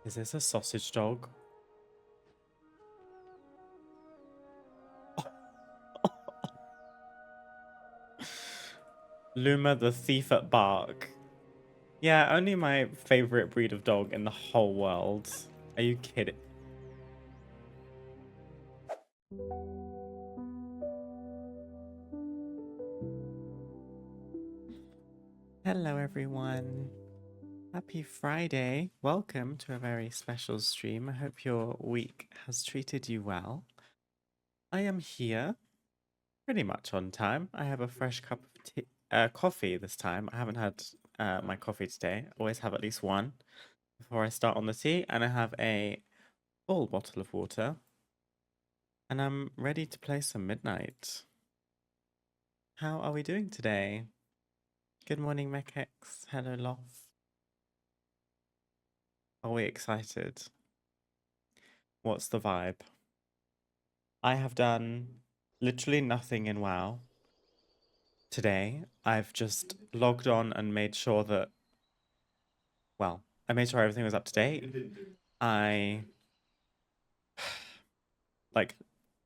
Is this a sausage dog? Luma the thief at bark. Yeah, only my favorite breed of dog in the whole world. Are you kidding? Hello, everyone. Happy Friday. Welcome to a very special stream. I hope your week has treated you well. I am here pretty much on time. I have a fresh cup of tea, coffee this time. I haven't had my coffee today. I always have at least one before I start on the tea, and I have a full bottle of water. And I'm ready to play some Midnight. How are we doing today? Good morning, Mechex. Hello, Loth. Are we excited? What's the vibe? I have done literally nothing in WoW today. I've just logged on and made sure that, well, I made sure everything was up to date. I like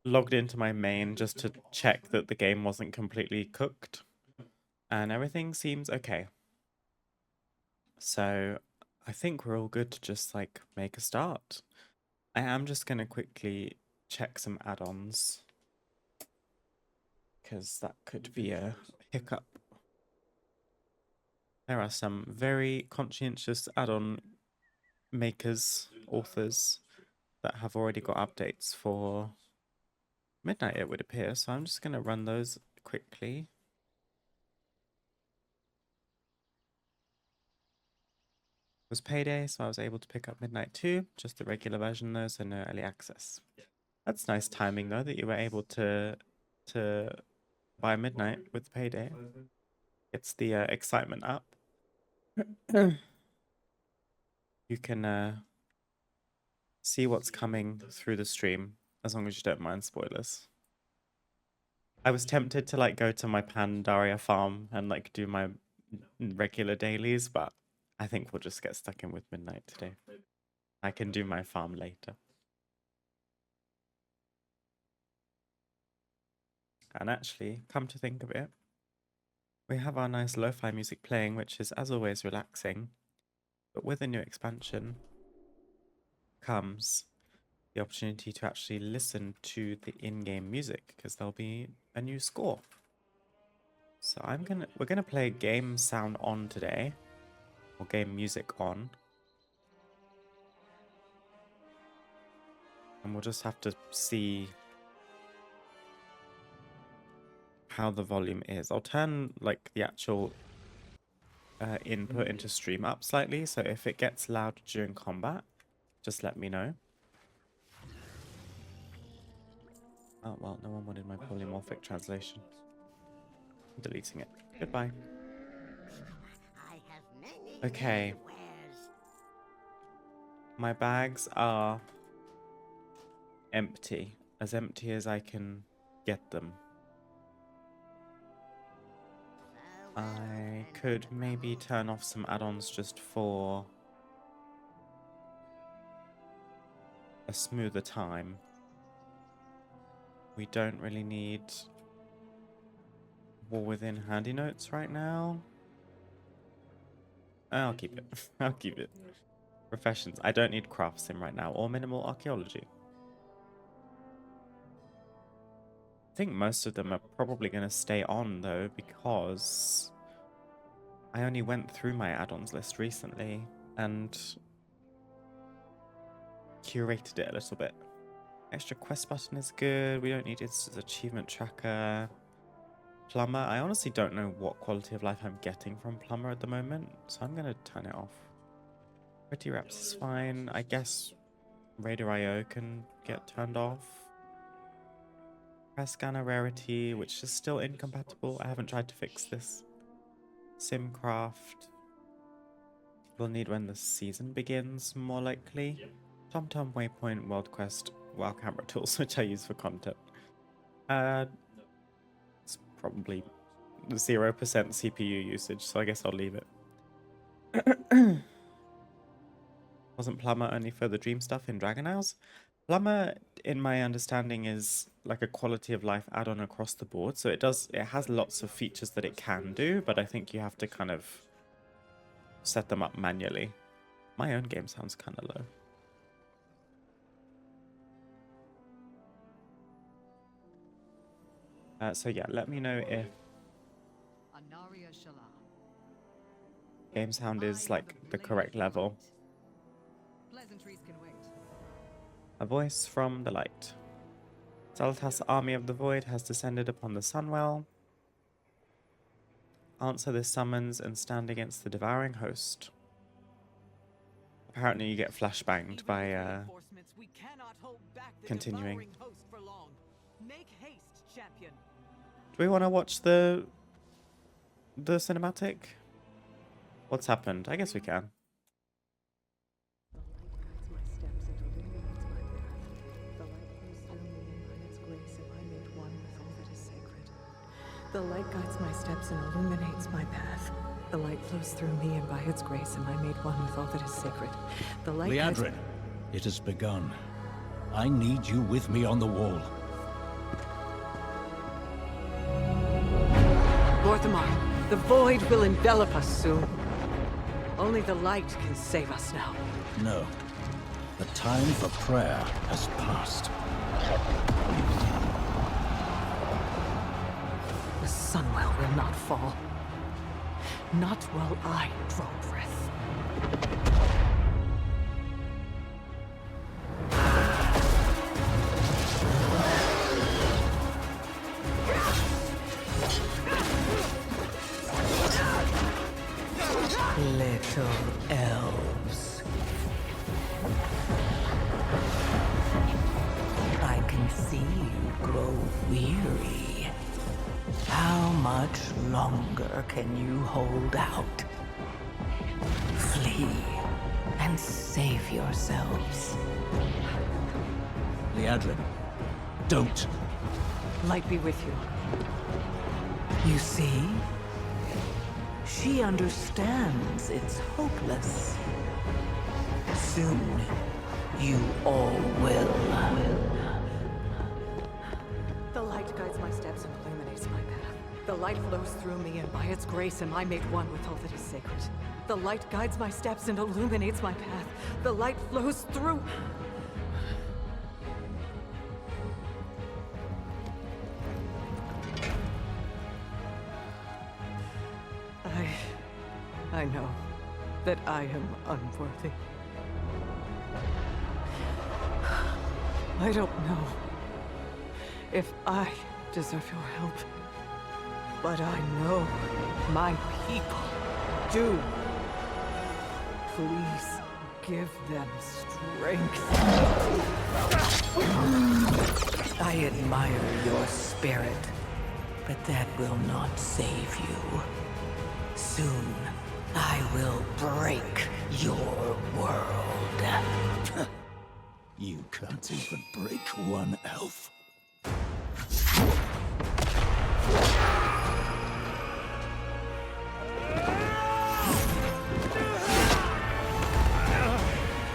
logged into my main just to check that the game wasn't completely cooked, and everything seems okay. So I think we're all good to just like make a start. I am just gonna quickly check some add-ons because that could be a hiccup. There are some very conscientious add-on makers, authors that have already got updates for Midnight, it would appear. So I'm just gonna run those quickly. It was payday, so I was able to pick up Midnight 2, just the regular version though, so no early access. That's nice timing though, that you were able to buy Midnight with payday. It's the excitement up. You can see what's coming through the stream, as long as you don't mind spoilers. I was tempted to like go to my Pandaria farm and like do my regular dailies, but I think we'll just get stuck in with Midnight today. I can do my farm later. And actually, come to think of it, we have our nice lo-fi music playing, which is as always relaxing. But with a new expansion comes the opportunity to actually listen to the in-game music, because there'll be a new score. So we're gonna play game sound on today, or game music on. And we'll just have to see how the volume is. I'll turn like the actual input into stream up slightly, so if it gets loud during combat, just let me know. Oh well, no one wanted my polymorphic translation. I'm deleting it. Goodbye. Okay. My bags are empty as I can get them. I could maybe turn off some add-ons just for a smoother time. We don't really need War Within handy notes right now. I'll keep it. I'll keep it. Professions. I don't need craft sim right now, or minimal archaeology. I think most of them are probably going to stay on though, because I only went through my add-ons list recently and curated it a little bit. Extra quest button is good. We don't need its achievement tracker. Plumber. I honestly don't know what quality of life I'm getting from Plumber at the moment, so I'm going to turn it off. Pretty Reps is fine. I guess Raider IO can get turned off. Press scanner rarity, which is still incompatible. I haven't tried to fix this. Simcraft. We'll need when the season begins, more likely. TomTom Waypoint, World Quest, WoW camera tools, which I use for content. It's probably 0% CPU usage, so I guess I'll leave it. Wasn't Plumber only for the dream stuff in Dragon Isles? Plumber, in my understanding, is like a quality of life add-on across the board. So it has lots of features that it can do, but I think you have to kind of set them up manually. My own game sounds kind of low. So yeah, let me know if game sound is like the correct level. A voice from the light. Xal'ata's army of the void has descended upon the Sunwell. Answer this summons and stand against the devouring host. Apparently you get flashbanged by continuing. Do we want to watch the cinematic? What's happened? I guess we can. The light guides my steps and illuminates my path. The light flows through me, and by its grace am I made one with all that is sacred. The light Liadrin, it has begun. I need you with me on the wall. Lorthamar, the void will envelop us soon. Only the light can save us now. No. The time for prayer has passed. The Sunwell will not fall. Not while I draw breath. Little elves. I can see you grow weary. How much longer can you hold out? Flee and save yourselves. Liadrin, don't. Light be with you. You see? She understands it's hopeless. Soon, you all will. The light guides my steps and illuminates my path. The light flows through me, and by its grace am I made one with all that is sacred. The light guides my steps and illuminates my path. The light flows through... I know that I am unworthy. I don't know if I deserve your help, but I know my people do. Please give them strength. I admire your spirit, but that will not save you. Soon, I will break your world. You can't even break one elf.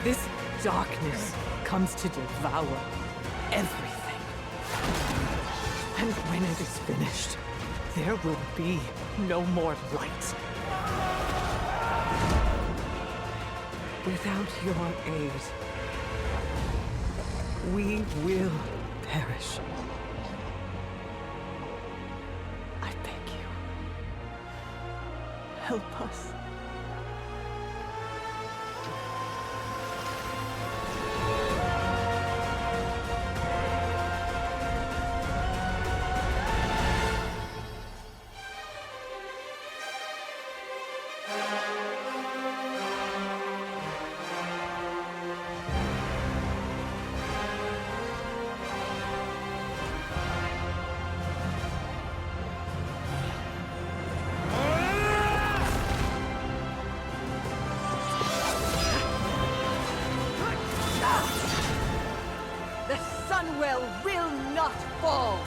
This darkness comes to devour everything. And when it is finished, there will be no more light. Without your aid, we will perish. I beg you, help us. Sunwell will not fall!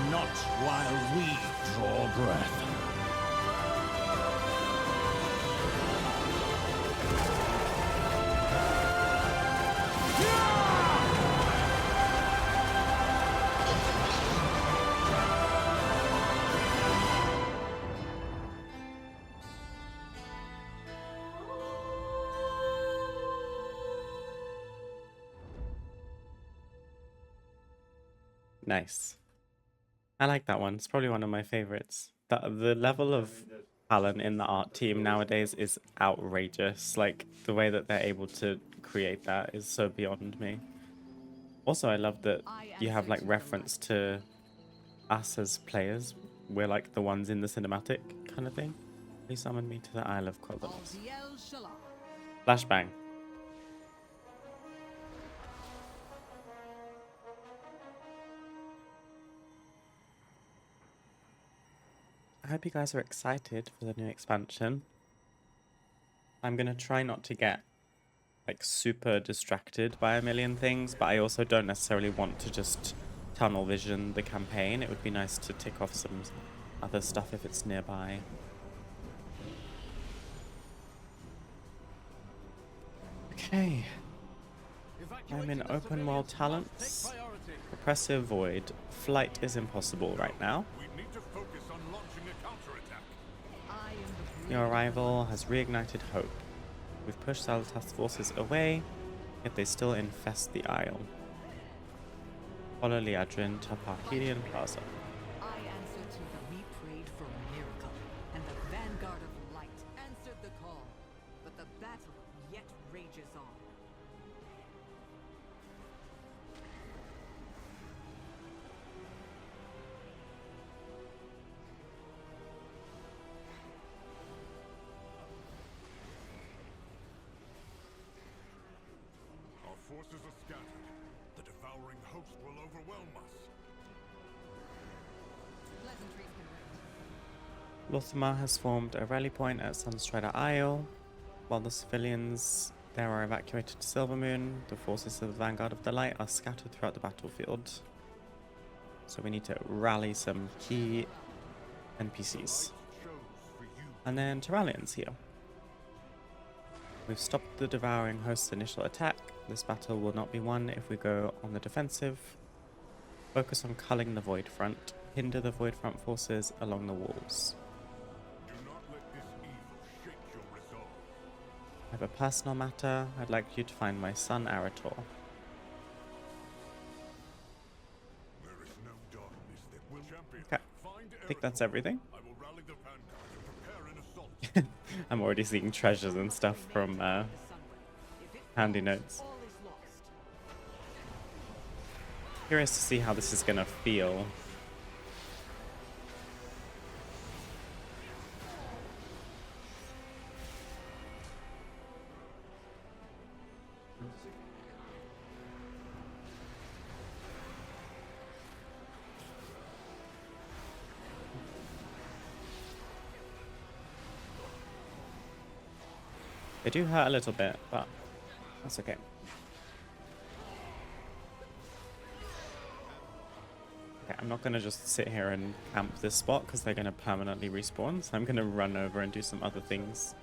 Not while we draw breath. Nice. I like that one. It's probably one of my favorites. The level of talent in the art team nowadays is outrageous. Like the way that they're able to create that is so beyond me. Also, I love that you have like reference to us as players. We're like the ones in the cinematic kind of thing. Please summon me to the Isle of Quills. Flashbang. I hope you guys are excited for the new expansion. I'm gonna try not to get like super distracted by a million things, but I also don't necessarily want to just tunnel vision the campaign. It would be nice to tick off some other stuff if it's nearby. Okay. I'm in open world talents. Oppressive void. Flight is impossible right now. Your arrival has reignited hope. We've pushed Zalatath's forces away, yet they still infest the Isle. Follow Liadrin to Parhelion Plaza. I answered to the we prayed for a miracle, and the vanguard of light answered the call. But the battle yet rages on. Our forces are scattered. The devouring host will overwhelm us. Lothar has formed a rally point at Sunstrider Isle. While the civilians there are evacuated to Silvermoon, the forces of the Vanguard of the Light are scattered throughout the battlefield. So we need to rally some key NPCs. And then Terralian's here. We've stopped the Devouring Host's initial attack. This battle will not be won if we go on the defensive. Focus on culling the Void Front. Hinder the Void Front forces along the walls. Do not let this evil shake your resolve. I have a personal matter. I'd like you to find my son Arator. There is no darkness that will champion. Okay. I think that's everything. I will rally the vanguard and prepare an assault. I'm already seeing treasures and stuff from handy notes. All is lost. Curious to see how this is gonna feel. They do hurt a little bit, but that's okay. Okay, I'm not going to just sit here and camp this spot because they're going to permanently respawn, so I'm going to run over and do some other things.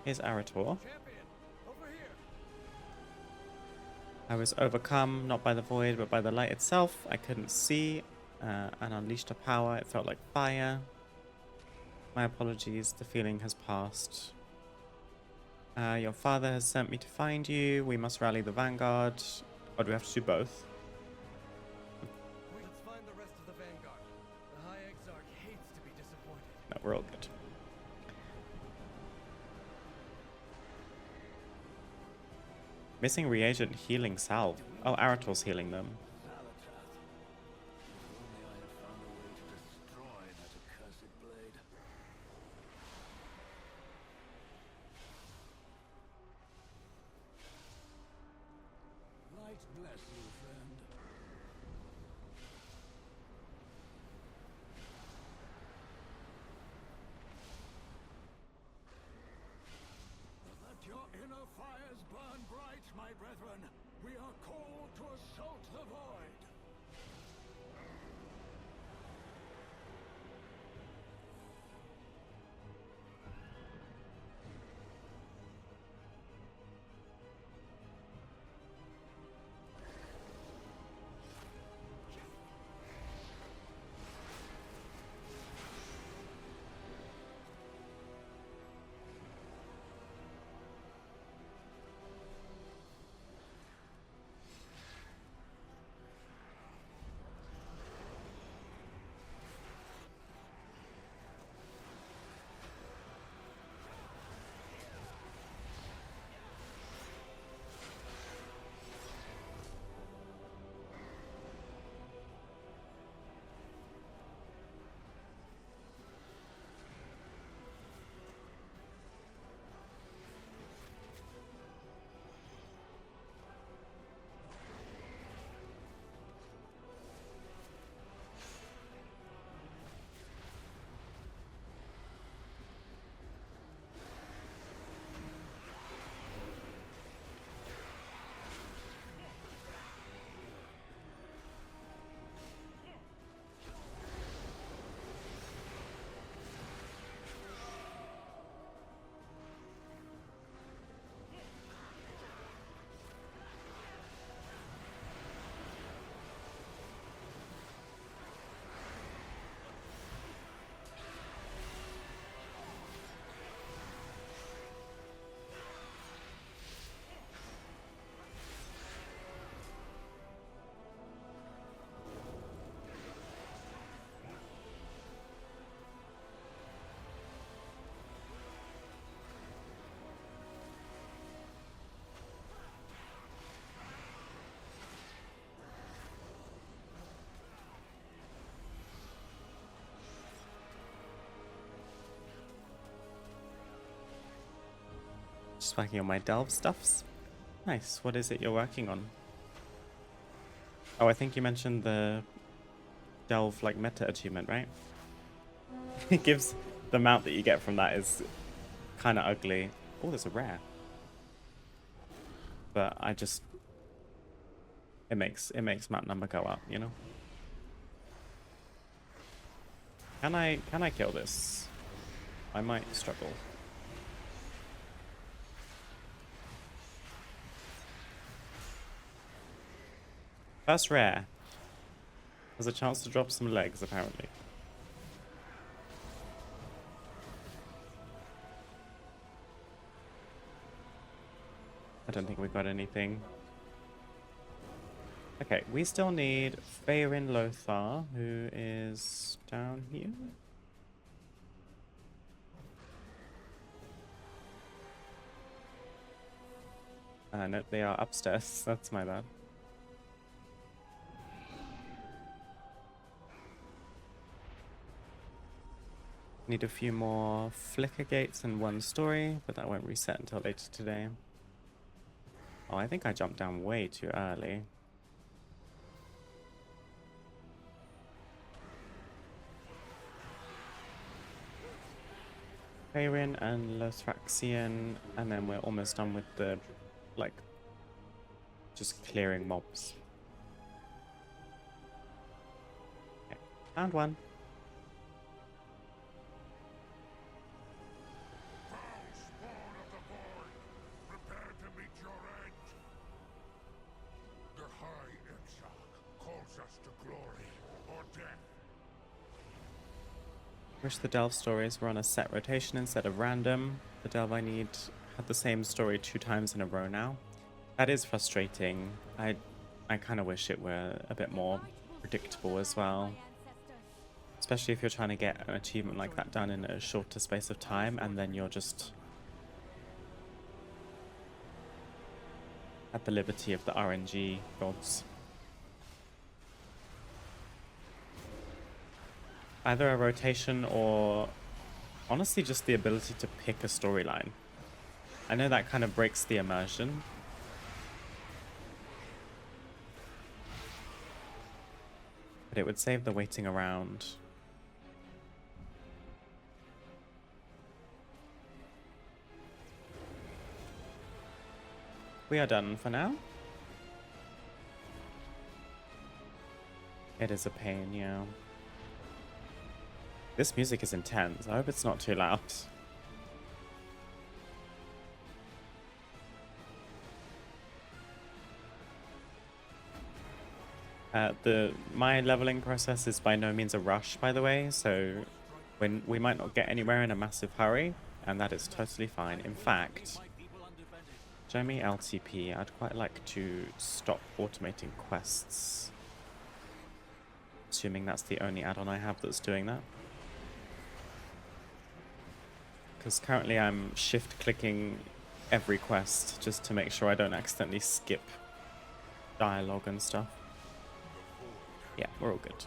Here's Arator. I was overcome, not by the void, but by the light itself. I couldn't see, and unleashed a power. It felt like fire. My apologies, the feeling has passed. Your father has sent me to find you. We must rally the vanguard. Or do we have to do both? Let's find the rest of the vanguard. The High Exarch hates to be disappointed. No, we're all good. Missing reagent healing salve. Oh, Arator's healing them. Bless you, friend. Let your inner fires burn bright, my brethren. We are called to assault the void. Just working on my delve stuffs. Nice. What is it you're working on? Oh, I think you mentioned the delve like meta achievement, right? It gives the mount that you get from that is kind of ugly. Oh, there's a rare. But I just it makes mount number go up, you know? Can I kill this? I might struggle. First rare. There's a chance to drop some legs, apparently. I don't think we've got anything. Okay, we still need Faerin Lothar, who is down here. No, they are upstairs. That's my bad. Need a few more flicker gates and one story, but that won't reset until later today. Oh, I think I jumped down way too early. Faerin and Lothraxian, and then we're almost done with the, like, just clearing mobs. Okay, found one. Foul spawn of the void! Prepare to meet your end! The High Exarch calls us to glory or death. Wish the delve stories were on a set rotation instead of random. The delve I need had the same story 2 times in a row now. That is frustrating. I kind of wish it were a bit more predictable as well. Especially if you're trying to get an achievement like that done in a shorter space of time and then you're just at the liberty of the RNG gods. Either a rotation or honestly just the ability to pick a storyline. I know that kind of breaks the immersion. But it would save the waiting around. We are done for now. It is a pain, yeah. This music is intense. I hope it's not too loud. My leveling process is by no means a rush, by the way, so when we might not get anywhere in a massive hurry, and that is totally fine. In fact, show me LTP. I'd quite like to stop automating quests. Assuming that's the only add-on I have that's doing that. Because currently I'm shift-clicking every quest just to make sure I don't accidentally skip dialogue and stuff. Yeah, we're all good.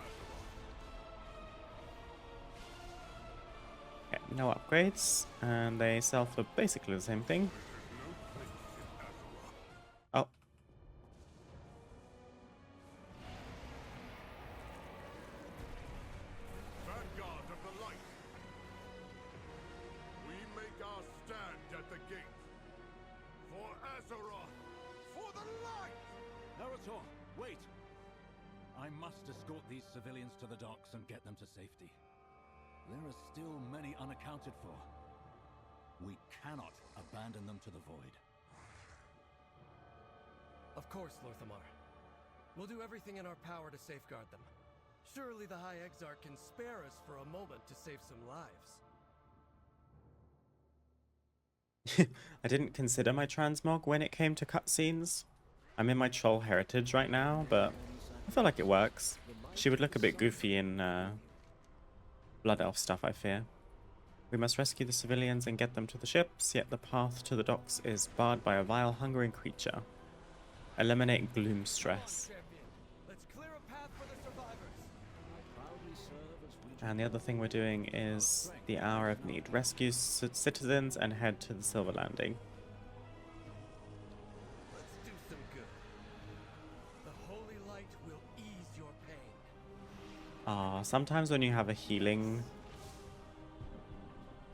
Okay, no upgrades, and they sell for basically the same thing. Oh. Vanguard of the light! We make our stand at the gate. For Azeroth! For the light! Naruto, wait! I must escort these civilians to the docks and get them to safety. There are still many unaccounted for. We cannot abandon them to the void. Of course, Lorthamar. We'll do everything in our power to safeguard them. Surely the High Exarch can spare us for a moment to save some lives. I didn't consider my transmog when it came to cutscenes. I'm in my troll heritage right now, but I feel like it works. She would look a bit goofy in Blood Elf stuff, I fear. We must rescue the civilians and get them to the ships, yet the path to the docks is barred by a vile, hungering creature. Eliminate gloom stress. Let's clear a path for the survivors. And the other thing we're doing is the Hour of Need. Rescue citizens and head to the Silver Landing. Sometimes when you have a healing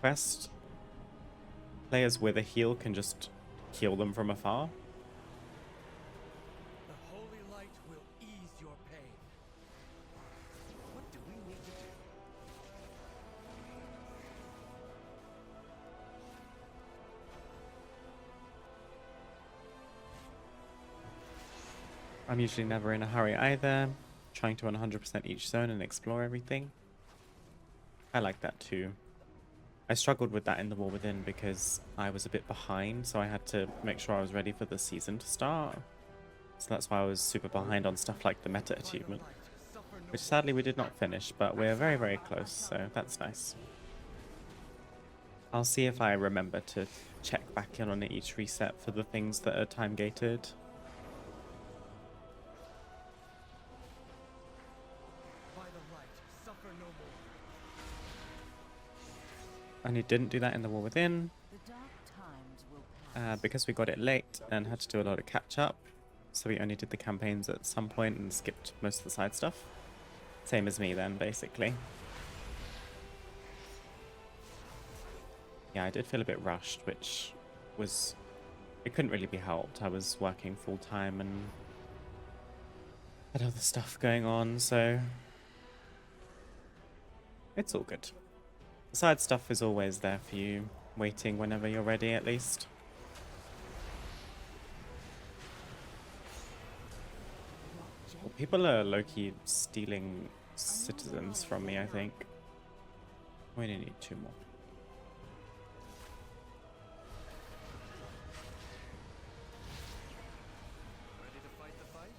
quest, players with a heal can just heal them from afar. The holy light will ease your pain. What do we need to do? I'm usually never in a hurry either, trying to 100% each zone and explore everything. I like that too. I struggled with that in the War Within because I was a bit behind, so I had to make sure I was ready for the season to start. So that's why I was super behind on stuff like the meta achievement, which sadly we did not finish, but we're very, very close, so that's nice. I'll see if I remember to check back in on it each reset for the things that are time gated. By the light, suffer no more. Only didn't do that in the War Within because we got it late and had to do a lot of catch up. So we only did the campaigns at some point and skipped most of the side stuff. Same as me then, basically. Yeah, I did feel a bit rushed, which was... It couldn't really be helped. I was working full time and had other stuff going on, so... It's all good. The side stuff is always there for you, waiting whenever you're ready at least. Well, people are low-key stealing citizens from me, I think. We only need 2 more. Ready to fight the fight?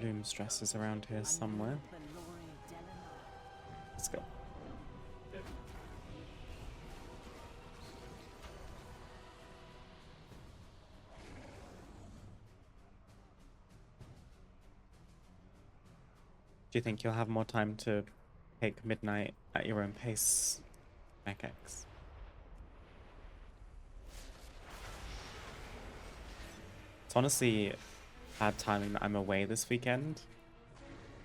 Loom stress is around here somewhere. Let's go. Do you think you'll have more time to take midnight at your own pace, MacX? It's honestly bad timing that I'm away this weekend.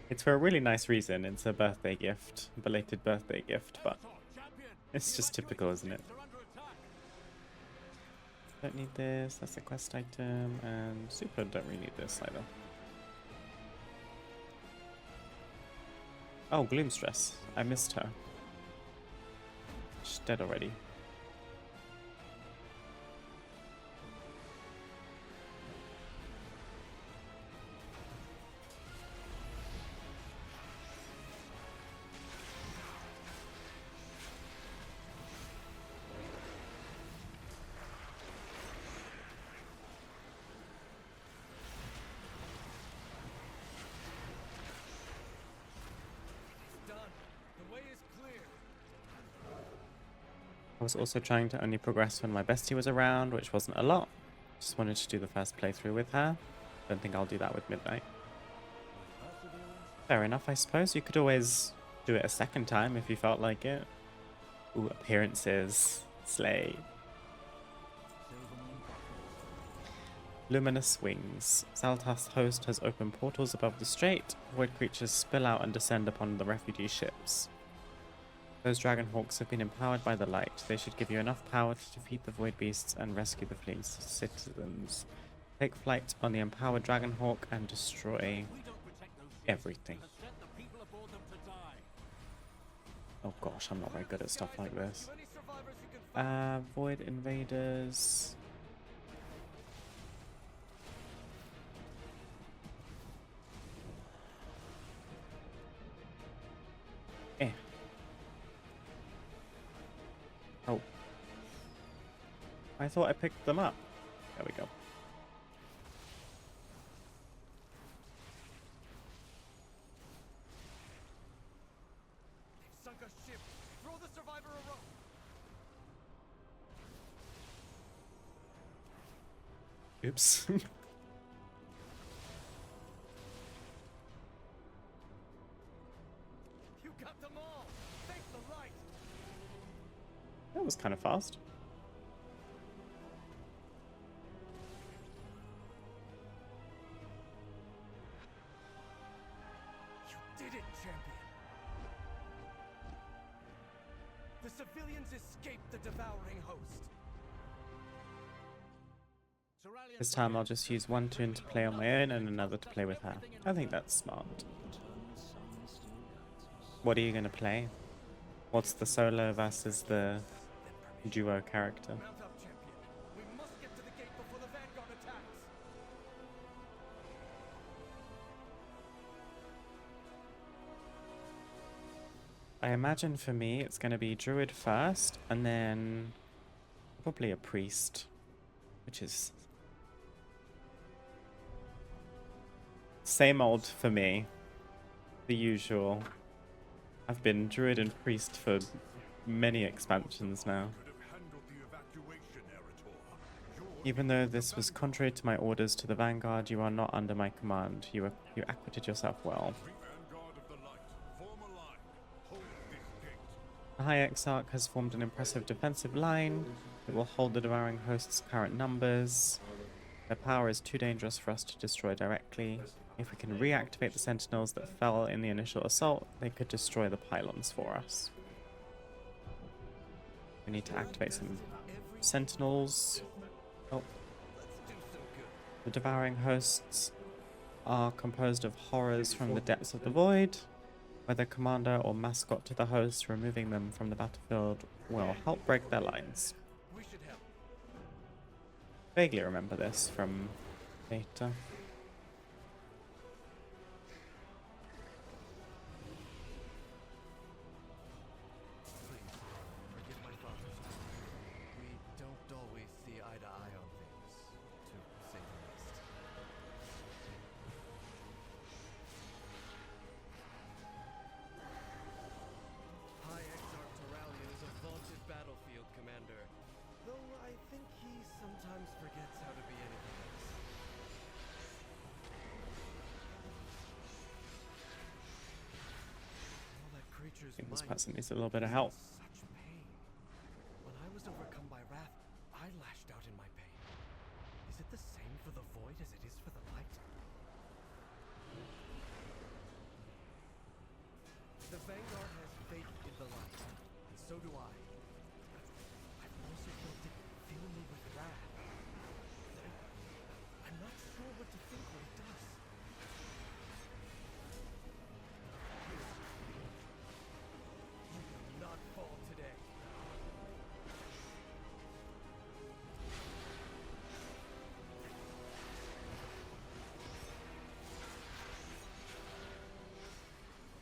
It's for a really nice reason. It's a birthday gift, belated birthday gift, but it's just typical, isn't it? Don't need this, that's a quest item, and super don't really need this either. Oh, Gloom Stress. I missed her. She's dead already. I was also trying to only progress when my bestie was around, which wasn't a lot. Just wanted to do the first playthrough with her. Don't think I'll do that with Midnight. Fair enough, I suppose. You could always do it a second time if you felt like it. Ooh, appearances. Slay. Luminous Wings. Xal'tath's host has opened portals above the strait. Void creatures spill out and descend upon the refugee ships. Those dragon hawks have been empowered by the light. They should give you enough power to defeat the void beasts and rescue the fleeing citizens. Take flight on the empowered dragon hawk and destroy everything. Oh gosh, I'm not very good at stuff like this. Void invaders. Oh. I thought I picked them up. There we go. They've sunk a ship. Throw the survivor a rope. Oops. You got them all. Thank the light. That was kind of fast. The civilians escaped the devouring host. This time I'll just use one toon to play on my own and another to play with her. I think that's smart. What are you going to play? What's the solo versus the duo character? Mount up, champion. We must get to the gate before the vanguard attacks. I imagine for me it's going to be Druid first and then probably a priest, which is same old for me, the usual. I've been Druid and priest for many expansions now. Even though this was contrary to my orders to the Vanguard, you are not under my command. You acquitted yourself well. The High Exarch has formed an impressive defensive line. It will hold the devouring host's current numbers. Their power is too dangerous for us to destroy directly. If we can reactivate the sentinels that fell in the initial assault, they could destroy the pylons for us. We need to activate some sentinels. Oh. The devouring hosts are composed of horrors from the depths of the void. Whether commander or mascot to the host, removing them from the battlefield will help break their lines. We should help. Vaguely remember this from beta. Please, forgive my father's time. We don't always see eye to eye on things, to say the least. High Exarch Terralion is a vaunted battlefield commander, though I think he sometimes forgets how to be anything else. All that creature's I think this mind person needs a little bit of help. such pain. When I was overcome by wrath, I lashed out in my pain. Is it the same for the void as it is for the light? The Vanguard has faith in the light, and so do I. I've also felt it fill me with wrath. I'm not sure what to think when it does. You will not fall today.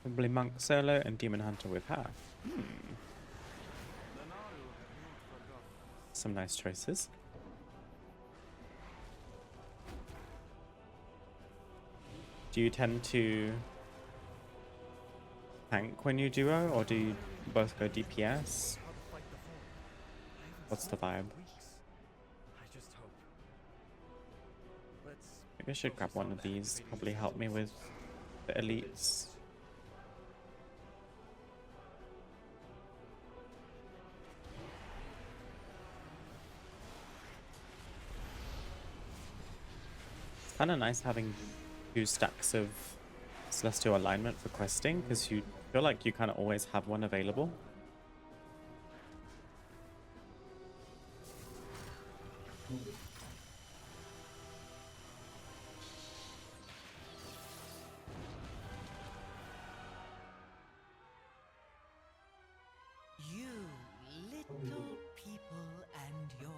Probably Monk solo and Demon Hunter with her. Some nice choices. Do you tend to tank when you duo, or do you both go DPS? How to fight the void. I haven't What's the slept in vibe? weeks. I just hope. Let's Maybe I should grab focus one on of these. activating Probably the help me with sentinels. the elites. It's kind of nice having 2 stacks of Celestial Alignment for questing, because you feel like you kind of always have one available. You little people and your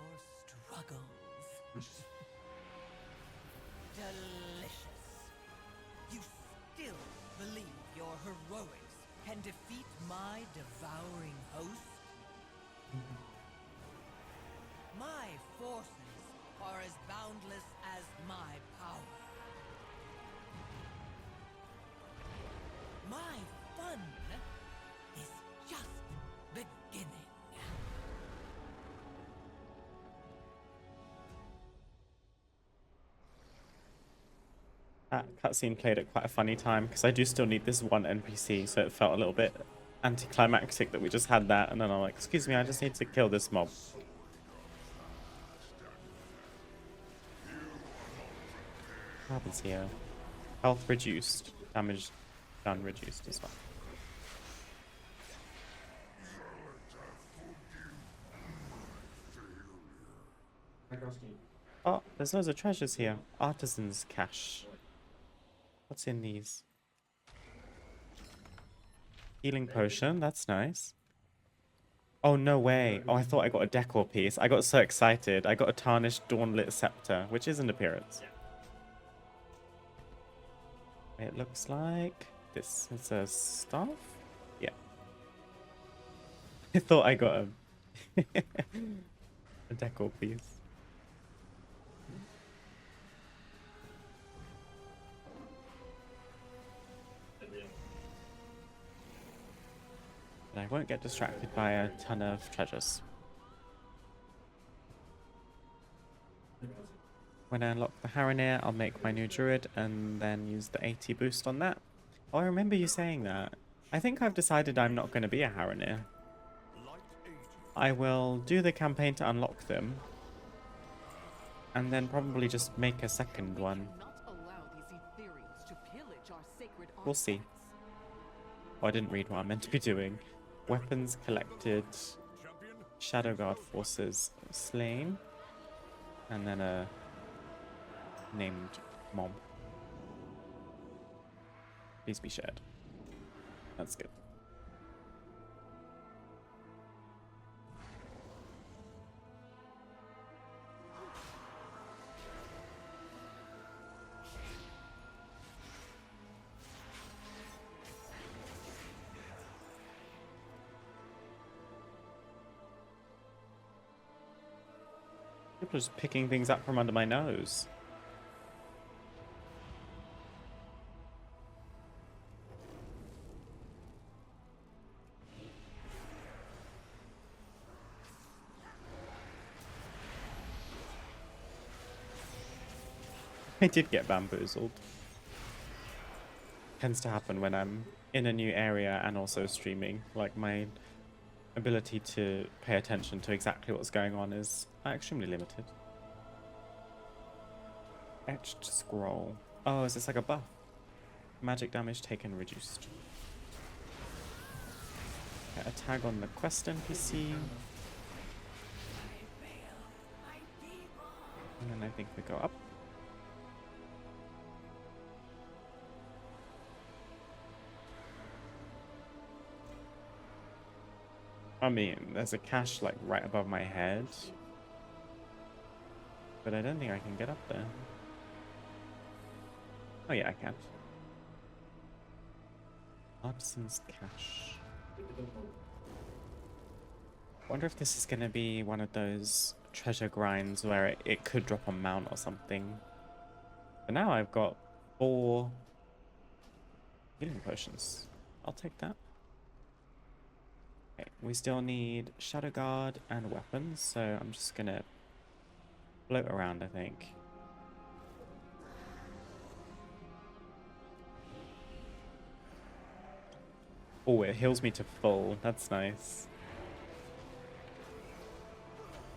struggles. Delicious. You still believe your heroics can defeat my devouring host? My forces are as boundless as my power. My fun is just beginning. That cutscene played at quite a funny time, because I do still need this one NPC, so it felt a little bit anticlimactic that we just had that, and then I'm like, excuse me, I just need to kill this mob. What happens here? Health reduced, damage done reduced as well. Oh, there's loads of treasures here. Artisan's cache. What's in these? Healing potion, that's nice. Oh, no way. Oh, I thought I got a decor piece. I got so excited. I got a tarnished dawnlit scepter, which is an appearance. It looks like this is a staff? Yeah. I thought I got a decor piece. But I won't get distracted by a ton of treasures. When I unlock the Haranir, I'll make my new Druid and then use the 80 boost on that. Oh, I remember you saying that. I think I've decided I'm not going to be a Haranir. I will do the campaign to unlock them. And then probably just make a second one. We'll see. Oh, I didn't read what I'm meant to be doing. Weapons collected. Shadow Guard forces slain. And then a named mob. Please be shared. That's good. People are just picking things up from under my nose. I did get bamboozled. Tends to happen when I'm in a new area and also streaming. Like, my ability to pay attention to exactly what's going on is extremely limited. Etched scroll. Oh, is this like a buff? Magic damage taken reduced. Get a tag on the quest NPC. And then I think we go up. I mean, there's a cache like right above my head. But I don't think I can get up there. Oh yeah, I can. Artisan's cache. Wonder if this is going to be one of those treasure grinds where it could drop a mount or something. But now I've got 4 healing potions. I'll take that. Okay, we still need Shadow Guard and weapons, so I'm just going to float around, I think. Oh, it heals me to full. That's nice.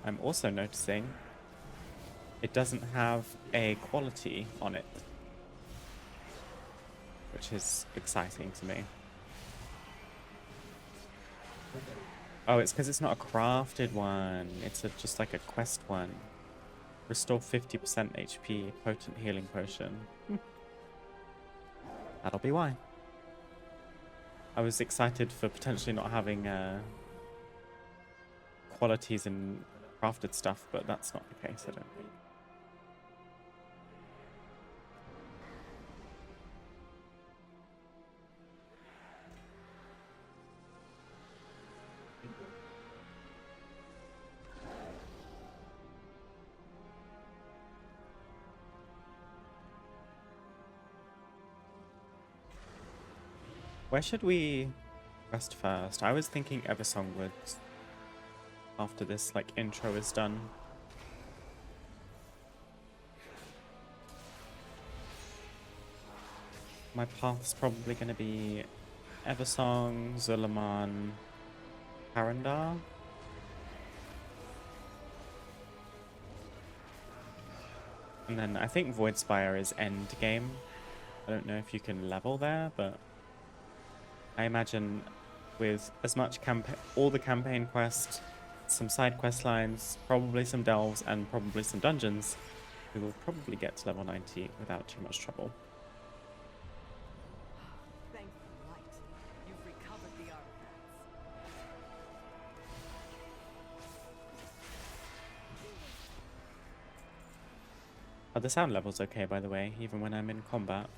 I'm also noticing it doesn't have a quality on it, which is exciting to me. Oh, it's because it's not a crafted one. It's just like a quest one. Restore 50% HP, potent healing potion. That'll be why. I was excited for potentially not having qualities in crafted stuff, but that's not the case, I don't think. Where should we rest first? I was thinking Eversong Woods. After this, like, intro is done. My path's probably going to be Eversong, Zul'Aman, Harandar. And then I think Voidspire is end game. I don't know if you can level there, but I imagine with as much all the campaign quests some side quest lines, probably some delves, and probably some dungeons, we will probably get to level 90 without too much trouble. Thank the light. You've recovered the artifacts. Oh, the sound level's okay, by the way, even when I'm in combat.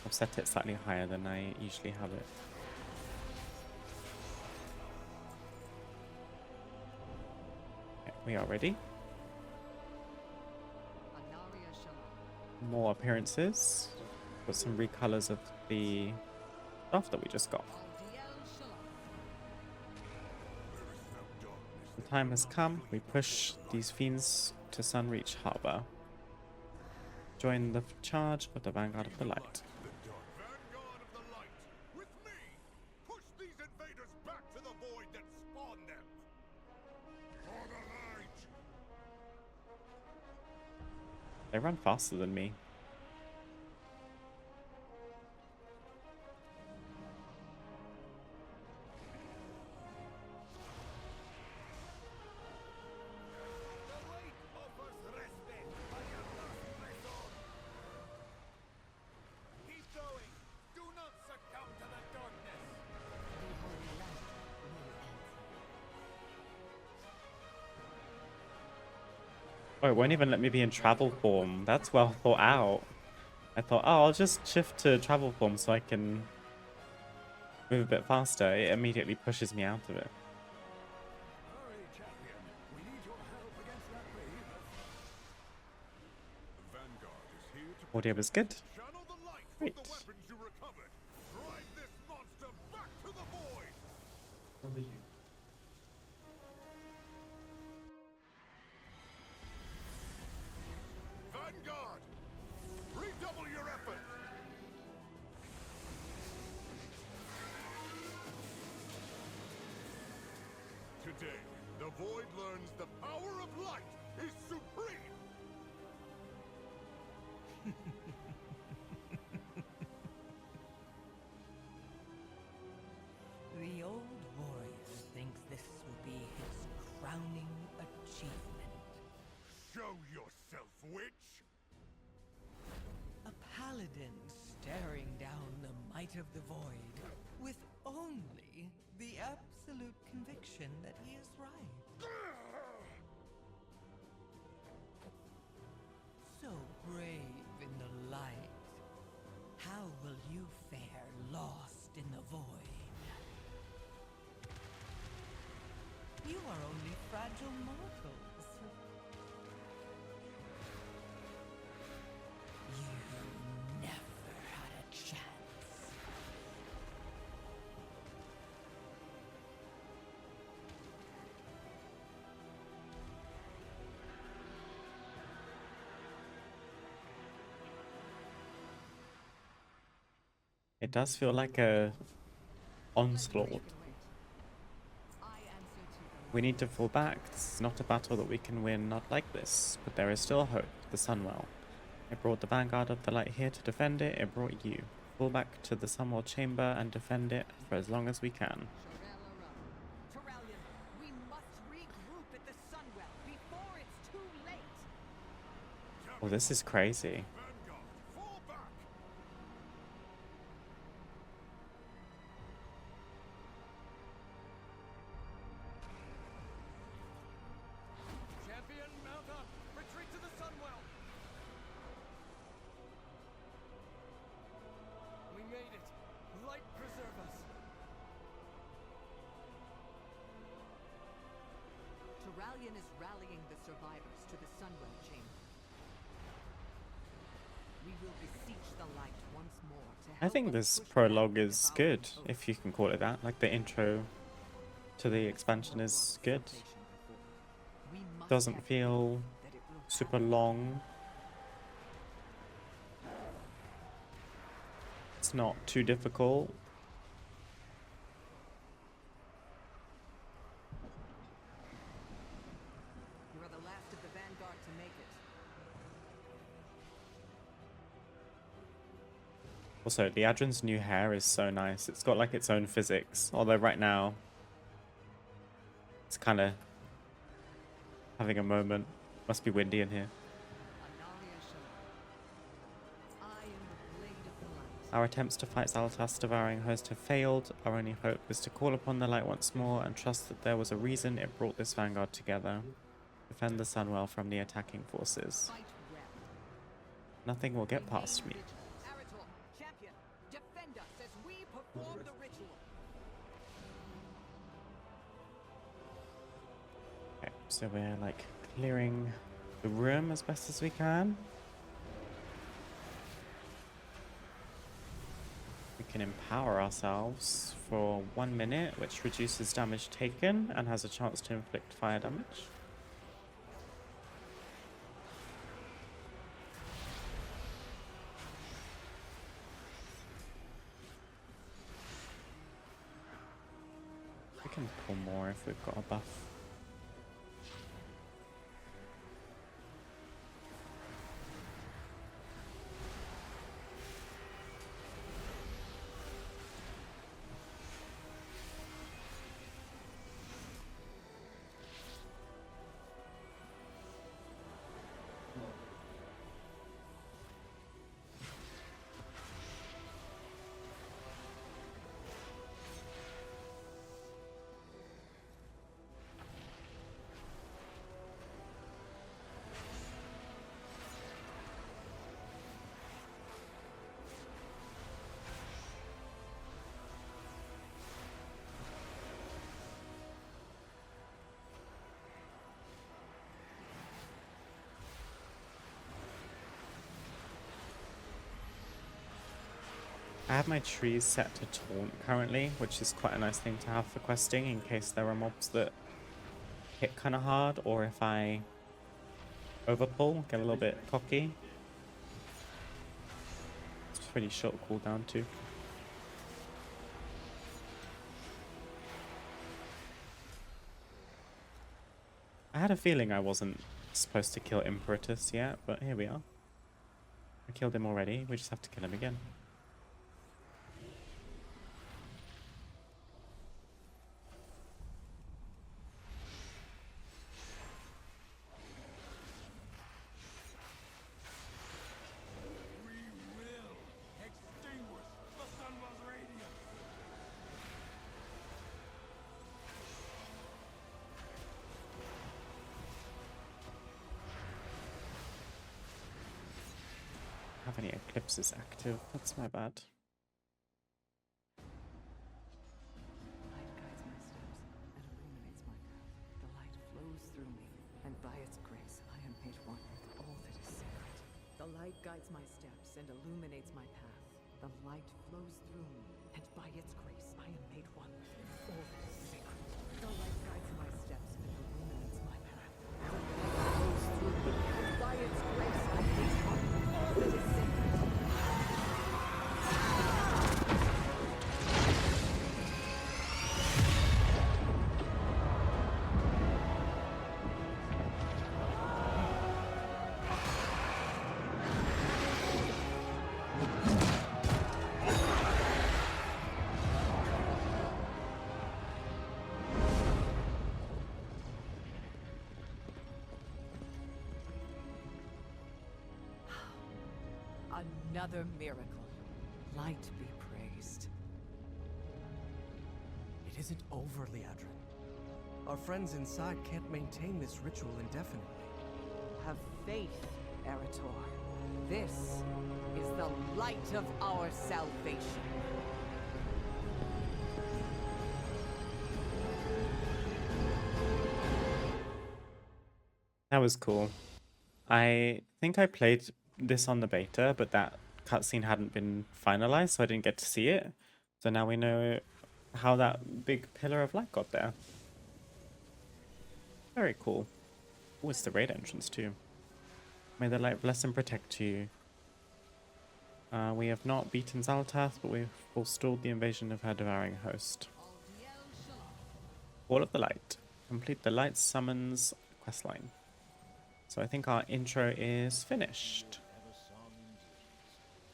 I've set it slightly higher than I usually have it. Okay, we are ready. Anaria Shalom. More appearances. Got some recolors of the stuff that we just got. Aldiel Shalom. The time has come. We push these fiends to Sunreach Harbor. Join the charge of the Vanguard of the Light. Vanguard of the Light, with me! Push these invaders back to the void that spawned them! For the light! They run faster than me. The light offers respite. I am not resolved. Keep going. Do not succumb to the darkness. The holy light will answer. Oh, it won't even let me be in travel form. That's well thought out. I thought, oh, I'll just shift to travel form so I can move a bit faster. It immediately pushes me out of it. Hurry, champion. We need your help against that behemoth. The Vanguard is here to Audio is good. channel the light Great. from the weapons you recovered. Drive this monster back to the void. Vanguard, redouble your effort. Today, the void learns the power of light is supreme. The old warrior thinks this will be his crowning achievement. Show yourself, witch. A paladin staring down the might of the void with only the absolute conviction that he is right. So brave in the light. How will you fare lost in the void? You are only fragile mortals. You never had a chance. It does feel like a onslaught. We need to fall back. This is not a battle that we can win, not like this. But there is still hope. The Sunwell. It brought the Vanguard of the Light here to defend it. It brought you. Fall back to the Sunwell chamber and defend it for as long as we can. Terralion, we must regroup at the Sunwell before it's too late. Oh, this is crazy. Vanguard, fall back. Champion, mount up! Retreat to the Sunwell! We made it! Light preserve us! Terralion is rallying the survivors to the Sunwell chamber. We will beseech the light once more to help I think us this push prologue back the is devouring good, host. if you can call it that. Like the intro to the expansion is good. We must Doesn't have feel faith that it will super happen. long. It's not too difficult. You are the last of the Vanguard to make it. Also, Liadrin's new hair is so nice. It's got like its own physics. Although right now, It's kind of having a moment. Must be windy in here. Our attempts to fight Zalatath's devouring host have failed. Our only hope is to call upon the light once more and trust that there was a reason it brought this vanguard together. Defend the Sunwell from the attacking forces. Nothing will get past me. Champion, defend us as we perform the ritual. Okay, so we're like clearing the room as best as we can. We can empower ourselves for 1 minute, which reduces damage taken and has a chance to inflict fire damage. We can pull more if we've got a buff. I have my trees set to taunt currently, which is quite a nice thing to have for questing in case there are mobs that hit kind of hard, or if I overpull, get a little bit cocky. It's pretty short cooldown too. I had a feeling I wasn't supposed to kill Imperatus yet, but here we are. I killed him already, we just have to kill him again. Have any eclipses active? That's my bad. Light guides my steps and illuminates my path. The light flows through me, and by its grace I am made one with all that is sacred. The light guides my steps and illuminates my path. The light flows through me, and by its grace I am made one with all that is sacred. The light guides my steps and illuminates my path. The light flows through me, and by its grace I am made one with all that is sacred. Another miracle. Light be praised. It isn't over, Liadrin. Our friends inside can't maintain this ritual indefinitely. Have faith, Erator. This is the light of our salvation. That was cool. I think I played this on the beta, but that cutscene hadn't been finalized, so I didn't get to see it. So now we know how that big pillar of light got there. Very cool. Oh, it's the raid entrance too. May the light bless and protect you. We have not beaten Zalatath, but we've forestalled the invasion of her devouring host. All of the light. Complete the light summons questline. So I think our intro is finished.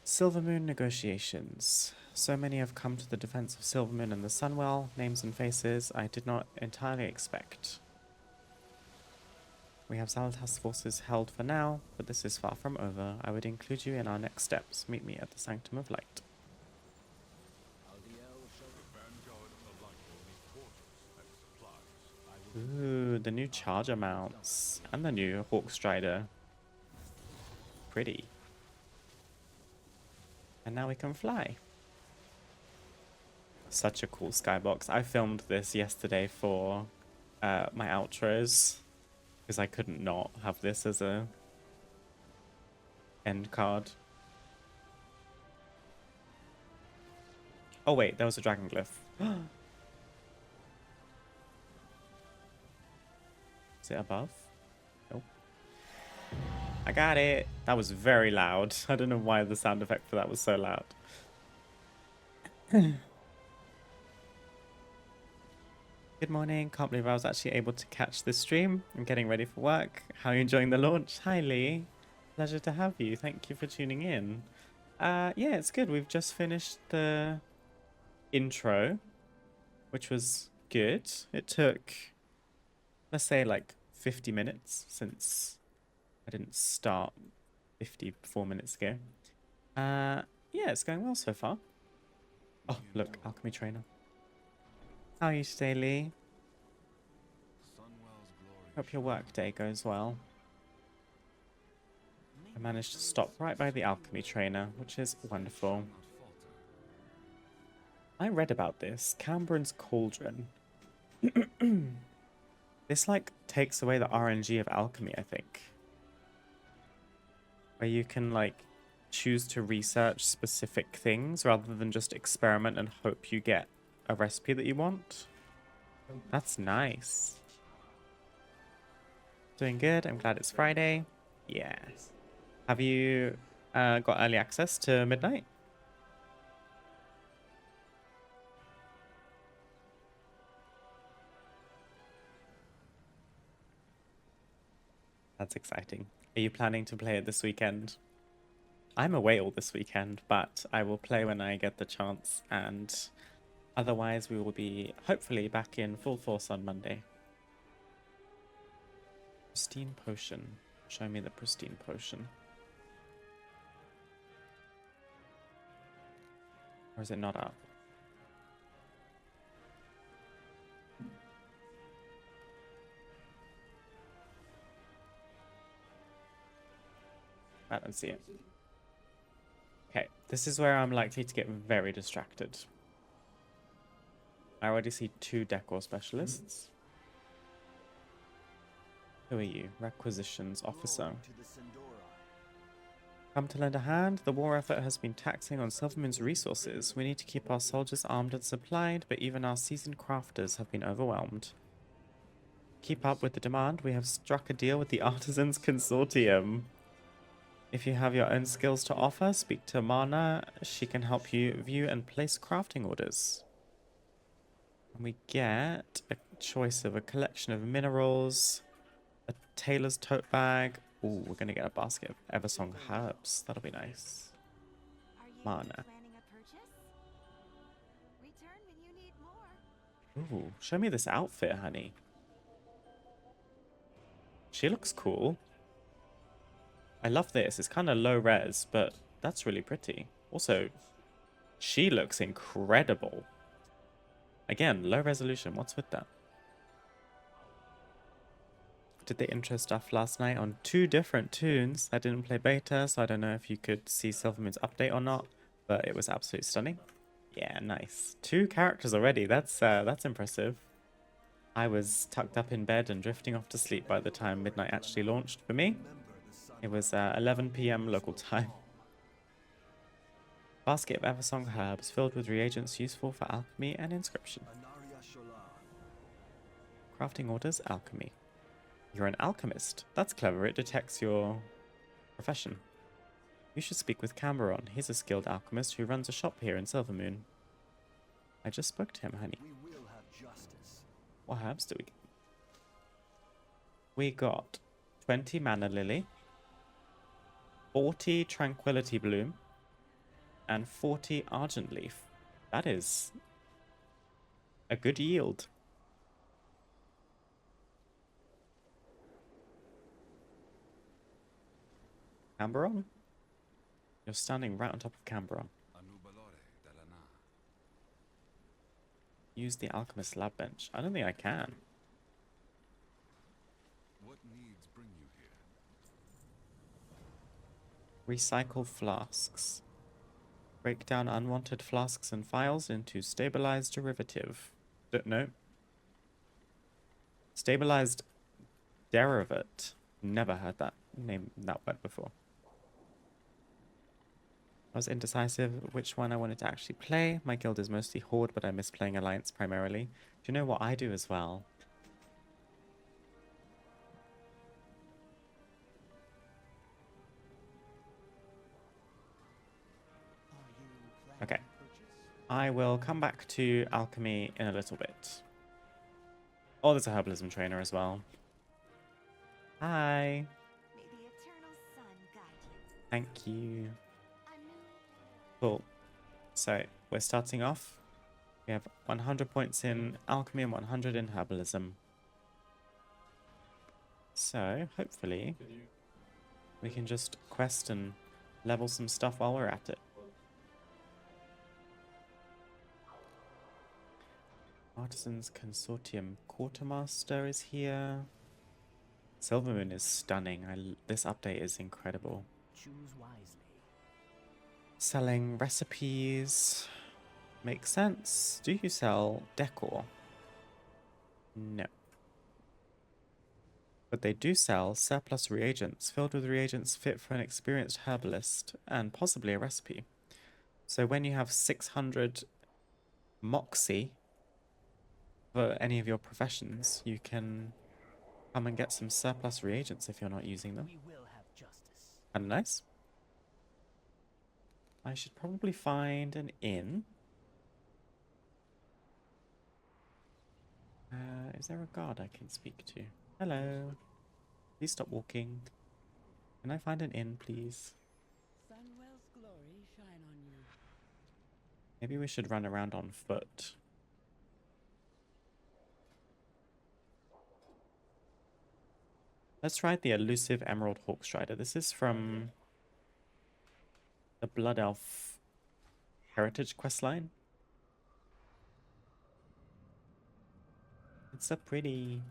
Silvermoon negotiations. So many have come to the defense of Silvermoon and the Sunwell, names and faces I did not entirely expect. We have Zaltas forces held for now, but this is far from over. I would include you in our next steps. Meet me at the Sanctum of Light. Ooh, the new charger mounts. And the new Hawk Strider. Pretty. And now we can fly. Such a cool skybox. I filmed this yesterday for my outros. Because I couldn't not have this as a end card. Oh wait, there was a dragon glyph. Is it above? Nope. I got it. That was very loud. I don't know why the sound effect for that was so loud. Good morning. Can't believe I was actually able to catch this stream. I'm getting ready for work. How are you enjoying the launch? Hi, Lee. Pleasure to have you. Thank you for tuning in. Yeah, it's good. We've just finished the intro, which was good. It took, let's say, like 50 minutes since I didn't start 54 minutes ago. Yeah, it's going well so far. Oh, look, alchemy trainer. How are you today, Lee? Hope your work day goes well. I managed to stop right by the alchemy trainer, which is wonderful. I read about this. Cambron's Cauldron. This, like, takes away the RNG of alchemy, I think. Where you can, like, choose to research specific things rather than just experiment and hope you get a recipe that you want. That's nice. Doing good. I'm glad it's Friday. Yes. Have you got early access to midnight? That's exciting. Are you planning to play it this weekend? I'm away all this weekend, but I will play when I get the chance, and otherwise we will be hopefully back in full force on Monday. Pristine potion. Show me the pristine potion. Or is it not up? I don't see it. Okay, this is where I'm likely to get very distracted. I already see 2 decor specialists. Who are you? Requisitions officer. Come to lend a hand. The war effort has been taxing on Silvermoon's resources. We need to keep our soldiers armed and supplied, but even our seasoned crafters have been overwhelmed. Keep up with the demand. We have struck a deal with the Artisans Consortium. If you have your own skills to offer, speak to Mana. She can help you view and place crafting orders. And we get a choice of a collection of minerals, a tailor's tote bag. Ooh, we're going to get a basket of Eversong herbs. That'll be nice. Mana. Ooh, show me this outfit, honey. She looks cool. I love this. It's kind of low res, but that's really pretty. Also, she looks incredible. Again, low resolution. What's with that? Did the intro stuff last night on 2 different tunes. I didn't play beta, so I don't know if you could see Silvermoon's update or not, but it was absolutely stunning. Yeah, nice. 2 characters already. That's impressive. I was tucked up in bed and drifting off to sleep by the time midnight actually launched for me. It was 11 PM local time. Basket of Eversong herbs filled with reagents useful for alchemy and inscription. Crafting orders, alchemy. You're an alchemist. That's clever. It detects your profession. You should speak with Cameron. He's a skilled alchemist who runs a shop here in Silvermoon. I just spoke to him, honey. What herbs do we get? We got 20 Mana Lily, 40 Tranquility Bloom, and 40 Argent Leaf. That is a good yield. Camberon? You're standing right on top of Camberon. Use the Alchemist lab bench. I don't think I can. What needs bring you here? Recycle flasks. Break down unwanted flasks and files into stabilized derivative. No. Stabilized derivative. Never heard that word before. I was indecisive which one I wanted to actually play. My guild is mostly Horde, but I miss playing Alliance primarily. Do you know what I do as well? Okay. I will come back to Alchemy in a little bit. Oh, there's a Herbalism trainer as well. Hi. May the eternal sun guide you. Thank you. A new Cool. So, we're starting off. We have 100 points in Alchemy and 100 in Herbalism. So, hopefully, we can just quest and level some stuff while we're at it. Artisans Consortium Quartermaster is here. Silvermoon is stunning. This update is incredible. Choose wisely. Selling recipes. Makes sense. Do you sell decor? No. But they do sell surplus reagents, filled with reagents fit for an experienced herbalist, and possibly a recipe. So when you have 600 moxie for any of your professions, you can come and get some surplus reagents if you're not using them. We will have justice. And nice. I should probably find an inn. Is there a guard I can speak to? Hello. Please stop walking. Can I find an inn, please? Sunwell's glory shine on you. Maybe we should run around on foot. Let's ride the elusive Emerald Hawkstrider. This is from the Blood Elf Heritage questline. It's so pretty.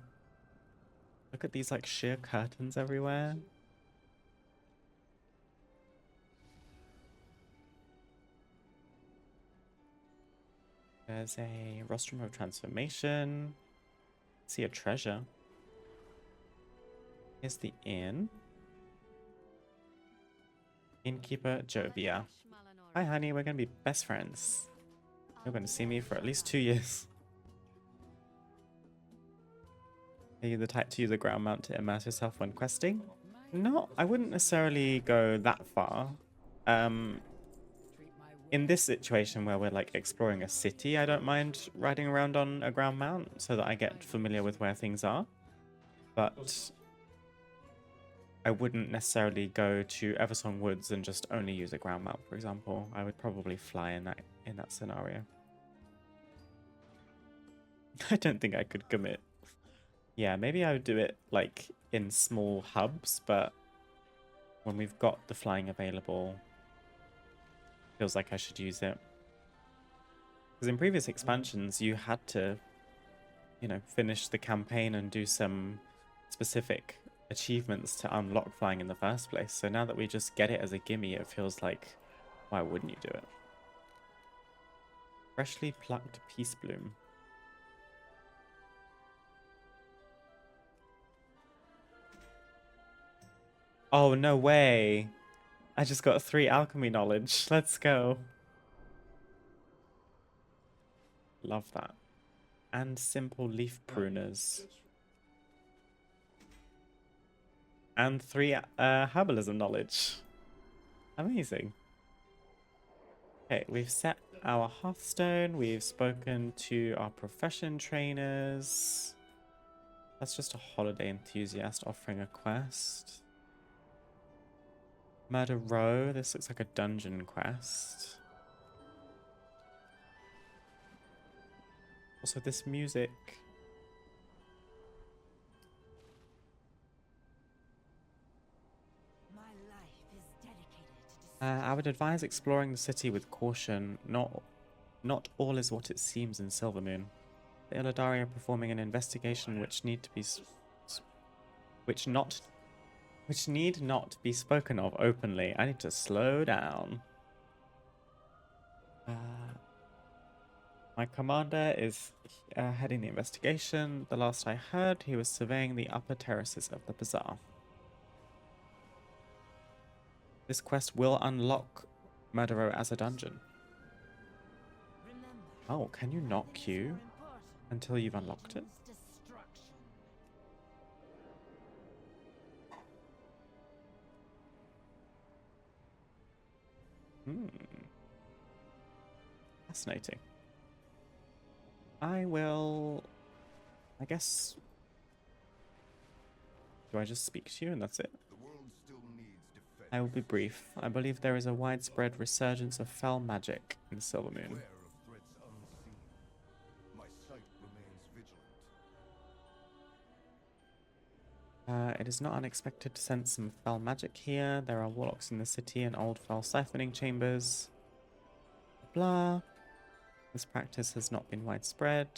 Look at these like sheer curtains everywhere. There's a rostrum of transformation. See a treasure. Here's the inn. Innkeeper Jovia. Hi honey, we're gonna be best friends. You're gonna see me for at least 2 years. Are you the type to use a ground mount to immerse yourself when questing? No, I wouldn't necessarily go that far. In this situation where we're like exploring a city, I don't mind riding around on a ground mount so that I get familiar with where things are. But I wouldn't necessarily go to Eversong Woods and just only use a ground mount, for example. I would probably fly in that scenario. I don't think I could commit. Yeah, maybe I would do it like in small hubs, but when we've got the flying available, feels like I should use it. Because in previous expansions, you had to, you know, finish the campaign and do some specific achievements to unlock flying in the first place. So now that we just get it as a gimme, it feels like, why wouldn't you do it? Freshly plucked peace bloom. Oh, no way. I just got 3 alchemy knowledge. Let's go. Love that. And simple leaf pruners. And 3 herbalism knowledge. Amazing. Okay, we've set our hearthstone. We've spoken to our profession trainers. That's just a holiday enthusiast offering a quest. Murder Row. This looks like a dungeon quest. Also, this music. My life is dedicated to I would advise exploring the city with caution. Not all is what it seems in Silvermoon. The Illidari are performing an investigation which need to be which need not be spoken of openly. I need to slow down. My commander is heading the investigation. The last I heard, he was surveying the upper terraces of the bazaar. This quest will unlock Murdero as a dungeon. Oh, can you not queue until you've unlocked it? Fascinating. I guess... Do I just speak to you and that's it? The world still needs defense. I will be brief. I believe there is a widespread resurgence of fell magic in Silvermoon. Aware of threats unseen. My sight remains vigilant. It is not unexpected to sense some fell magic here. There are warlocks in the city and old fell siphoning chambers. Blah. This practice has not been widespread.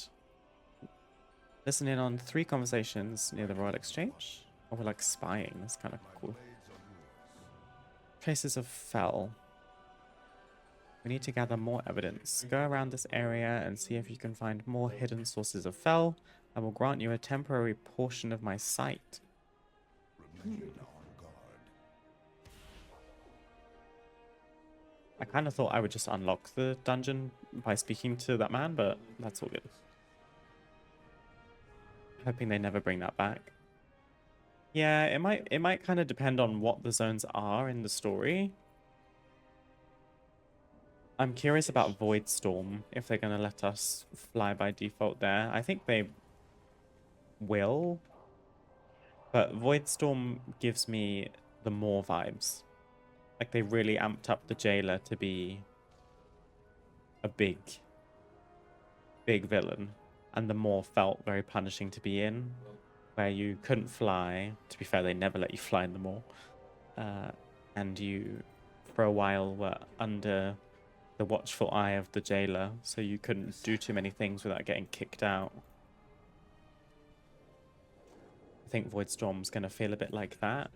Listen in on 3 conversations near the Royal Exchange. Oh, we're like spying. That's kind of cool. Traces of fell. We need to gather more evidence. Go around this area and see if you can find more hidden sources of fell. I will grant you a temporary portion of my sight. Remain on guard. I kind of thought I would just unlock the dungeon by speaking to that man, but that's all good. Hoping they never bring that back. Yeah, it might kind of depend on what the zones are in the story. I'm curious about Voidstorm, if they're going to let us fly by default there. I think they will. But Voidstorm gives me the Maw vibes. Like, they really amped up the jailer to be a big villain. And the Maw felt very punishing to be in, where you couldn't fly. To be fair, they never let you fly in the Maw. And you, for a while, were under the watchful eye of the jailer, so you couldn't do too many things without getting kicked out. I think Voidstorm's going to feel a bit like that.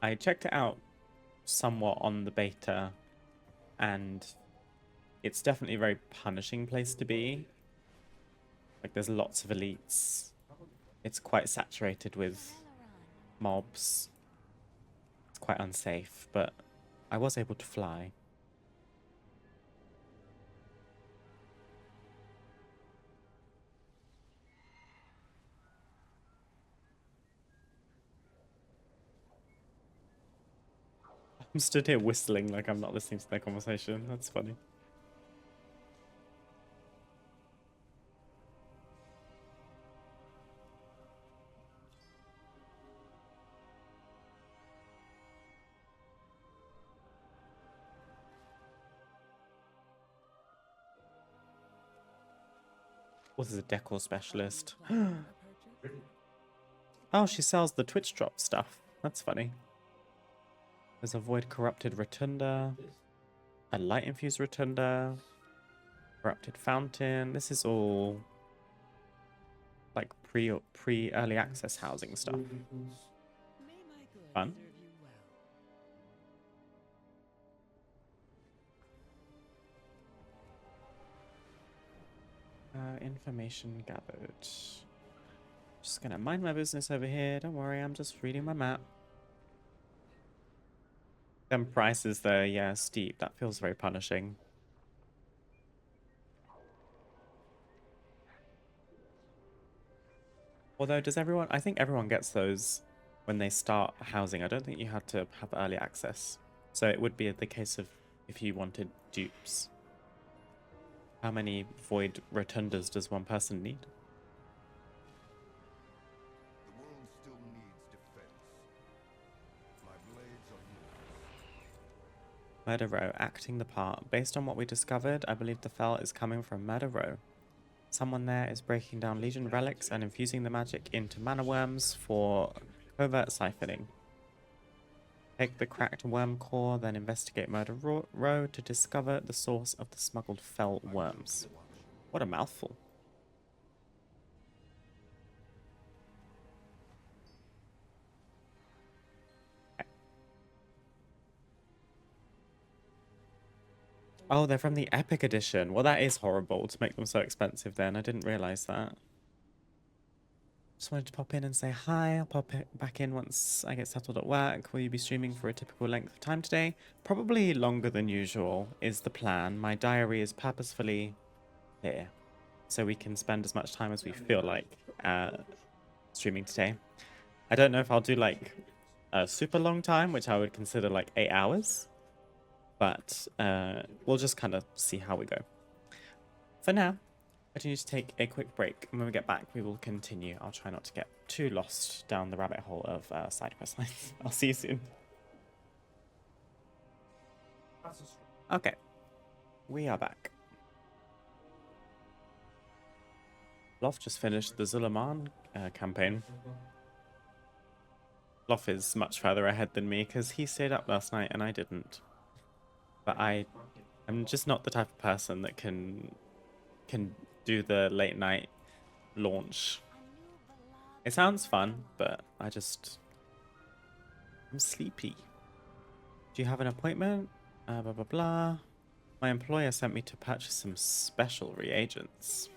I checked it out somewhat on the beta, and it's definitely a very punishing place to be. Like, there's lots of elites. It's quite saturated with mobs. It's quite unsafe, but I was able to fly. I'm stood here whistling like I'm not listening to their conversation. That's funny. What is a decor specialist? Oh, she sells the Twitch drop stuff. That's funny. There's a void corrupted rotunda, a light infused rotunda, corrupted fountain. This is all like pre early access housing stuff. Fun. Information gathered. Just gonna mind my business over here. Don't worry, I'm just reading my map. Them prices though, yeah, steep. That feels very punishing. Although, does everyone... I think everyone gets those when they start housing. I don't think you had to have early access. So it would be the case of if you wanted dupes. How many void rotundas does one person need? The world still needs defense. My blades are yours. Murdero, acting the part. Based on what we discovered, I believe the fell is coming from Murdero. Someone there is breaking down Legion relics and infusing the magic into mana worms for covert siphoning. Take the cracked worm core, then investigate Murder Row to discover the source of the smuggled fell worms. What a mouthful. Oh, they're from the Epic Edition. Well, that is horrible to make them so expensive then. I didn't realize that. Just wanted to pop in and say hi. I'll pop it back in once I get settled at work. Will you be streaming for a typical length of time today? Probably longer than usual is the plan. My diary is purposefully clear, so we can spend as much time as we feel like streaming today. I don't know if I'll do like a super long time, which I would consider like 8 hours, but we'll just kind of see how we go. For now, I need to take a quick break, and when we get back, we will continue. I'll try not to get too lost down the rabbit hole of side quest lines. I'll see you soon. Okay, we are back. Loth just finished the Zul'Aman campaign. Loth is much further ahead than me because he stayed up last night and I didn't. But I'm just not the type of person that can do the late night launch. It sounds fun, but I'm sleepy. Do you have an appointment? Blah, blah, blah. My employer sent me to purchase some special reagents.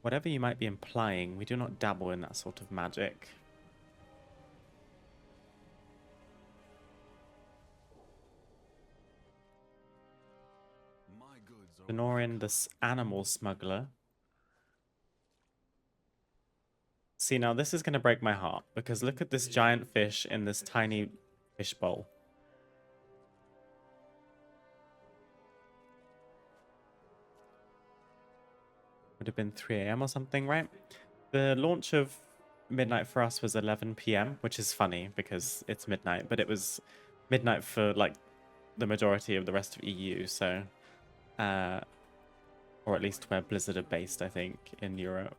Whatever you might be implying, we do not dabble in that sort of magic. Sonorin, this animal smuggler. See, now this is going to break my heart, because look at this giant fish in this tiny fish bowl. Would have been 3 AM or something, right? The launch of midnight for us was 11 PM, which is funny because it's midnight, but it was midnight for like the majority of the rest of EU, so or at least where Blizzard are based, I think, in Europe.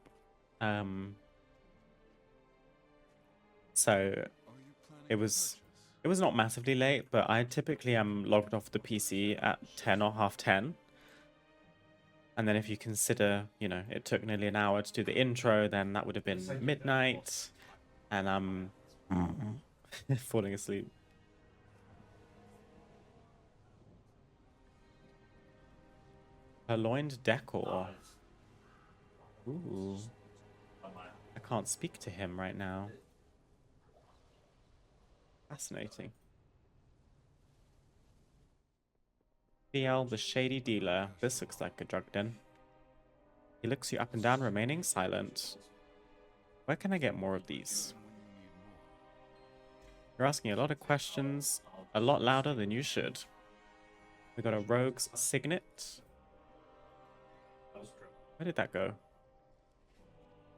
So it was not massively late, but I typically am logged off the PC at 10 or half 10. And then if you consider, you know, it took nearly an hour to do the intro, then that would have been midnight. And I'm falling asleep. Purloined decor. Ooh. I can't speak to him right now. Fascinating. PL, the shady dealer. This looks like a drug den. He looks you up and down, remaining silent. Where can I get more of these? You're asking a lot of questions, a lot louder than you should. We got a rogue's signet. Where did that go?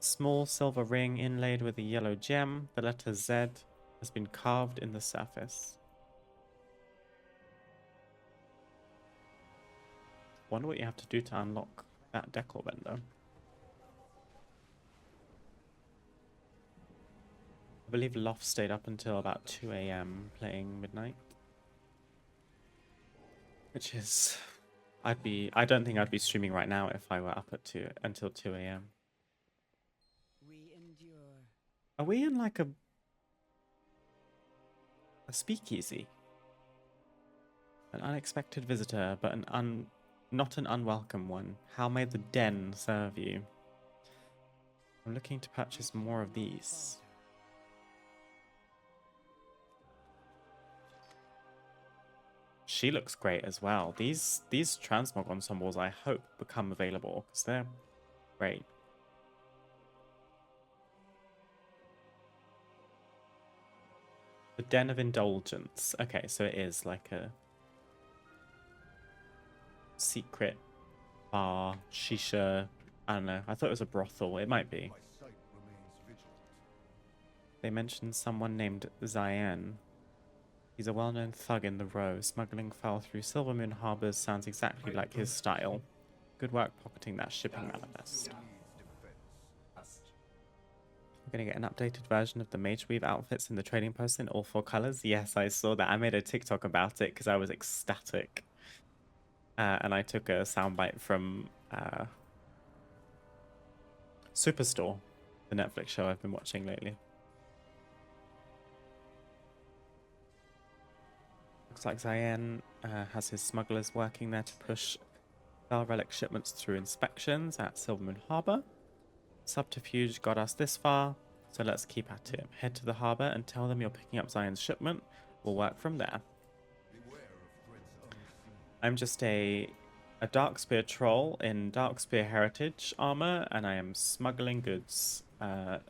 Small silver ring inlaid with a yellow gem. The letter Z has been carved in the surface. Wonder what you have to do to unlock that decor window. I believe Loft stayed up until about 2 AM playing Midnight. Which is... I don't think I'd be streaming right now if I were up at until 2 AM. We endure. Are we in like a speakeasy? An unexpected visitor, but not an unwelcome one. How may the den serve you? I'm looking to purchase more of these. She looks great as well. These transmog ensembles I hope become available because they're great. The Den of Indulgence. Okay, so it is like a secret bar, shisha. I don't know. I thought it was a brothel. It might be. They mentioned someone named Zayen. He's a well-known thug in the row. Smuggling foul through Silvermoon harbors sounds exactly like his style. Good work pocketing that shipping manifest. We're gonna get an updated version of the Mage Weave outfits in the trading post in all 4 colors. Yes, I saw that. I made a TikTok about it because I was ecstatic. And I took a soundbite from Superstore, the Netflix show I've been watching lately. Looks like Zayen has his smugglers working there to push Fel Relic shipments through inspections at Silvermoon Harbor. Subterfuge got us this far, so let's keep at it. Head to the harbor and tell them you're picking up Zayen's shipment. We'll work from there. I'm just a Darkspear troll in Darkspear heritage armor, and I am smuggling goods for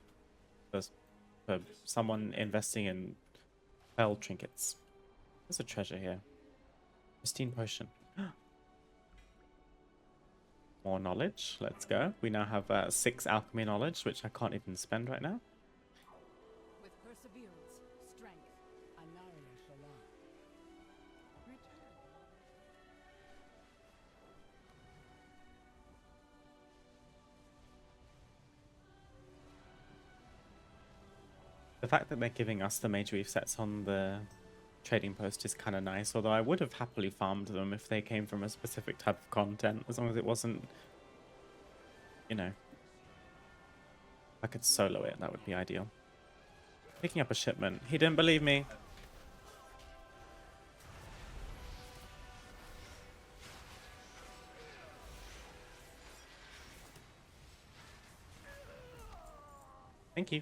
someone investing in Fel trinkets. There's a treasure here. Pristine potion. More knowledge. Let's go. We now have 6 alchemy knowledge, which I can't even spend right now. With perseverance, strength, Anaria Shala. Return. The fact that they're giving us the Mage Weave sets on the trading post is kind of nice, although I would have happily farmed them if they came from a specific type of content, as long as it wasn't, you know, I could solo it, that would be ideal. Picking up a shipment. He didn't believe me. Thank you.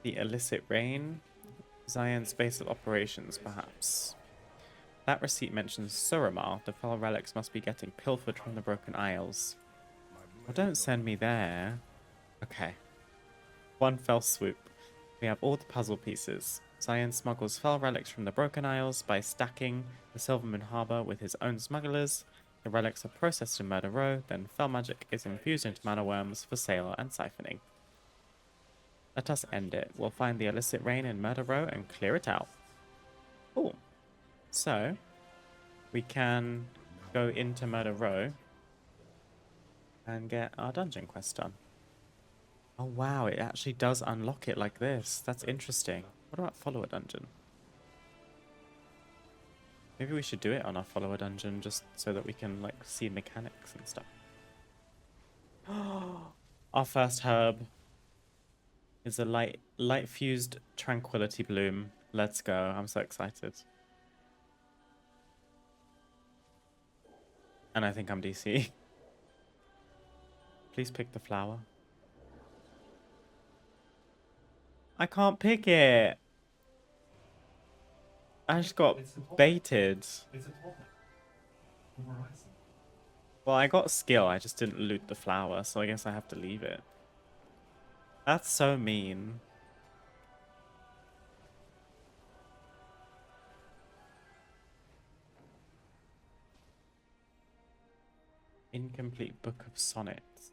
The illicit rain? Zion's base of operations, perhaps. That receipt mentions Suramar. The Fel relics must be getting pilfered from the Broken Isles. Well, don't send me there. Okay. One fell swoop. We have all the puzzle pieces. Zion smuggles Fel relics from the Broken Isles by stacking the Silvermoon Harbor with his own smugglers. The relics are processed in Murder Row, then Fel magic is infused into mana worms for sale and siphoning. Let us end it. We'll find the illicit rain in Murder Row and clear it out. Cool. So, we can go into Murder Row and get our dungeon quest done. Oh wow, it actually does unlock it like this. That's interesting. What about follower dungeon? Maybe we should do it on our follower dungeon just so that we can like see mechanics and stuff. Our first herb is a light fused tranquility bloom. Let's go. I'm so excited. And I think I'm DC. Please pick the flower. I can't pick it. I just got baited. Well, I got skill. I just didn't loot the flower, so I guess I have to leave it. That's so mean. Incomplete book of sonnets.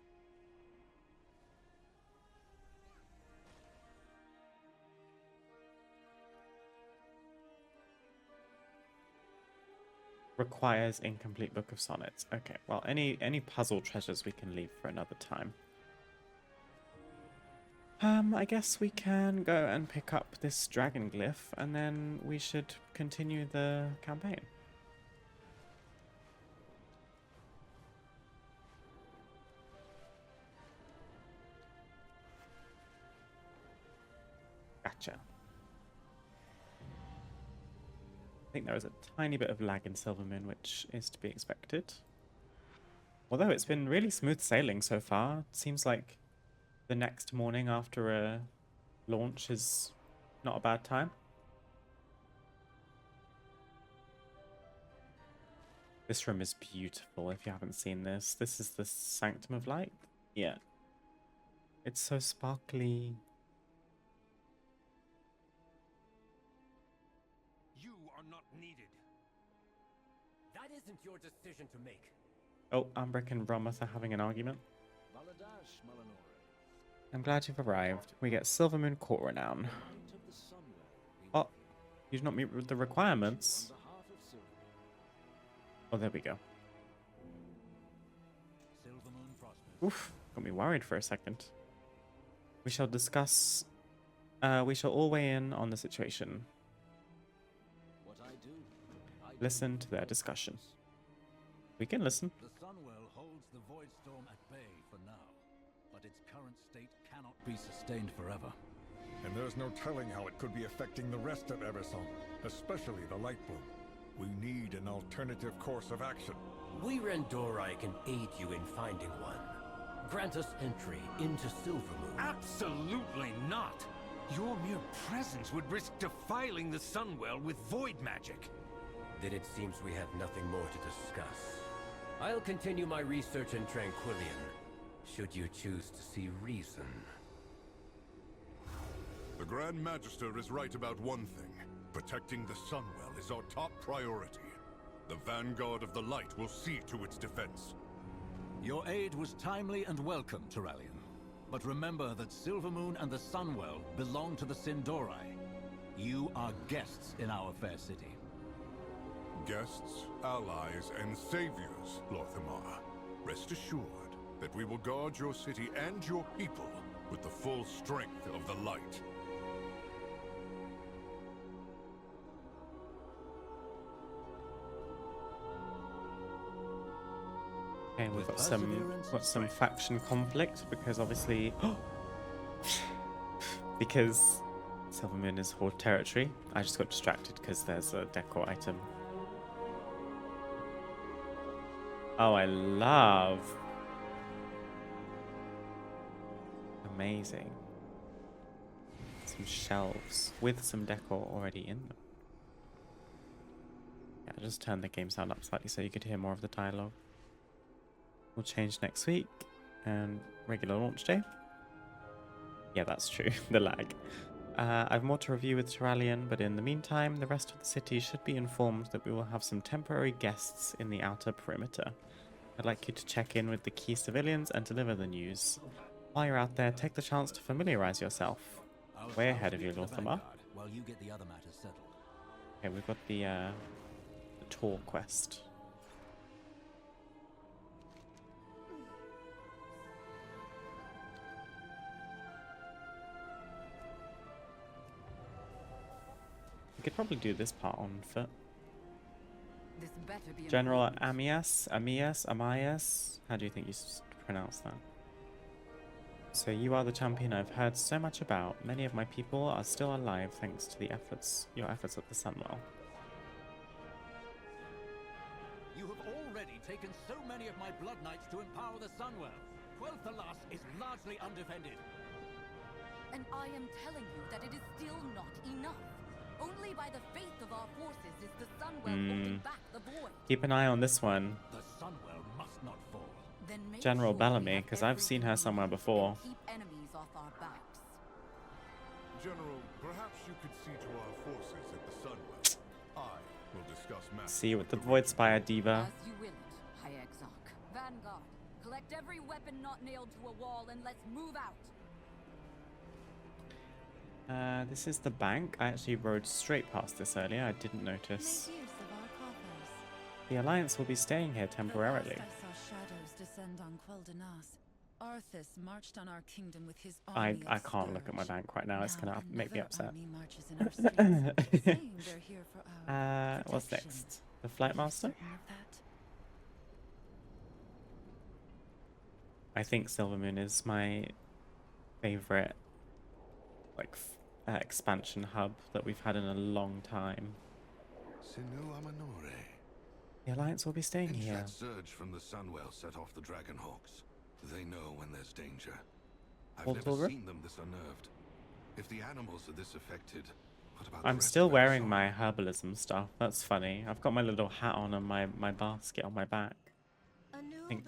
Requires incomplete book of sonnets. Okay, well, any puzzle treasures we can leave for another time. I guess we can go and pick up this dragon glyph, and then we should continue the campaign. Gotcha. I think there is a tiny bit of lag in Silvermoon, which is to be expected. Although it's been really smooth sailing so far. It seems like the next morning after a launch is not a bad time. This room is beautiful if you haven't seen this. This is the Sanctum of Light. Yeah. It's so sparkly. You are not needed. That isn't your decision to make. Oh, Umbrick and Bromoth are having an argument. Valadash, Malinore. I'm glad you've arrived. We get Silvermoon Court Renown. Light of the Sunwell be Oh, with you did not meet the you. requirements. From the heart of Silvermoon. Oh, there we go. Silvermoon prospers. Oof, got me worried for a second. We shall discuss... we shall all weigh in on the situation. What I do Listen to their discussion. We can listen. The Sunwell holds the Void Storm at bay for now, but its current state cannot be sustained forever. And there's no telling how it could be affecting the rest of Eversong, especially the Lightbloom. We need an alternative course of action. We Rendorai can aid you in finding one. Grant us entry into Silvermoon. Absolutely not! Your mere presence would risk defiling the Sunwell with void magic. Then it seems we have nothing more to discuss. I'll continue my research in Tranquillion, should you choose to see reason. The Grand Magister is right about one thing. Protecting the Sunwell is our top priority. The Vanguard of the Light will see to its defense. Your aid was timely and welcome, Turallion. But remember that Silvermoon and the Sunwell belong to the Sindorai. You are guests in our fair city. Guests, allies, and saviors, Lorthamar. Rest assured that we will guard your city and your people with the full strength of the light. Okay, we've With got some perseverance, faction conflict because obviously because Silvermoon is Horde territory. I just got distracted because there's a decor item. Oh, I love. Amazing. Some shelves with some decor already in them. Yeah, I just turned the game sound up slightly so you could hear more of the dialogue. Will change next week and regular launch day. Yeah, that's true. The lag. I have more to review with Turallion, but in the meantime, the rest of the city should be informed that we will have some temporary guests in the outer perimeter. I'd like you to check in with the key civilians and deliver the news. While you're out there, take the chance to familiarize yourself. Our Way house ahead of you, leads the Lorthamar. Vanguard, while you get the other matters settled. Okay, we've got the tour quest. We could probably do this part on foot. This better be an General important- Amias. How do you think you pronounce that? So you are the champion I've heard so much about. Many of my people are still alive thanks to your efforts at the Sunwell. You have already taken so many of my Blood Knights to empower the Sunwell. Quel'Thalas is largely undefended. And I am telling you that it is still not enough. Only by the faith of our forces is the Sunwell holding back the void. Keep an eye on this one, The Sunwell must not fall. Then make General sure we Bellamy, have because I've seen her everything somewhere we need before. and keep enemies off our backs. General, perhaps you could see to our forces at the Sunwell. I will discuss matters. See you with the Void Spire Diva. As you will it, High Exarch. Vanguard, collect every weapon not nailed to a wall and let's move out. This is the bank. I actually rode straight past this earlier. I didn't notice. Make use of our coffers. The Alliance will be staying here temporarily. The last I saw shadows descend on Quel'Danas. Arthas marched on our kingdom with his I army of can't look at my scourge. bank right now. It's gonna make me another upset. army marches in our cities, saying they're here for our What's protection. next? The Flight Are you Master? certain of that? I think Silvermoon is my favorite, like, expansion hub that we've had in a long time. Sinu Amanore. The Alliance will be staying here. That surge from the Sunwell set off the Dragonhawks. They know when there's danger. I've Hold never over. seen them this unnerved. If the animals are this affected, what about the I'm rest still of wearing Eversong? my herbalism stuff. That's funny. I've got my little hat on and my basket on my back. think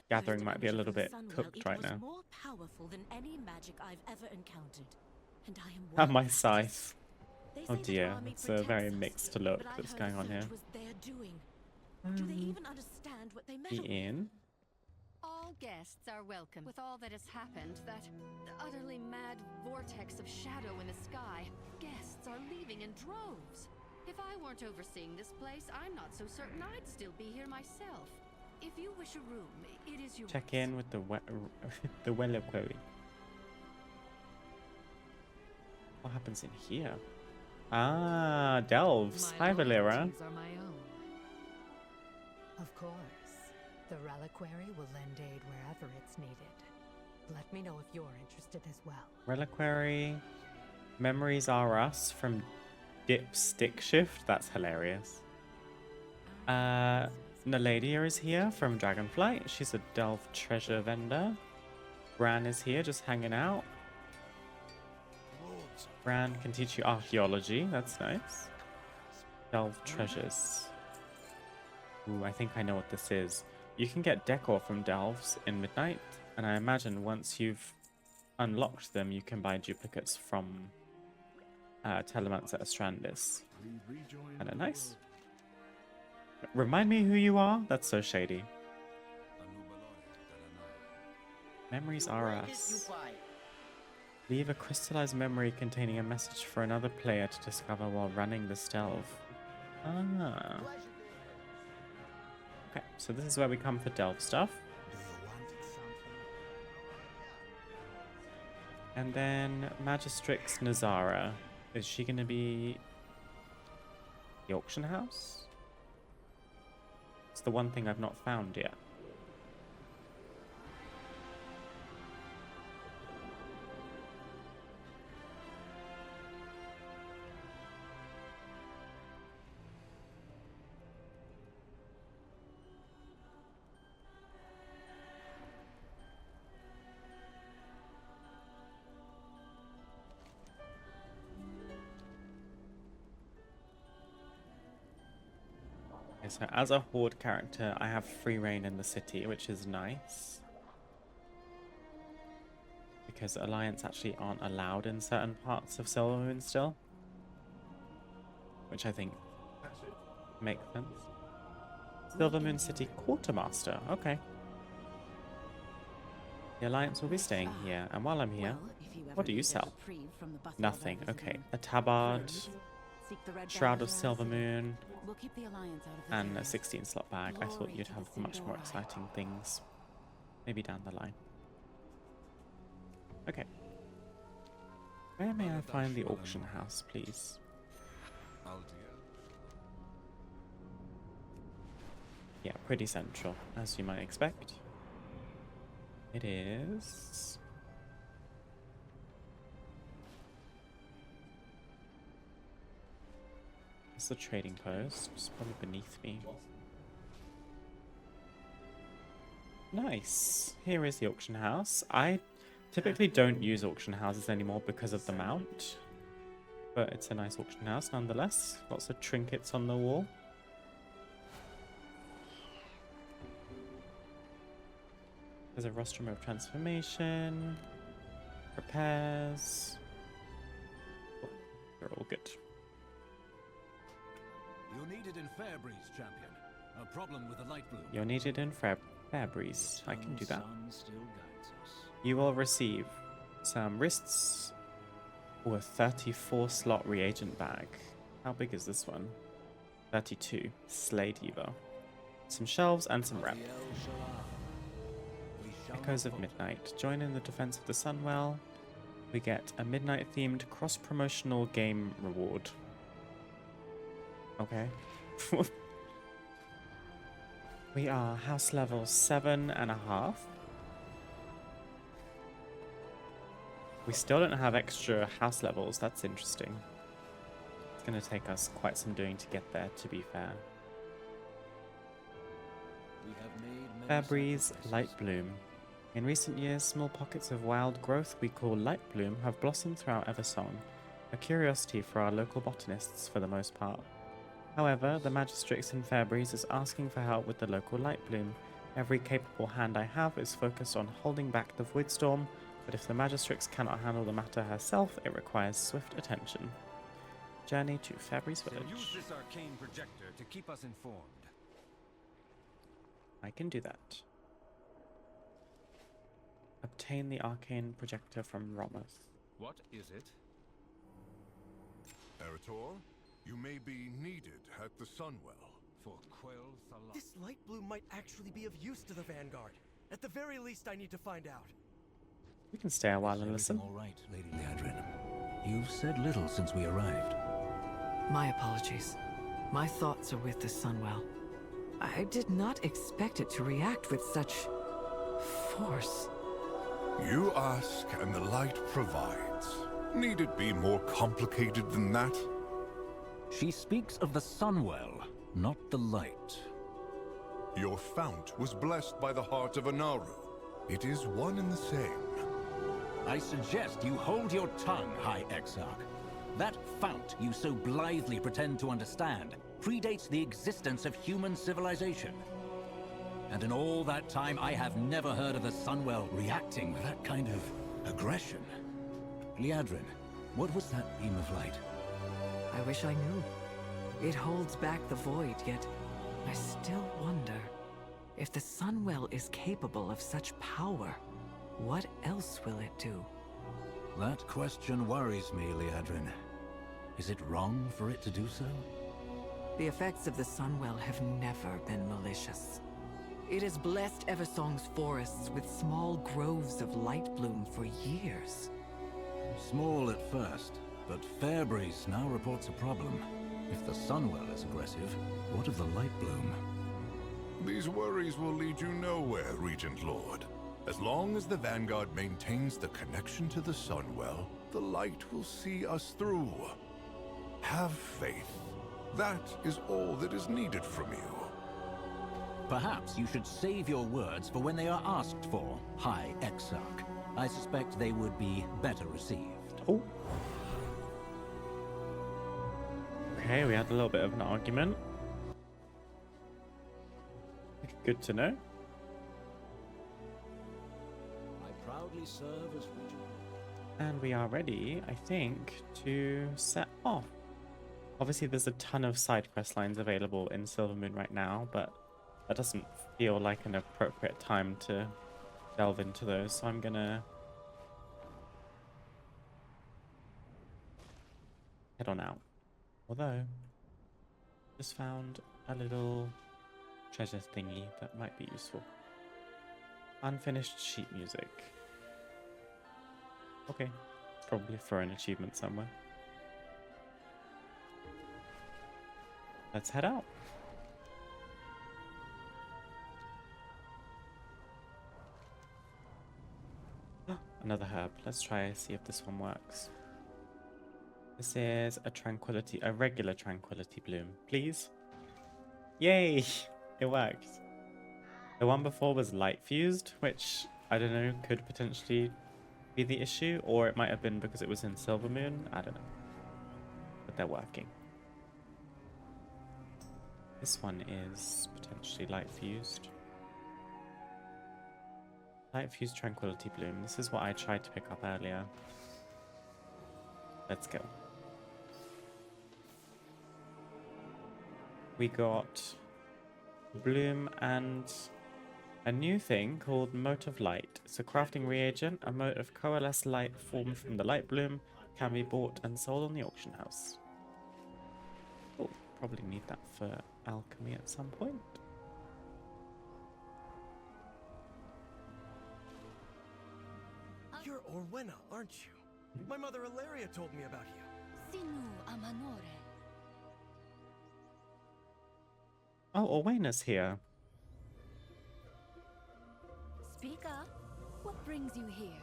gathering might be a little bit cooked right now. More powerful than any magic I've ever encountered. And I am And my one scythe. They Oh say the dear, army it's a very protects us, mixed look but I that's heard going the on here. surge was their doing. Do they even understand what they meddle with? In. All guests are welcome. With all that has happened, that utterly mad vortex of shadow in the sky, guests are leaving in droves. If I weren't overseeing this place, I'm not so certain I'd still be here myself. If you wish a room, it is yours. Check in with the the reliquary. What happens in here? Ah, delves. Hi, Valera. loyalties are my own. Of course. The reliquary will lend aid wherever it's needed. Let me know if you're interested as well. Reliquary. Memories Are Us from Dip Stick Shift. That's hilarious. Naladia is here from Dragonflight. She's a delve treasure vendor. Bran is here just hanging out. Bran can teach you archaeology. That's nice. Delve treasures. Ooh, I think I know what this is. You can get decor from delves in Midnight, and I imagine once you've unlocked them, you can buy duplicates from Telemancer Astrandis. Kinda nice. Remind me who you are? That's so shady. Memories Are Us. Leave a crystallized memory containing a message for another player to discover while running the delve. Ah. Okay, so this is where we come for delve stuff. And then Magistrix Nazara. Is she going to be the auction house? It's the one thing I've not found yet. So as a Horde character, I have free reign in the city, which is nice. Because Alliance actually aren't allowed in certain parts of Silvermoon still. Which I think makes sense. Silvermoon City Quartermaster, okay. The Alliance will be staying here, and while I'm here, what do you sell? Nothing, okay. A tabard, Shroud of Silvermoon, We'll keep the Alliance out of the and a fray. 16 slot bag. I thought you'd have much more exciting things. Maybe down the line. Okay. Where may I find the auction house, please? Yeah, pretty central, as you might expect. It is... It's the trading post. It's probably beneath me. Nice. Here is the auction house. I typically don't use auction houses anymore because of the mount. But it's a nice auction house nonetheless. Lots of trinkets on the wall. There's a rostrum of transformation. Repairs. Oh, they're all good. You're needed in Fairbreeze, champion. A problem with the light bloom. You're needed in Fairbreeze. I can do that. You will receive some wrists or a 34 slot reagent bag. How big is this one? 32. Slay Diva. Some shelves and some rep. Echoes of Midnight. Join in the defense of the Sunwell. We get a Midnight themed cross promotional game reward. Okay. We are house level 7.5. We still don't have extra house levels. That's interesting. It's going to take us quite some doing to get there, to be fair. Fairbreeze Light Bloom. In recent years, small pockets of wild growth we call Light Bloom have blossomed throughout Eversong, a curiosity for our local botanists for the most part. However, the Magistrix in Fairbreeze is asking for help with the local light bloom. Every capable hand I have is focused on holding back the void storm, but if the Magistrix cannot handle the matter herself, it requires swift attention. Journey to Fairbreeze Village. Use this arcane projector to keep us informed. I can do that. Obtain the arcane projector from Romus. What is it? Erator, you may be needed at the Sunwell. For Quell Thalas. This light bloom might actually be of use to the Vanguard. At the very least, I need to find out. We can stay a while and listen. All right, Lady Liadrin. You've said little since we arrived. My apologies. My thoughts are with the Sunwell. I did not expect it to react with such force. You ask, and the light provides. Need it be more complicated than that? She speaks of the Sunwell, not the light. Your fount was blessed by the heart of Anaru. It is one and the same. I suggest you hold your tongue, High Exarch. That fount you so blithely pretend to understand predates the existence of human civilization. And in all that time, I have never heard of the Sunwell reacting with that kind of aggression. Liadrin, what was that beam of light? I wish I knew. It holds back the void, yet I still wonder if the Sunwell is capable of such power. What else will it do? That question worries me, Liadrin. Is it wrong for it to do so? The effects of the Sunwell have never been malicious. It has blessed Eversong's forests with small groves of light bloom for years. Small at first, but Fairbreeze now reports a problem. If the Sunwell is aggressive, what of the light bloom? These worries will lead you nowhere, Regent Lord. As long as the Vanguard maintains the connection to the Sunwell, the light will see us through. Have faith. That is all that is needed from you. Perhaps you should save your words for when they are asked for, High Exarch. I suspect they would be better received. Oh. Okay, we had a little bit of an argument. Good to know. I proudly serve as regent. And we are ready, I think, to set off. Obviously, there's a ton of side quest lines available in Silvermoon right now, but that doesn't feel like an appropriate time to delve into those, so I'm gonna head on out. Although, just found a little treasure thingy that might be useful. Unfinished sheet music. Okay, probably for an achievement somewhere. Let's head out. Another herb. Let's try see if this one works. This is a regular tranquility bloom. Please. Yay! It worked. The one before was light fused, which I don't know, could potentially be the issue, or it might have been because it was in Silvermoon. I don't know. But they're working. This one is potentially light fused. Light fused tranquility bloom. This is what I tried to pick up earlier. Let's go. We got bloom and a new thing called Mote of Light. It's a crafting reagent. A mote of coalesced light formed from the light bloom can be bought and sold on the auction house. Oh, probably need that for alchemy at some point. You're Orwenna, aren't you? My mother Ilaria told me about you. Sinu Amanore. Oh, Orwena's here. Speak up. What brings you here?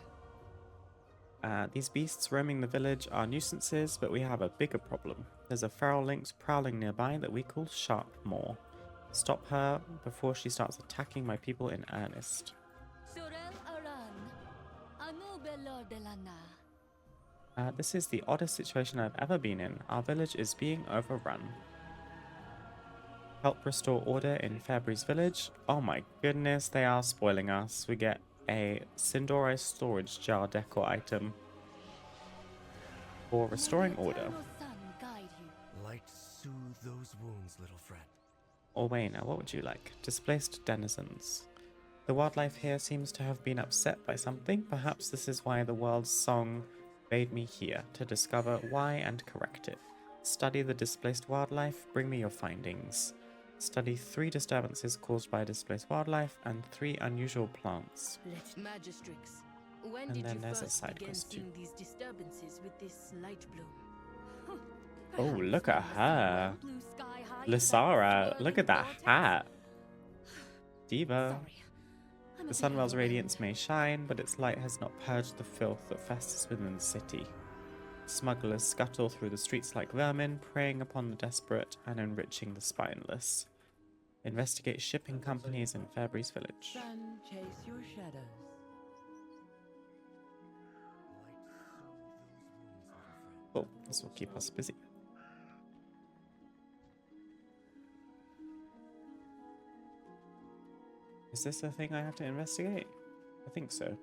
These beasts roaming the village are nuisances, but we have a bigger problem. There's a feral lynx prowling nearby that we call Sharpmaw. Stop her before she starts attacking my people in earnest. This is the oddest situation I've ever been in. Our village is being overrun. Help restore order in Fairbreeze village. Oh my goodness, they are spoiling us. We get a Sindori storage jar decor item for restoring order. Light soothe those wounds, little friend. Orwena, what would you like? Displaced denizens. The wildlife here seems to have been upset by something. Perhaps this is why the world's song bade me here, to discover why and correct it. Study the displaced wildlife, bring me your findings. Study 3 disturbances caused by displaced wildlife and 3 unusual plants. Magistrix, when And did then you there's a first side begin quest too. seeing these disturbances with this light bloom? Oh, look at her. Blue sky high Lysara, swirling look at that vortex? hat. Diva. Sorry. I'm The a bit Sunwell's overwhelmed. radiance may shine, but its light has not purged the filth that festers within the city. Smugglers scuttle through the streets like vermin, preying upon the desperate and enriching the spineless. Investigate shipping companies in Fairbreeze Village. Sun, chase your shadows. Cool, this will keep us busy. Is this a thing I have to investigate? I think so.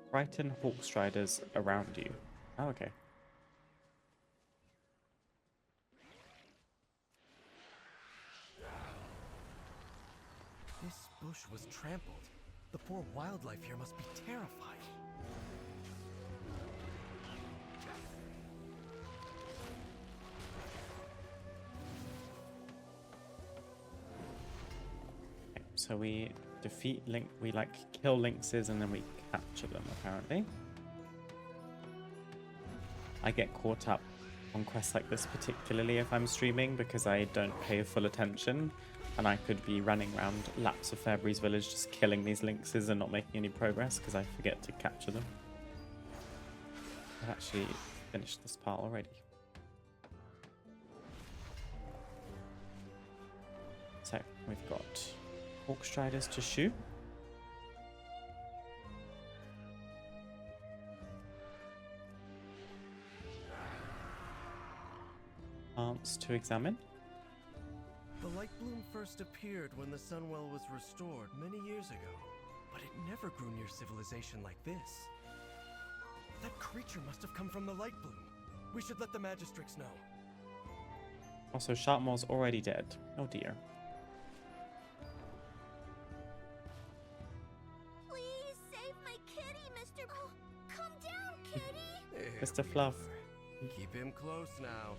Frighten hawkstriders around you. Oh, okay. This bush was trampled. The poor wildlife here must be terrified. Okay, so we defeat link. We like kill lynxes and then we capture them. Apparently, I get caught up on quests like this, particularly if I'm streaming, because I don't pay full attention. And I could be running around laps of Fairbreeze Village just killing these lynxes and not making any progress because I forget to capture them. I've actually finished this part already. So, we've got hawkstriders to shoot. Plants to examine. The light bloom first appeared when the Sunwell was restored many years ago, but it never grew near civilization like this. That creature must have come from the light bloom. We should let the Magistrix know. Also, Sharpmore's already dead. Oh dear. Please save my kitty, Mr. Oh, come down, kitty! Mr. Fluff. Keep him close now.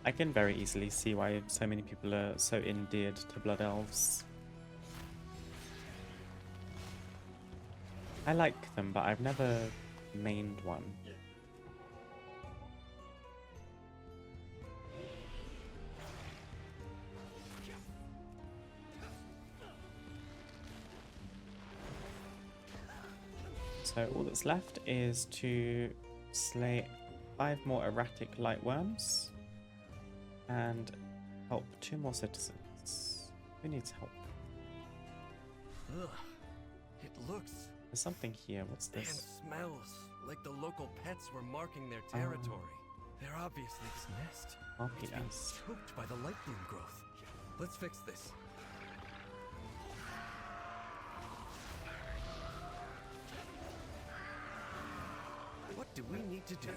I can very easily see why so many people are so endeared to Blood Elves. I like them, but I've never mained one. So all that's left is to slay 5 more erratic light worms and help 2 more citizens. Who needs help? Ugh. It looks There's something here. What's and this? smells like the local pets were marking their territory. They're obviously this nest. Harpy It's been nest. choked by the light bloom growth. Let's fix this. What do we need to do?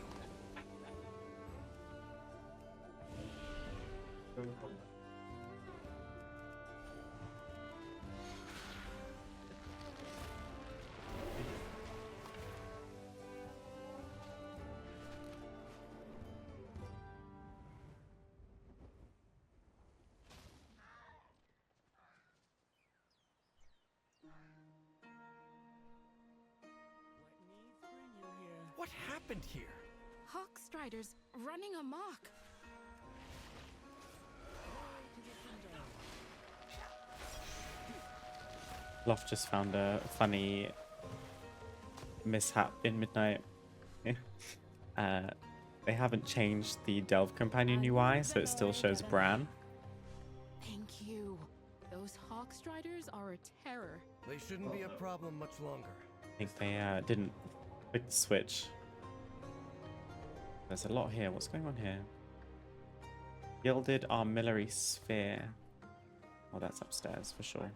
What happened here? Hawkstriders running amok. Loft just found a funny mishap in Midnight. They haven't changed the Delve Companion UI, so it still shows Bran. Thank you. Those Hawkstriders are a terror. They shouldn't be a problem much longer. I think they didn't click the switch. There's a lot here. What's going on here? Gilded Armillary Sphere. Oh, that's upstairs for sure.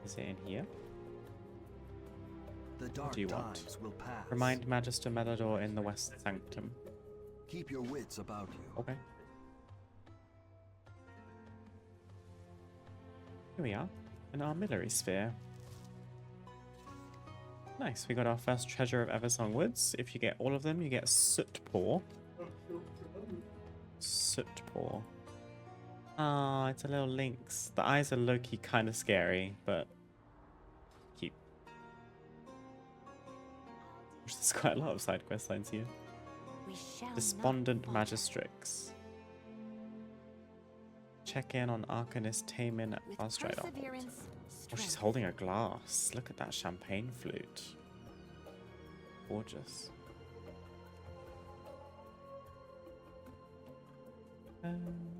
Is it in here? The What dark do you want? times will pass. Remind Magister Melador in the West Sanctum. Keep your wits about you. Okay. Here we are, an armillary sphere. Nice, we got our first treasure of Eversong Woods. If you get all of them, you get Soot Paw. Soot Paw. Ah, it's a little lynx. The eyes are low-key kind of scary, but cute. There's quite a lot of side quest lines here. Despondent Magistrix. Check in on Arcanist Tamin at Farstrider Hold. Oh, she's holding a glass. Look at that champagne flute. Gorgeous.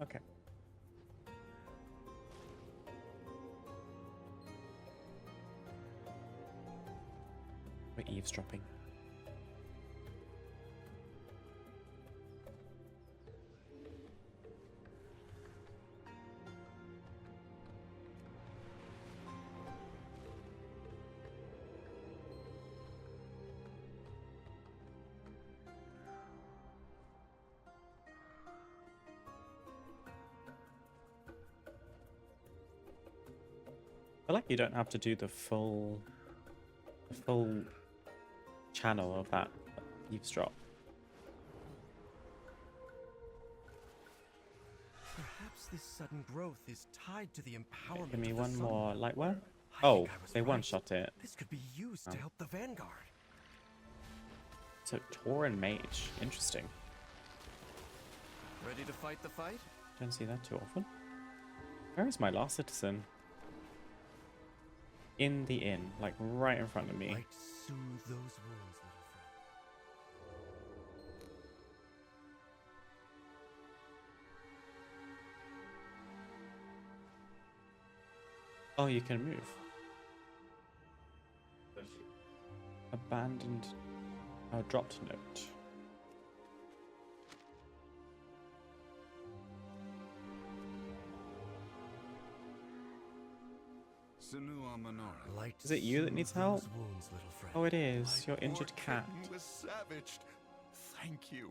Okay. We're eavesdropping. I feel like you don't have to do the full channel of that eavesdrop. Perhaps this sudden growth is tied to the empowerment. Give me of the one sun. more light worm. I Oh, think I was they right. one-shot it. This could be used to help the Vanguard. So Tauren Mage, interesting. Ready to fight the fight? Don't see that too often. Where is my last citizen? In the inn, like right in front of me. Might soothe those wounds, little friend. Oh, you can move. Abandoned. Oh, dropped note. Light Is it you that needs soothe help? those wounds, little friend. Oh, it is. Your My injured poor cat. kitten was savaged. Thank you.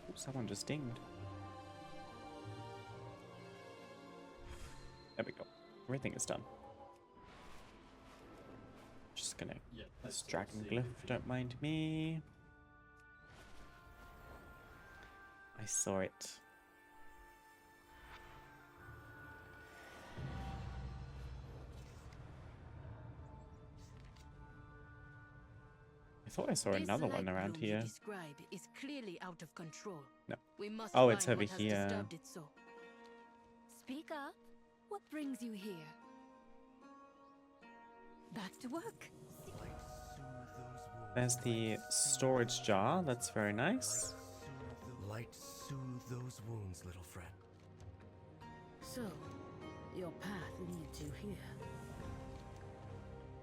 Ooh, someone just dinged. There we go. Everything is done. Just gonna this dragon glyph, don't mind me. I saw it. I thought I saw another one around here. Describe is clearly out of control. No. We must Oh, it's find over what has here. disturbed it so. Speak up. What brings you here? Back to work. There's the storage jar. That's very nice. Light soothe those wounds, little friend. So, your path leads you here.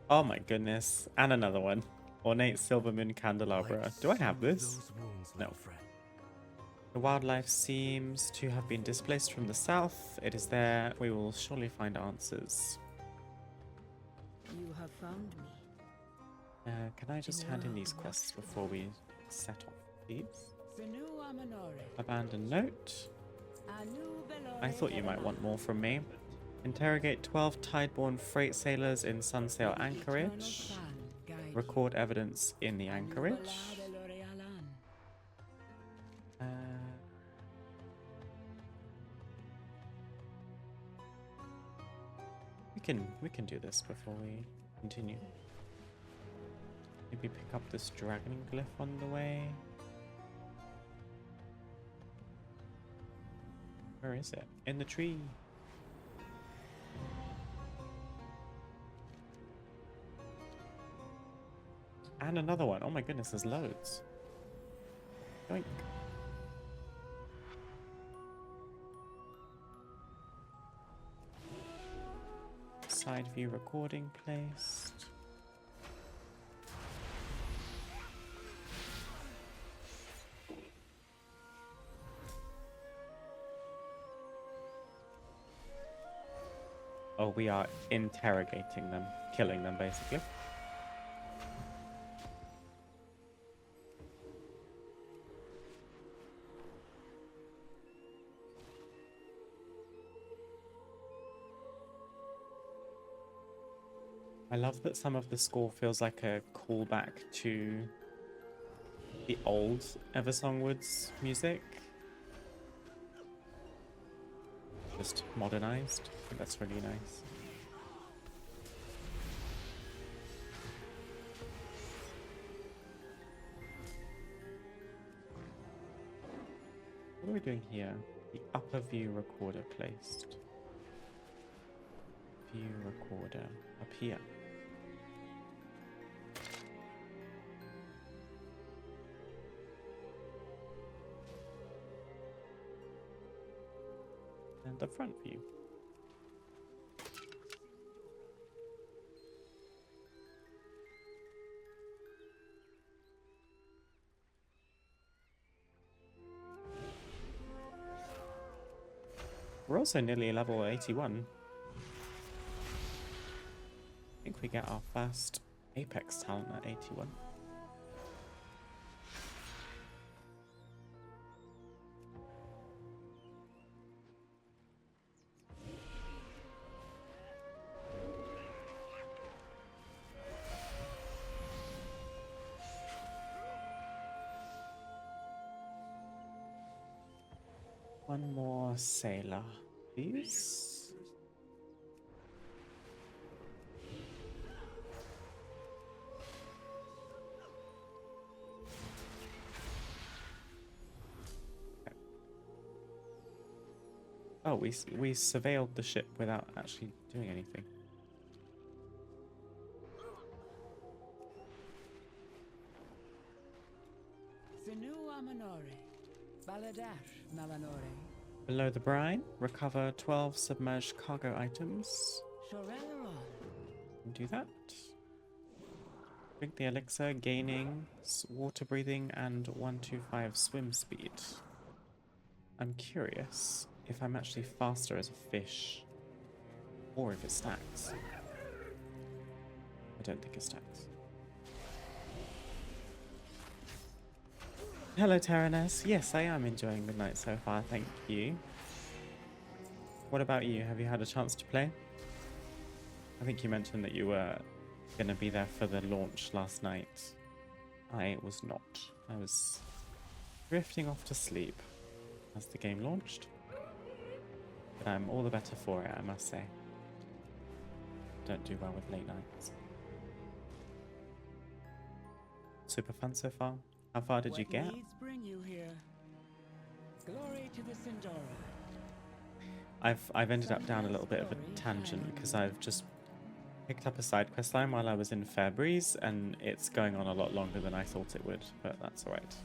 Oh my goodness. And another one. Ornate Silver Moon Candelabra. Light Do I have soothe this? those wounds, No. little friend. The wildlife seems to have been displaced from the south. It is there. We will surely find answers. You have found me. Can I just hand in these quests before we set off, please? Abandoned note. I thought you might want more from me. Interrogate 12 Tideborne freight sailors in Sunsail Anchorage. Record evidence in the anchorage. We can do this before we continue. Maybe pick up this dragon glyph on the way. Where is it? In the tree. And another one. Oh my goodness, there's loads. Yoink. Side view recording placed. or we are interrogating them, killing them basically. I love that some of the score feels like a callback to the old Eversong Woods music. Just modernized. I think that's really nice. What are we doing here? The upper view recorder placed. View recorder up here. And the front view. We're also nearly level 81. I think we get our first Apex talent at 81. One more sailor, please. Okay. Oh, we surveilled the ship without actually doing anything. Below the brine, recover 12 submerged cargo items. Do that. Drink the elixir, gaining water breathing and 125 swim speed. I'm curious if I'm actually faster as a fish or if it stacks. I don't think it stacks. Hello, Taranis. Yes, I am enjoying Midnight so far, thank you. What about you? Have you had a chance to play? I think you mentioned that you were going to be there for the launch last night. I was not. I was drifting off to sleep as the game launched. But I'm all the better for it, I must say. Don't do well with late nights. Super fun so far. How far did you get? Bring you here. Glory to the Sindora. I've ended up down a little bit of a tangent because I've just picked up a side quest line while I was in Fairbreeze and it's going on a lot longer than I thought it would, but that's alright.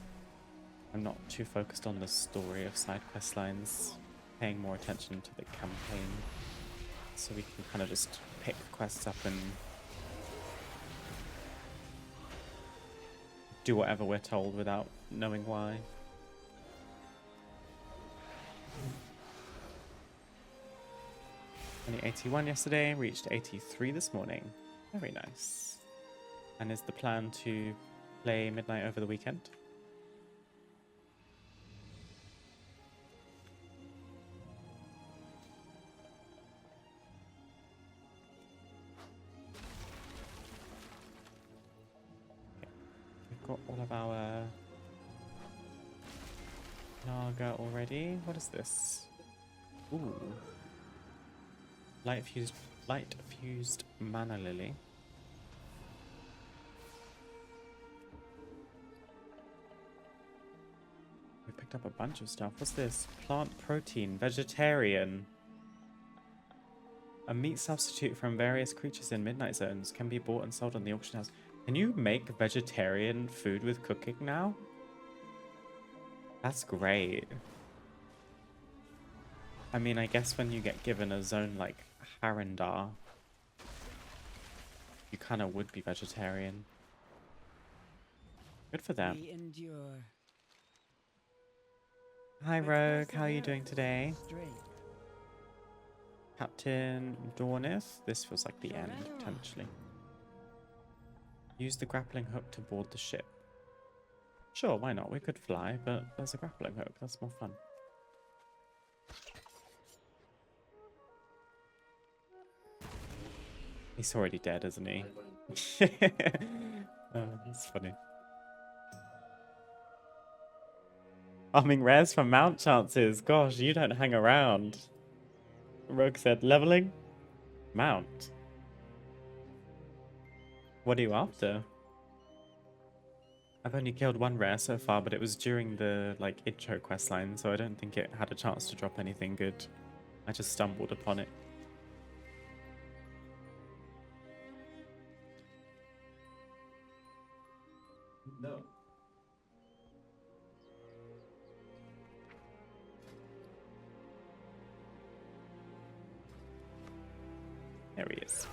I'm not too focused on the story of side quest lines, paying more attention to the campaign, so we can kind of just pick quests up and do whatever we're told without knowing why. Only 81 yesterday, reached 83 this morning. Very nice. And is the plan to play Midnight over the weekend? Okay. We've got all of our Naga already. What is this? Ooh. Light fused mana lily. We picked up a bunch of stuff. What's this? Plant protein, vegetarian. A meat substitute from various creatures in Midnight Zones can be bought and sold on the auction house. Can you make vegetarian food with cooking now? That's great. I mean, I guess when you get given a zone like Harandar, you kind of would be vegetarian. Good for them. Hi Rogue, how are you doing today? Captain Dornith. This feels like the end, potentially. Use the grappling hook to board the ship. Sure, why not? We could fly, but there's a grappling hook. That's more fun. He's already dead, isn't he? That's funny. Farming rares for mount chances. Gosh, you don't hang around. Rogue said, leveling? Mount. What are you after? I've only killed one rare so far, but it was during the, like, intro questline, so I don't think it had a chance to drop anything good. I just stumbled upon it. No. There he is.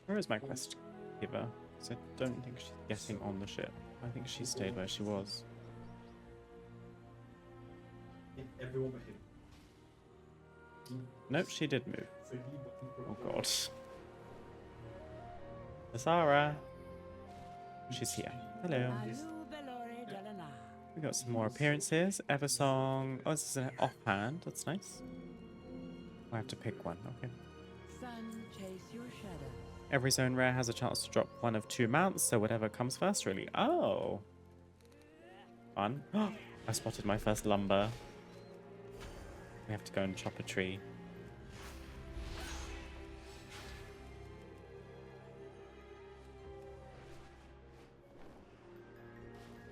Where is my quest giver? Because I don't think she's getting on the ship. I think she stayed where she was. Everyone but him. Nope, she did move. Oh god. Azara. She's here. Hello. We got some more appearances. Eversong. Oh, this is an offhand. That's nice. I have to pick one. Okay. Every zone rare has a chance to drop one of 2 mounts, so whatever comes first, really. Oh. Fun. I spotted my first lumber. We have to go and chop a tree.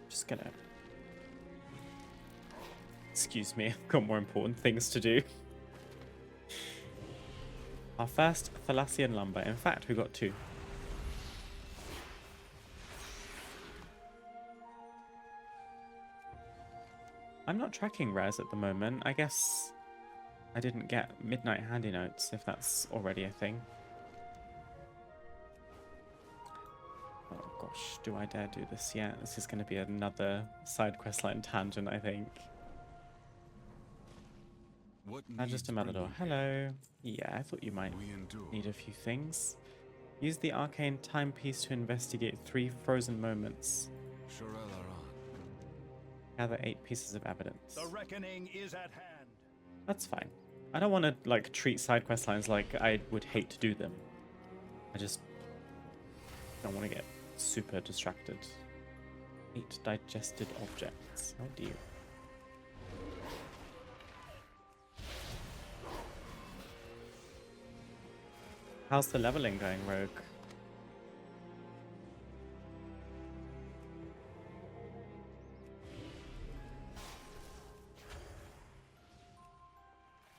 Just gonna... Excuse me, I've got more important things to do. Our first Thalassian lumber. In fact, we got 2. I'm not tracking rares at the moment. I guess I didn't get midnight handy notes, if that's already a thing. Oh gosh, do I dare do this yet? This is going to be another side questline tangent, I think. Just a Matador. Hello. Yeah, I thought you might need a few things. Use the arcane timepiece to investigate 3 frozen moments. Gather 8 pieces of evidence. The reckoning is at hand. That's fine. I don't want to like treat side quest lines like I would hate to do them. I just don't want to get super distracted. 8 digested objects. Oh dear. How's the leveling going, Rogue?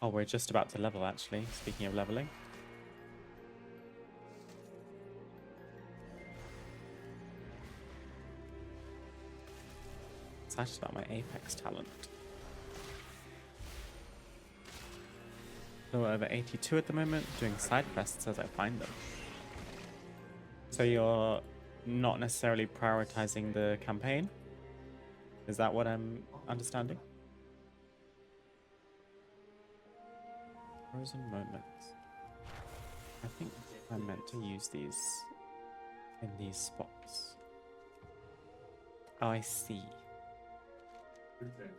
Oh, we're just about to level, actually. Speaking of leveling. Excited about my Apex talent. So we're over 82 at the moment, doing side quests as I find them. So you're not necessarily prioritizing the campaign? Is that what I'm understanding? Frozen moments. I think I'm meant to use these in these spots. Oh, I see. Okay.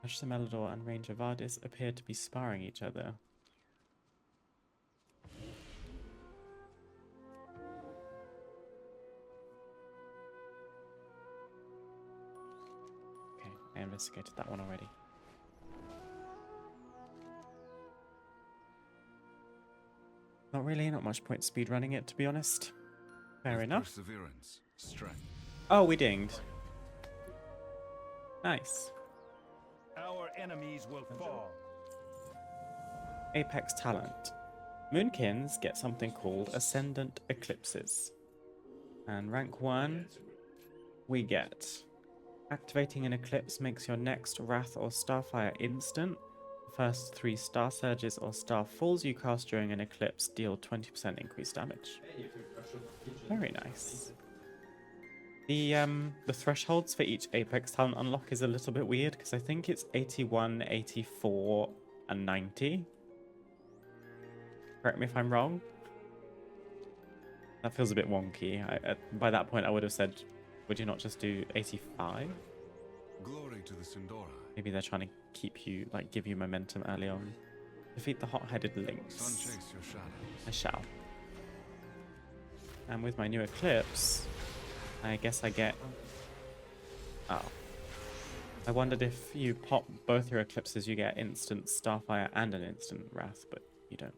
Ash the Melador and Ranger Vardis appear to be sparring each other. Okay, I investigated that one already. Not really, not much point speedrunning it, to be honest. Fair enough. Perseverance, strength. Oh, we dinged. Nice. Our enemies will fall. Apex talent. Moonkins get something called Ascendant Eclipses. And rank 1, we get Activating an eclipse makes your next Wrath or Starfire instant. The first 3 Star Surges or Star Falls you cast during an eclipse deal 20% increased damage. Very nice. The thresholds for each Apex talent unlock is a little bit weird because I think it's 81, 84, and 90. Correct me if I'm wrong. That feels a bit wonky. By that point, I would have said, would you not just do 85? Glory to the Sindora. Maybe they're trying to keep you, like, give you momentum early on. Defeat the hot-headed lynx. Sun chase your shadows. I shall. And with my new eclipse, I guess I get... Oh. I wondered if you pop both your eclipses, you get instant Starfire and an instant Wrath, but you don't.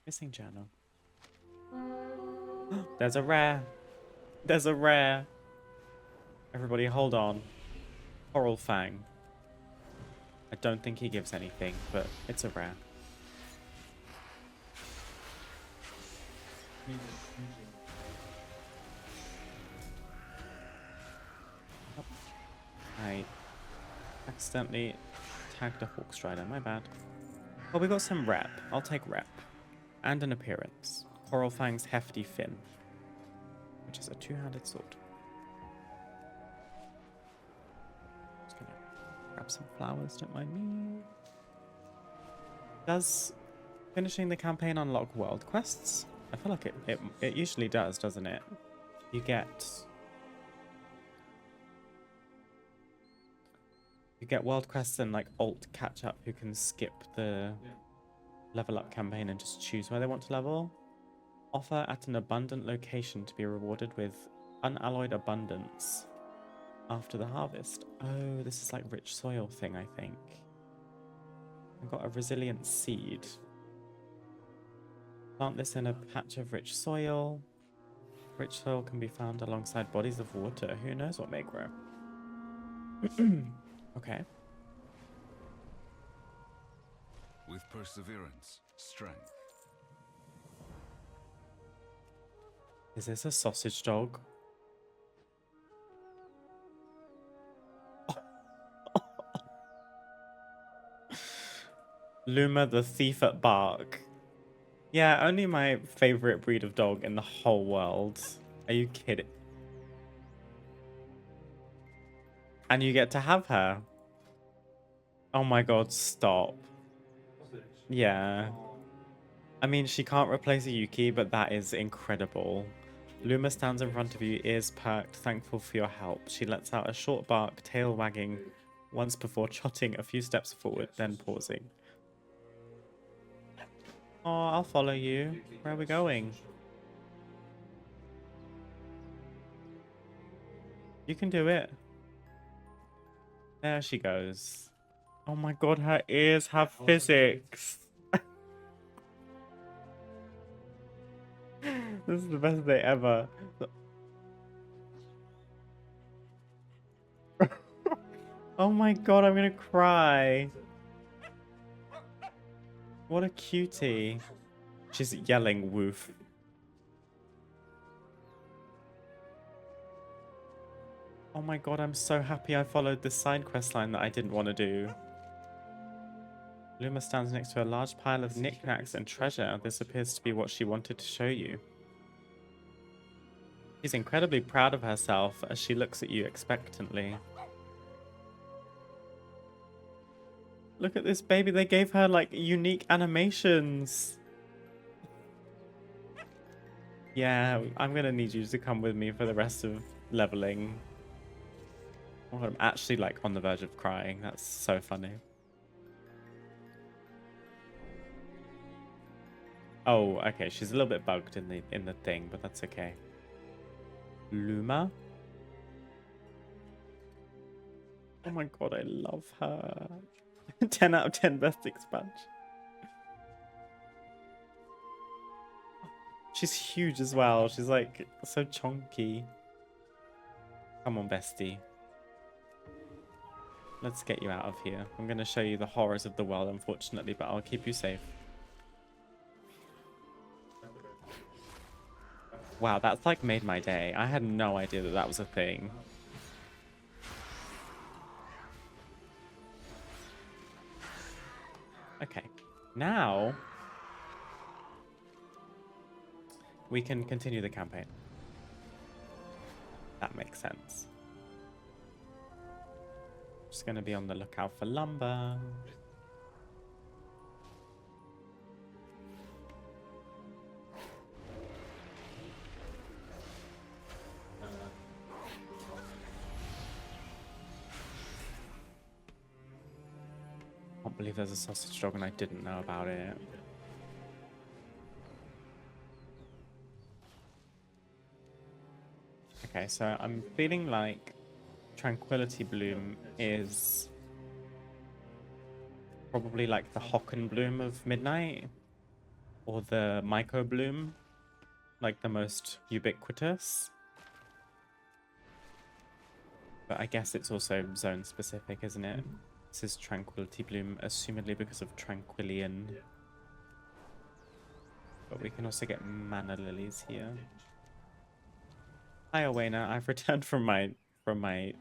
Missing journal. There's a rare. There's a rare. Everybody hold on. Coral Fang. I don't think he gives anything, but it's a rare. Oh. I accidentally tagged a Hawkstrider, my bad. Well, we got some rep. I'll take rep. And an appearance. Coral Fang's Hefty Fin, which is a 2-handed sword. Just gonna grab some flowers, don't mind me. Does finishing the campaign unlock world quests? I feel like it usually does, doesn't it? You get world quests and like alt catch up who can skip the level up campaign and just choose where they want to level. Offer at an abundant location to be rewarded with unalloyed abundance after the harvest. Oh, this is like rich soil thing, I think. I've got a resilient seed. Plant this in a patch of rich soil. Rich soil can be found alongside bodies of water. Who knows what may grow? Okay. With perseverance, strength. Is this a sausage dog? Luma the thief at bark. Yeah, only my favorite breed of dog in the whole world. Are you kidding? And you get to have her. Oh my god, stop. Yeah. I mean, she can't replace a Yuki, but that is incredible. Luma stands in front of you, ears perked, thankful for your help. She lets out a short bark, tail wagging, once before trotting a few steps forward, then pausing. Oh, I'll follow you. Where are we going? You can do it. There she goes. Oh my god, her ears have physics. This is the best day ever. Oh my god, I'm gonna cry. What a cutie. She's yelling woof. Oh my god, I'm so happy I followed this side quest line that I didn't want to do. Luma stands next to a large pile of knickknacks and treasure. This appears to be what she wanted to show you. She's incredibly proud of herself as she looks at you expectantly. Look at this baby. They gave her like unique animations. Yeah, I'm gonna need you to come with me for the rest of leveling. Oh, I'm actually like on the verge of crying. That's so funny. Oh, okay. She's a little bit bugged in the thing, but that's okay. Luma. Oh my god, I love her. 10 out of 10 best expansion. She's huge as well. She's like so chunky. Come on, bestie. Let's get you out of here. I'm going to show you the horrors of the world, unfortunately, but I'll keep you safe. Wow, that's like made my day. I had no idea that that was a thing. Okay, now we can continue the campaign. That makes sense. Just gonna be on the lookout for lumber. I can't believe there's a sausage dog and I didn't know about it. Okay, so I'm feeling like Tranquility Bloom is probably like the Hocken Bloom of Midnight, or the Myco Bloom, like the most ubiquitous. But I guess it's also zone specific, isn't it? This is Tranquility Bloom, assumedly because of Tranquillian. But we can also get mana lilies here. Hi, Owena. I've returned from my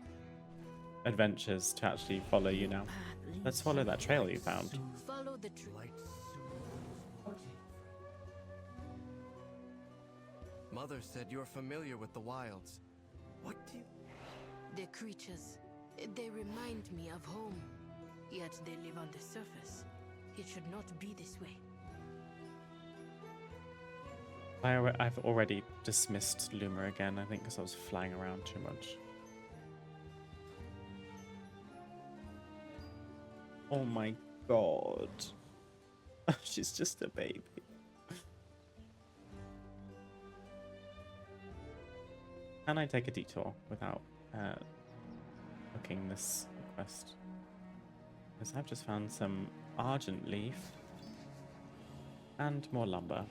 adventures to actually follow you now. Let's follow that trail you found. Follow the trail. Mother said you're familiar with the wilds. What do you... The creatures, they remind me of home. Yet they live on the surface. It should not be this way. I've already dismissed Luma again, I think, because I was flying around too much. Oh my god. She's just a baby. Can I take a detour without booking this quest? Because I've just found some Argent Leaf and more lumber.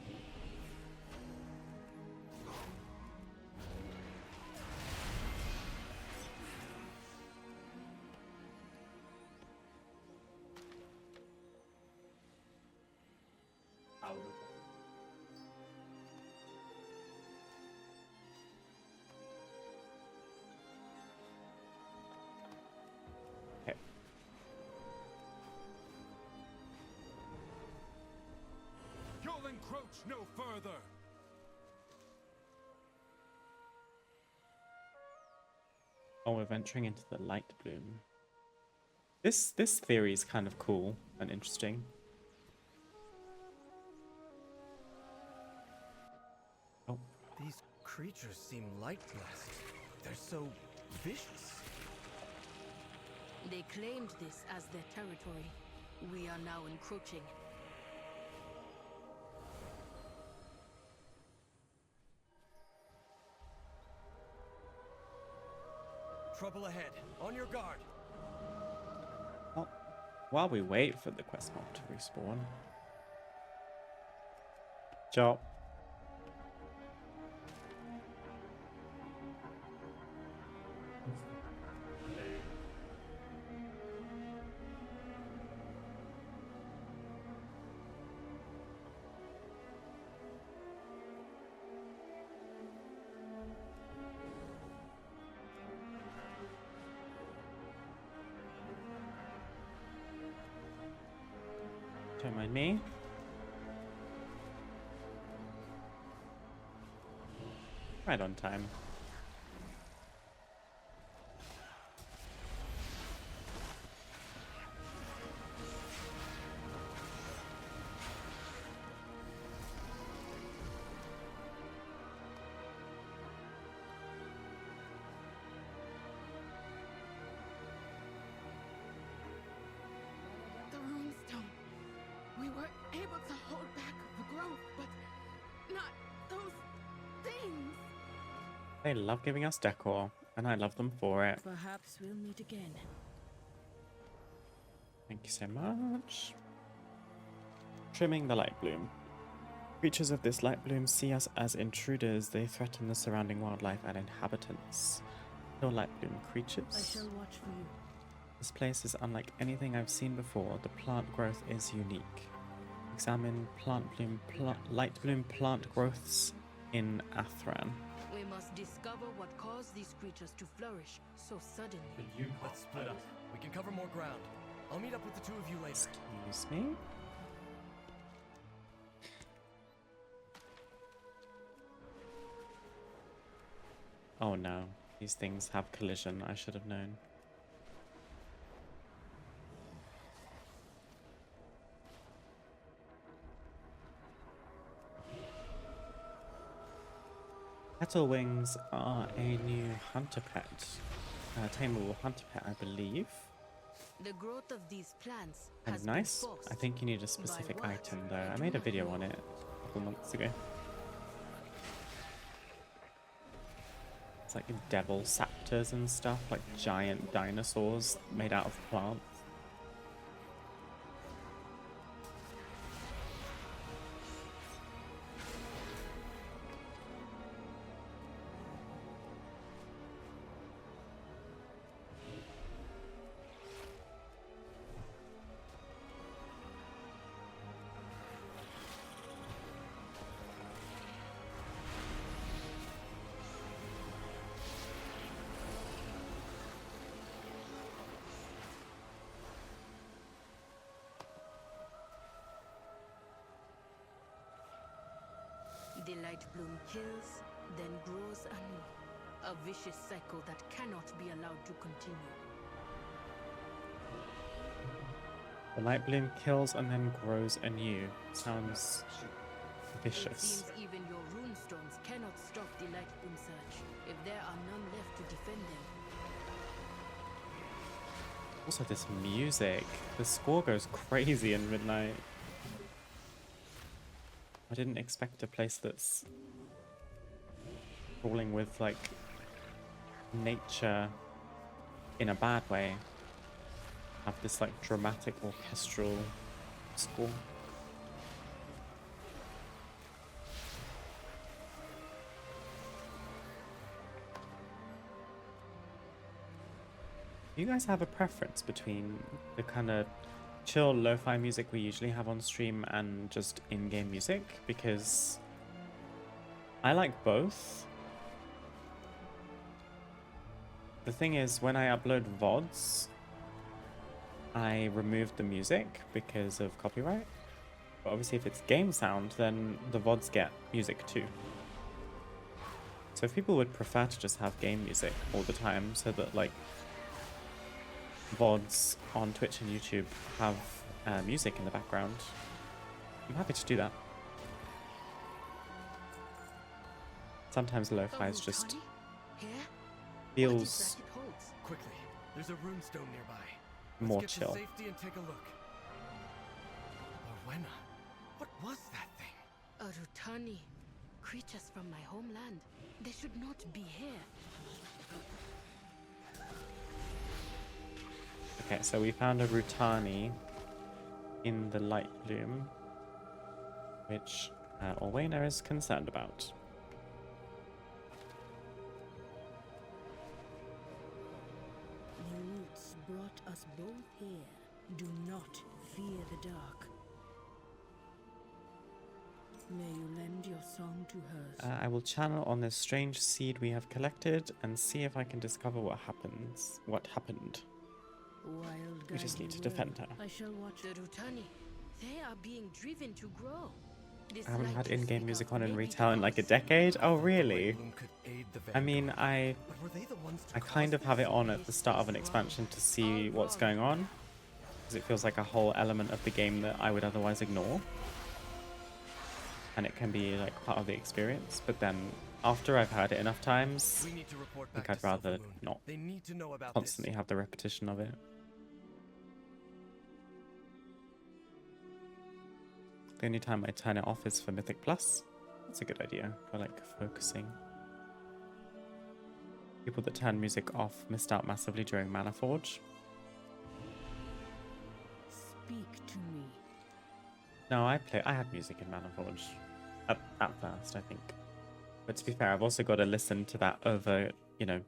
Encroach no further. Oh, we're venturing into the light bloom. This theory is kind of cool and interesting. Oh. These creatures seem light-blessed. They're so vicious. They claimed this as their territory. We are now encroaching. Trouble ahead. On your guard. Well, while we wait for the quest mob to respawn. Job. Don't mind me. Right on time. The runestone. We were able to hold back the growth, but not those things. They love giving us decor, and I love them for it. Perhaps we'll meet again. Thank you so much. Trimming the light bloom. Creatures of this light bloom see us as intruders. They threaten the surrounding wildlife and inhabitants. Kill light bloom creatures. I shall watch for you. This place is unlike anything I've seen before. The plant growth is unique. Examine light bloom plant growths in Athran. We must discover what caused these creatures to flourish so suddenly. Let's split up. We can cover more ground. I'll meet up with the two of you later. Excuse me? Oh no, these things have collision. I should have known. Petal wings are a new hunter pet. Tameable hunter pet, I believe. The growth of these plants And has nice. been forced. I think you need a specific what? item though. I do made a not video know. on it a couple months ago. It's like devil saptors and stuff, like giant dinosaurs made out of plants. The light bloom kills, then grows anew. A vicious cycle that cannot be allowed to continue. The light bloom kills and then grows anew. Sounds It vicious. seems even your runestones cannot stop the light bloom surge, if there are none left to defend them. Also this music. The score goes crazy in Midnight. I didn't expect a place that's crawling with like nature in a bad way have this like dramatic orchestral score. Do you guys have a preference between the kind of chill lo-fi music we usually have on stream and just in-game music? Because I like both. The thing is, when I upload VODs, I remove the music because of copyright. But obviously if it's game sound, then the VODs get music too. So if people would prefer to just have game music all the time so that like VODs on Twitch and YouTube have music in the background, I'm happy to do that. Sometimes lo-fi is just feels Quickly, there's a runestone nearby. more Let's get chill. to safety and take a look. Orwenna, what was that thing? A Rutani. Creatures from my homeland. They should not be here. Okay, so we found a Rutani in the light bloom, which Orwenna is concerned about. The roots brought us both here. Do not fear the dark. May you lend your song to hers. I will channel on this strange seed we have collected and see if I can discover what happens. What happened? Wild We just guide need to you defend well. her. I shall watch. The Rutani. They are being driven to grow. This I haven't light had you in-game speak music of on in may be retail in like a cause. decade. Oh, really? Bloom could aid the I mean, I But were they the ones to kind of have it on at the start of an expansion to see what's going on, because it feels like a whole element of the game that I would otherwise ignore, and it can be like part of the experience. But then after I've heard it enough times, We need to report I think back I'd to rather Silvermoon. not They need to know about constantly have the repetition of it. The only time I turn it off is for Mythic Plus. That's a good idea for like focusing. People that turn music off missed out massively during Mana Forge. Speak to me. No, I had music in Mana Forge at first, I think. But to be fair, I've also got to listen to that over, you know,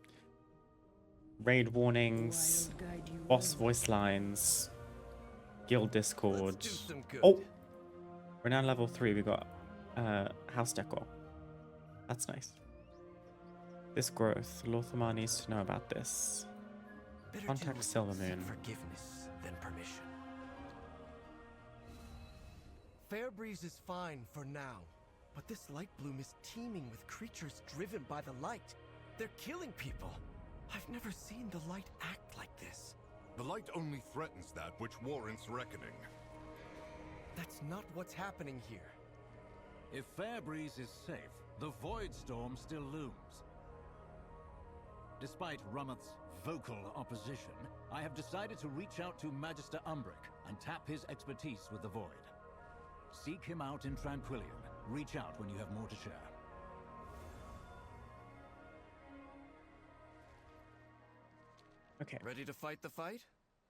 raid warnings, Wild guide you boss well. voice lines, guild Discord. do some good. Oh, we're now level 3. We got house decor. That's nice. This growth, Lorthamar needs to know about this. Better Contact to Silvermoon. seek forgiveness than permission. Fairbreeze is fine for now, but this light bloom is teeming with creatures driven by the light. They're killing people. I've never seen the light act like this. The light only threatens that which warrants reckoning. That's not what's happening here. If Fairbreeze is safe, the Void Storm still looms. Despite Rummoth's vocal opposition, I have decided to reach out to Magister Umbric and tap his expertise with the Void. Seek him out in Tranquillion. Reach out when you have more to share. Okay. Ready to fight the fight?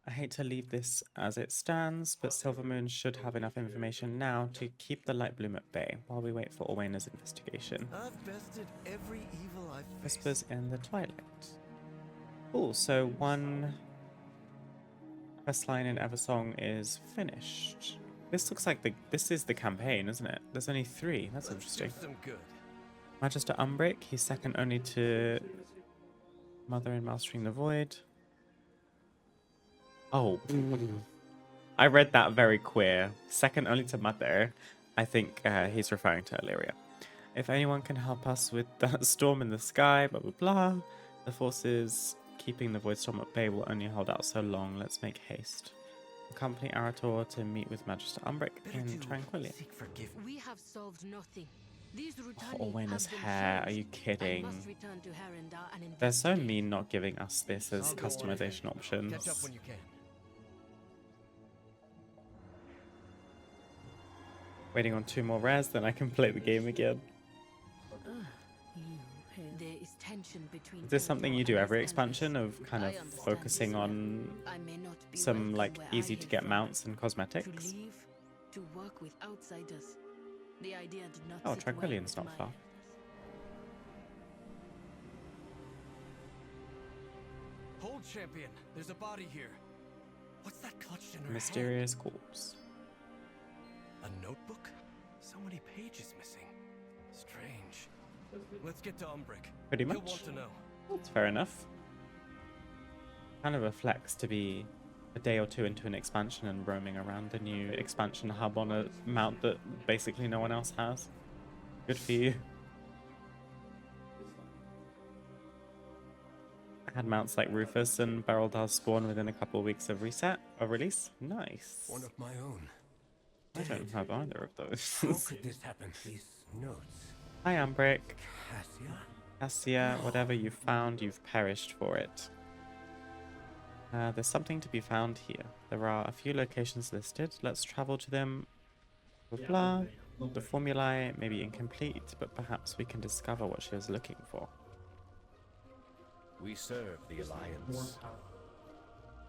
I hate to leave this as it stands, but Silvermoon should have enough information now to keep the Light Bloom at bay while we wait for Orwena's investigation. I've bested every evil I've faced. Whispers in the Twilight. Cool, so one quest line in Eversong is finished. This looks like this is the campaign, isn't it? There's only 3. That's interesting. Let's do some good. Magister Umbric, he's second only to Mother in Mastering the Void. Oh, I read that very queer. Second only to Mother. I think he's referring to Illyria. If anyone can help us with that storm in the sky, blah blah blah. The forces keeping the Void Storm at bay will only hold out so long. Let's make haste. Accompany Arator to meet with Magister Umbric in Tranquillion. We have solved nothing. These Oh, Orwena's hair. Are you kidding? They're so mean not giving us this as customization options. Catch up when you can. Waiting on 2 more rares, then I can play the game again. There is tension between Is this something you do every expansion, of kind of focusing on some like easy to get mounts and cosmetics? To leave, to work with outsiders. The idea did not Oh, sit well Tranquillion's with not my far. Hold, champion. There's a body here. What's that clutched in her Mysterious corpse. hand? A notebook? So many pages missing. Strange. Let's get to Umbric. Pretty He'll much. want to know. That's fair enough. Kind of a flex to be a day or 2 into an expansion and roaming around the new expansion hub on a mount that basically no one else has. Good for you. Had mounts like Rufus and Beryldar spawn within a couple of weeks of release. Nice. One of my own. I don't have either of those. How could this happen? These notes. Hi, Umbric. Cassia? Cassia, whatever you found, you've perished for it. There's something to be found here. There are a few locations listed. Let's travel to them. Blah, blah. The formulae may be incomplete, but perhaps we can discover what she was looking for. We serve the Alliance.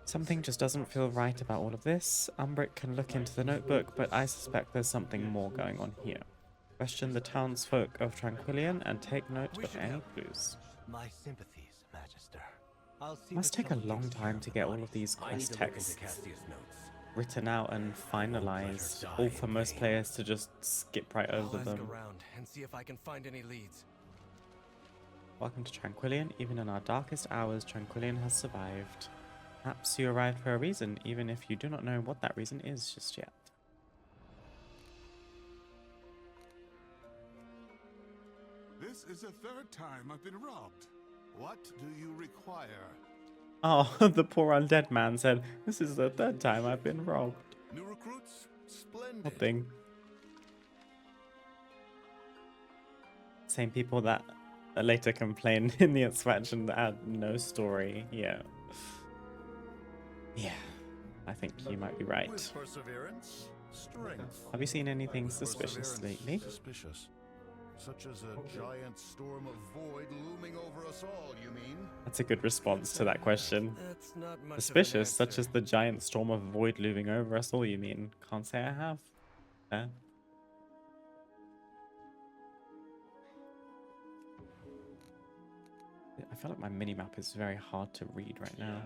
Something just doesn't feel right about all of this. Umbric can look into the notebook, but I suspect there's something more going on here. Question the townsfolk of Tranquillion and take note of any clues. My sympathies, Magister. I'll see Must take a long time to get all of these quest texts written out and finalized, all for most players to just skip right over I'll them. ask around and see if I can find any leads. Welcome to Tranquillion. Even in our darkest hours, Tranquillion has survived. Perhaps you arrived for a reason, even if you do not know what that reason is just yet. This is the 3rd time I've been robbed. What do you require? Oh, the poor undead man said, "This is the 3rd time I've been robbed." New recruits? Splendid. Nothing. Same people that later complained in the expansion that had no story. Yeah. Yeah. I think you might be right. With perseverance, strength. Have you seen anything With suspicious perseverance, lately? Suspicious. Such as a giant storm of void looming over us all, you mean? That's a good response to that question. That's not much Suspicious, such as the giant storm of void looming over us all, you mean? Can't say I have. I feel like my minimap is very hard to read right now.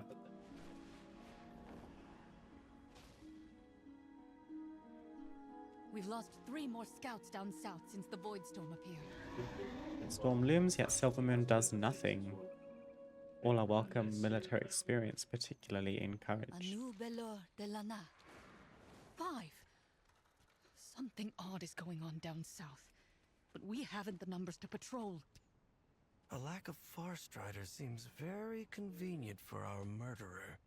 We've lost 3 more scouts down south since the Void Storm appeared. Storm looms, yet Silvermoon does nothing. All are welcome military experience, particularly encouraged. Anu Belor de Lana. 5. Something odd is going on down south, but we haven't the numbers to patrol. A lack of Farstrider seems very convenient for our murderer.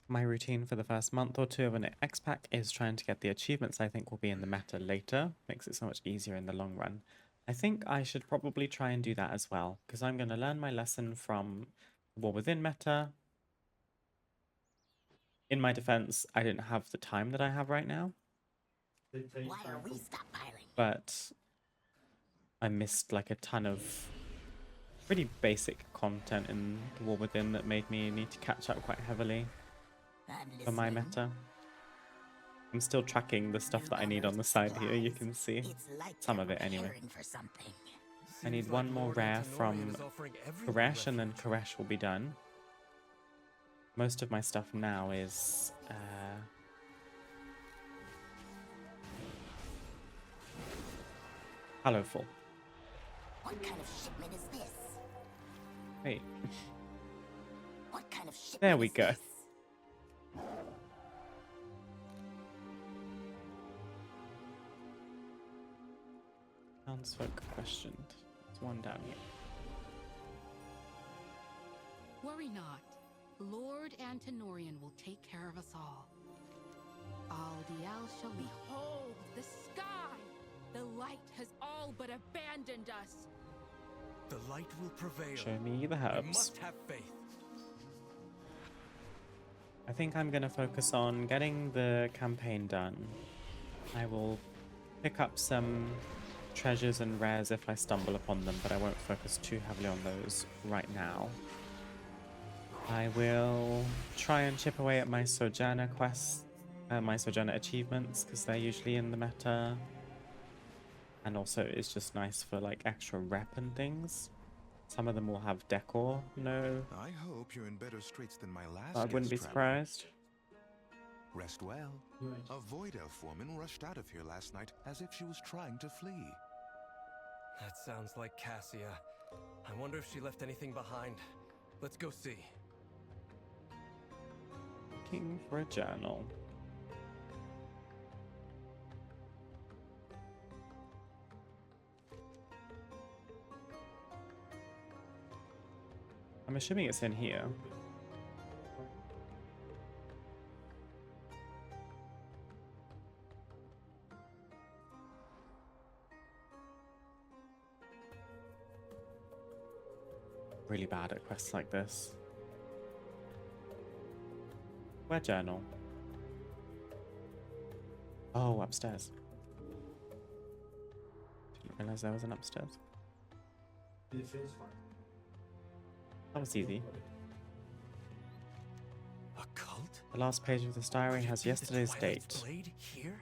My routine for the first month or two of an X-Pack is trying to get the achievements I think will be in the meta later. Makes it so much easier in the long run. I think I should probably try and do that as well, because I'm going to learn my lesson from War Within meta. In my defense, I didn't have the time that I have right now. Why are we stockpiling? But I missed like a ton of pretty basic content in the War Within that made me need to catch up quite heavily for my meta. I'm still tracking the stuff that I need on the side here, you can see. Some of it anyway. I need one more rare from Koresh and then Koresh will be done. Most of my stuff now is Hallowful. What kind of shipment is this? Wait. What kind of shipment There we is go. this? Townsfolk questioned. There's one down here. Worry not. Lord Antinorian will take care of us all. Aldial shall behold the sky! The light has all but abandoned us. The light will prevail. Show me the We herbs. must have faith. I think I'm going to focus on getting the campaign done. I will pick up some treasures and rares if I stumble upon them, but I won't focus too heavily on those right now. I will try and chip away at my Sojourner quests, my Sojourner achievements, because they're usually in the meta. And also it's just nice for like extra rep and things. Some of them will have decor, no. I hope you're in better straits than my last I wouldn't be guest traveler. surprised. Rest well. A Void Elf woman rushed out of here last night as if she was trying to flee. That sounds like Cassia. I wonder if she left anything behind. Let's go see. Looking for a journal. I'm assuming it's in here. Really bad at quests like this. Where journal? Oh, upstairs. Didn't realize there was an upstairs. That was easy. A cult? The last page of this diary has yesterday's date. Blade here?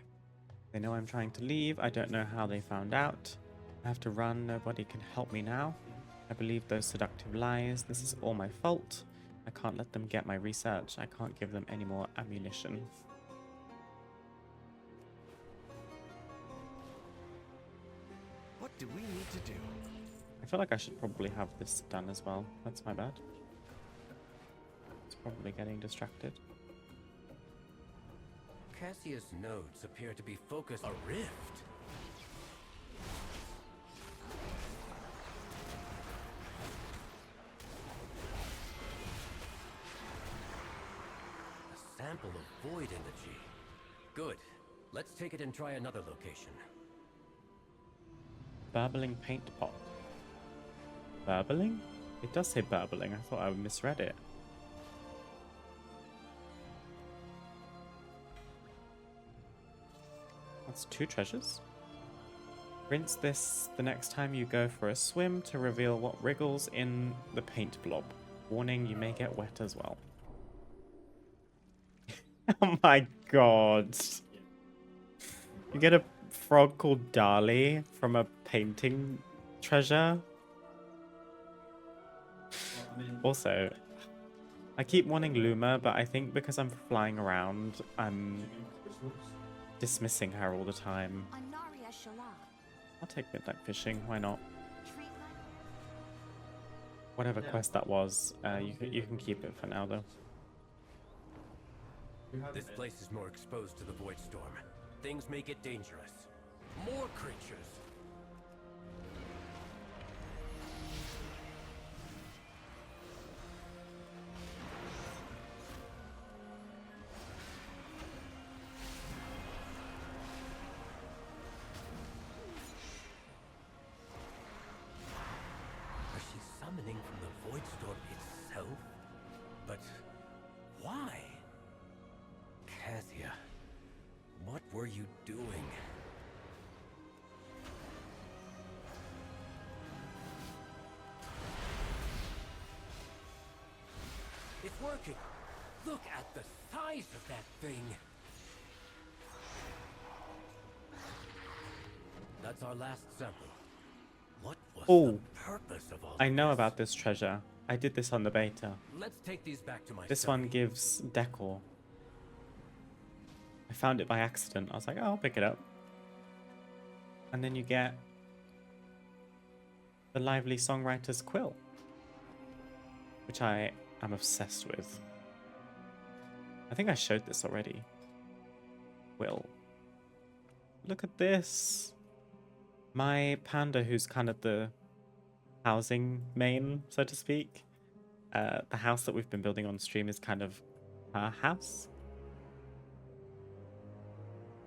They know I'm trying to leave. I don't know how they found out. I have to run. Nobody can help me now. I believe those seductive lies. This is all my fault. I can't let them get my research. I can't give them any more ammunition. What do we need to do? I feel like I should probably have this done as well. That's my bad. It's probably getting distracted. Cassia's nodes appear to be focused on a rift. A sample of void energy. Good. Let's take it and try another location. Burbling paint pot. Burbling? It does say burbling. I thought I misread it. That's 2 treasures. Rinse this the next time you go for a swim to reveal what wriggles in the paint blob. Warning, you may get wet as well. Oh my god. You get a frog called Dali from a painting treasure. Also, I keep wanting Luma, but I think because I'm flying around, I'm dismissing her all the time. I'll take Midnight Fishing, why not? Whatever quest that was, you can keep it for now though. This place is more exposed to the Void Storm. Things may get dangerous. More creatures! Was she summoning from the Void Storm itself? But why? Kezia, what were you doing? It's working! Look at the size of that thing! That's our last sample. What was the purpose of all I know about this treasure. I did this on the beta. Let's take these back to my This one gives decor. I found it by accident. I was like, oh, I'll pick it up. And then you get the Lively Songwriter's Quill, which I am obsessed with. I think I showed this already. Quill. Look at this. My panda, who's kind of the housing main, so to speak. The house that we've been building on stream is kind of her house.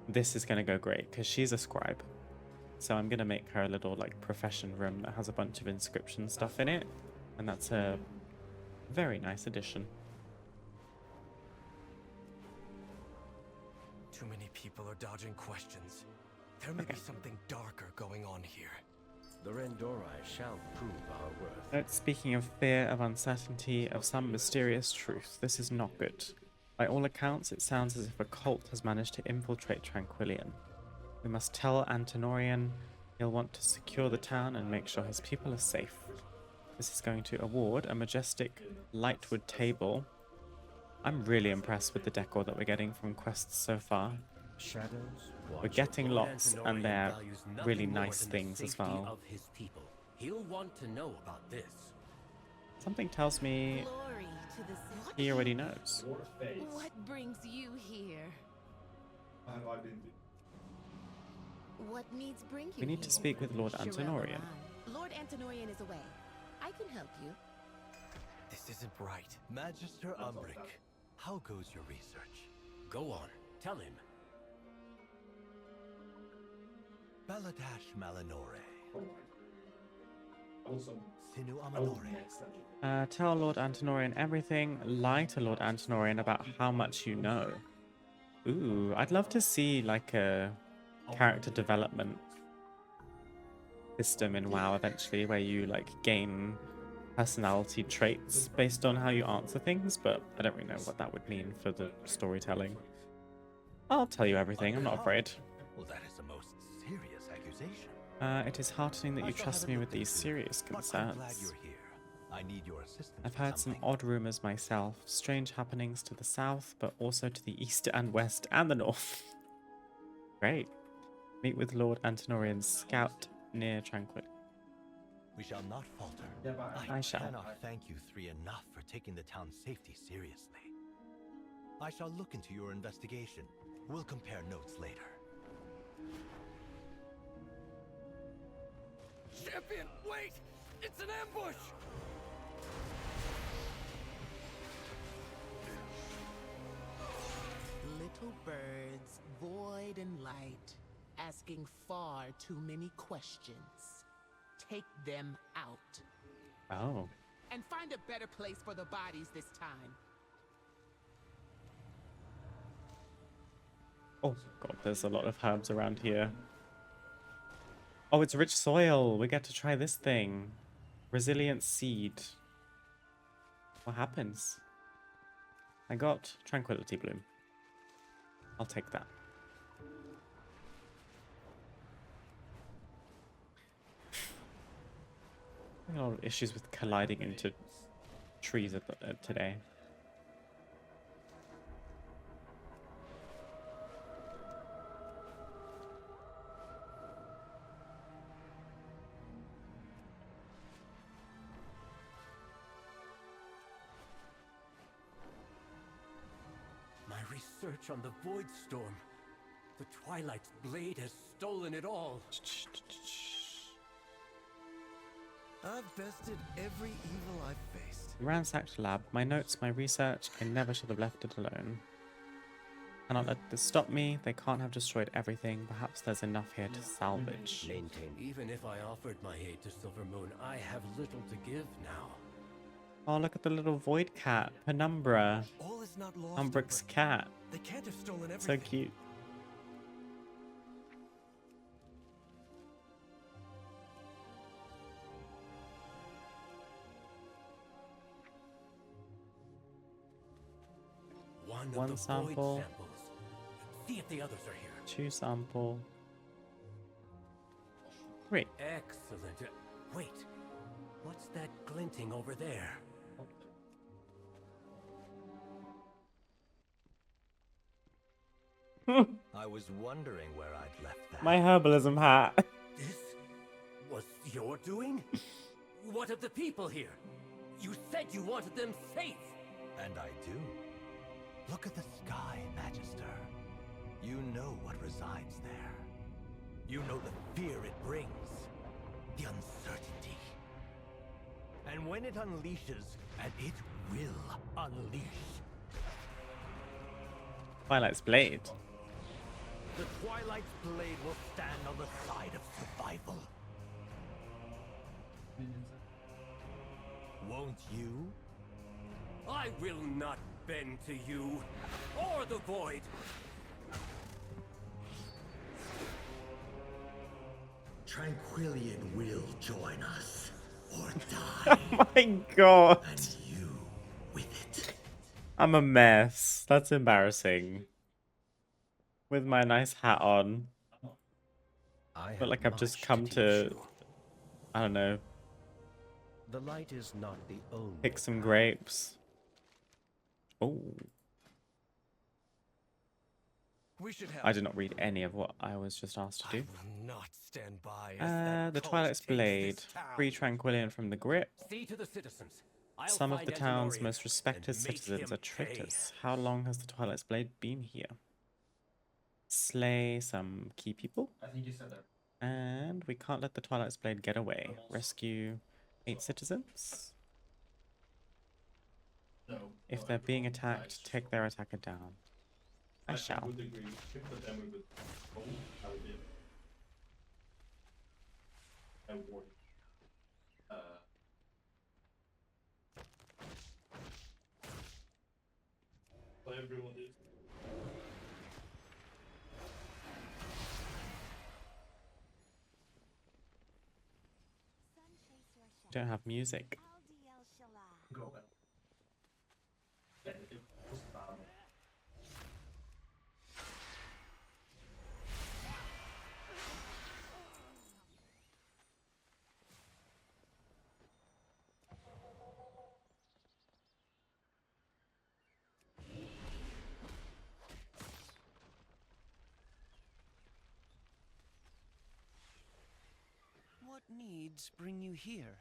This is going to go great because she's a scribe. So I'm going to make her a little like profession room that has a bunch of inscription stuff in it. And that's a very nice addition. Too many people are dodging questions. There may be something darker going on here. The Rendorai shall prove our worth. Note, speaking of fear, of uncertainty, of some mysterious truth, this is not good. By all accounts, it sounds as if a cult has managed to infiltrate Tranquillion. We must tell Antenorian he'll want to secure the town and make sure his people are safe. This is going to award a majestic lightwood table. I'm really impressed with the decor that we're getting from quests so far. We're getting lots, and they're really nice things as well. He'll want to know about this. Something tells me he already knows. What brings you here? What needs bring you We need to speak with Lord Antenorian. Lord Antenorian is away. I can help you. This isn't right. Magister Umbric, how goes your research? Go on, tell him. Baladash Malinore. Sinu Amanore. Tell Lord Antenorian everything. Lie to Lord Antenorian about how much you know. Ooh, I'd love to see like a character development system in WoW eventually, where you like gain personality traits based on how you answer things, but I don't really know what that would mean for the storytelling. I'll tell you everything, I'm not afraid. Well, that is the most serious accusation. It is heartening that you trust me with these serious concerns. I need your assistance. I've heard some odd rumors myself, strange happenings to the south, but also to the east and west and the north. Great. Meet with Lord Antenorian's scout near Tranquil. We shall not falter. I shall. Cannot thank you three enough for taking the town's safety seriously. I shall look into your investigation. We'll compare notes later. Champion, wait! It's an ambush! Little birds, void and light, asking far too many questions. Take them out. Oh. And find a better place for the bodies this time. Oh god, there's a lot of herbs around here. Oh, it's rich soil. We get to try this thing. Resilient seed. What happens? I got Tranquility Bloom. I'll take that. A lot of issues with colliding into trees today. search on the Void Storm. The Twilight's blade has stolen it all. I've bested every evil I've faced. Ransacked lab. My notes, my research. I never should have left it alone. Cannot let this stop me. They can't have destroyed everything. Perhaps there's enough here to salvage. Even if I offered my aid to Silvermoon, I have little to give now. Oh, look at the little void cat. Penumbra. All is not lost. Umbrick's cat. They can't have stolen everything. So cute. One sample. See if the others are here. 2 sample. 3. Excellent. Wait. What's that glinting over there? I was wondering where I'd left that. My herbalism hat. This was your doing? What of the people here? You said you wanted them safe. And I do. Look at the sky, Magister. You know what resides there. You know the fear it brings. The uncertainty. And when it unleashes, and it will unleash. Twilight's blade. The Twilight's blade will stand on the side of survival. Won't you? I will not bend to you, or the Void. Tranquillian will join us, or die. Oh my god. And you with it. I'm a mess. That's embarrassing. With my nice hat on. I feel like I've just come to, I don't know, The light is not the only. pick some grapes. Oh. We should help. I did not read any of what I was just asked to do. Will not stand by as that The cult Twilight's takes blade. this town. Free Tranquillian from the grip. See to the citizens. I'll Some of find the town's Antinorian most respected and make citizens him are traitors. pay. How long has the Twilight's blade been here? Slay some key people. I think you said that. And we can't let the Twilight's blade get away. Rescue 8 citizens. No. If they're being attacked, take their attacker down. I shall. would agree. But then we would. Oh, I would do. I warn. Let everyone do. Don't have music. Go back. Yeah, it was bad. What needs bring you here?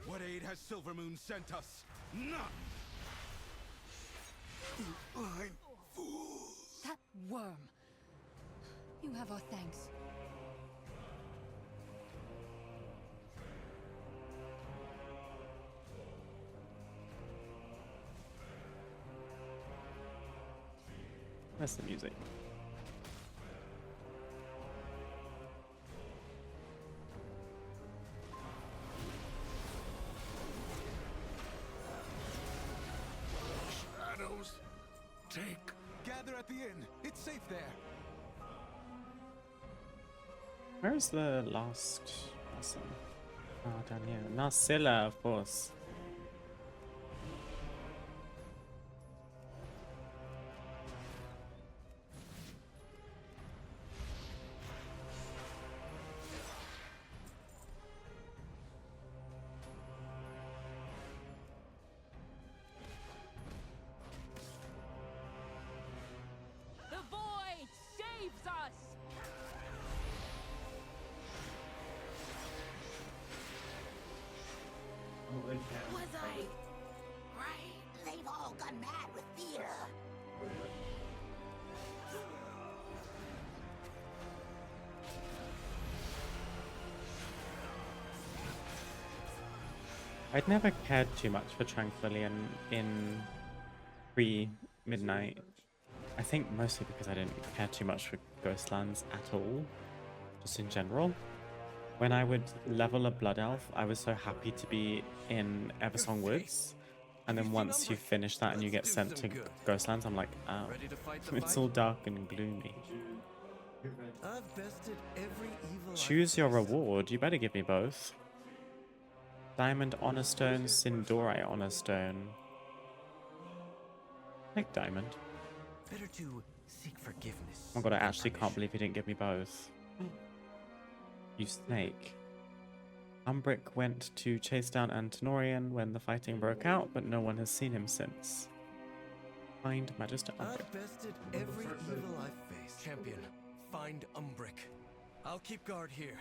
What aid has Silvermoon sent us? None! You blind fools! That worm. You have our thanks. Where's the music? Shadows, take. Gather at the inn. It's safe there. Where's the last person? Oh, down here. Narcilla, of course. The void saves us! I'd never cared too much for Tranquillian in pre-midnight. I think mostly because I didn't care too much for Ghostlands at all, just in general. When I would level a Blood Elf, I was so happy to be in Eversong Woods. And then once you finish that and you get sent to Ghostlands, I'm like, oh, it's all dark and gloomy. I've bested every evil Choose your reward. You better give me both. Diamond Honor Stone, Sindori Honor Stone. Take Diamond. Better to seek forgiveness. Oh my god, I actually can't believe he didn't give me both. You snake. Umbric went to chase down Antenorian when the fighting broke out, but no one has seen him since. Find Magister Umbric. I've bested every evil I've faced. Champion, find Umbric. I'll keep guard here.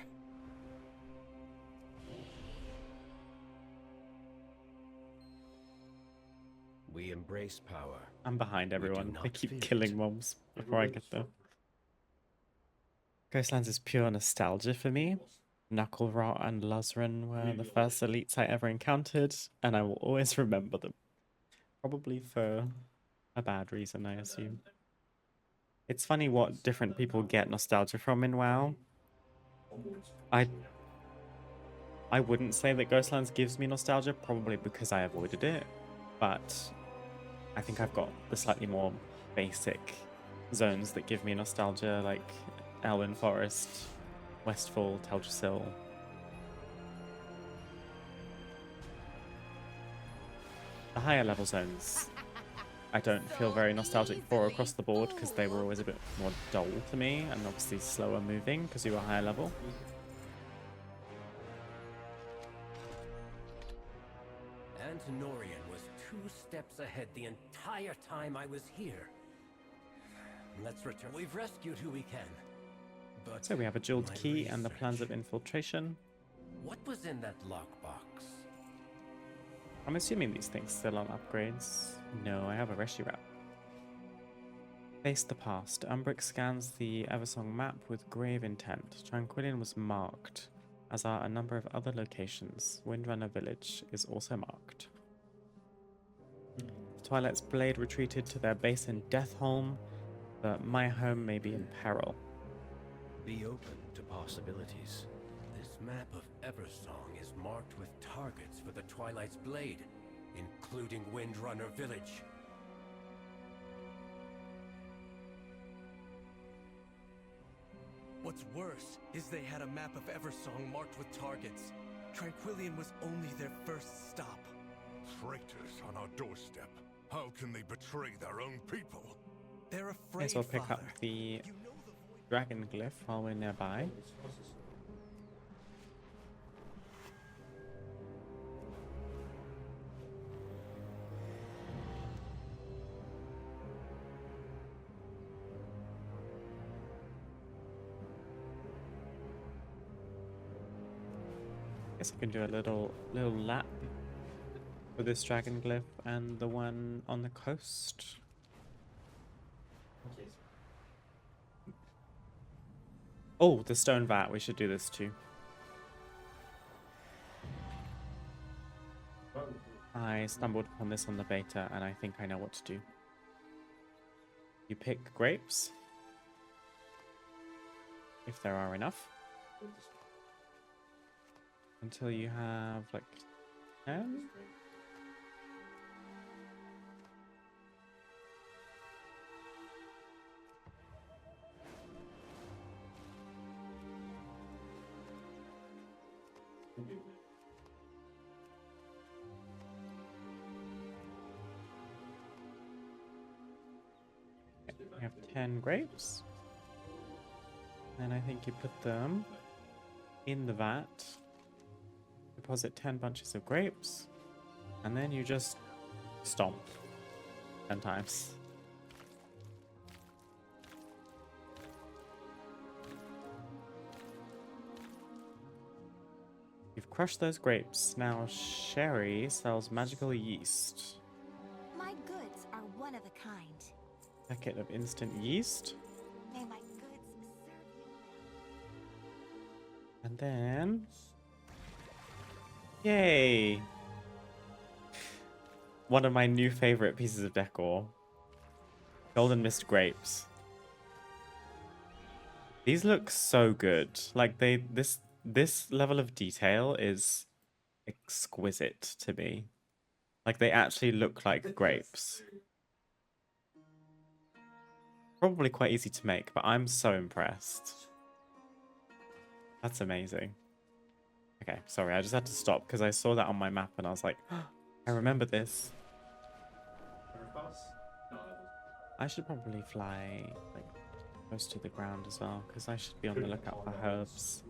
We embrace power. I'm behind everyone. They keep killing mobs before I get there. Ghostlands is pure nostalgia for me. Knucklerot and Luzran were the first elites I ever encountered, and I will always remember them. Probably for a bad reason, I assume. It's funny what different people get nostalgia from in WoW. I wouldn't say that Ghostlands gives me nostalgia, probably because I avoided it, but I think I've got the slightly more basic zones that give me nostalgia, like Elwyn Forest, Westfall, Teldrassil. The higher level zones I don't feel very nostalgic for across the board because they were always a bit more dull to me and obviously slower moving because you were higher level. Antenorian was 2 steps ahead the entire time I was here. Let's return. We've rescued who we can. But So we have a jeweled my key and the research. plans of infiltration. What was in that lockbox? I'm assuming these things still on upgrades. No, I have a Reshiram. Face the past. Umbric scans the Eversong map with grave intent. Tranquillian was marked, as are a number of other locations. Windrunner Village is also marked. Twilight's Blade retreated to their base in Deathholm, but my home may be in peril. Be open to possibilities. This map of Eversong is marked with targets for the Twilight's Blade, including Windrunner Village. What's worse is they had a map of Eversong marked with targets. Tranquillian was only their first stop. Traitors on our doorstep. How can they betray their own people? They're afraid, Guess I'll pick up Father. the dragon glyph while we're nearby. Guess I can do a little lap with this dragon glyph and the one on the coast. Oh, the stone vat. We should do this too. I stumbled upon this on the beta and I think I know what to do. You pick grapes, if there are enough, until you have like 10. We have 10 grapes. And I think you put them in the vat. Deposit 10 bunches of grapes. And then you just stomp 10 times. You've crushed those grapes. Now Sherry sells magical yeast. My goods are one of a kind. Packet of instant yeast. May my goods serve you And then... Yay! one of my new favorite pieces of decor. Golden Mist grapes. These look so good. Like this level of detail is exquisite to me. Like they actually look like grapes. Probably quite easy to make, but I'm so impressed. That's amazing. Okay, sorry, I just had to stop because I saw that on my map and I was like, oh, I remember this. I should probably fly like close to the ground as well because I should be on the lookout for herbs.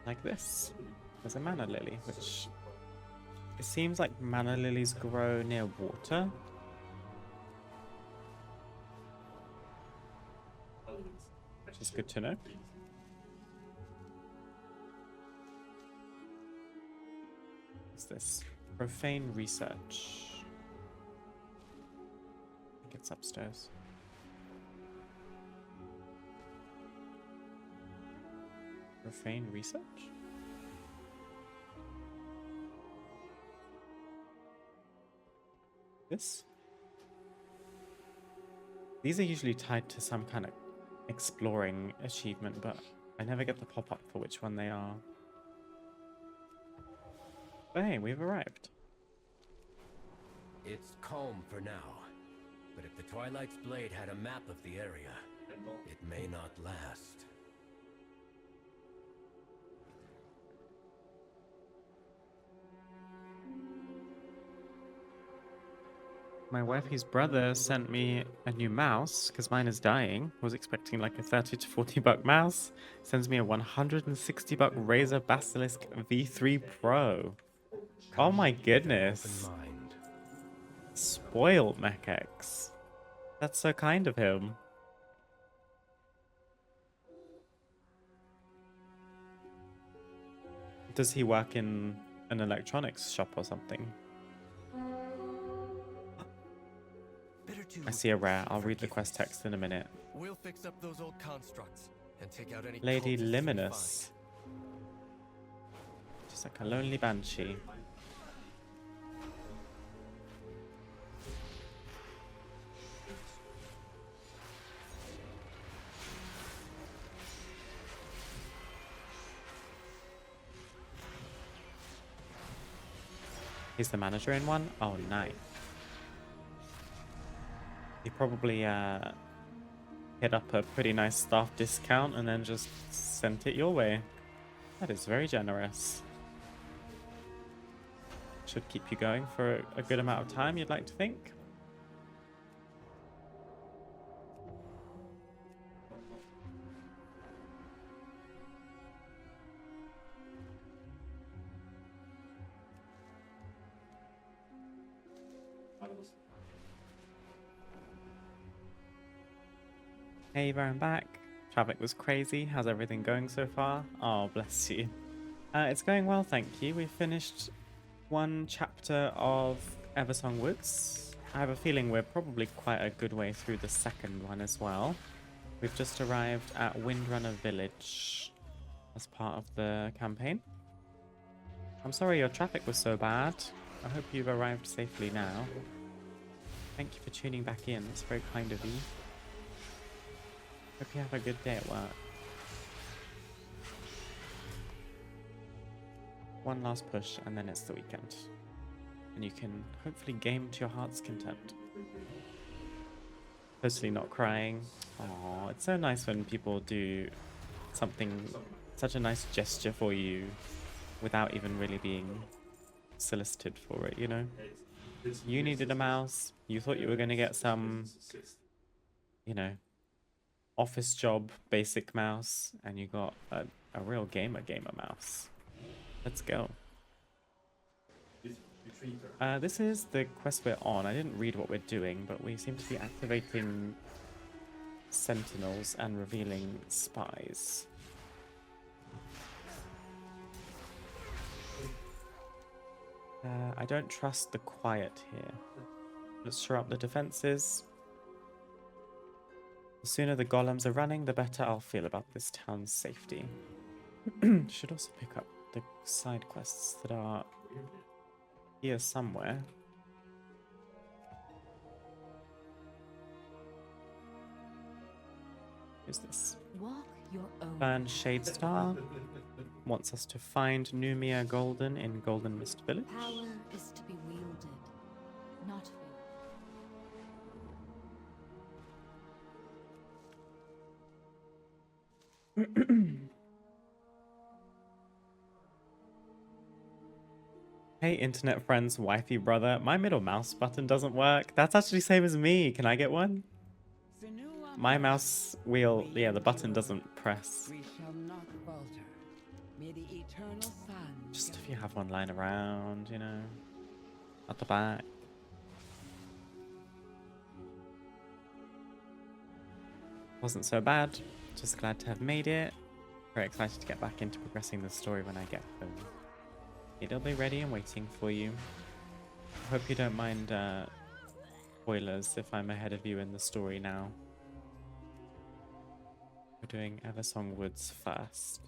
Like this. There's a mana lily, which it seems like mana lilies grow near water. Which is good to know. What's this? Profane research. I think it's upstairs. Profane research? This? These are usually tied to some kind of exploring achievement, but I never get the pop-up for which one they are. But hey, we've arrived. It's calm for now, but if the Twilight's Blade had a map of the area, it may not last. My wifey's brother sent me a new mouse because mine is dying. Was expecting like a 30 to 40 buck mouse. Sends me a 160 buck Razer Basilisk V3 Pro. Oh my goodness. Spoiled Mechex. That's so kind of him. Does he work in an electronics shop or something? I see a rare. I'll read the quest text in a minute. We'll fix up those old constructs and take out any Lady cultists we Liminus. Just like a lonely banshee. He's the manager in one? Oh, nice. He probably hit up a pretty nice staff discount and then just sent it your way. That is very generous. Should keep you going for a good amount of time, you'd like to think? Hey, I'm back. Traffic was crazy. How's everything going so far? Oh, bless you. It's going well, thank you. We finished one chapter of Eversong Woods. I have a feeling we're probably quite a good way through the second one as well. We've just arrived at Windrunner Village as part of the campaign. I'm sorry your traffic was so bad. I hope you've arrived safely now. Thank you for tuning back in. It's very kind of you. Hope you have a good day at work. One last push and then it's the weekend. And you can hopefully game to your heart's content. Totally not crying. Aww, it's so nice when people do something, such a nice gesture for you without even really being solicited for it, you know? You needed a mouse, you thought you were going to get some, you know, office job basic mouse, and you got a real gamer mouse. Let's go. This is the quest we're on. I didn't read what we're doing, but we seem to be activating sentinels and revealing spies. I don't trust the quiet here. Let's shore up the defenses. The sooner the golems are running, the better I'll feel about this town's safety. Should also pick up the side quests that are here somewhere. Who's this? Walk your own. Burn Shadestar wants us to find Numia Golden in Golden Mist Village. Power is to be wielded, not wielded. Hey, internet friends, wifey brother. My middle mouse button doesn't work. That's actually same as me. Can I get one? My mouse wheel, yeah, the button doesn't press. We shall not falter. May the eternal sun. Just if you have one lying around, you know, at the back. Wasn't so bad. Just glad to have made it. Very excited to get back into progressing the story when I get home. It'll be ready and waiting for you. I hope you don't mind spoilers if I'm ahead of you in the story now. We're doing Eversong Woods first.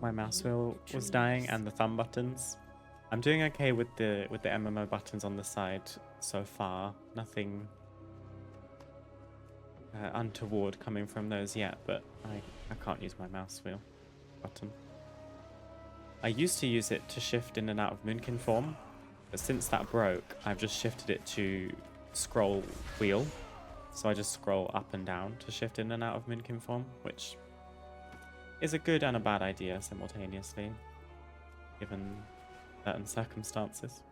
My mouse wheel was dying and the thumb buttons. I'm doing okay with the MMO buttons on the side so far. Nothing untoward coming from those yet, but I can't use my mouse wheel button. I used to use it to shift in and out of Moonkin form, but since that broke, I've just shifted it to scroll wheel. So I just scroll up and down to shift in and out of Moonkin form, which is a good and a bad idea simultaneously, given certain circumstances.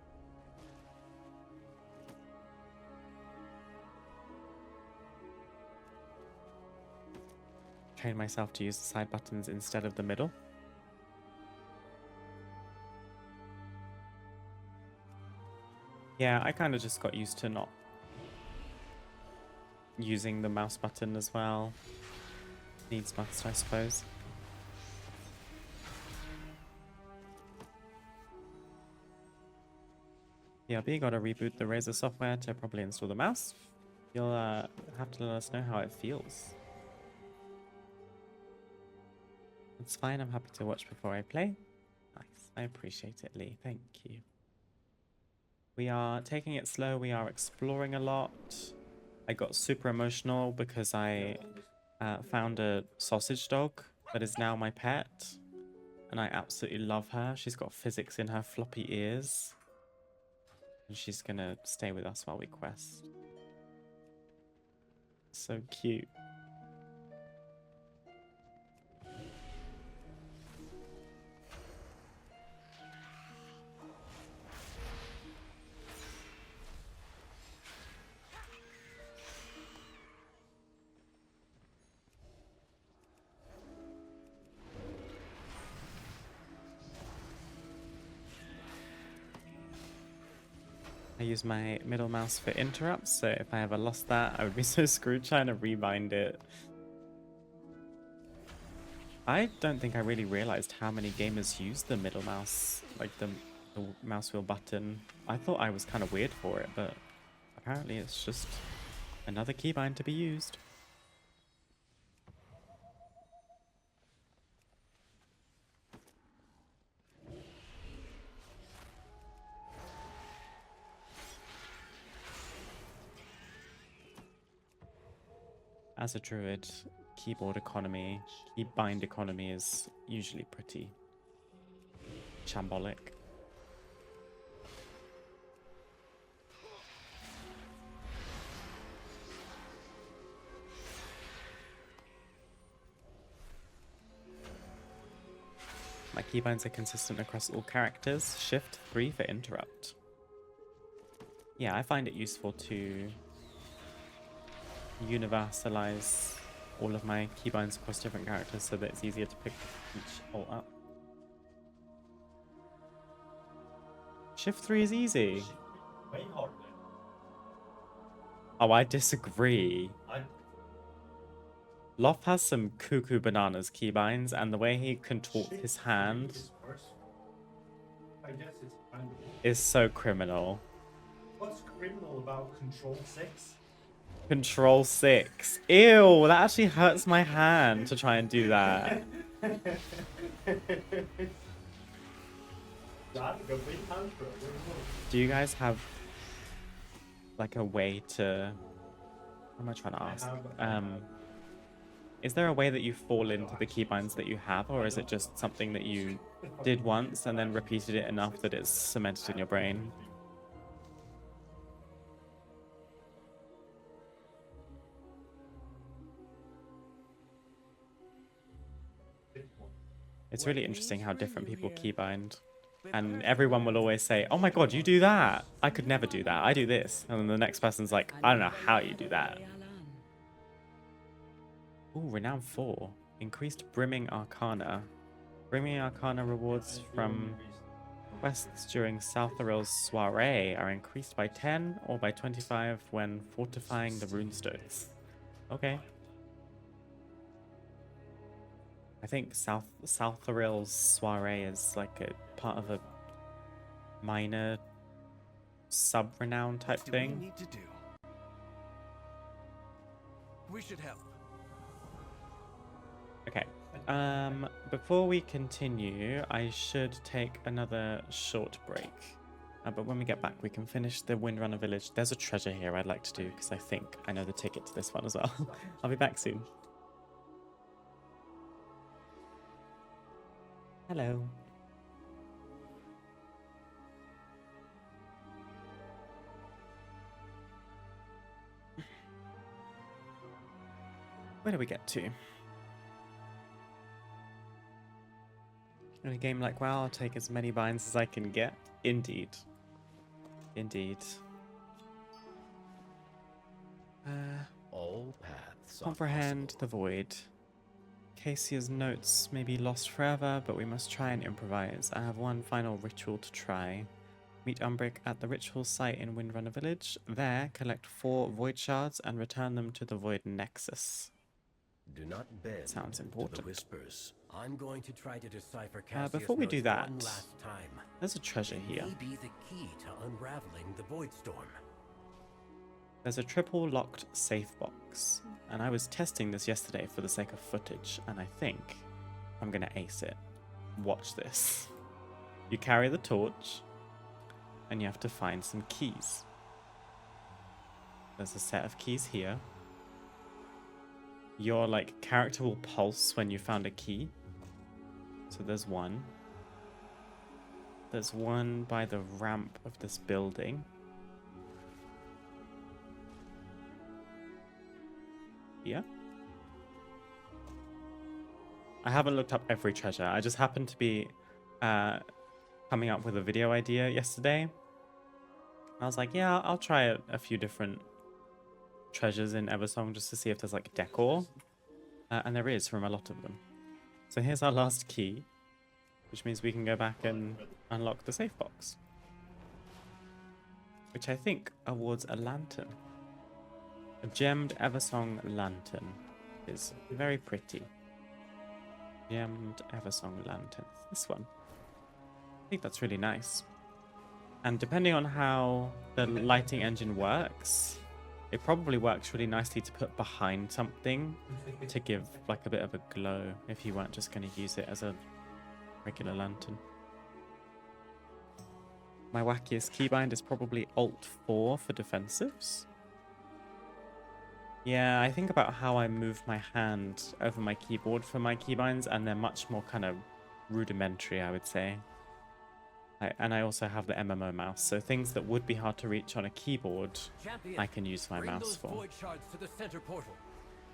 Train myself to use the side buttons instead of the middle. Yeah, I kind of just got used to not using the mouse button as well. Needs must, I suppose. Yeah, but you gotta reboot the Razer software to properly install the mouse. You'll have to let us know how it feels. It's fine, I'm happy to watch before I play. Nice, I appreciate it, Lee. Thank you. We are taking it slow, we are exploring a lot. I got super emotional because I found a sausage dog that is now my pet. And I absolutely love her. She's got physics in her floppy ears. And she's gonna stay with us while we quest. So cute. I use my middle mouse for interrupts, so if I ever lost that, I would be so screwed trying to rebind it. I don't think I really realized how many gamers use the middle mouse, like the mouse wheel button. I thought I was kind of weird for it, but apparently it's just another keybind to be used. As a druid, keyboard economy, keybind economy is usually pretty shambolic. My keybinds are consistent across all characters. Shift 3 for interrupt. Yeah, I find it useful to universalize all of my keybinds across different characters so that it's easier to pick each alt up. Shift 3 is easy. Way harder. Oh, I disagree. Loth has some cuckoo bananas keybinds, and the way he contort his hand I guess it's kind of... is so criminal. What's criminal about Control 6? Control 6. Ew, that actually hurts my hand to try and do that. Do you guys have like a way to... What am I trying to ask? Is there a way that you fall into the keybinds that you have, or is it just something that you did once and then repeated it enough that it's cemented in your brain? It's really interesting how different people keybind. And everyone will always say, oh my god, you do that! I could never do that, I do this. And then the next person's like, I don't know how you do that. Ooh, Renown 4. Increased Brimming Arcana. Brimming Arcana rewards from quests during Southerill's soiree are increased by 10 or by 25 when fortifying the runestones. Okay. I think Southerill's soiree is like a part of a minor sub-renown type thing. What we need to do. We should help. Okay. Before we continue, I should take another short break. But when we get back, we can finish the Windrunner Village. There's a treasure here I'd like to do because I think I know the ticket to this one as well. I'll be back soon. Hello. Where do we get to? In a game like WoW, I'll take as many binds as I can get. Indeed. Indeed. All paths Comprehend the void. Casia's notes may be lost forever, but we must try and improvise. I have one final ritual to try. Meet Umbric at the ritual site in Windrunner Village. There, collect 4 void shards and return them to the void nexus. Do not bend. Sounds important. To the whispers. I'm going to try to decipher Cassia's before we do notes that, one last time. There's a treasure here. It may be the key to unraveling the void storm. There's a triple locked safe box, and I was testing this yesterday for the sake of footage, and I think I'm gonna ace it. Watch this. You carry the torch, and you have to find some keys. There's a set of keys here. Your like character will pulse when you found a key. So there's one. There's one by the ramp of this building. Here. I haven't looked up every treasure. I just happened to be coming up with a video idea yesterday. I was like, yeah, I'll try a few different treasures in Eversong just to see if there's like decor. And there is from a lot of them. So here's our last key, which means we can go back and unlock the safe box. Which I think awards a lantern. A gemmed Eversong lantern is very pretty. Gemmed Eversong lantern. This one. I think that's really nice. And depending on how the lighting engine works, it probably works really nicely to put behind something to give like a bit of a glow if you weren't just going to use it as a regular lantern. My wackiest keybind is probably Alt-4 for defensives. Yeah, I think about how I move my hand over my keyboard for my keybinds, and they're much more kind of rudimentary, I would say. And I also have the MMO mouse, so things that would be hard to reach on a keyboard, Champion, I can use my bring mouse those for. void shards to the center portal.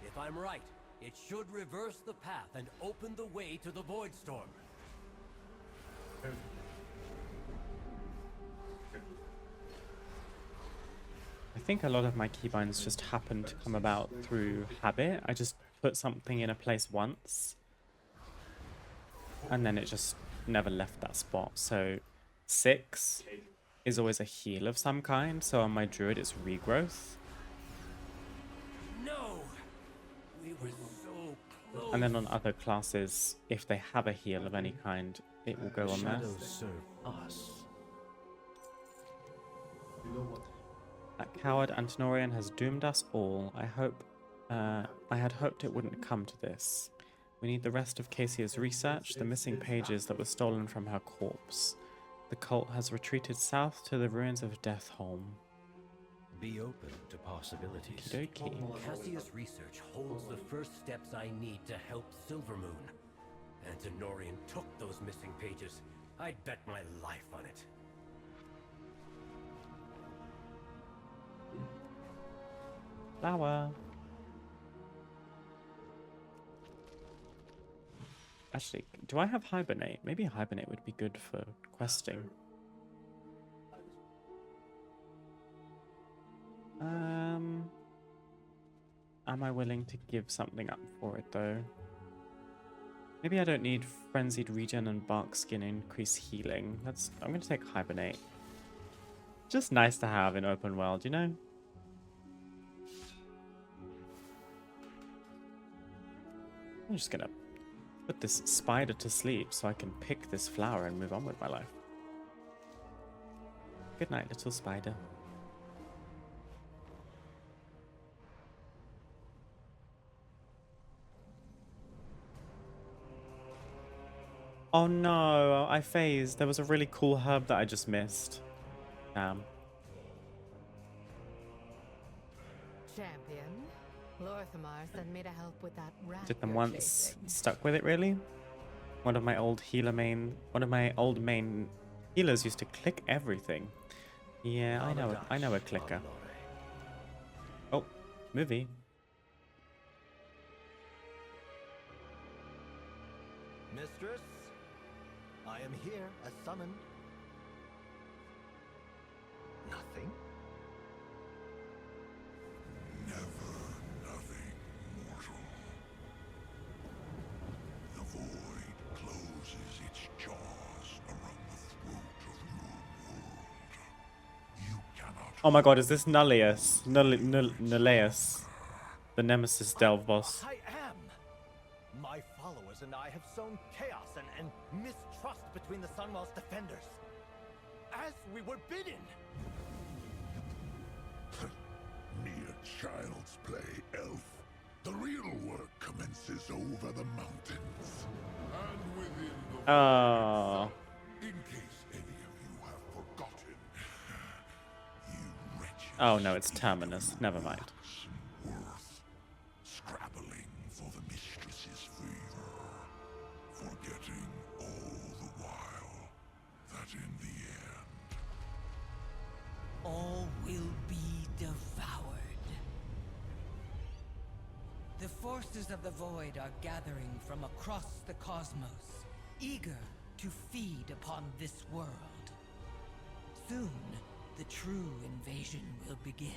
If I'm right, it should reverse the path and open the way to the void storm. I think a lot of my keybinds just happen to come about through habit. I just put something in a place once, and then it just never left that spot. So 6 is always a heal of some kind, so on my Druid it's regrowth. No! We were so And then on other classes, if they have a heal of any kind, it will go on there. Shadows serve us. That coward Antinorian has doomed us all. I had hoped it wouldn't come to this. We need the rest of Casia's research, the missing pages that were stolen from her corpse. The cult has retreated south to the ruins of Deathholm. Be open to possibilities. Okey-dokey. Cassia's research holds the first steps I need to help Silvermoon. Antinorian took those missing pages. I'd bet my life on it. Flower. Actually, do I have Hibernate? Maybe Hibernate would be good for questing. Am I willing to give something up for it though? Maybe I don't need Frenzied Regen and Bark Skin increase healing. I'm gonna take Hibernate. Just nice to have in open world, you know? I'm just gonna put this spider to sleep so I can pick this flower and move on with my life. Good night, little spider. Oh no, I phased. There was a really cool herb that I just missed. Damn. Champion, Lorthamar sent me to help with that rat. Did them you're once, chasing. stuck with it really? One of my old old main healers used to click everything. Yeah, I know a clicker. Oh, movie. Mistress, I am here as summoned. Nothing? Closes its jaws around the throat of your world. You cannot. Oh my god, is this Nullius? Nullius. The Nemesis Delve boss. I am! My followers and I have sown chaos and mistrust between the Sunwell's defenders. As we were bidden! Mere child's play, elf. The real work commences over the mountains. And within the Oh. in case any of you have forgotten, you wretched Oh no, it's Terminus. Never mind. worth, scrabbling for the mistress's favor, forgetting all the while that in the end, All will be devoured. The forces of the void are gathering from across the cosmos, eager to feed upon this world. Soon, the true invasion will begin,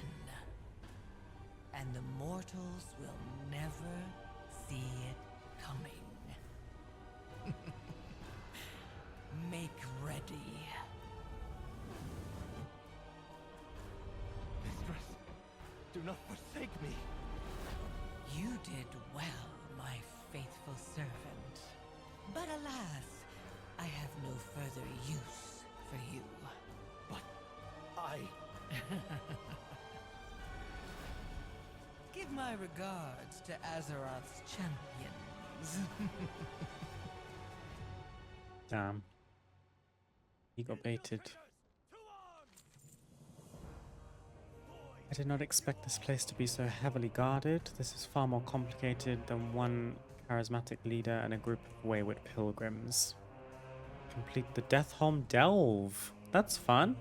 and the mortals will never see it coming. Make ready. Mistress, do not forsake me. You did well, my faithful servant. But alas, I have no further use for you. But I... Give my regards to Azeroth's champions. Damn. He got baited. I did not expect this place to be so heavily guarded. This is far more complicated than one charismatic leader and a group of wayward pilgrims. Complete the Deathholm Delve. That's fun.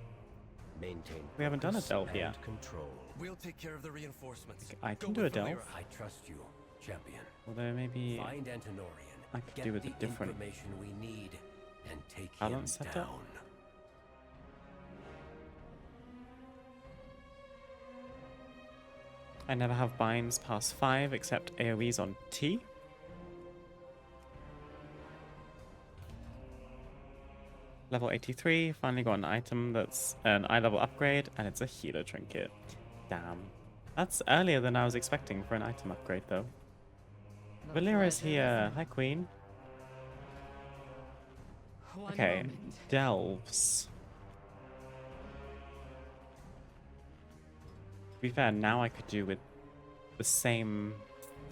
Maintain We haven't done a focus delve and yet. Control. We'll take care of the reinforcements. I can Go do a with delve. Valera. I trust you, champion. Although maybe Find Antinorian. I could get do with the a different information we need and take balance him setup. down. I never have binds past 5 except AoEs on T. Level 83, finally got an item that's an eye level upgrade, and it's a healer trinket. Damn. That's earlier than I was expecting for an item upgrade, though. The Valera's here. Hi, Queen. Okay, delves. To be fair, now I could do with the same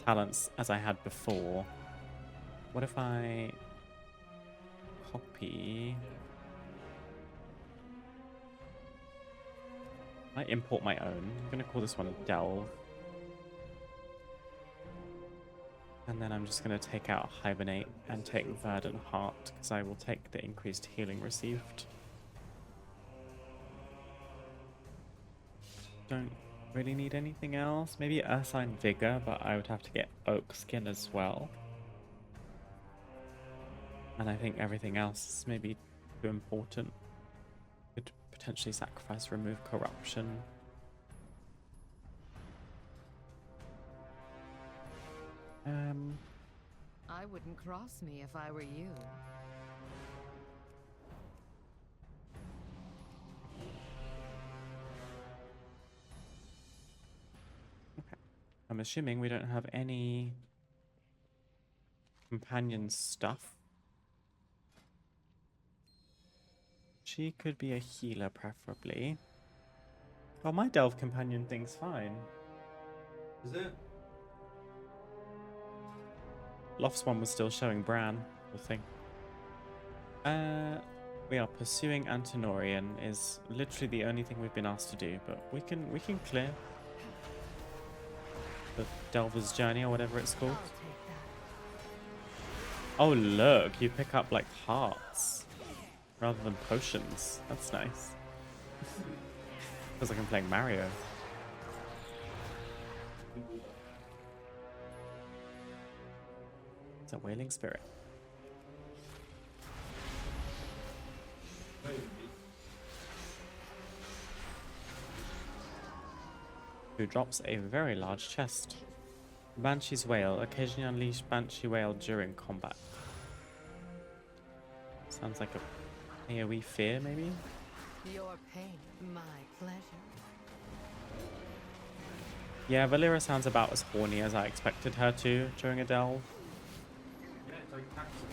talents as I had before. What if I copy? I import my own. I'm gonna call this one Delve. And then I'm just gonna take out Hibernate and take Verdant Heart, because I will take the increased healing received. Don't really need anything else. Maybe Ursine Vigor, but I would have to get Oak Skin as well. And I think everything else is maybe too important. Could potentially sacrifice Remove Corruption. I wouldn't cross me if I were you. Okay. I'm assuming we don't have any companion stuff. She could be a healer, preferably. Oh, my Delve companion thing's fine. Is it? Loft's one was still showing Bran, the thing. We are pursuing Antinorian is literally the only thing we've been asked to do, but we can clear the Delver's Journey or whatever it's called. Oh look, you pick up like hearts rather than potions. That's nice. Feels like I'm playing Mario. It's a Wailing Spirit. Who drops a very large chest. Banshee's Wail. Occasionally unleash Banshee Wail during combat. Sounds like a AoE fear, maybe? Your pain, my pleasure. Yeah, Valera sounds about as horny as I expected her to during a delve. Yeah, it's like taxes.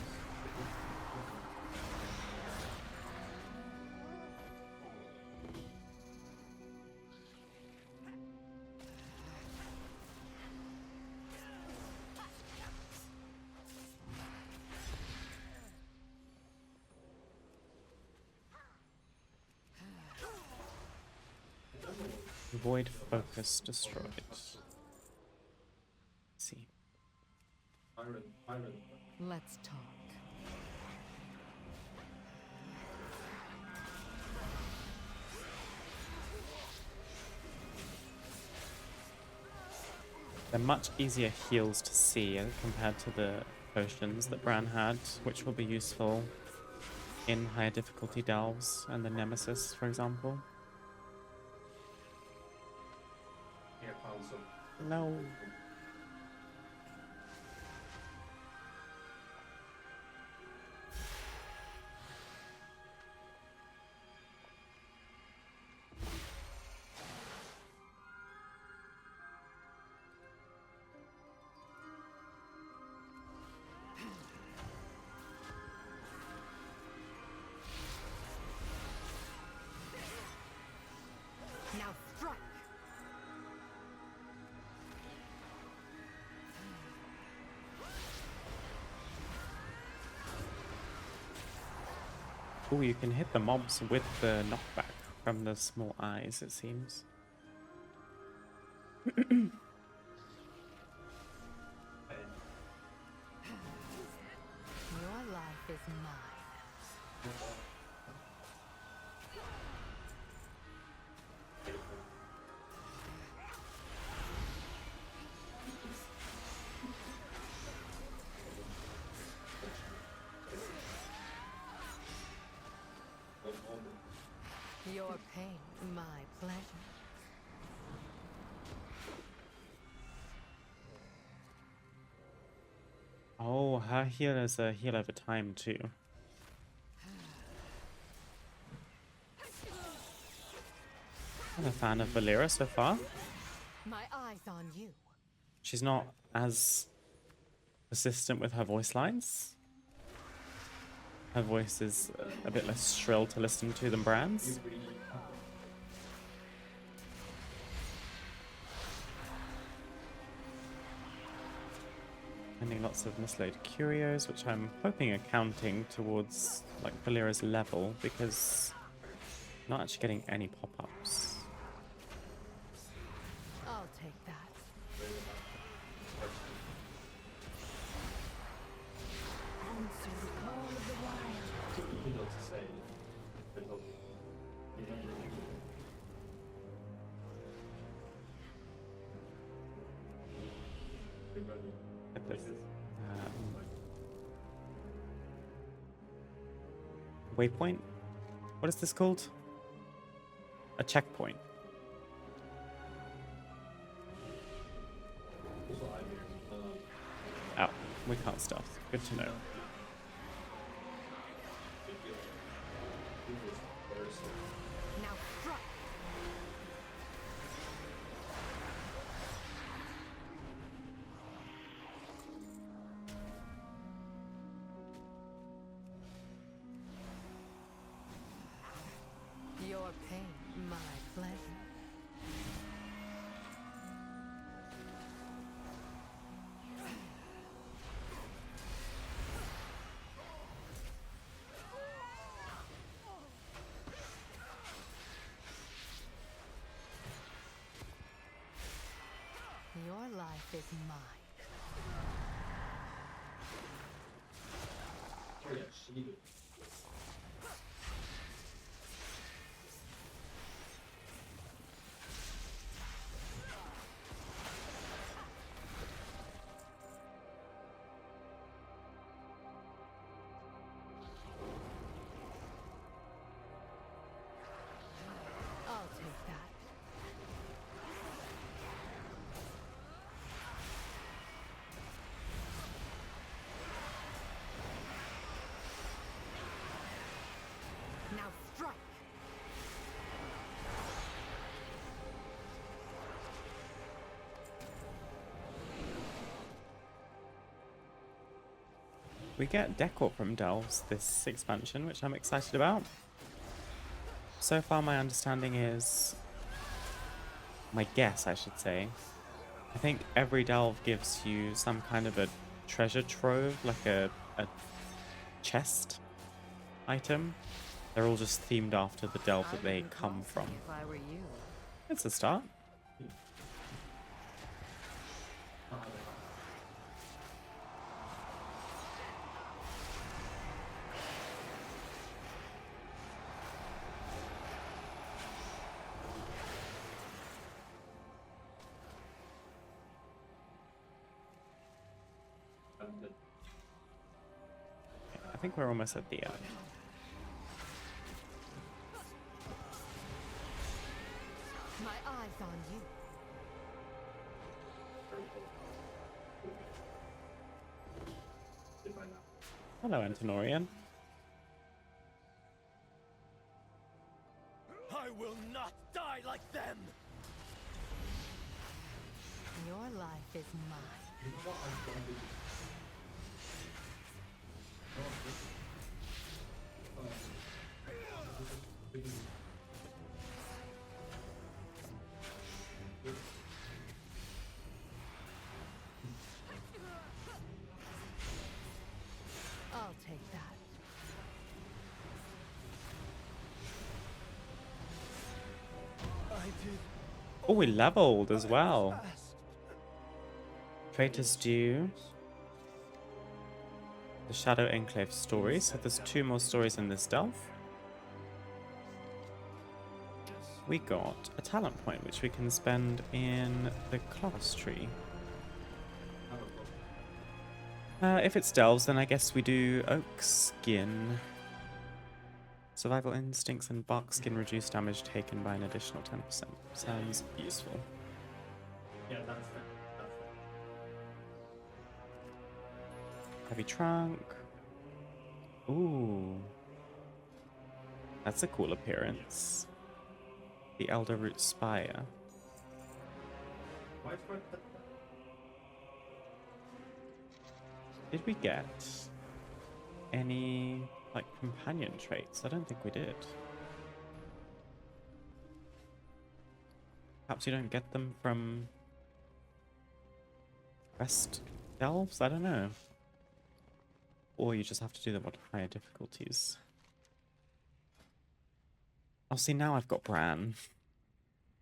Void focus destroyed. Let's see. Let's talk. They're much easier heals to see compared to the potions that Bran had, which will be useful in higher difficulty delves and the Nemesis, for example. No. Now strike! Oh, you can hit the mobs with the knockback from the small eyes, it seems. Your life is mine. Your pain, my pleasure. Oh, her healer's a heal over time too. I'm a fan of Valera so far. My eyes on you. She's not as persistent with her voice lines. Her voice is a bit less shrill to listen to than Bran's. Finding lots of misloaded curios, which I'm hoping are counting towards like Valera's level, because I'm not actually getting any pop-ups. I'll take that. Answer the call of the wild. At this, waypoint? What is this called? A checkpoint. Oh, we can't stop. Good to know. Now strike. Your pain, my pleasure. Your life is mine. I'll take that. Now strike. We get decor from Delves this expansion, which I'm excited about. So far, my understanding is... my guess, I should say. I think every delve gives you some kind of a treasure trove, like a chest item. They're all just themed after the delve that they come from. If I were you. It's a start. I think we're almost at the end. My eyes on you. Hello, Antonorian. I will not die like them! Your life is mine. I'll take that. I did. Oh, we leveled as well. Traitor's Due. The Shadow Enclave story. So there's 2 more stories in this delve. We got a talent point, which we can spend in the class tree. If it's delves, then I guess we do Oak Skin. Survival instincts and bark skin reduce damage taken by an additional 10%. Sounds useful. Yeah, that's it. Heavy trunk. Ooh. That's a cool appearance. The Elder Root Spire. Did we get any, like, companion traits? I don't think we did. Perhaps you don't get them from Quest Delves? I don't know. Or you just have to do them on higher difficulties. Oh, see, now I've got Bran.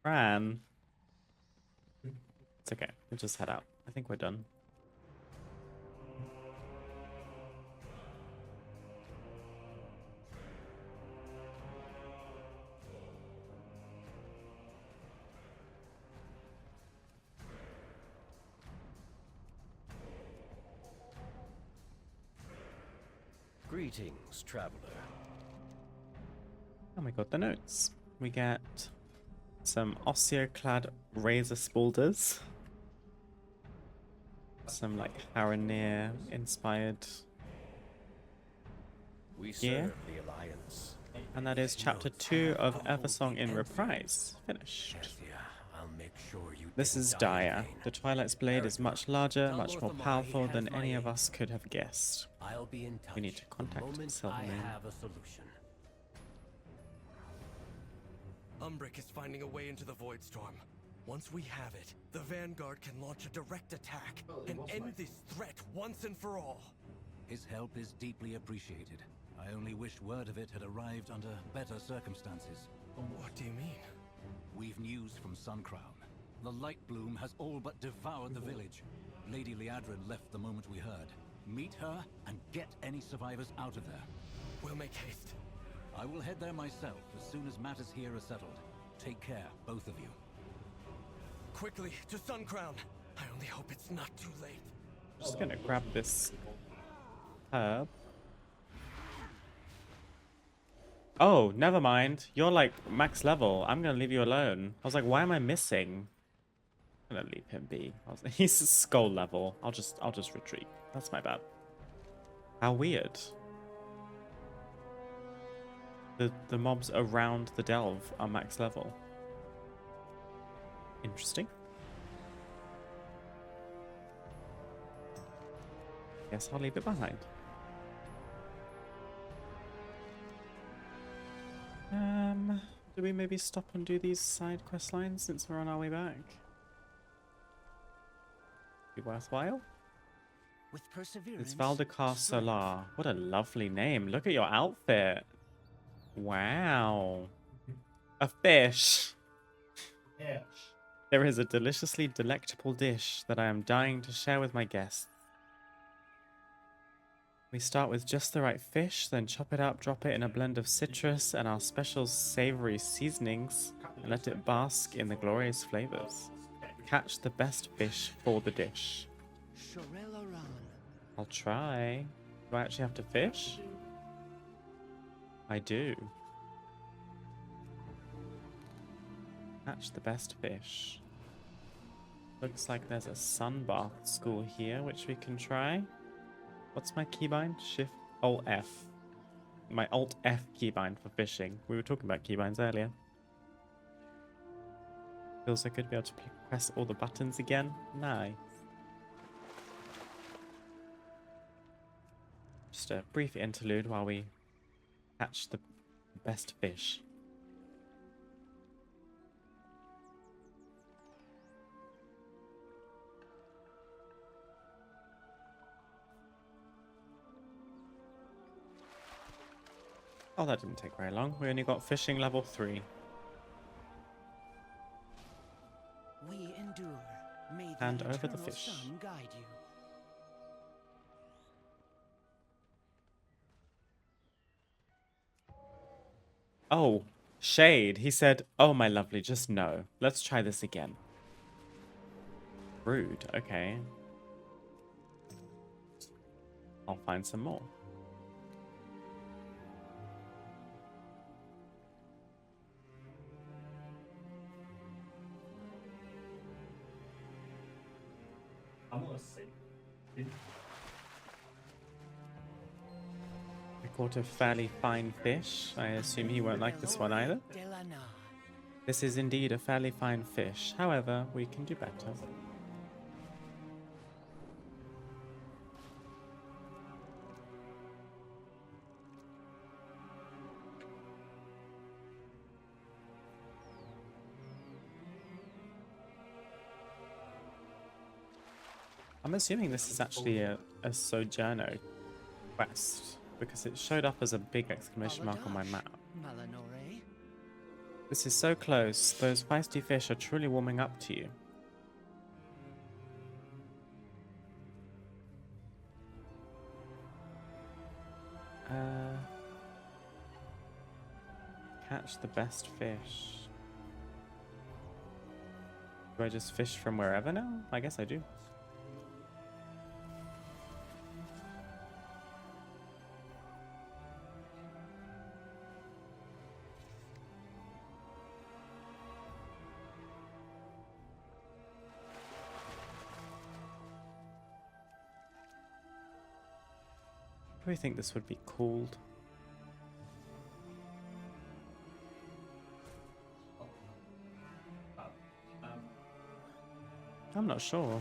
Bran. It's okay. We'll just head out. I think we're done. Greetings, traveler. And we got the notes. We get some osseo-clad razor spaulders. Some, like, Haranir inspired We gear. serve the Alliance. And that is chapter 2 of Eversong in Reprise. Finished. I'll make sure you This is dire. The Twilight's blade is much larger, much more powerful than any of us could have guessed. I'll be in touch. We need to contact I Silvermoon. have a solution. Umbric is finding a way into the Void Storm. Once we have it, the Vanguard can launch a direct attack and end this threat once and for all. His help is deeply appreciated. I only wish word of it had arrived under better circumstances. What do you mean? We've news from Suncrown. The Light Bloom has all but devoured the village. Lady Liadrin left the moment we heard. Meet her and get any survivors out of there. We'll make haste. I will head there myself as soon as matters here are settled. Take care, both of you. Quickly, to Suncrown. I only hope it's not too late. Just gonna grab this herb. Oh, never mind. You're like max level. I'm gonna leave you alone. I was like, why am I missing? I'm gonna leave him be. He's skull level. I'll just retreat. That's my bad. How weird. The mobs around the delve are max level. Interesting. Guess I'll leave it behind. Do we maybe stop and do these side quest lines since we're on our way back? Be worthwhile? With perseverance. It's Valdekar Solar. What a lovely name. Look at your outfit. Wow. A fish. Yeah. There is a deliciously delectable dish that I am dying to share with my guests. We start with just the right fish, then chop it up, drop it in a blend of citrus and our special savory seasonings, and let it bask in the glorious flavors. Catch the best fish for the dish. I'll try. Do I actually have to fish? I do. Catch the best fish. Looks like there's a sunbath school here, which we can try. What's my keybind? Shift Alt F. My Alt F keybind for fishing. We were talking about keybinds earlier. Feels so good to be able to press all the buttons again. Nice. Just a brief interlude while we catch the best fish. Oh, that didn't take very long. We only got fishing level 3. We endure. May the Hand over the eternal fish. sun guide you. Oh, Shade. He said, oh, my lovely, just no. Let's try this again. Rude. Okay. I'll find some more. I'm gonna say. We caught a fairly fine fish. I assume he won't like this one either. This is indeed a fairly fine fish. However, we can do better. I'm assuming this is actually a Sojourner quest, because it showed up as a big exclamation mark on my map. Malinore. This is so close. Those feisty fish are truly warming up to you. Catch the best fish. Do I just fish from wherever now? I guess I do. Do we think this would be called? I'm not sure.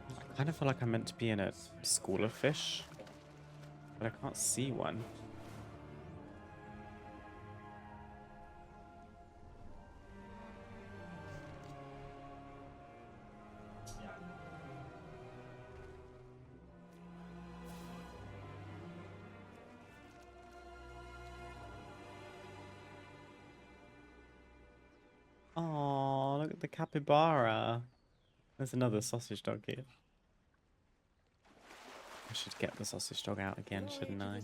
I kind of feel like I'm meant to be in a school of fish, but I can't see one. Oh, look at the capybara. There's another sausage dog here. I should get the sausage dog out again, shouldn't I?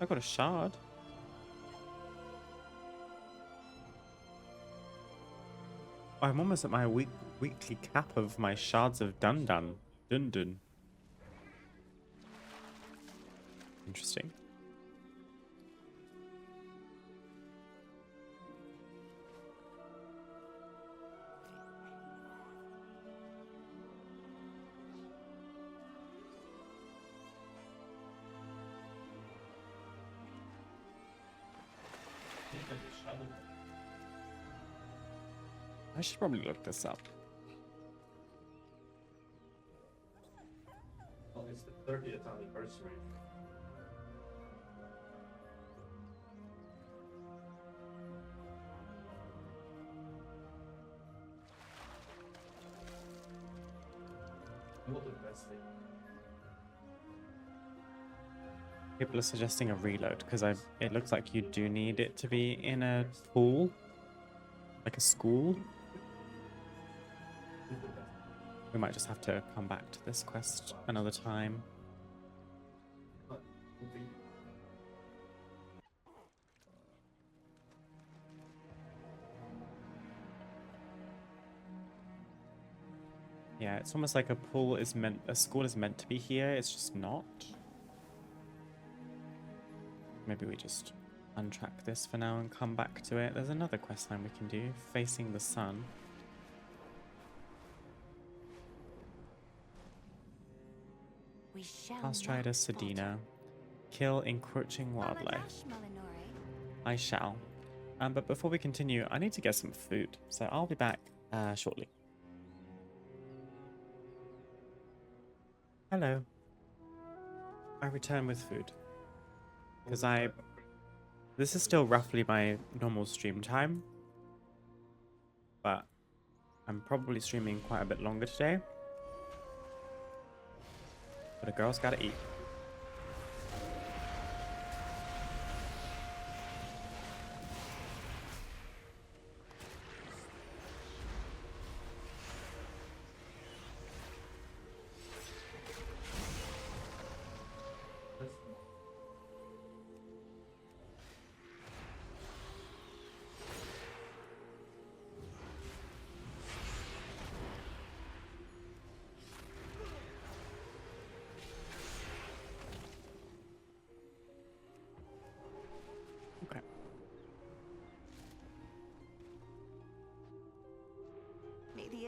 I got a shard. I'm almost at my weekly cap of my shards of Dun. Interesting. I should probably look this up. Well, it's the 30th anniversary. What the best thing? People are suggesting a reload because it looks like you do need it to be in a pool, like a school. We might just have to come back to this quest another time. Yeah, it's almost like a school is meant to be here, it's just not. Maybe we just untrack this for now and come back to it. There's another quest line we can do, Facing the Sun. Pastrider Sedina. Kill encroaching wildlife. I shall. But before we continue, I need to get some food, so I'll be back shortly. Hello. I return with food. Because this is still roughly my normal stream time. But I'm probably streaming quite a bit longer today. But a girl's gotta eat.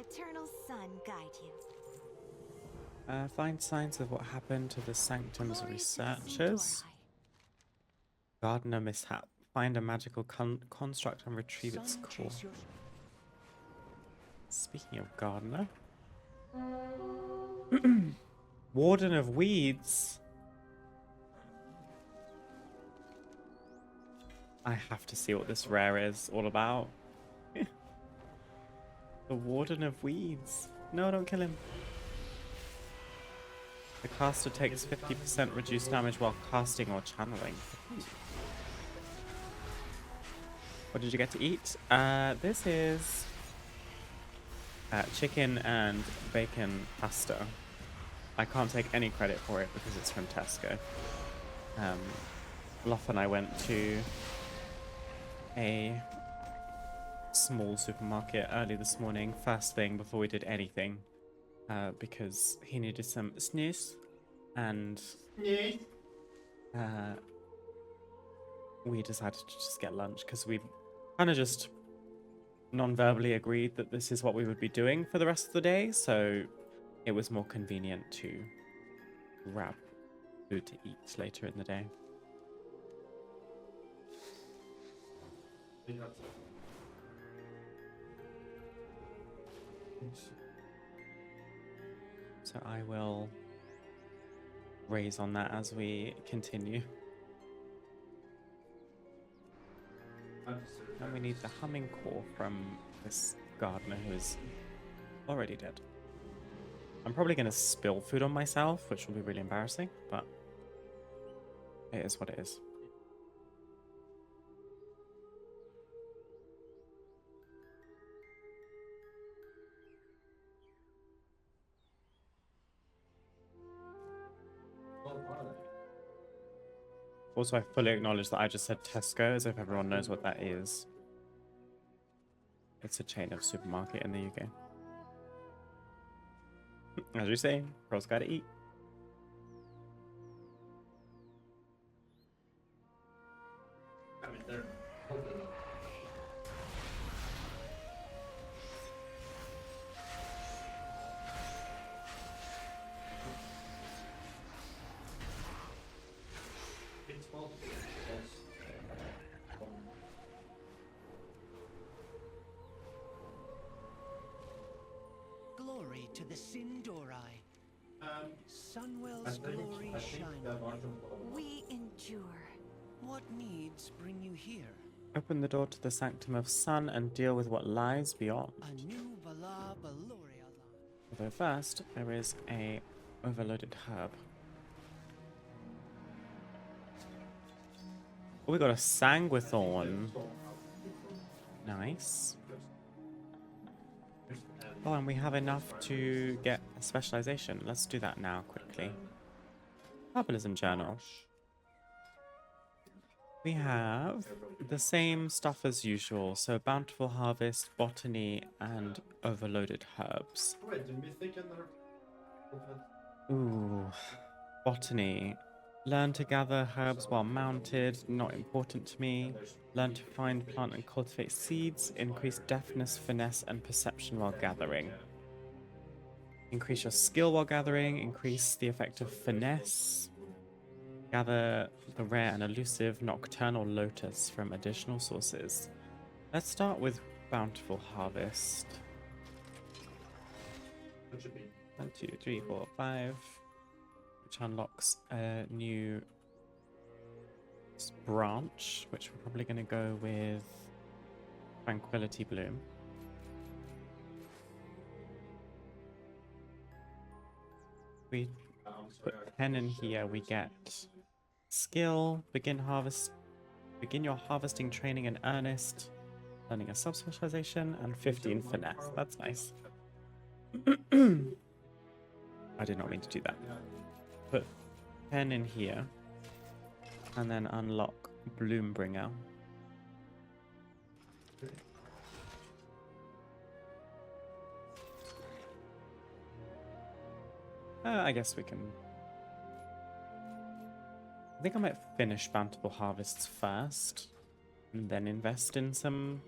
eternal sun guide you. Find signs of what happened to the Sanctum's Glory to the researchers. Gardener mishap. Find a magical construct and retrieve its Sun, core. chase your... Speaking of Gardener. Warden of Weeds. I have to see what this rare is all about. The Warden of Weeds. No, don't kill him. The caster takes 50% reduced damage while casting or channeling. What did you get to eat? This is chicken and bacon pasta. I can't take any credit for it because it's from Tesco. Loth and I went to a small supermarket early this morning, first thing before we did anything, because he needed some snus, and we decided to just get lunch because we kind of just non-verbally agreed that this is what we would be doing for the rest of the day, so it was more convenient to grab food to eat later in the day. So I will raise on that as we continue. And we need the humming core from this gardener who is already dead. I'm probably going to spill food on myself, which will be really embarrassing, but it is what it is. Also, I fully acknowledge that I just said Tesco, as if everyone knows what that is. It's a chain of supermarket in the UK. As you say, girls gotta eat. I mean, they're Glory to the Sindori. Sunwell's glory shine on you. We endure. What needs bring you here? Open the door to the Sanctum of Sun and deal with what lies beyond. A new Bala Baloria. Although first, there is a overloaded herb. Oh, we got a Sanguithorn. Nice. Oh, and we have enough to get a specialization. Let's do that now, quickly. Herbalism Journal. We have the same stuff as usual. So, Bountiful Harvest, Botany, and Overloaded Herbs. Ooh. Botany. Learn to gather herbs while mounted. Not important to me. Learn to find, plant, and cultivate seeds. Increase deftness, finesse, and perception while gathering. Increase your skill while gathering. Increase the effect of finesse. Gather the rare and elusive Nocturnal Lotus from additional sources. Let's start with Bountiful Harvest. 1, 2, 3, 4, 5. Which unlocks a new branch, which we're probably going to go with Tranquility Bloom. We put 10 in here, we get skill, begin your harvesting training in earnest, learning a sub-specialization, and 15 finesse. That's nice. I did not mean to do that. Put 10 in here, and then unlock Bloombringer. I guess we can... I think I might finish Bountiful Harvests first, and then invest in some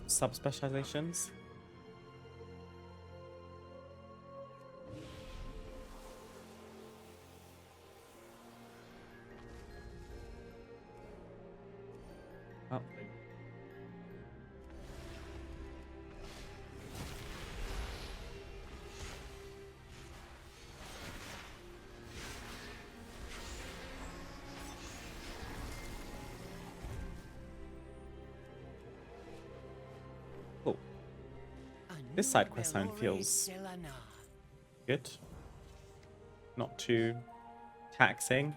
subspecializations. Oh. Cool. This side quest line feels good. Not too taxing.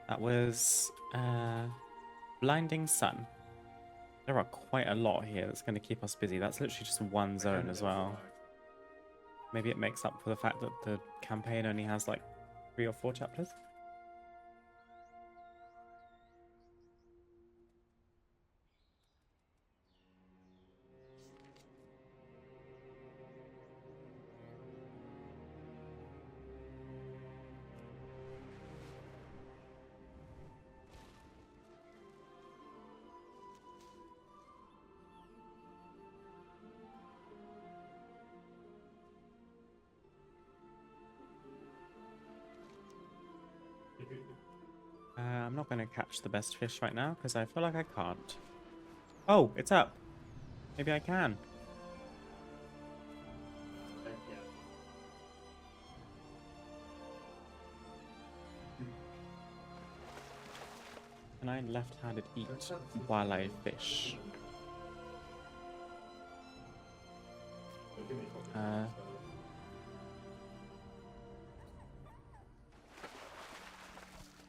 That was Blinding Sun. There are quite a lot here that's going to keep us busy. That's literally just one zone as well. Maybe it makes up for the fact that the campaign only has like 3 or 4 chapters. I'm not going to catch the best fish right now because I feel like I can't. Oh, it's up. Maybe I can. Can I left-handed eat while I fish?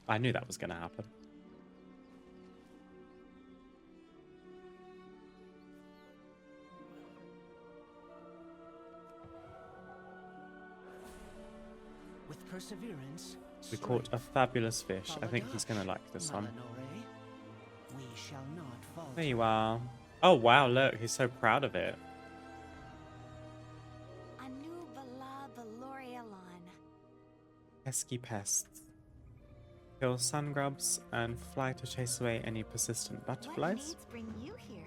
I knew that was going to happen. With perseverance, We caught a fabulous fish. I think he's going to like this one. we shall not fall. There you are. Oh, wow, look. He's so proud of it. Anu Vala Valorialon. Pesky pests. Kill sun grubs and fly to chase away any persistent What butterflies. needs bring you here?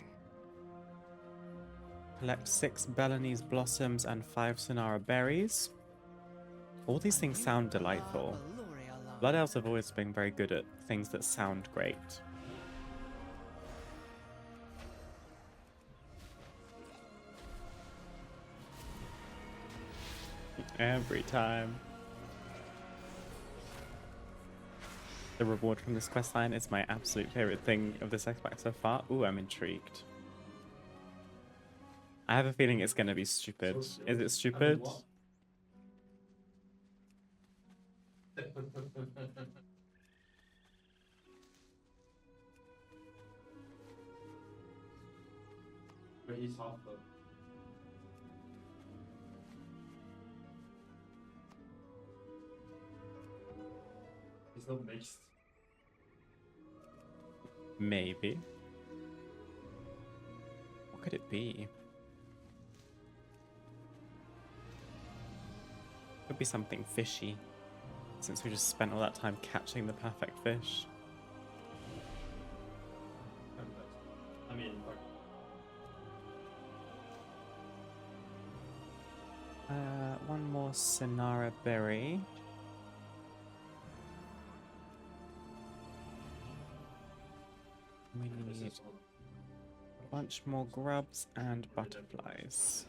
Collect 6 Belanese blossoms and 5 Sonara berries. All these things sound delightful. Blood elves have always been very good at things that sound great. Every time. The reward from this questline is my absolute favorite thing of this X-Pack so far. Ooh, I'm intrigued. I have a feeling it's going to be stupid. Is it stupid? But he's half though. He's not mixed. Maybe. What could it be? Could be something fishy, since we just spent all that time catching the perfect fish. I mean, One more Sonara berry. We need a bunch more grubs and butterflies.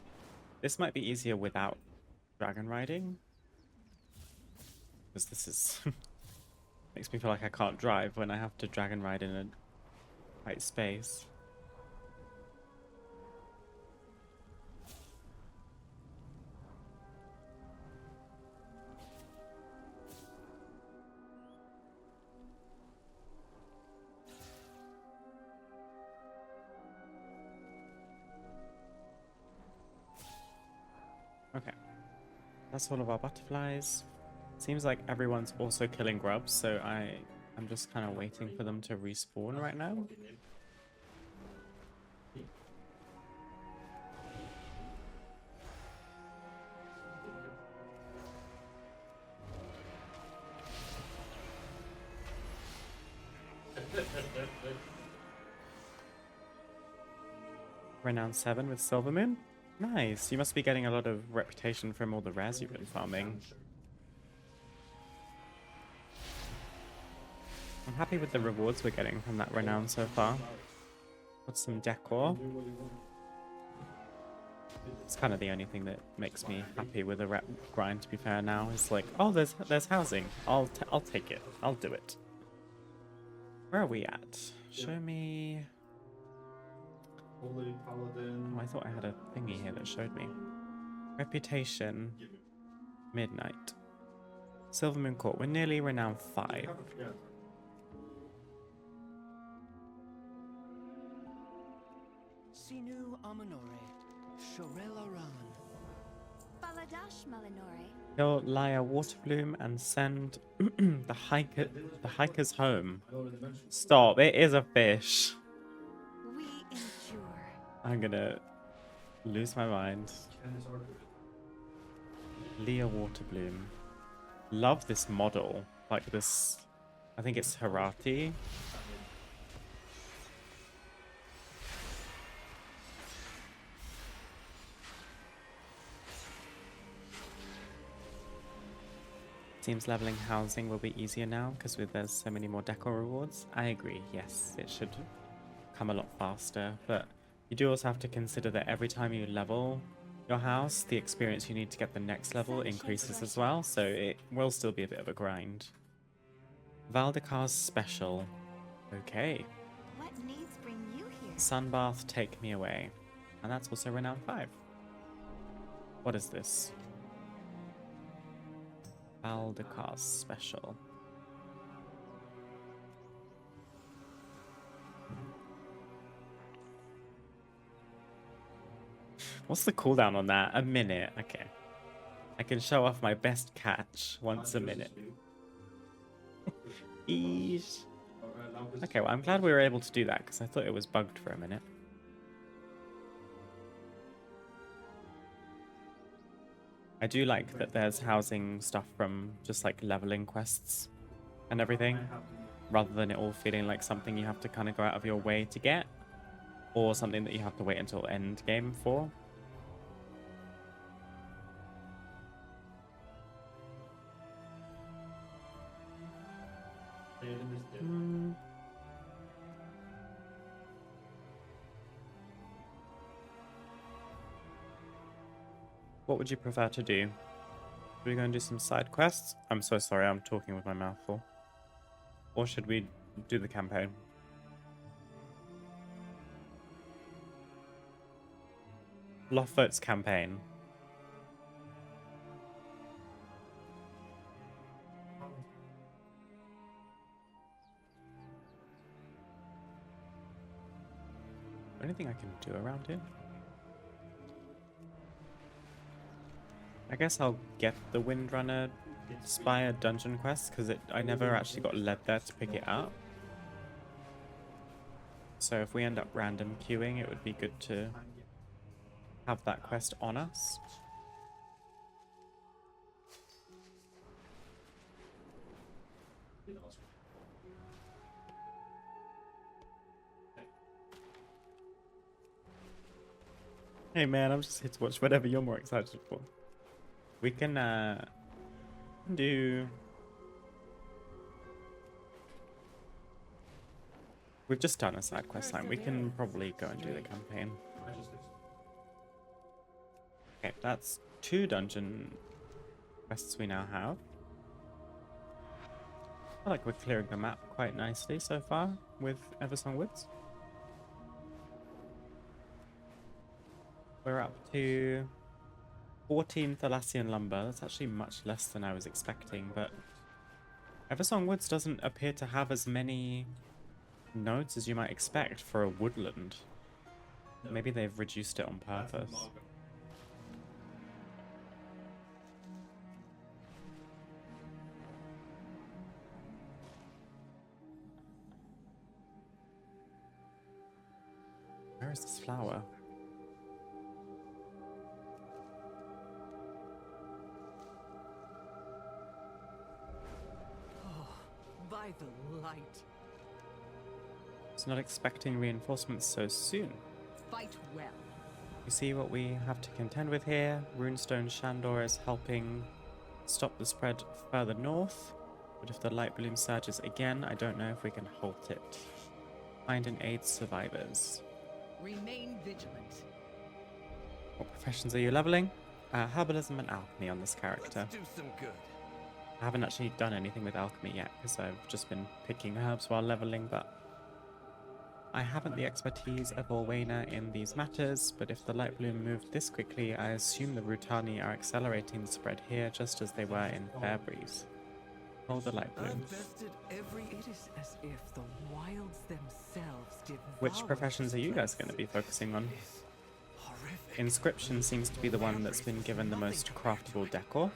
This might be easier without dragon riding, because this is makes me feel like I can't drive when I have to dragon ride in a tight space. Okay, that's all of our butterflies. Seems like everyone's also killing grubs, so I'm just kind of waiting for them to respawn right now. Renown 7 with Silvermoon. Nice. You must be getting a lot of reputation from all the rares you've been farming. I'm happy with the rewards we're getting from that renown so far. What's some decor? It's kind of the only thing that makes me happy with a rep grind, to be fair now. It's like, oh, there's housing. I'll take it. I'll do it. Where are we at? Show me... Holy Paladin. Oh, I thought I had a thingy here that showed me. Reputation. Midnight. Silvermoon Court. We're nearly renown 5. Sinu Amanore, Shorel Aran. Baladash Malinore. Kill Laya Waterbloom and send the hikers home. Stop, it is a fish. We endure. I'm gonna lose my mind. Leah Waterbloom. Love this model. Like this, I think it's Harati. Seems leveling housing will be easier now because there's so many more decor rewards. I agree, yes, it should come a lot faster, but you do also have to consider that every time you level your house, the experience you need to get the next level increases as well, so it will still be a bit of a grind. Valdekar's special. Okay. What needs bring you here? Sunbath, take me away. And that's also renown 5. What is this? Valdekar's special. What's the cooldown on that? A minute. Okay. I can show off my best catch once a minute. Eesh. Okay, well, I'm glad we were able to do that because I thought it was bugged for a minute. I do like that there's housing stuff from just like leveling quests and everything, rather than it all feeling like something you have to kind of go out of your way to get, or something that you have to wait until end game for. What would you prefer to do? Should we go and do some side quests? I'm so sorry, I'm talking with my mouth full. Or should we do the campaign? Lothvote's campaign. Anything I can do around here? I guess I'll get the Windrunner Spire dungeon quest because I never actually got led there to pick it up. So if we end up random queuing, it would be good to have that quest on us. Hey man, I'm just here to watch whatever you're more excited for. We can do... We've just done a side quest line. We can probably go and do the campaign. Okay, that's 2 dungeon quests we now have. I feel like we're clearing the map quite nicely so far with Eversong Woods. We're up to 14 Thalassian lumber. That's actually much less than I was expecting, but Eversong Woods doesn't appear to have as many nodes as you might expect for a woodland. Maybe they've reduced it on purpose. Where is this flower? By the light. I was not expecting reinforcements so soon. fight well. You see what we have to contend with here. Runestone Shandor is helping stop the spread further north. But if the light bloom surges again, I don't know if we can halt it. Find and aid survivors. Remain vigilant. What professions are you leveling? Herbalism and alchemy on this character. Let's do some good. I haven't actually done anything with alchemy yet because I've just been picking herbs while leveling, but I haven't the expertise of Orwena in these matters, but if the light bloom moved this quickly, I assume the Rutani are accelerating the spread here just as they were in Fairbreeze. Hold the light bloom. It is as if the wilds themselves devour. Which professions are you guys going to be focusing on? Inscription seems to be the one that's been given the most craftable decor.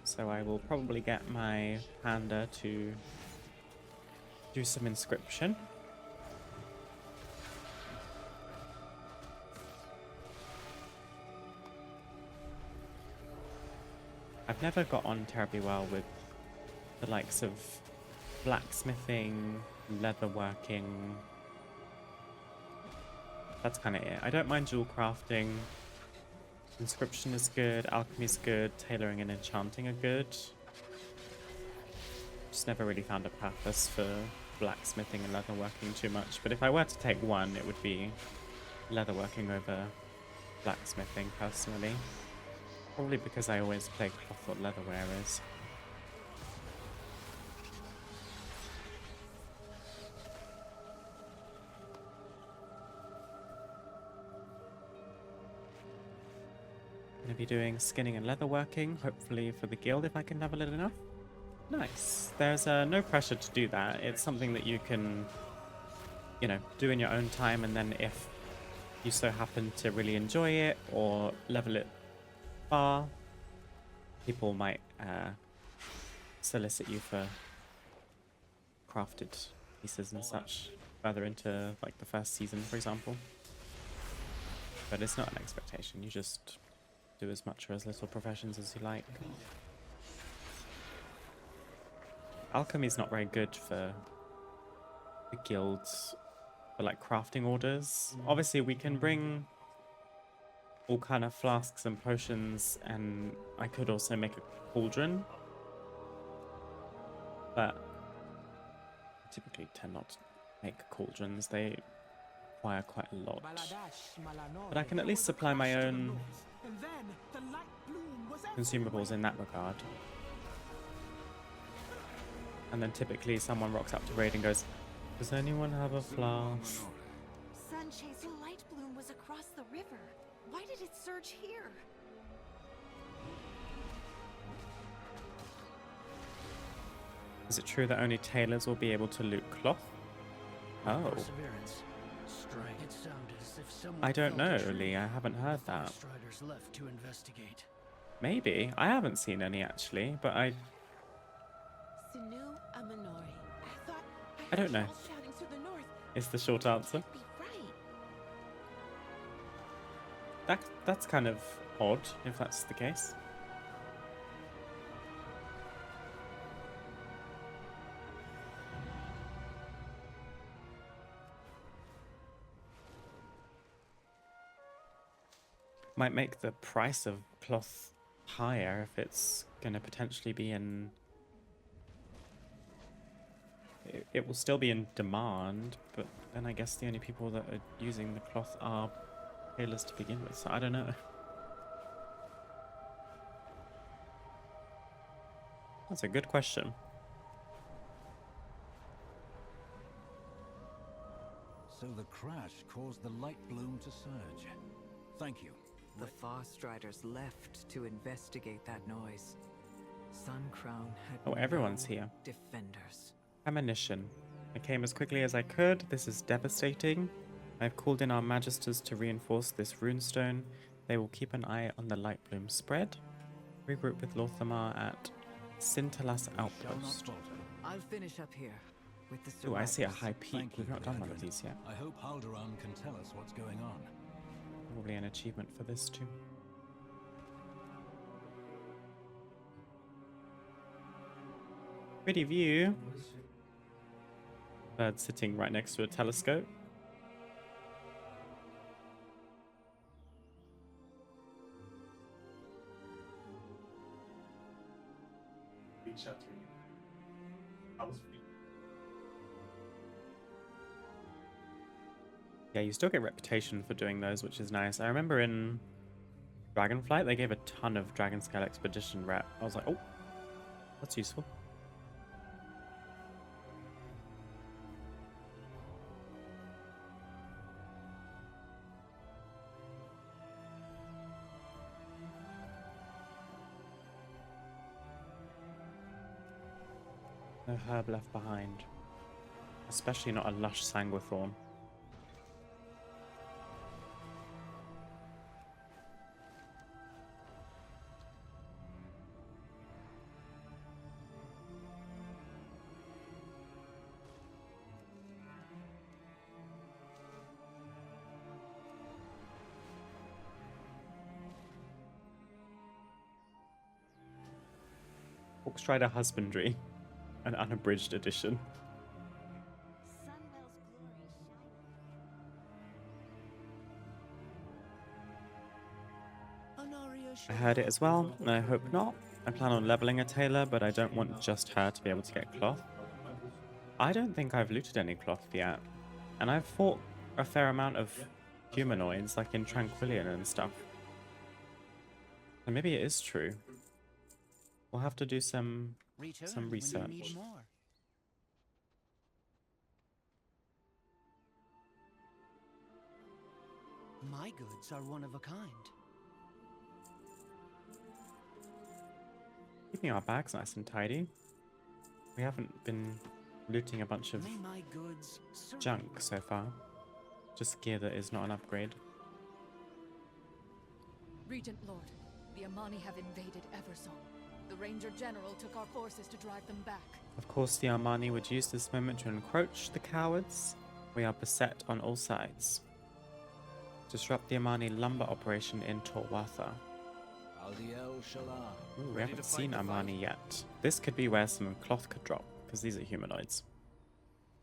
So I will probably get my panda to do some inscription. I've never got on terribly well with the likes of blacksmithing, leatherworking. That's kind of it. I don't mind jewel crafting. Inscription is good, alchemy is good, tailoring and enchanting are good. Just never really found a purpose for blacksmithing and leatherworking too much. But if I were to take one, it would be leatherworking over blacksmithing personally. Probably because I always play cloth or leatherware is. Gonna be doing skinning and leatherworking, hopefully for the guild if I can level it enough. Nice. There's no pressure to do that. It's something that you can, you know, do in your own time, and then if you so happen to really enjoy it or level it far, people might solicit you for crafted pieces and such further into like the first season, for example. But it's not an expectation. You just do as much or as little professions as you like. Alchemy is not very good for the guilds, for like crafting orders. Obviously we can bring all kind of flasks and potions, and I could also make a cauldron, but I typically tend not to make cauldrons. They require quite a lot, but I can at least supply my own consumables in that regard. And then typically someone rocks up to raid and goes, does anyone have a flask? Sunchase light bloom was across the river. Why did it surge here? Is it true that only tailors will be able to loot cloth? Oh. I don't know, Lee. I haven't heard that. Left to investigate. Maybe. I haven't seen any actually, but I don't know. Is the short answer. That's kind of odd, if that's the case. Might make the price of cloth higher if it's going to potentially be in... It will still be in demand, but then I guess the only people that are using the cloth are tailors to begin with, so I don't know. That's a good question. So the crash caused the light bloom to surge. Thank you. The Farstriders left to investigate that noise. Sun Crown had Oh, everyone's no here. defenders. Premonition. I came as quickly as I could. This is devastating. I've called in our magisters to reinforce this runestone. They will keep an eye on the light bloom spread. Regroup with Lorthamar at Sintalas Outpost. I'll finish up here with the Ooh, I see a survivors. high peak. We've not done one of these yet. I hope Haldoran can tell us what's going on. Probably an achievement for this too. Pretty view. Bird sitting right next to a telescope. speech after you. I was free. Yeah, you still get reputation for doing those, which is nice. I remember in Dragonflight, they gave a ton of Dragon Scale Expedition rep. I was like, oh, that's useful. No herb left behind. Especially not a lush sanguithorn. Orcstrider Husbandry, an unabridged edition. I heard it as well, and I hope not. I plan on leveling a tailor, but I don't want just her to be able to get cloth. I don't think I've looted any cloth yet, and I've fought a fair amount of humanoids, like in Tranquillion and stuff. And maybe it is true. We'll have to do some research. My goods are one of a kind. Keeping our bags nice and tidy. We haven't been looting a bunch of junk so far. Just gear that is not an upgrade. Regent Lord, the Amani have invaded Eversong. The Ranger General took our forces to drive them back. Of course, the Armani would use this moment to encroach the cowards. We are beset on all sides. Disrupt the Armani lumber operation in Torwatha. Ooh, we haven't seen Armani yet. This could be where some cloth could drop, because these are humanoids.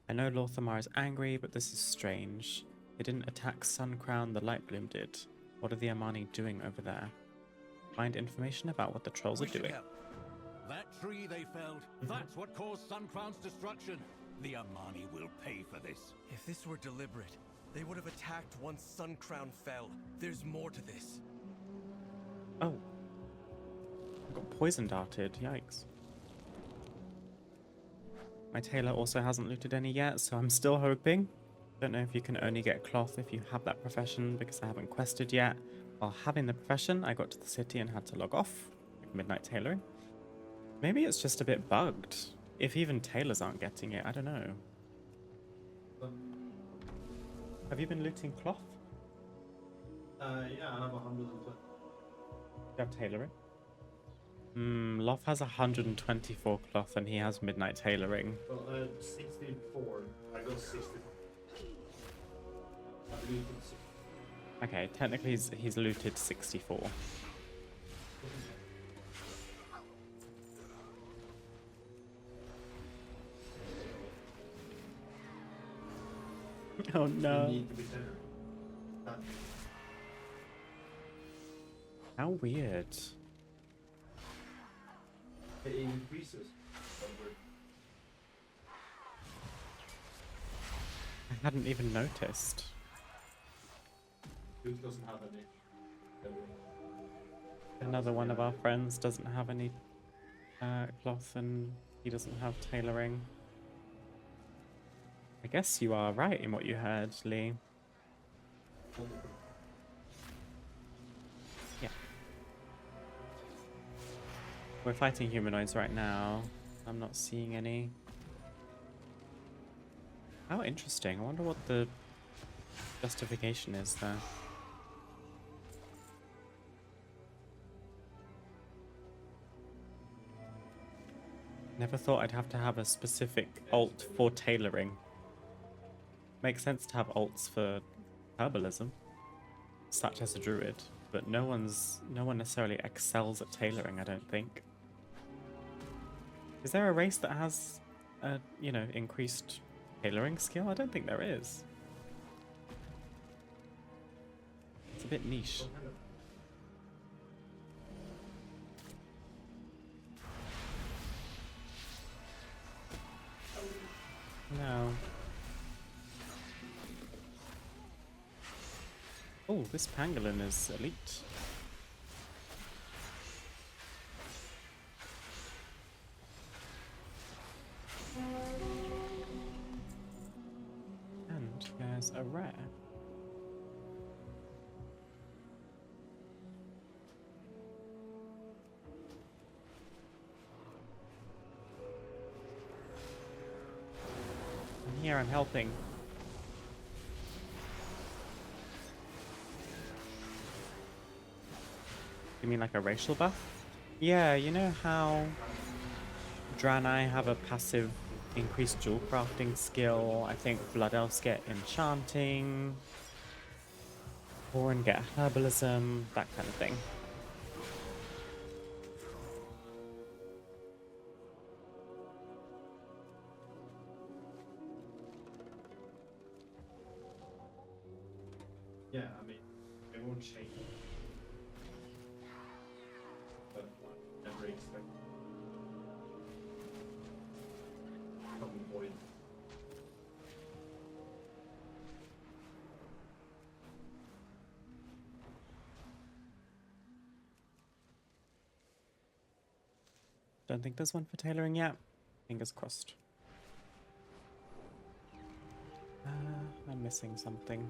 I know Lorthamar is angry, but this is strange. They didn't attack Suncrown, the Lightbloom did. What are the Armani doing over there? Find information about what the trolls are doing. That tree they felled, that's what caused Suncrown's destruction. The Armani will pay for this. If this were deliberate, they would have attacked once Suncrown fell. There's more to this. Oh. I got poison darted, yikes. My tailor also hasn't looted any yet, so I'm still hoping. Don't know if you can only get cloth if you have that profession, because I haven't quested yet. While having the profession, I got to the city and had to log off. Like midnight tailoring. Maybe it's just a bit bugged. If even tailors aren't getting it, I don't know. Have you been looting cloth? Yeah, I have 120. Do you have tailoring? Loth has 124 cloth and he has midnight tailoring. Well, 64. I got 64. I looted 60. Okay, technically he's looted 64. Oh no. You need to be tailored. How weird. It increases. I hadn't even noticed. Duke doesn't have any. Another one of our friends doesn't have any cloth and he doesn't have tailoring. I guess you are right in what you heard, Lee. Yeah. We're fighting humanoids right now. I'm not seeing any. How interesting. I wonder what the justification is there. Never thought I'd have to have a specific alt for tailoring. Makes sense to have alts for herbalism, such as a druid, but no one necessarily excels at tailoring, I don't think. Is there a race that has a, increased tailoring skill? I don't think there is. It's a bit niche. Oh, this pangolin is elite. And there's a rare. And here I'm helping. You mean like a racial buff? Yeah, you know how Draenei have a passive increased jewel crafting skill? I think Blood Elves get enchanting. Orin get herbalism, that kind of thing. Yeah, I mean, it won't change. But never expect from void. Don't think there's one for tailoring yet. Fingers crossed. I'm missing something.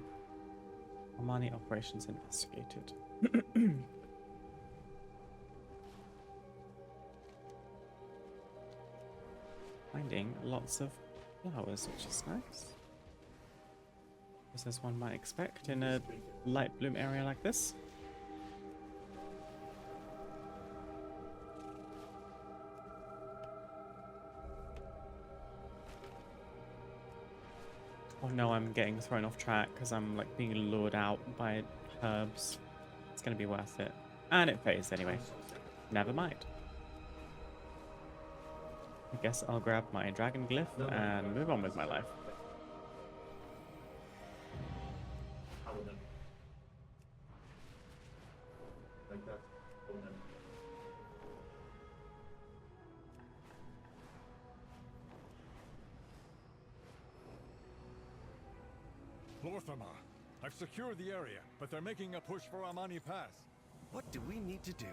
Armani operations investigated. Finding lots of flowers, which is nice. Just as one might expect in a light bloom area like this. Oh no, I'm getting thrown off track because I'm like being lured out by herbs. It's gonna be worth it. And it phased anyway. Never mind. I guess I'll grab my dragon glyph and move on with my life. I would never. Like that. I would never. Lorthamar, I've secured the area, but they're making a push for Amani Pass. What do we need to do?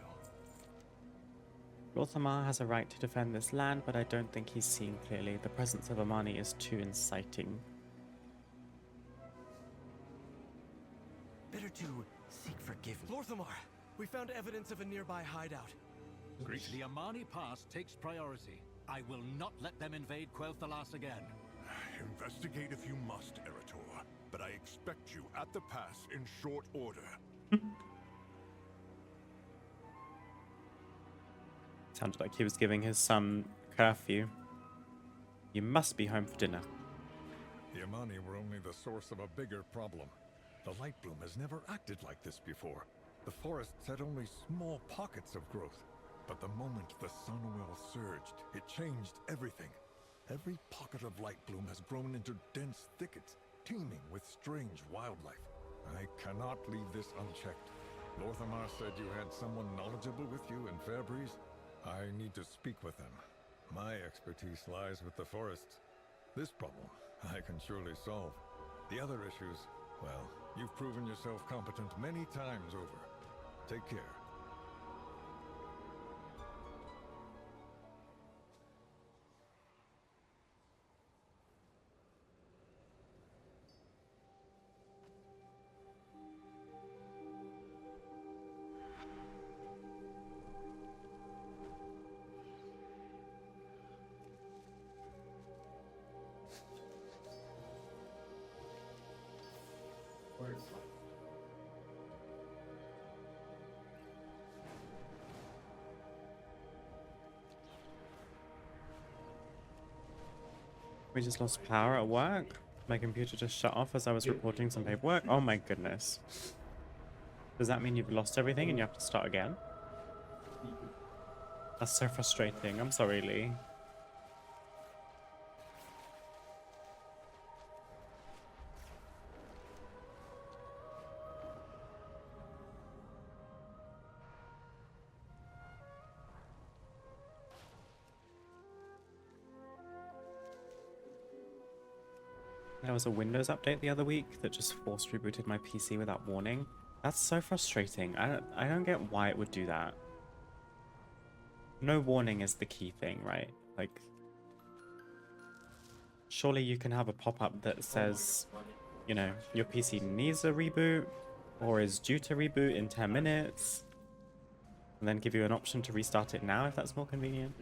Lorthamar has a right to defend this land, but I don't think he's seeing clearly. The presence of Amani is too inciting. Better to seek forgiveness. Lorthamar, we found evidence of a nearby hideout. The Amani Pass takes priority. I will not let them invade Quel'Thalas again. Investigate if you must, Erator, but I expect you at the pass in short order. Sounded like he was giving his son curfew. You must be home for dinner. The Amani were only the source of a bigger problem. The Lightbloom has never acted like this before. The forests had only small pockets of growth. But the moment the Sunwell surged, it changed everything. Every pocket of Lightbloom has grown into dense thickets, teeming with strange wildlife. I cannot leave this unchecked. Lorthamar said you had someone knowledgeable with you in Fairbreeze. I need to speak with them. My expertise lies with the forests. This problem I can surely solve. The other issues, well, you've proven yourself competent many times over. Take care. Where's We just lost power at work. My computer just shut off as I was reporting some paperwork. Oh my goodness. Does that mean you've lost everything and you have to start again? That's so frustrating. I'm sorry, Lee. there was a Windows update the other week that just forced rebooted my PC without warning. That's so frustrating. I don't get why it would do that. No warning is the key thing, right? Like, surely you can have a pop-up that says, you know, your PC needs a reboot or is due to reboot in 10 minutes, and then give you an option to restart it now if that's more convenient.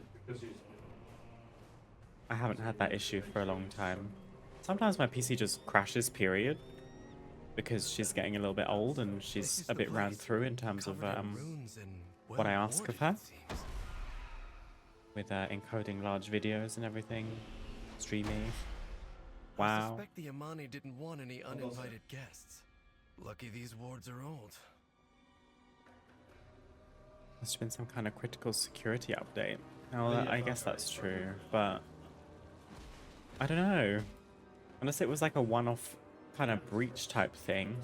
I haven't had that issue for a long time. Sometimes my PC just crashes, period, because she's getting a little bit old and she's a bit ran through in terms of what I ask of her. With encoding large videos and everything, streaming. Wow. I suspect the Amani didn't want any uninvited guests. Lucky these wards are old. Must have been some kind of critical security update. Oh, I guess that's true, but I don't know. Unless it was like a one-off kind of breach type thing.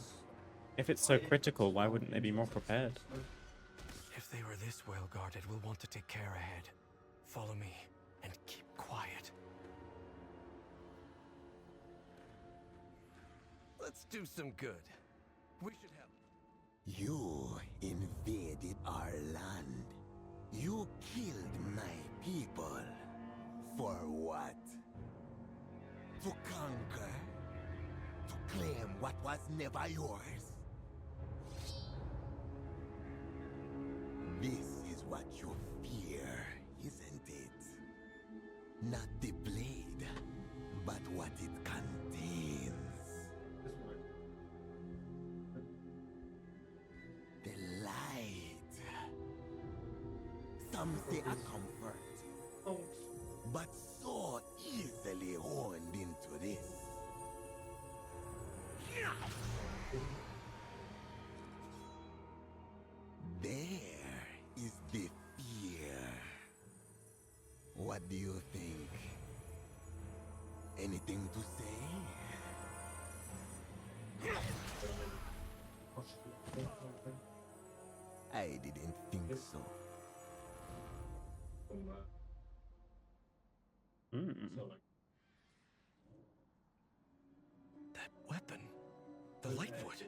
If it's so critical, why wouldn't they be more prepared? If they were this well guarded, we'll want to take care ahead. Follow me and keep quiet. Let's do some good. We should have... You invaded our land. You killed my people. For what? To conquer? To claim what was never yours? This is what you fear, isn't it? Not the blade, but what it contains. The light. Some say a comfort, but so easily honed into this. There is the fear. What do you think? Anything to say? I didn't think so. That weapon, the Lightwood,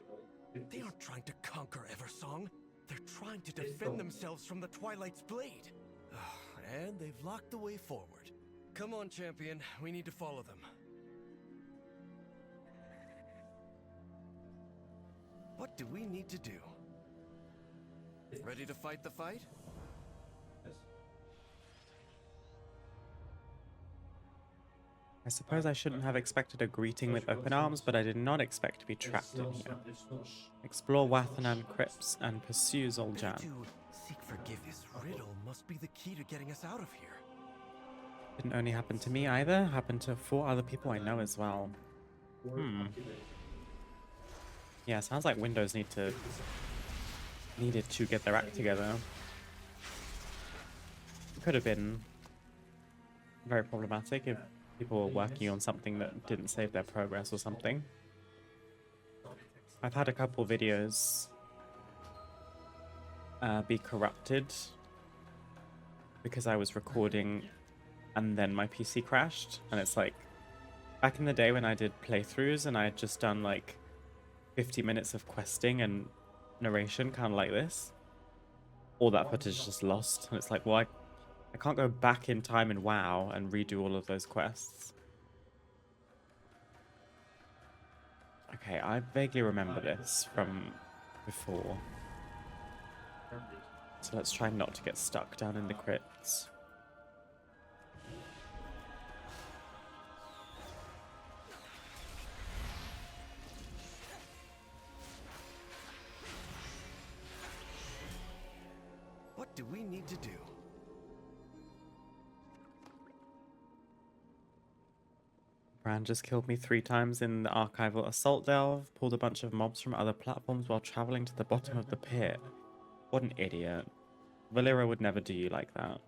they aren't trying to conquer Eversong. They're trying to defend themselves from the Twilight's blade. And they've locked the way forward. Come on, champion. We need to follow them. What do we need to do? Ready to fight the fight? I suppose I shouldn't have expected a greeting with open arms, but I did not expect to be trapped in here. Explore Wathanan crypts and pursue Zul'Aman. Seek forgiveness. This riddle must be the key to getting us out of here. Didn't only happen to me either, happened to 4 other people I know as well. Yeah, sounds like Windows needed to get their act together. It could have been very problematic if people were working on something that didn't save their progress or something. I've had a couple videos be corrupted because I was recording and then my PC crashed. And it's like, back in the day when I did playthroughs and I had just done like 50 minutes of questing and narration, kind of like this, all that footage is just lost. And it's like, well, I can't go back in time in WoW and redo all of those quests. Okay, I vaguely remember this from before. So let's try not to get stuck down in the crypts. What do we need to do? Bran just killed me 3 times in the archival assault delve, pulled a bunch of mobs from other platforms while traveling to the bottom of the pit. What an idiot. Valera would never do you like that.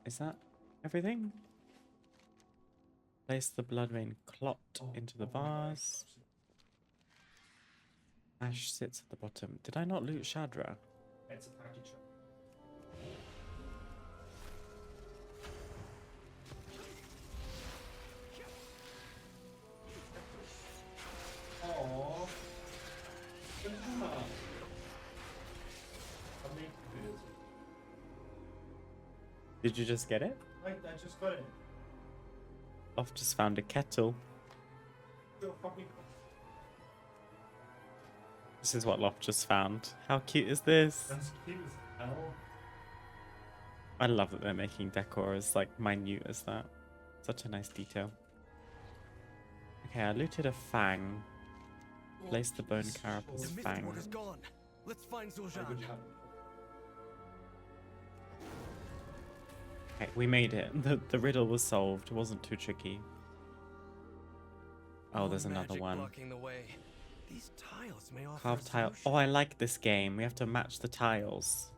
Is that everything? Place the blood vein clot into the vase. Ash sits at the bottom. Did I not loot Shadra? It's a package. Did you just get it? I just got it. I've just found a kettle. This is what Loft just found. How cute is this? That's cute as hell. I love that they're making decor as like minute as that. Such a nice detail. Okay, I looted a fang. Place the bone carapace fang. Water's gone. Let's find Zul'Aman. Okay, we made it. The riddle was solved. It wasn't too tricky. Oh, there's another one. Blocking the way. These tiles may offer Carved a tile. solution. Oh, I like this game. We have to match the tiles.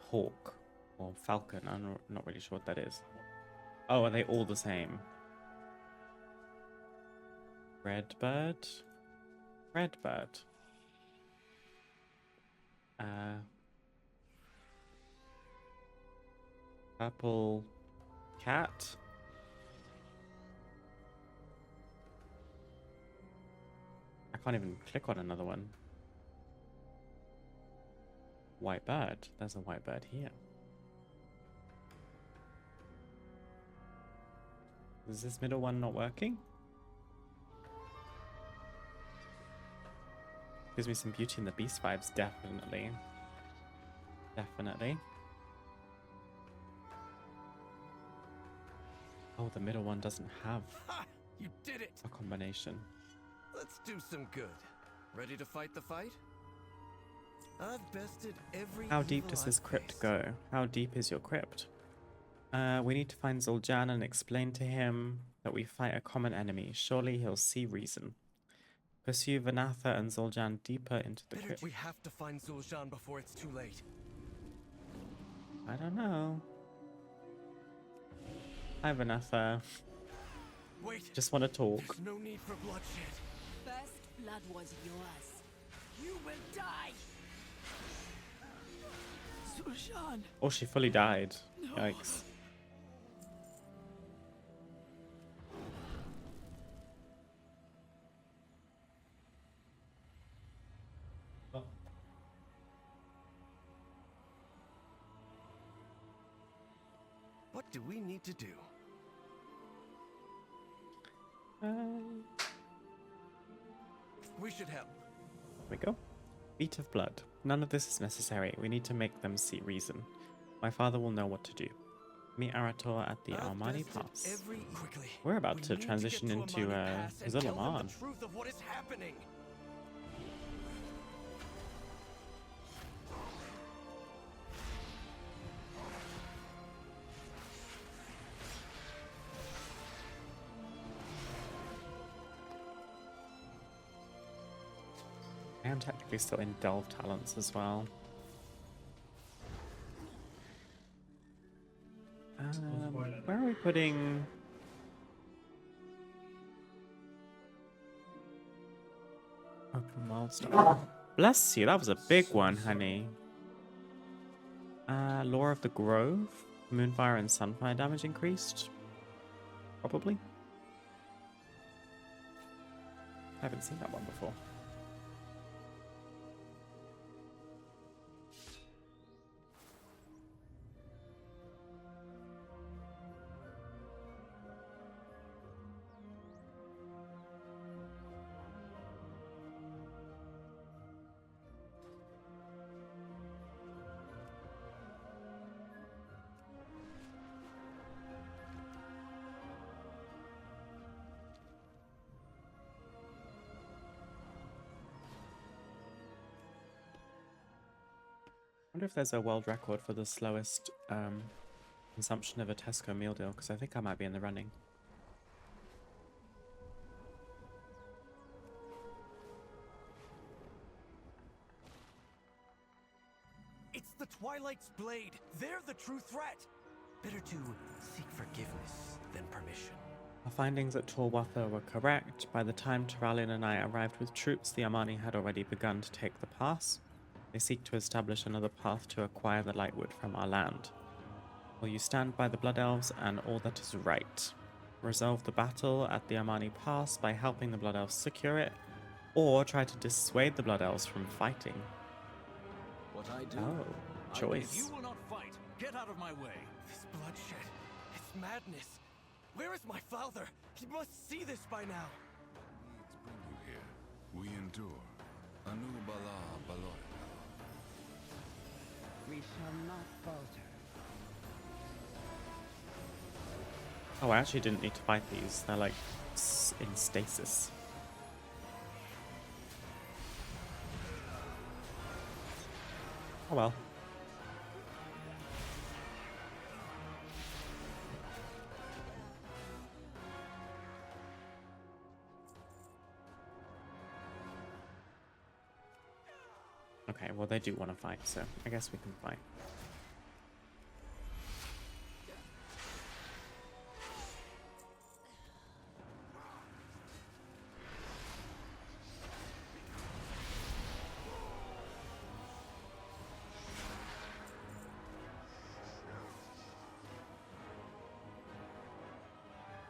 Hawk or falcon. I'm not really sure what that is. Oh, are they all the same? Red bird. Red bird. Purple cat. I can't even click on another one. White bird. There's a white bird here. Is this middle one not working? Gives me some Beauty and the Beast vibes, definitely. Definitely. Oh, the middle one doesn't have You did it. a combination. Let's do some good. Ready to fight the fight? I've bested every How deep evil does this I've crypt faced. go? How deep is your crypt? We need to find Zul'Aman and explain to him that we fight a common enemy. Surely he'll see reason. Pursue Vanatha and Zul'Aman deeper into the crypt. We have to find Zul'Aman before it's too late. I don't know. Hi, Vanatha. Wait. Just want to talk. There's no need for bloodshed. First blood was yours. You will die. Zul'Aman. Oh, she fully died. No. Yikes. What do we need to do? We should help. Here we go. Feet of blood. None of this is necessary. We need to make them see reason. My father will know what to do. Meet Arator at the Armani Pass. We're about to transition into Zul'Aman. The truth of what is happening. I am technically still in Delve Talents as well. Where are we putting... Open milestone. Bless you, that was a big one, honey. Lore of the Grove. Moonfire and Sunfire damage increased. Probably. I haven't seen that one before. I wonder if there's a world record for the slowest consumption of a Tesco meal deal, because I think I might be in the running. It's the Twilight's blade. They're the true threat. Better to seek forgiveness than permission. Our findings at Torwatha were correct. By the time Turalin and I arrived with troops, the Armani had already begun to take the pass. They seek to establish another path to acquire the Lightwood from our land. Will you stand by the Blood Elves and all that is right? Resolve the battle at the Armani Pass by helping the Blood Elves secure it, or try to dissuade the Blood Elves from fighting. What I do? Oh, If choice. you will not fight, Get out of my way! This bloodshed, it's madness. Where is my father? He must see this by now. Needs bring you here. We endure. Anu Bala Baloi. We shall not falter. Oh, I actually didn't need to fight these. They're like in stasis. Oh well. Okay, well they do want to fight, so I guess we can fight.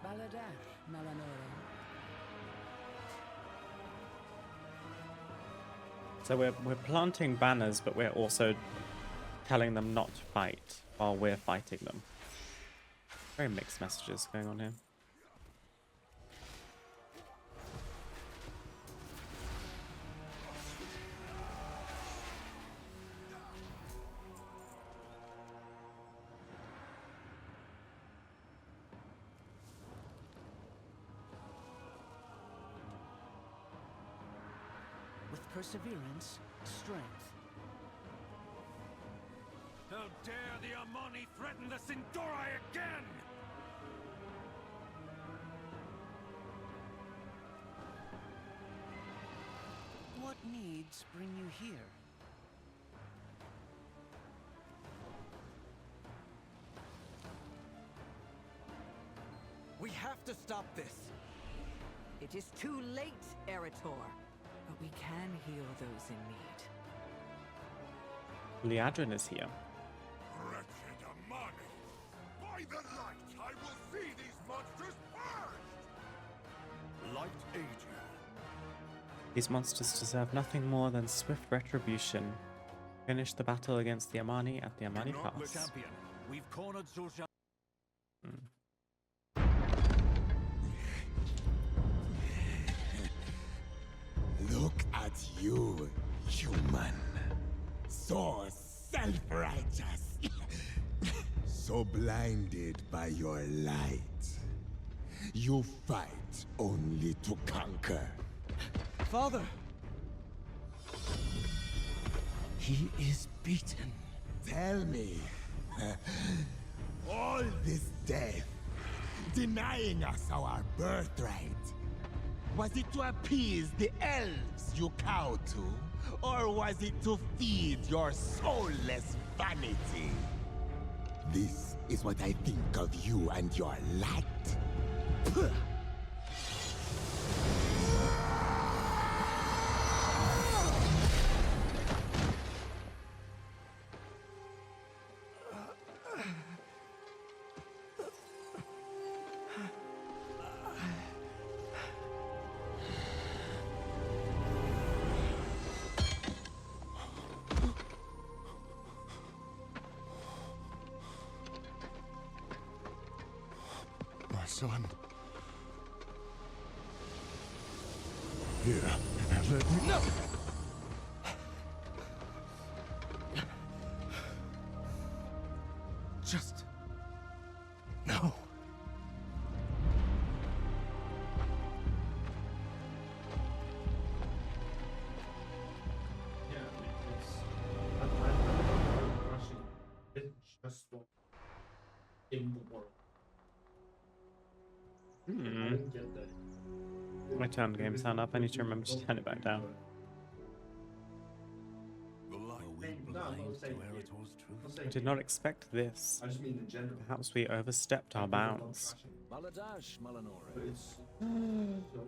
Baladash, Malanora. So we're planting banners, but we're also telling them not to fight while we're fighting them. Very mixed messages going on here. With perseverance, strength. How dare the Amani threaten the Sindorai again! What needs bring you here? We have to stop this. It is too late, Erator. But we can heal those in need. Liadrin is here. Wretched Amani! By the light, I will see these monsters purged! Light aid you. These monsters deserve nothing more than swift retribution. Finish the battle against the Amani at the Amani Pass. Champion, we've cornered Zul'Aman. Look at you, human. So self-righteous. So blinded by your light. You fight only to conquer. Father! He is beaten. Tell me, all this death, denying us our birthright, was it to appease the elves you cow to? Or was it to feed your soulless vanity? This is what I think of you and your light. My son. Here, let me... No! Just... no. In the world. I didn't get that. My turned game sound up. I need to remember to turn it back down. I did not expect this. I just mean in general. Perhaps we overstepped our bounds. Baladash, Malanora.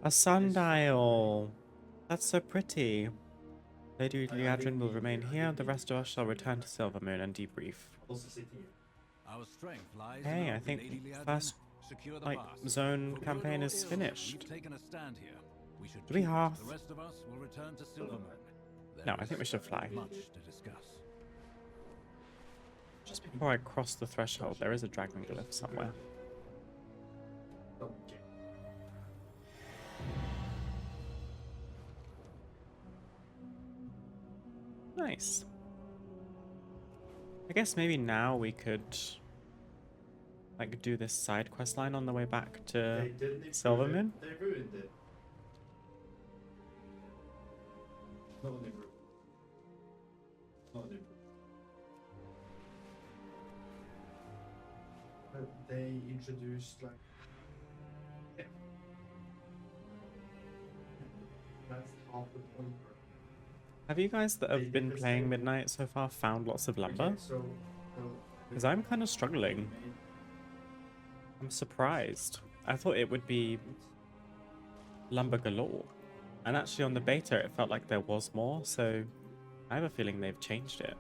A sundial! That's so pretty. Lady Liadrin will remain here. The rest of us shall return to Silvermoon and debrief. Our strength lies Hey, in I our think Lady Liadrin. first Secure the like pass. zone For good campaign or is ill, finished. We've taken a stand here. We should Do we choose. half? The rest of us will return to Silvermoon. No, I think we should fly. Much to discuss. Just before I cross the threshold, there is a dragon glyph somewhere. Nice. I guess maybe now we could like do this side quest line on the way back to Silvermoon. They ruined it. Not an improvement. Not an improvement. But they introduced like. Yeah. That's half the point. Have you guys that have been playing Midnight so far found lots of lumber? Because I'm kind of struggling. I'm surprised. I thought it would be lumber galore. And actually on the beta it felt like there was more, so I have a feeling they've changed it.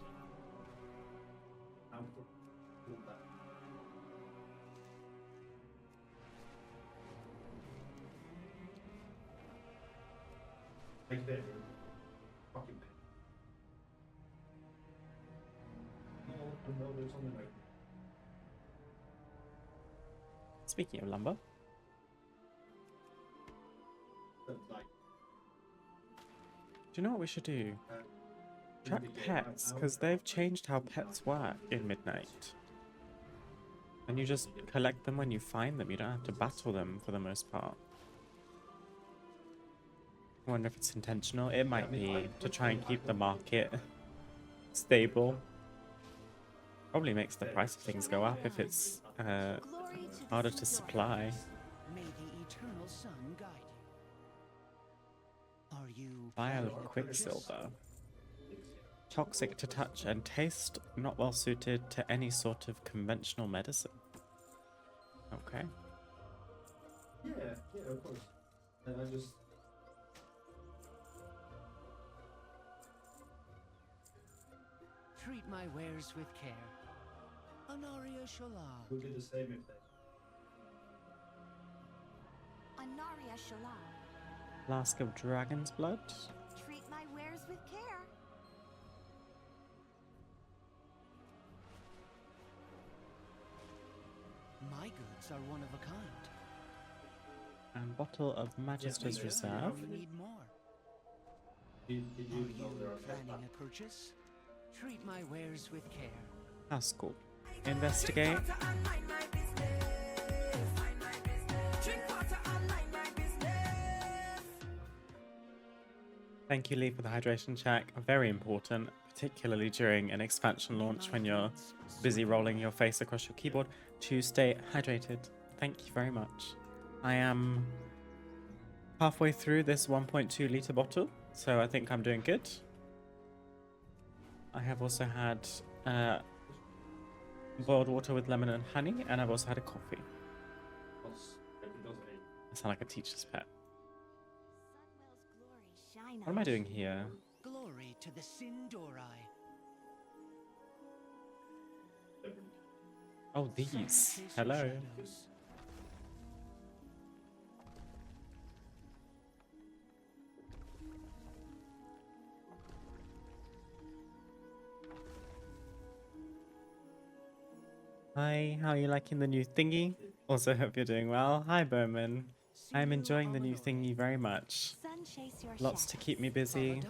Like that. Fucking bad. No, there's something like. Speaking of lumber. Like. Do you know what we should do? Track pets, because they've changed how pets work in Midnight. And you just collect them when you find them, you don't have to battle them for the most part. I wonder if it's intentional. It might be to try and keep the market stable. Probably makes the price of things go up if it's harder to supply. May the eternal sun guide you. Are you Vial of Quicksilver. Toxic to touch and taste, not well suited to any sort of conventional medicine. Okay. Yeah, of course. And I just. treat my wares with care? Honoria Shola. We'll do the same if they. Anaria Shala. Flask of Dragon's Blood. Treat my wares with care. My goods are one of a kind. And Bottle of Magister's Reserve. You need more. Are you planning a purchase? Treat my wares with care. House School. Investigate. Thank you, Lee, for the hydration check. Very important, particularly during an expansion launch when you're busy rolling your face across your keyboard to stay hydrated. Thank you very much. I am halfway through this 1.2 litre bottle, so I think I'm doing good. I have also had boiled water with lemon and honey, and I've also had a coffee. I sound like a teacher's pet. What am I doing here? Glory to the Sindorai. Oh, these. Hello. Hi, how are you liking the new thingy? Also hope you're doing well. Hi, Bowman. I'm enjoying the new thingy very much. Lots to keep me busy.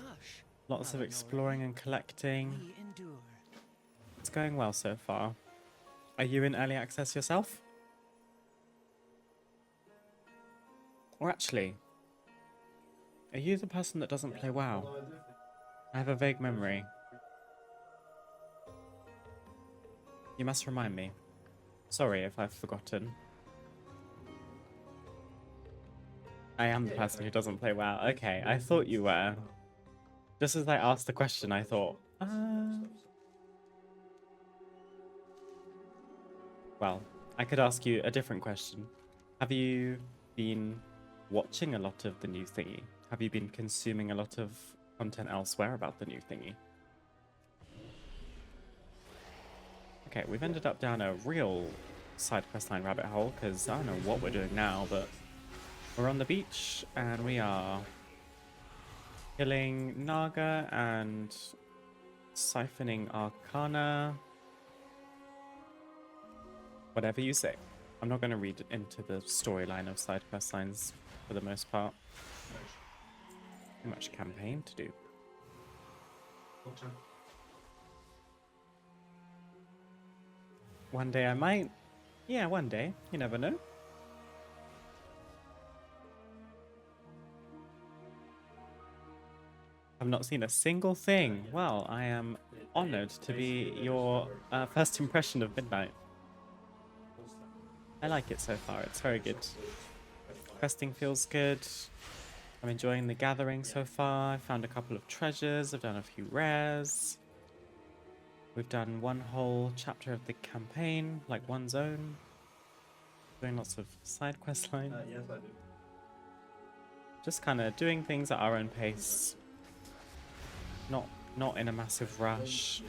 Lots of exploring and collecting. It's going well so far. Are you in early access yourself? Or actually, are you the person that doesn't play WoW? I have a vague memory. You must remind me. Sorry if I've forgotten. I am the person who doesn't play WoW. Okay, I thought you were. Just as I asked the question, I thought, well, I could ask you a different question. Have you been watching a lot of the new thingy? Have you been consuming a lot of content elsewhere about the new thingy? Okay, we've ended up down a real side questline rabbit hole, because I don't know what we're doing now, but we're on the beach, and we are killing Naga and siphoning Arcana. Whatever you say. I'm not going to read into the storyline of side quest lines for the most part. Too much campaign to do. One day I might. Yeah, one day. You never know. I've not seen a single thing. Well, I am honored to be your first impression of Midnight. I like it so far. It's very good. Questing feels good. I'm enjoying the gathering so far. I found a couple of treasures. I've done a few rares. We've done one whole chapter of the campaign, like one zone. Doing lots of side quest lines. Yes, I do. Just kind of doing things at our own pace. Not in a massive rush.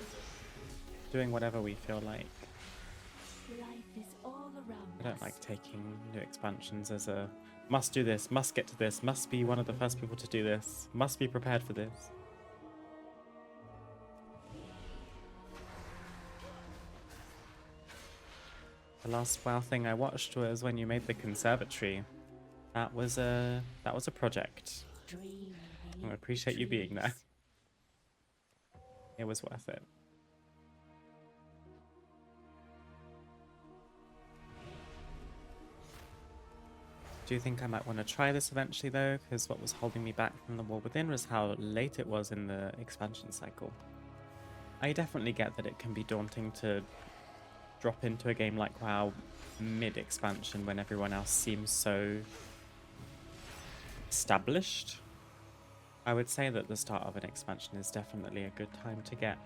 Doing whatever we feel like. Life is all around I don't like taking new expansions as a must do this, must get to this, must be one of the first people to do this, must be prepared for this. The last WoW thing I watched was when you made the conservatory. That was a project. I appreciate you being there. It was worth it. Do you think I might want to try this eventually though? Because what was holding me back from the War Within was how late it was in the expansion cycle. I definitely get that it can be daunting to drop into a game like WoW mid-expansion when everyone else seems so established. I would say that the start of an expansion is definitely a good time to get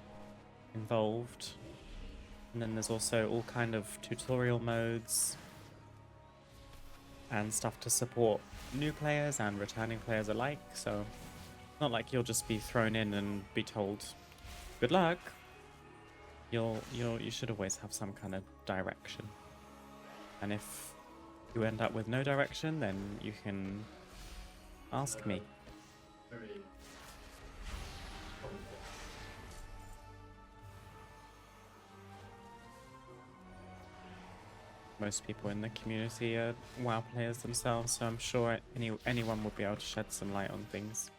involved. And then there's also all kind of tutorial modes and stuff to support new players and returning players alike, so not like you'll just be thrown in and be told good luck. You should always have some kind of direction, and if you end up with no direction, then you can ask me. Most people in the community are WoW players themselves, so I'm sure anyone will be able to shed some light on things.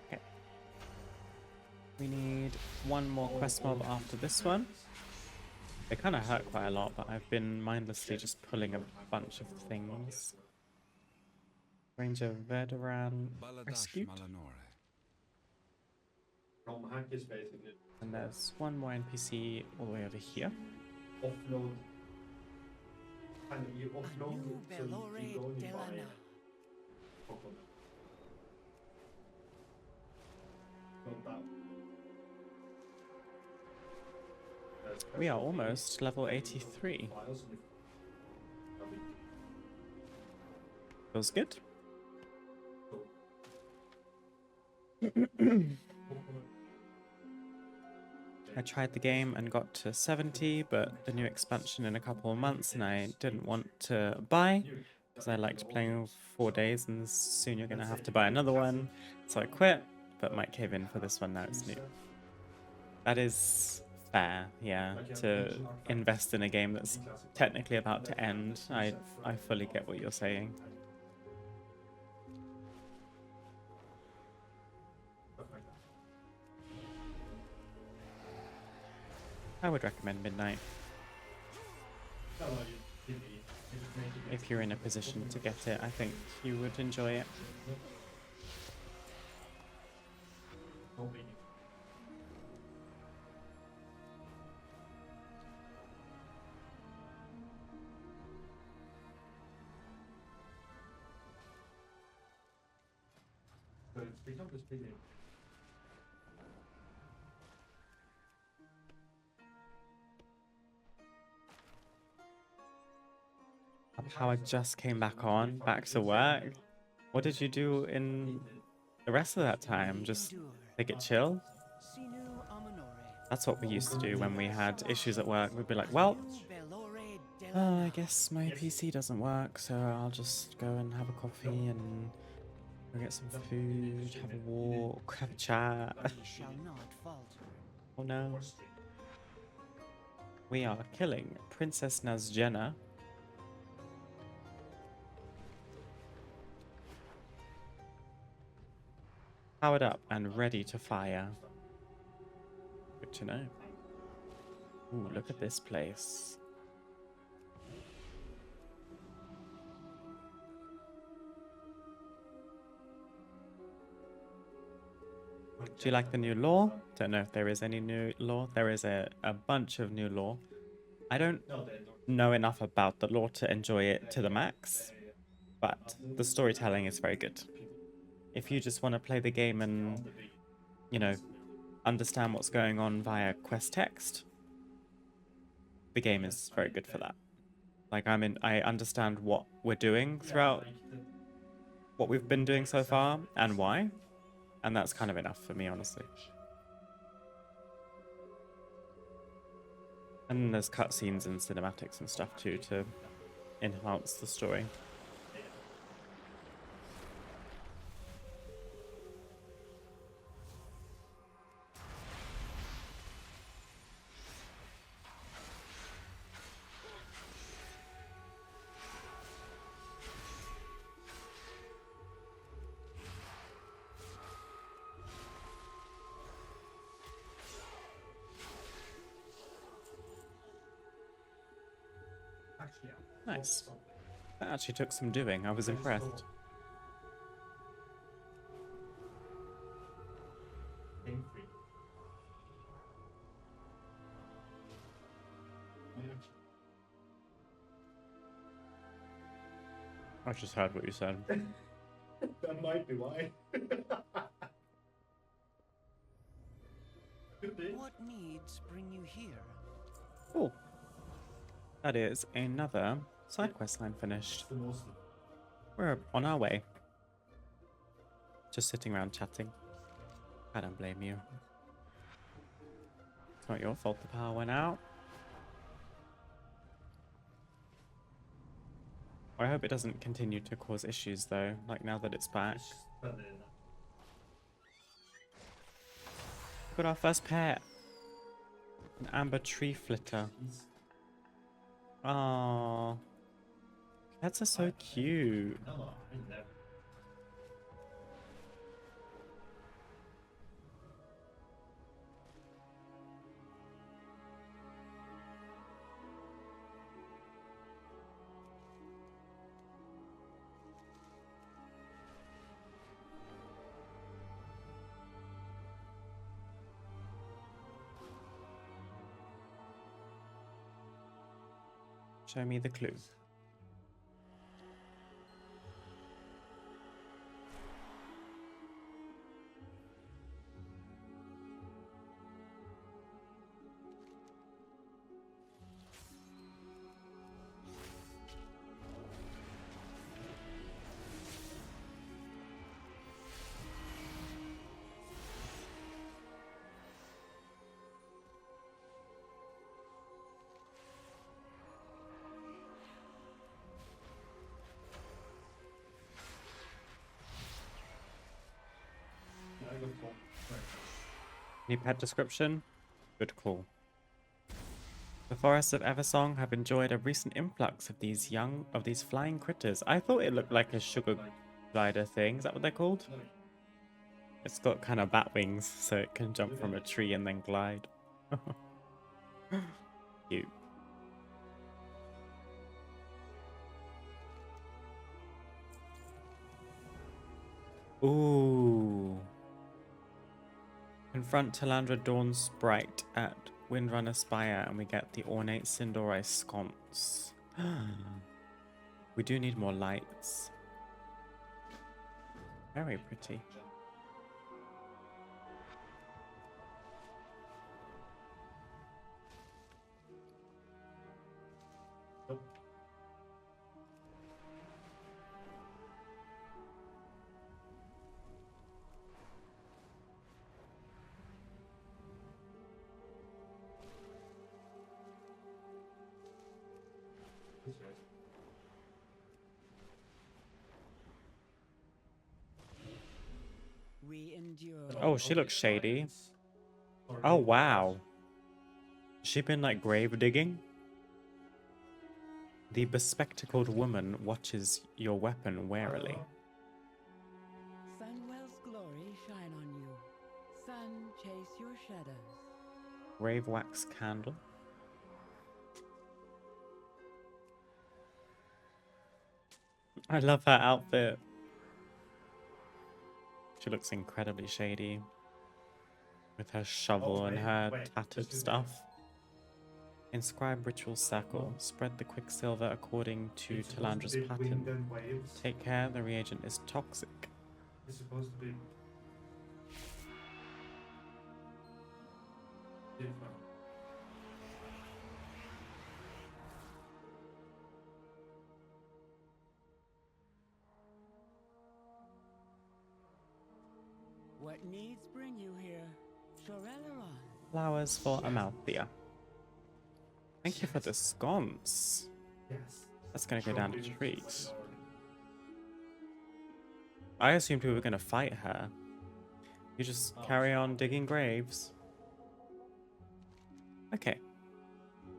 Okay. We need one more quest mob after this one. They kind of hurt quite a lot, but I've been mindlessly just pulling a bunch of things. Ranger Veteran rescued. And there's one more NPC all the way over here. Offload. You offload it so you go and you buy it. Not that. We are almost level 83. Feels good. I tried the game and got to 70, but the new expansion in a couple of months and I didn't want to buy because I liked playing 4 days and soon you're going to have to buy another one. So I quit, but might cave in for this one now it's new. That is fair, yeah, to invest in a game that's technically about to end. I fully get what you're saying. I would recommend Midnight. If you're in a position to get it, I think you would enjoy it. How I just came back to work. What did you do in the rest of that time? Just take it chill? That's what we used to do when we had issues at work. We'd be like, well, I guess my PC doesn't work, so I'll just go and have a coffee and go get some food, have a walk, have a chat. We shall not falter. Oh no. We are killing Princess Nazjena. Powered up and ready to fire. Good to know. Ooh, look at this place. Do you like the new lore? Don't know if there is any new lore. There is a bunch of new lore. I don't know enough about the lore to enjoy it to the max, but the storytelling is very good. If you just want to play the game and, you know, understand what's going on via quest text, the game is very good for that. Like, I understand what we're doing throughout what we've been doing so far and why, and that's kind of enough for me, honestly. And then there's cutscenes and cinematics and stuff too to enhance the story. Nice. That actually took some doing. I was impressed. I just heard what you said. That might be why. What needs bring you here? Cool. That is another side quest line finished. We're on our way. Just sitting around chatting. I don't blame you. It's not your fault the power went out. I hope it doesn't continue to cause issues though, like now that it's back. We've got our first pet. An amber tree flitter. Aww. Pets are so cute. Show me the clue. Any pet description? Good call. The forests of Eversong have enjoyed a recent influx of these flying critters. I thought it looked like a sugar glider thing. Is that what they're called? It's got kind of bat wings, so it can jump from a tree and then glide. Cute. Ooh. Confront Talandra Dawn's sprite at Windrunner Spire and we get the ornate Sindori sconce. We do need more lights. Very pretty. we endure. Oh, she looks shady. Oh, wow. Has she been like grave digging? The bespectacled woman watches your weapon warily. Sunwell's glory shine on you. Sun chase your shadows. Grave wax candle. I love her outfit. She looks incredibly shady. With her shovel and her tattered stuff. Inscribe ritual circle. Spread the quicksilver according to Talandra's pattern. Take care, the reagent is toxic. It's supposed to be different. What needs bring you here? Shoreleron. Flowers for Amalthea. Thank you for the scones. Yes. That's gonna go down a treat. I assumed we were gonna fight her. You just carry on digging graves. Okay.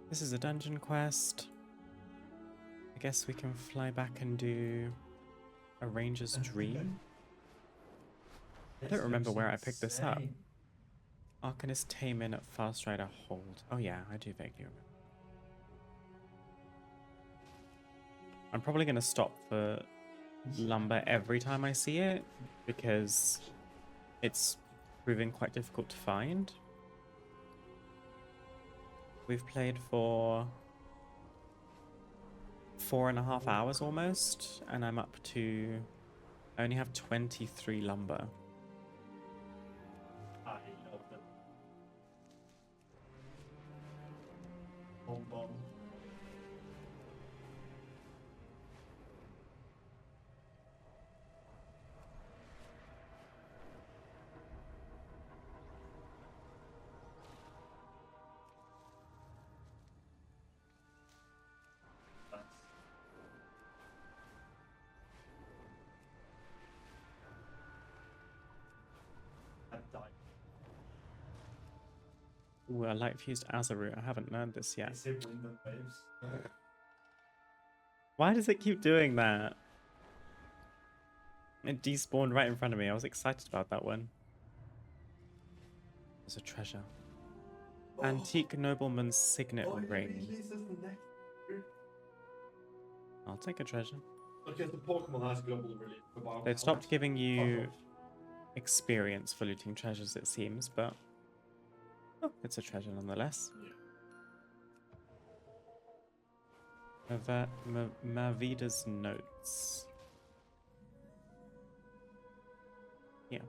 This is a dungeon quest. I guess we can fly back and do a ranger's dream. I don't remember where I picked this up. Arcanist Taemin at Fast Rider Hold. Oh yeah, I do vaguely remember. I'm probably going to stop for lumber every time I see it, because it's proving quite difficult to find. We've played for 4.5 hours almost, and I'm up to... I only have 23 lumber. I love them. Bomb bomb. Ooh, a light fused Azarut. I haven't learned this yet. Why does it keep doing that? It despawned right in front of me. I was excited about that one. There's a treasure. Antique nobleman's signet ring. I'll take a treasure. Okay, the Pokemon has global release. They've stopped giving you experience for looting treasures, it seems, but oh, it's a treasure nonetheless. Mavida's notes. Yeah.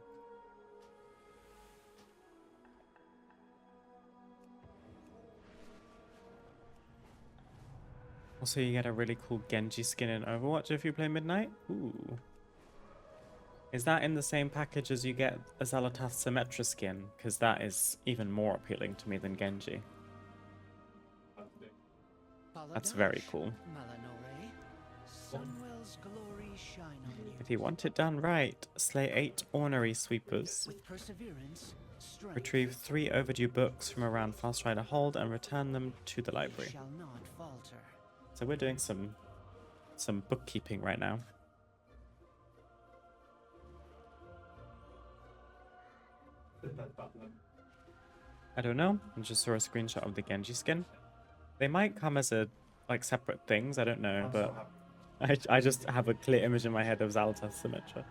Also, you get a really cool Genji skin in Overwatch if you play Midnight. Ooh. Is that in the same package as you get a Xal'atath Symmetra skin? Because that is even more appealing to me than Genji. That's very cool. Sunwell's glory shine on you. If you want it done right, slay 8 ornery sweepers. With perseverance, strength, Retrieve 3 overdue books from around Fast Rider Hold and return them to the library. shall not falter. So we're doing some bookkeeping right now. I don't know. I just saw a screenshot of the Genji skin. They might come as a separate things. I don't know, but I just have a clear image in my head of Xal'atath Symmetra.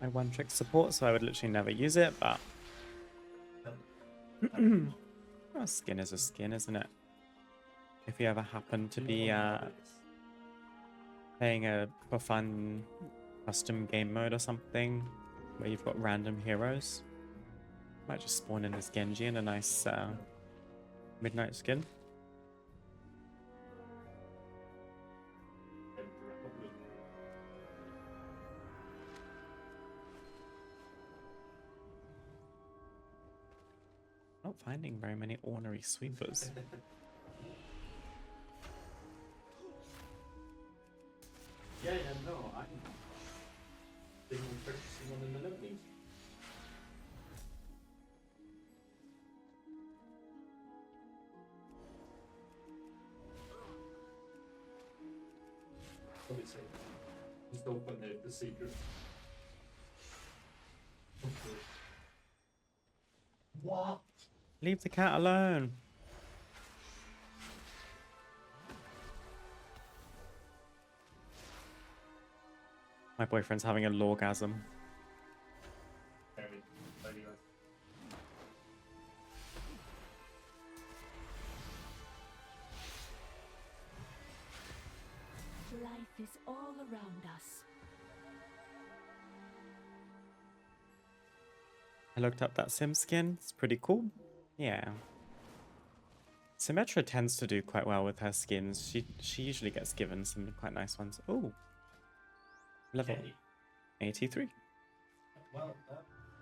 I one-trick support, so I would literally never use it, but a skin is a skin, isn't it? If you ever happen to be playing for fun custom game mode or something, where you've got random heroes, might just spawn in this Genji in a nice Midnight Skin. Not finding very many ornery sweepers. Yeah, no, I'm thinking of purchasing one in the Netherlands. Probably say just open the secret. What? Leave the cat alone. My boyfriend's having a lawgasm. Life is all around us. I looked up that Sim skin. It's pretty cool. Yeah. Symmetra tends to do quite well with her skins. She usually gets given some quite nice ones. Oh. Level 83. Well,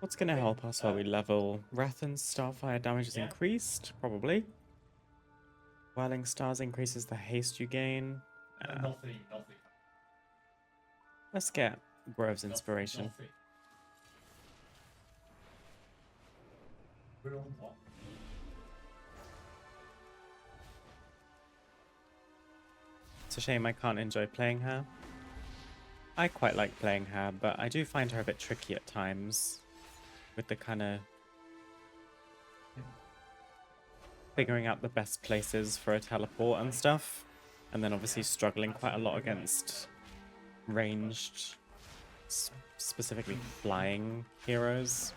What's going to help us while we level? Rathan's Starfire damage is increased, probably. Whirling Stars increases the haste you gain. nothing. Let's get Grove's Inspiration. We're on top. It's a shame I can't enjoy playing her. I quite like playing her, but I do find her a bit tricky at times. With the kind of figuring out the best places for a teleport and stuff. And then obviously struggling quite a lot against ranged, specifically flying heroes.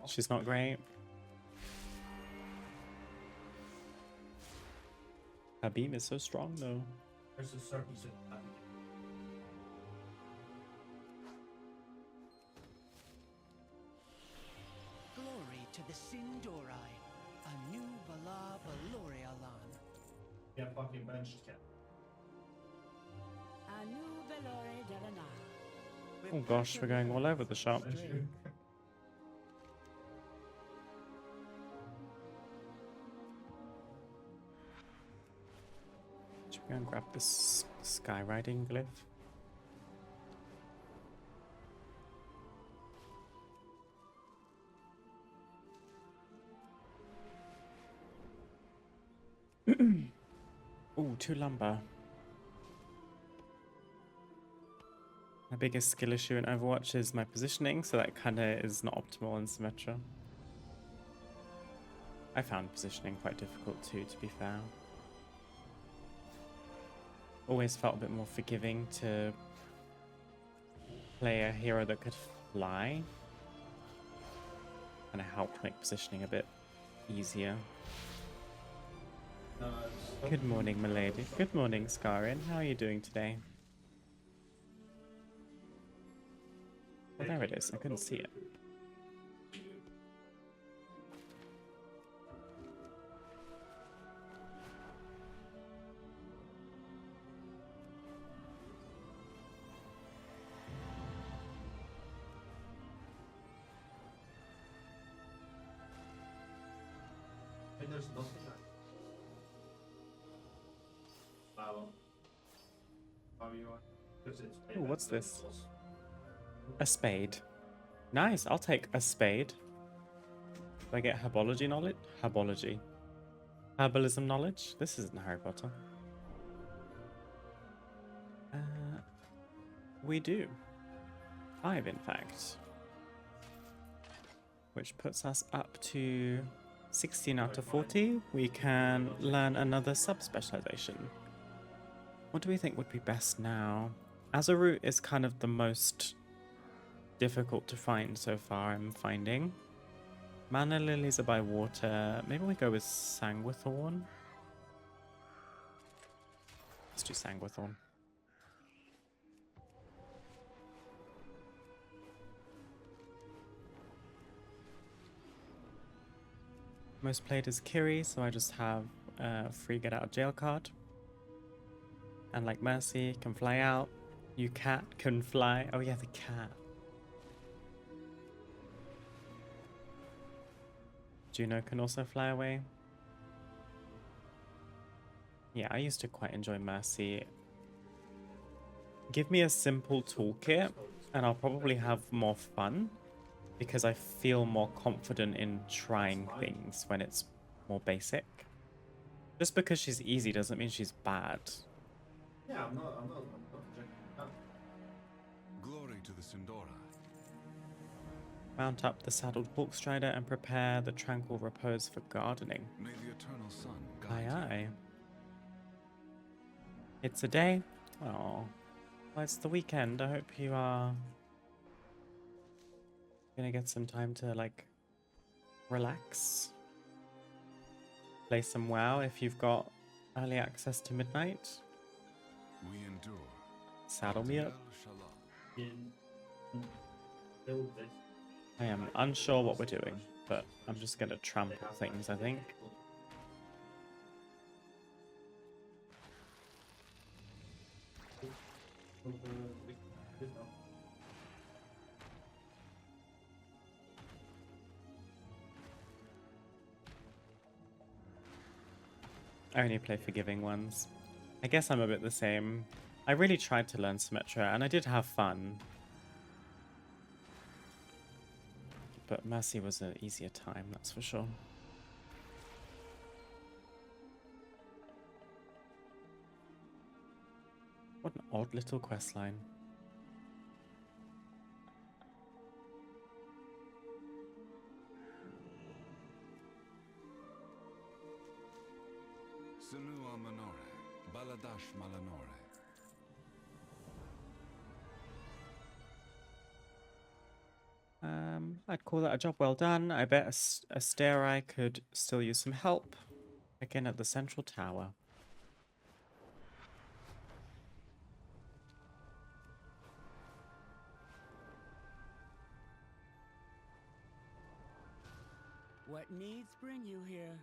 She's not great. Her beam is so strong though. There's a certain Glory to the Sindorai, a new Bala Balorialan. Yeah, fucking benched cat. Oh gosh, we're going all over the shop. Should we go and grab this skywriting glyph? Ooh, 2 lumber. My biggest skill issue in Overwatch is my positioning, so that kind of is not optimal in Symmetra. I found positioning quite difficult too, to be fair. Always felt a bit more forgiving to play a hero that could fly. And it helped make positioning a bit easier. Good morning, milady. Good morning, Scarin. How are you doing today? Oh, there it is. I couldn't see it. And there's nothing like Oh, what's this? A spade. Nice, I'll take a spade. Do I get herbology knowledge? Herbology. Herbalism knowledge? This isn't Harry Potter. We do. 5, in fact. Which puts us up to 16 out of 40. We can learn another sub-specialization. What do we think would be best now? Azurut is kind of the most difficult to find so far, I'm finding. Mana lilies are by water. Maybe we go with Sanguithorn. Let's do Sanguithorn. Most played is Kiri, so I just have a free get out of jail card. And like Mercy can fly out. You cat can fly. Oh yeah, the cat. Juno can also fly away. Yeah, I used to quite enjoy Mercy. Give me a simple toolkit and I'll probably have more fun because I feel more confident in trying things when it's more basic. Just because she's easy doesn't mean she's bad. Yeah, I'm not rejecting that. Glory to the Sindora. Mount up the saddled hawk strider and prepare the tranquil repose for gardening. May the eternal sun Aye, guide aye. It's a day. Oh, well, it's the weekend. I hope you are gonna get some time to like relax. Play some WoW if you've got early access to midnight. you. We endure. Saddle me up. Build this. I am unsure what we're doing, but I'm just gonna trample things, I think. I only play forgiving ones. I guess I'm a bit the same. I really tried to learn Symmetra, and I did have fun. But Mercy was an easier time, that's for sure. What an odd little questline. Senua Manore. Baladash Malanore. I'd call that a job well done. I bet Asterai could still use some help. Again at the central tower. What needs bring you here?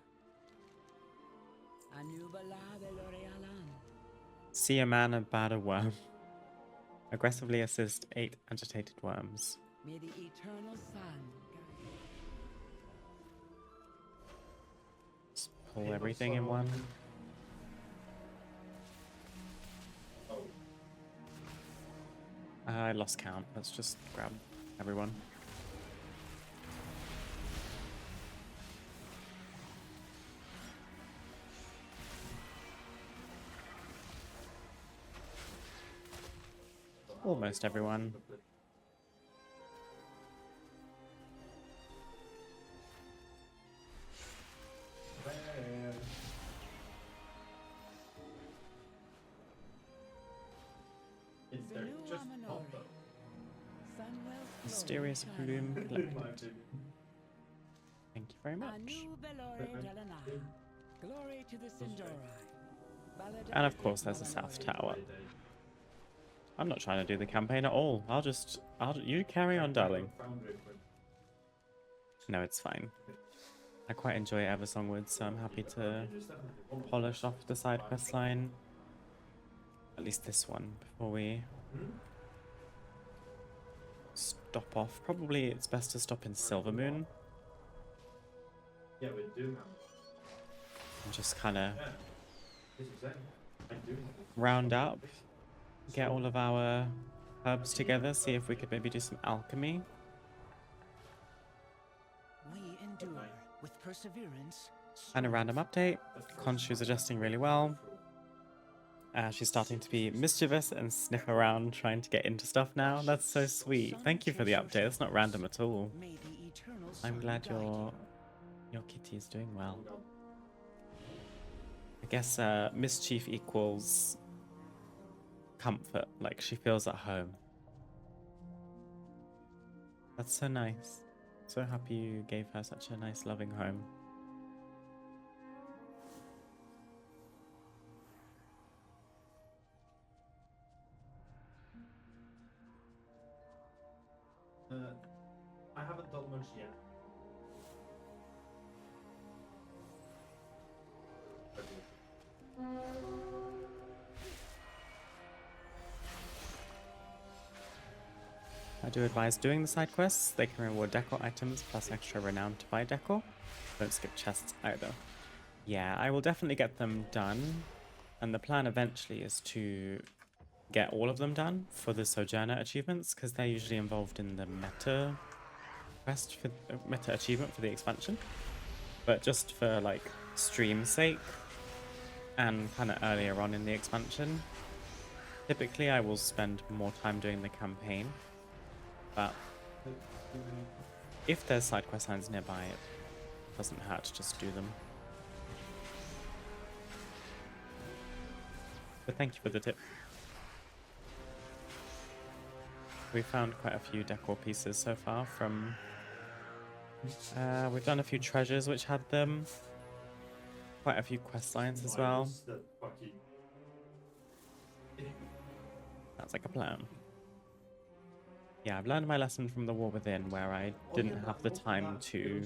Anubala Velorealan. See a man and bat a worm. Aggressively assist 8 agitated worms. May the eternal sun guide. Just pull everything in one. I lost count. Let's just grab everyone. Almost everyone. Mysterious bloom collected. Thank you very much. Glory to the Sindora. And of course there's a South Tower. I'm not trying to do the campaign at all. You carry on, darling. No, it's fine. I quite enjoy Eversong Woods, so I'm happy to polish off the side quest line. At least this one, before we stop off. Probably it's best to stop in Silvermoon. Yeah, we do now. And just kind of This is it. I do. round up. Get all of our herbs together, see if we could maybe do some alchemy. We endure with perseverance. And a random update. Khonshu's adjusting really well. She's starting to be mischievous and sniff around trying to get into stuff now. That's so sweet. Thank you for the update. That's not random at all. I'm glad your kitty is doing well. I guess mischief equals comfort, like she feels at home. That's so nice. So happy you gave her such a nice loving home. I haven't done much yet. I do advise doing the side quests. They can reward decor items plus extra renown to buy decor. Don't skip chests either. Yeah, I will definitely get them done. And the plan eventually is to get all of them done for the Sojourner achievements, because they're usually involved in the meta quest for meta achievement for the expansion. But just for like stream's sake and kind of earlier on in the expansion, typically I will spend more time doing the campaign. But if there's side quest lines nearby, it doesn't hurt to just do them. But thank you for the tip. We found quite a few decor pieces so far from... we've done a few treasures which had them. Quite a few quest lines as well. Sounds like a plan. Yeah, I've learned my lesson from the War Within, where I didn't have the time to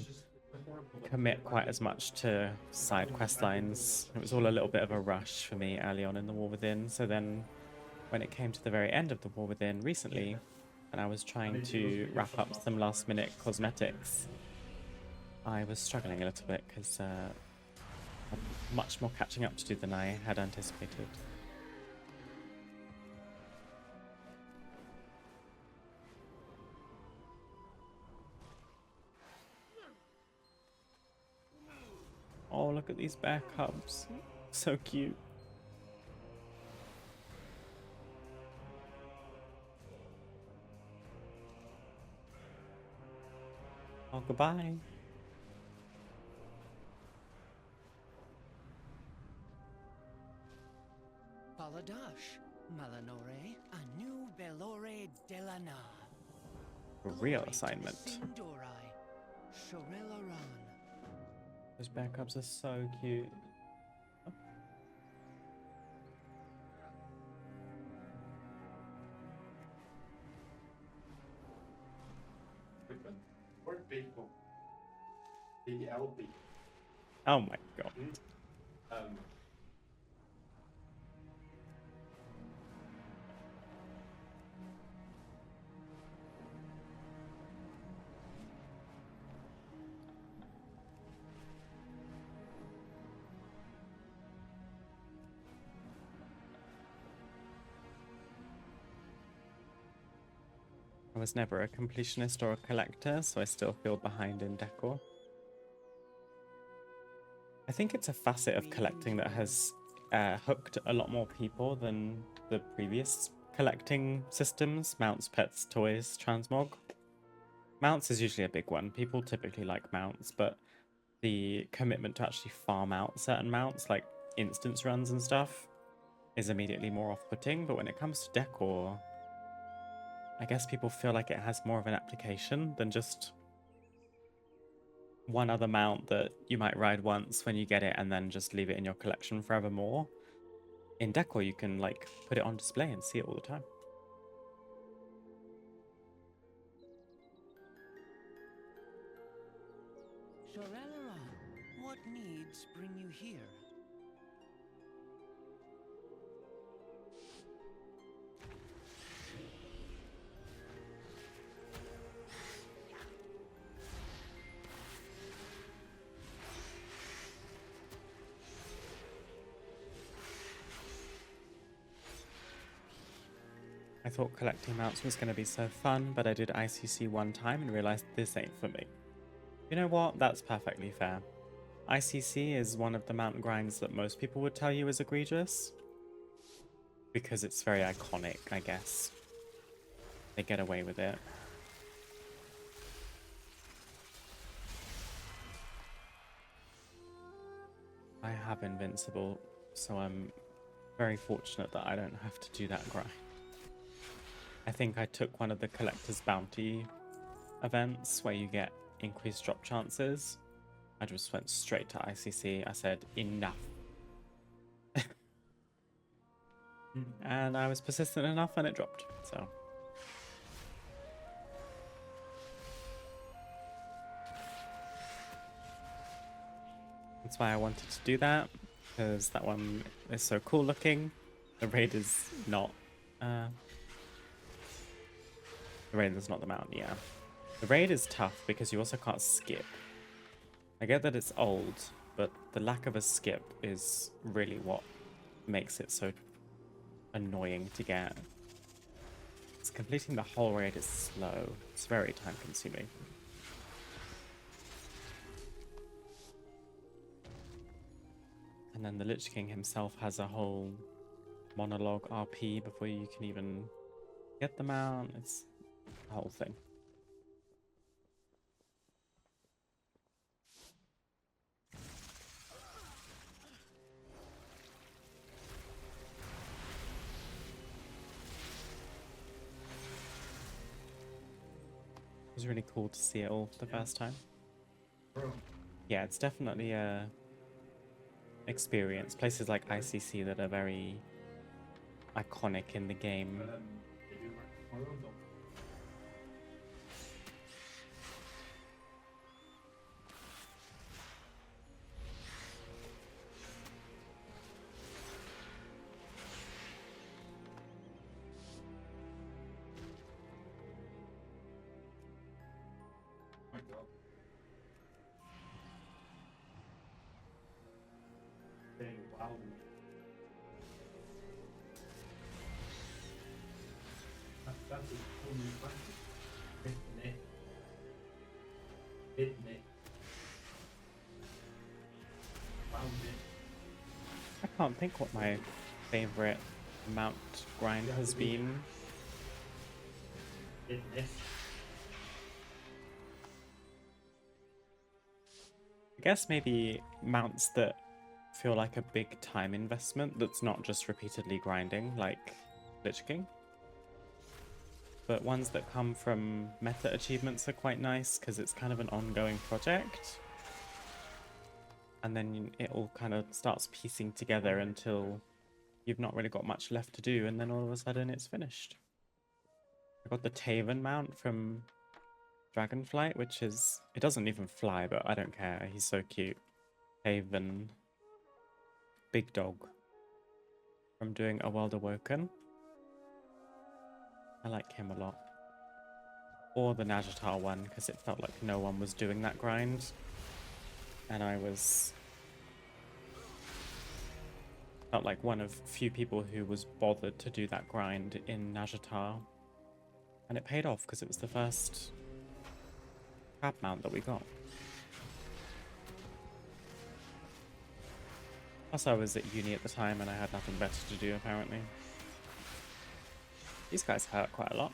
commit quite as much to side quest lines. It was all a little bit of a rush for me early on in the War Within, so then when it came to the very end of the War Within recently, and I was trying to wrap up some last minute cosmetics, I was struggling a little bit because much more catching up to do than I had anticipated. Oh, look at these bear cubs. So cute. Oh, goodbye. Baladash, Malanore, Anu Belore Delana. A real assignment. Sindorai, Shorelaran. Those bear cubs are so cute. Oh. Oh my god. I was never a completionist or a collector, so I still feel behind in decor. I think it's a facet of collecting that has hooked a lot more people than the previous collecting systems: mounts, pets, toys, transmog. Mounts is usually a big one. People typically like mounts, but the commitment to actually farm out certain mounts, like instance runs and stuff, is immediately more off-putting. But when it comes to decor, I guess people feel like it has more of an application than just one other mount that you might ride once when you get it and then just leave it in your collection forevermore. In decor, you can like put it on display and see it all the time. Shorelaran, what needs bring you here? I thought collecting mounts was going to be so fun, but I did ICC one time and realized this ain't for me. You know what? That's perfectly fair. ICC is one of the mount grinds that most people would tell you is egregious, because it's very iconic, I guess. They get away with it. I have Invincible, so I'm very fortunate that I don't have to do that grind. I think I took one of the collector's bounty events where you get increased drop chances. I just went straight to ICC. I said, enough. And I was persistent enough and it dropped, so. That's why I wanted to do that. because that one is so cool looking. The raid is not. The raid is not the mountain, yeah. The raid is tough because you also can't skip. I get that it's old, but the lack of a skip is really what makes it so annoying to get. It's completing the whole raid is slow. It's very time consuming. And then the Lich King himself has a whole monologue RP before you can even get them out. It's a whole thing. It was really cool to see it all the first time. Yeah, it's definitely a experience. Places like ICC that are very iconic in the game. Wow. That's a cool new question. Hit me. Found it. I can't think what my favorite mount grind has been. Hit me. I guess maybe mounts that feel like a big time investment that's not just repeatedly grinding, like Lich King. But ones that come from meta achievements are quite nice because it's kind of an ongoing project. And then it all kind of starts piecing together until you've not really got much left to do, and then all of a sudden it's finished. I got the Taven mount from Dragonflight, which is... it doesn't even fly, but I don't care. He's so cute. Taven. Big dog. From doing A World Awoken. I like him a lot. Or the Najatar one, because it felt like no one was doing that grind. And I was... felt like one of few people who was bothered to do that grind in Najatar. And it paid off, because it was the first crab mount that we got. Plus I was at uni at the time and I had nothing better to do apparently. These guys hurt quite a lot.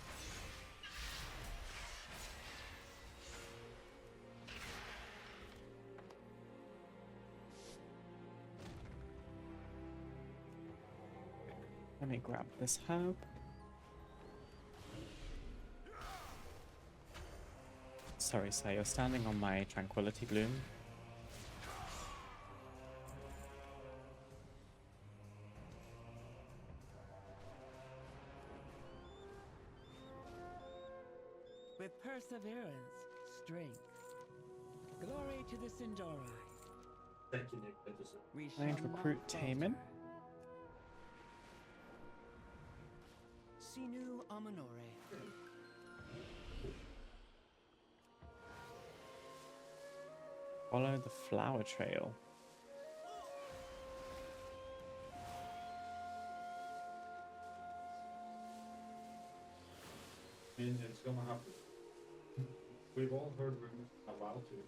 Let me grab this herb. Sorry, sir, you're standing on my tranquility bloom. With perseverance, strength. Glory to the Sindori. Thank you, Nick. That was We And shall recruit not Taman. Sinu Amanore. Follow the flower trail. and it's gonna happen. We've all heard rumors about it.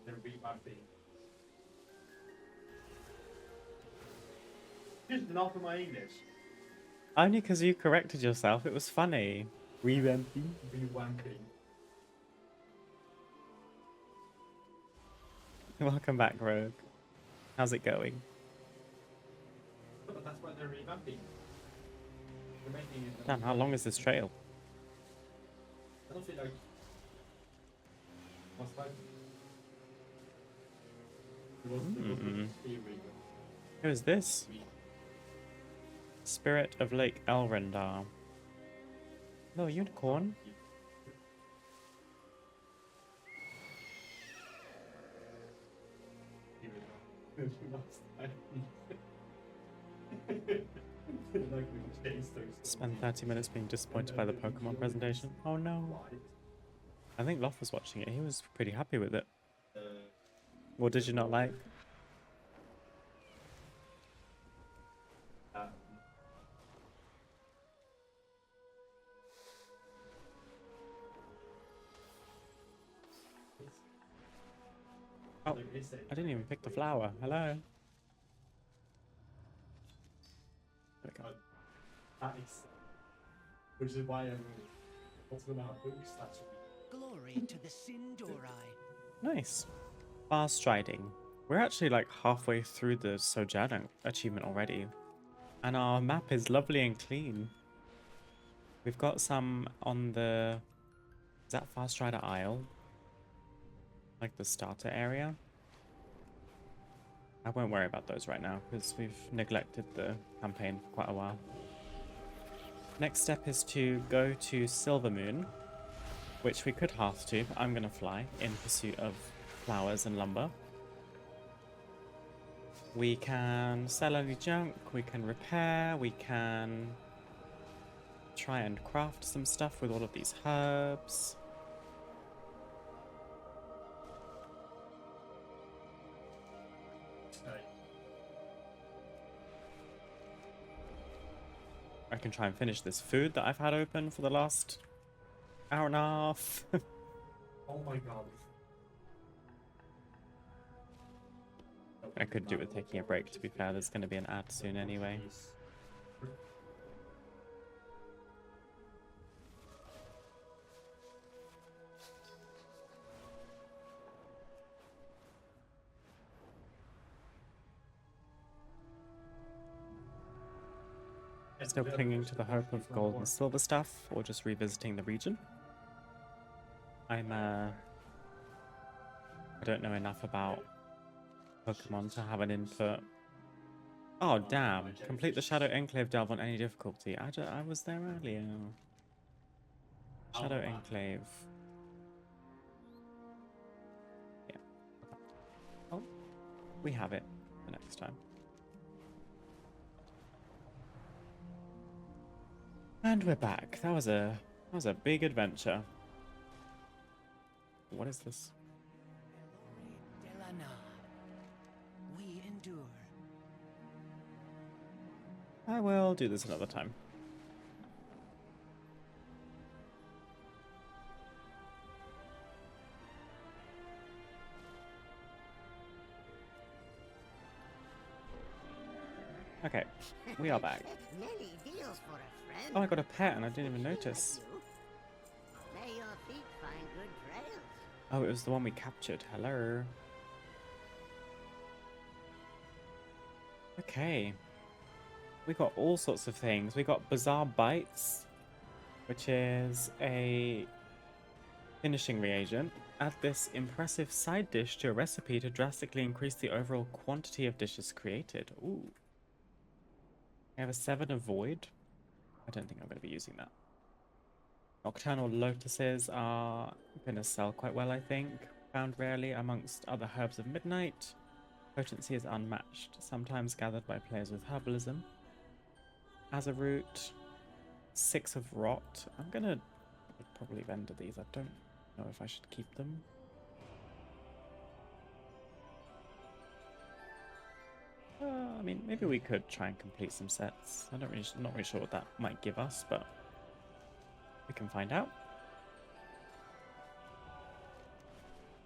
They're revamping. Just enough of my English. Only because you corrected yourself, it was funny. Revamping. Revamping. Welcome back, Rogue. How's it going? But that's why they're revamping. They're making it. Damn, how long is this trail? I don't feel like. What's like? Who is this? Spirit of Lake Elrondar. Hello, unicorn. Spend 30 minutes being disappointed by the Pokemon presentation. Oh no. I think Loth was watching it. He was pretty happy with it. What did you not like? Oh, I didn't even pick the flower. Hello. There we go. Which is why I'm also gonna have books actually. Glory to the Sindori. Nice. Fast striding. We're actually like halfway through the Sojourner achievement already. And our map is lovely and clean. We've got some on the... Is that Fast Strider Isle? Like the starter area? I won't worry about those right now because we've neglected the campaign for quite a while. Next step is to go to Silvermoon, which we could hearth to, but I'm going to fly in pursuit of flowers and lumber. We can sell any junk, we can repair, we can try and craft some stuff with all of these herbs. I can try and finish this food that I've had open for the last hour and a half. Oh my god. I could do with taking a break, to be fair. There's going to be an ad soon anyway. Still clinging to the hope of gold and silver stuff, or just revisiting the region. I don't know enough about Pokemon to have an input. Oh damn! Complete the Shadow Enclave delve on any difficulty. I was there earlier. Shadow Enclave. Yeah. Oh, we have it for next time. And we're back. That was a big adventure. What is this? Delana. We endure. I will do this another time. Okay, we are back. Many deals for a friend. Oh, I got a pet and I didn't even notice. May your feet find good trails. Oh, it was the one we captured. Hello. Okay. We got all sorts of things. We got Bizarre Bites, which is a finishing reagent. Add this impressive side dish to a recipe to drastically increase the overall quantity of dishes created. Ooh. I have a 7 of Void. I don't think I'm going to be using that. Nocturnal Lotuses are going to sell quite well, I think. Found rarely amongst other herbs of midnight. Potency is unmatched, sometimes gathered by players with herbalism. Azurroot, 6 of Rot. I'm going to probably vendor these. I don't know if I should keep them. I mean, maybe we could try and complete some sets. Not really sure what that might give us, but we can find out.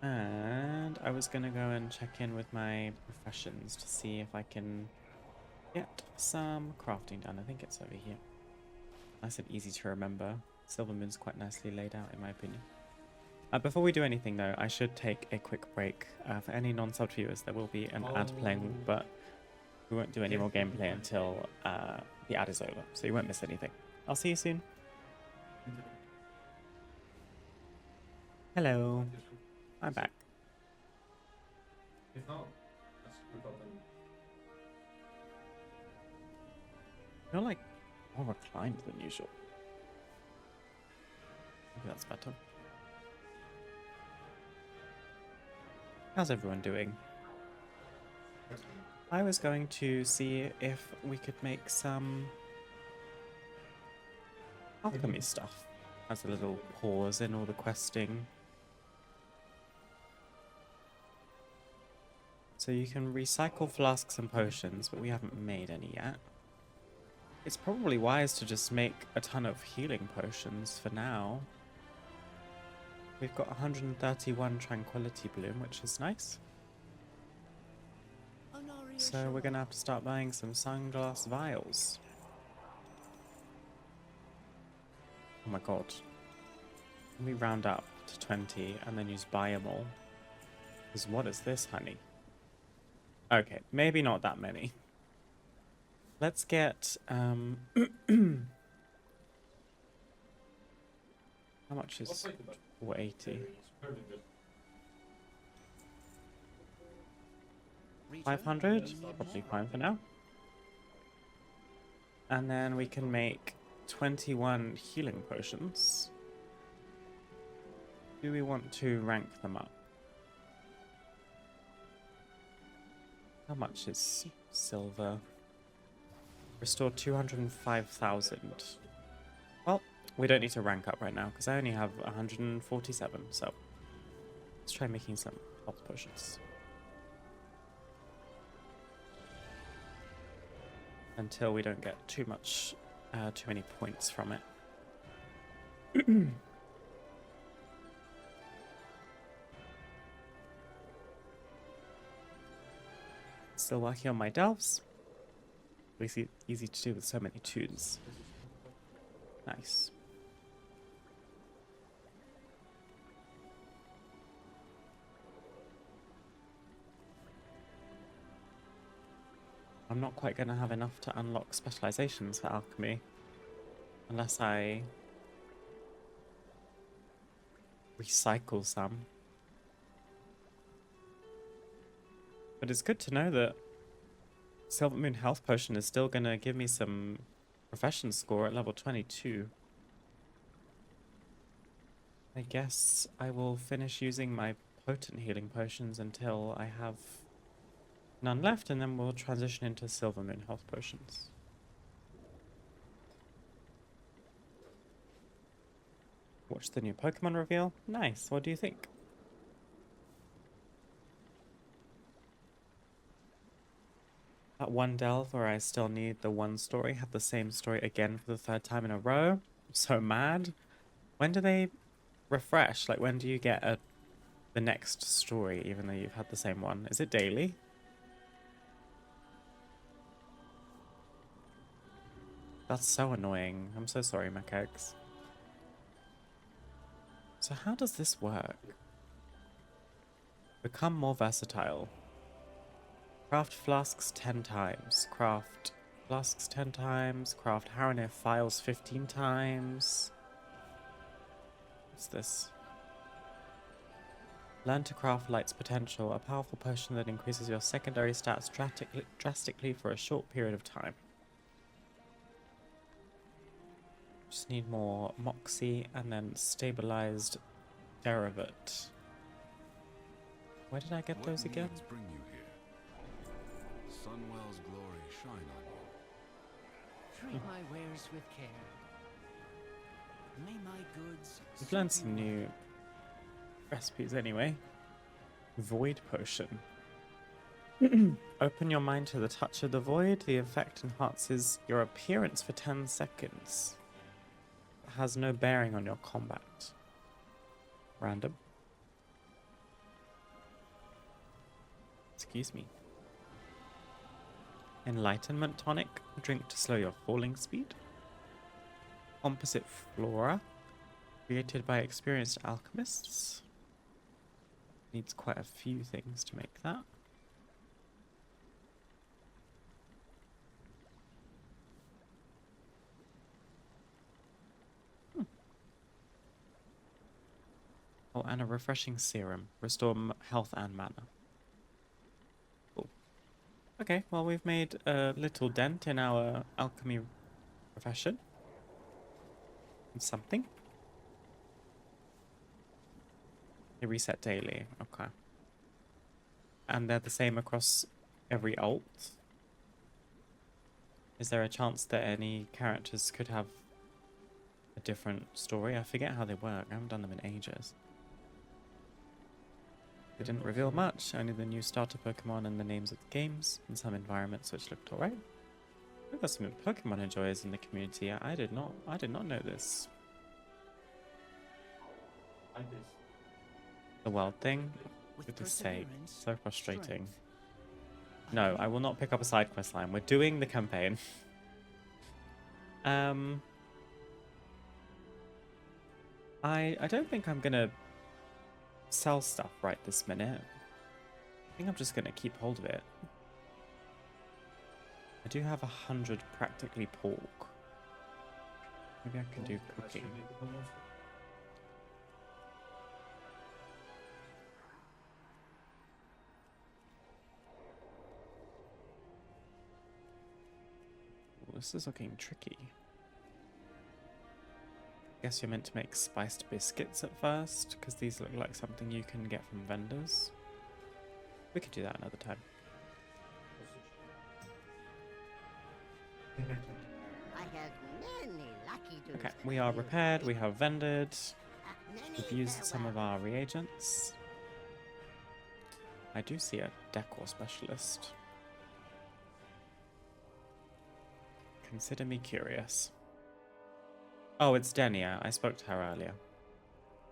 And I was gonna go and check in with my professions to see if I can get some crafting done. I think it's over here. Nice and easy to remember. Silvermoon's quite nicely laid out, in my opinion. Before we do anything, though, I should take a quick break. For any non-sub viewers, there will be an ad playing, but we won't do any more gameplay until the ad is over, so you won't miss anything. I'll see you soon. Hello. I'm back. You're like more reclined than usual. Maybe that's better. How's everyone doing? I was going to see if we could make some alchemy stuff as a little pause in all the questing. So you can recycle flasks and potions, but we haven't made any yet. It's probably wise to just make a ton of healing potions for now. We've got 131 Tranquility Bloom, which is nice. So we're gonna have to start buying some sunglass vials. Oh my god. Let me round up to 20 and then use buy 'em all. Because what is this, honey? Okay, maybe not that many. Let's get, how much is 480? 500? Probably fine for now. And then we can make 21 healing potions. Do we want to rank them up? How much is silver? Restore 205,000. Well, we don't need to rank up right now because I only have 147, so let's try making some health potions. Until we don't get too many points from it. Still working on my delves. Easy to do with so many twos. Nice. I'm not quite going to have enough to unlock specializations for alchemy. Unless I recycle some. But it's good to know that Silver Moon Health Potion is still going to give me some profession score at level 22. I guess I will finish using my potent healing potions until I have none left, and then we'll transition into Silver Moon Health Potions. Watch the new Pokemon reveal. Nice. What do you think? That one delve where I still need the one story, have the same story again for the 3rd time in a row. I'm so mad. When do they refresh? Like, when do you get the next story, even though you've had the same one? Is it daily? That's so annoying. I'm so sorry, Makex. So how does this work? Become more versatile. Craft flasks 10 times. Craft flasks 10 times. Craft Haranir files 15 times. What's this? Learn to craft Light's Potential, a powerful potion that increases your secondary stats drastically for a short period of time. Just need more Moxie and then Stabilized Derivat. Where did I get those again? Bring you here. Sunwell's glory shine on you. Treat my wares with care. May my goods. We've learned some new recipes anyway. Void Potion. Open your mind to the touch of the void. The effect enhances your appearance for 10 seconds. It has no bearing on your combat. Random. Excuse me. Enlightenment Tonic. Drink to slow your falling speed. Composite Flora. Created by experienced alchemists. Needs quite a few things to make that. Oh, and a refreshing serum. Restore health and mana. Cool. Okay, well, we've made a little dent in our alchemy profession. Something. They reset daily. Okay. And they're the same across every alt? Is there a chance that any characters could have a different story? I forget how they work. I haven't done them in ages. They didn't reveal much, only the new starter Pokemon and the names of the games, and some environments which looked alright. We've got some Pokemon enjoyers in the community. I did not know this. The wild thing? For goodness sake, so frustrating. No, I will not pick up a side quest line. We're doing the campaign. I don't think I'm gonna sell stuff right this minute. I think I'm just gonna keep hold of it. I do have 100 practically pork. Maybe I can do cooking. This is looking tricky. Guess you're meant to make spiced biscuits at first, because these look like something you can get from vendors. We could do that another time. I have many lucky dudes. Okay, we are repaired, we have vended. We've used some of our reagents. I do see a decor specialist. Consider me curious. Oh, it's Denia. I spoke to her earlier.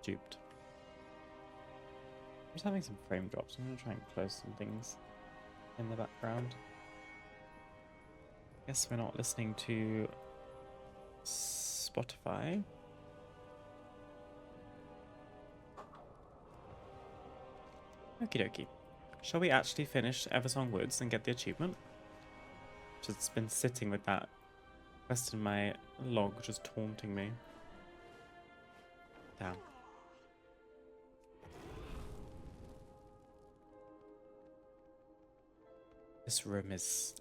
Duped. I'm just having some frame drops. I'm going to try and close some things in the background. Guess we're not listening to Spotify. Okie dokie. Shall we actually finish Eversong Woods and get the achievement? Just been sitting with that quest in my log, just taunting me. Damn. This room is...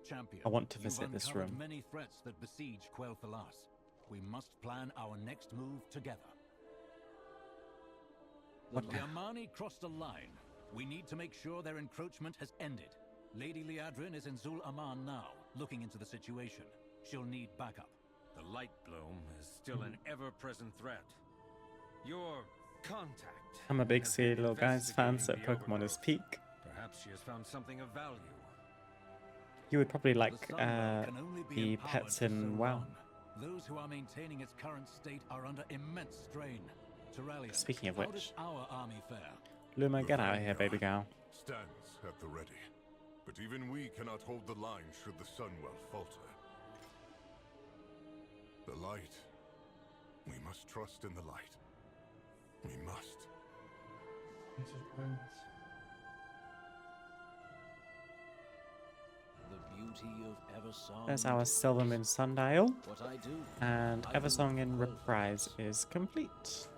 Champion, I want to visit this room. Many threats that besiege Quel'Thalas. We must plan our next move together. What The Amani crossed a line. We need to make sure their encroachment has ended. Lady Liadrin is in Zul'Aman now, looking into the situation. She'll need backup. The Light Bloom is still an ever-present threat. Your contact. I'm a big silly little guys fan, so Pokemon is peak. Perhaps she has found something of value. You would probably like the pets in WoW. Those who are maintaining its current state are under immense strain. Terralia, Speaking of how which, does our army fare? Luma, get out of here, baby gal. Stands at the ready. But even we cannot hold the line should the Sunwell falter. The light. We must trust in the light. We must. The beauty of Eversong. There's our Silvermoon Sundial. What I do, And I Eversong do in well. Reprise is complete.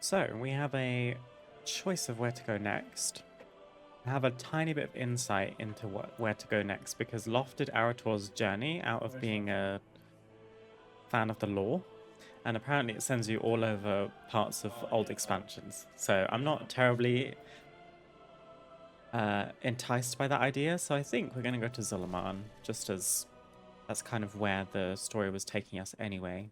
So, we have a choice of where to go next. I have a tiny bit of insight into where to go next, because Loft did Arator's journey out of being a fan of the lore, and apparently it sends you all over parts of old expansions. So I'm not terribly enticed by that idea, so I think we're going to go to Zul'Aman, just as that's kind of where the story was taking us anyway.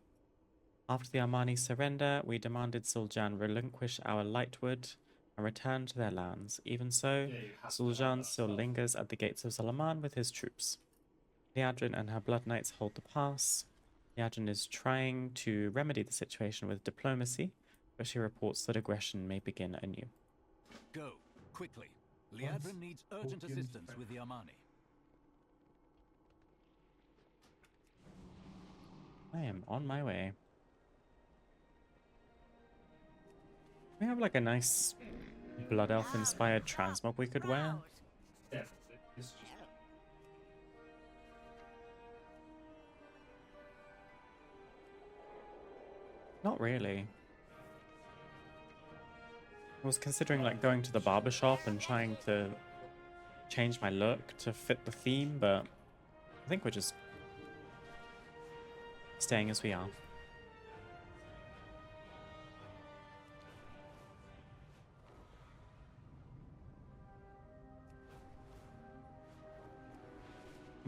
After the Armani surrender, we demanded Zul'Jan relinquish our Lightwood and return to their lands. Even so, Zul'Jan still lingers at the gates of Zul'Aman with his troops. Liadrin and her Blood Knights hold the pass. Liadrin is trying to remedy the situation with diplomacy, but she reports that aggression may begin anew. Go, quickly. Liadrin needs urgent assistance with the Armani. I am on my way. We have like a nice Blood Elf inspired transmog we could wear. Not really. I was considering like going to the barber shop and trying to change my look to fit the theme, but I think we're just staying as we are.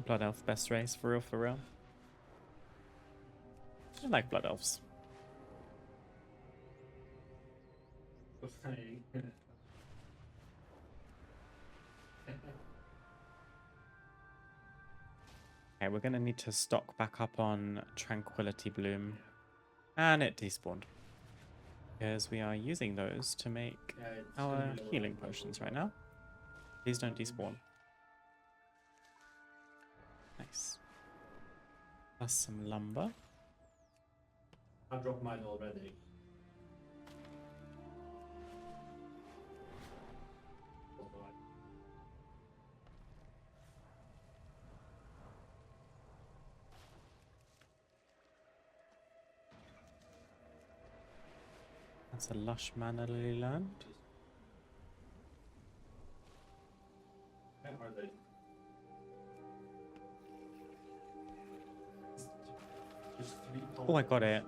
Blood Elf best race, for real, for real. I like Blood Elves. Okay, we're gonna need to stock back up on Tranquility Bloom. And it despawned. Because we are using those to make our healing potions right now. Please don't despawn. Nice. Plus some lumber. I dropped mine already. That's a lush mana lily land. Where are they? Just 3 Oh, I got it.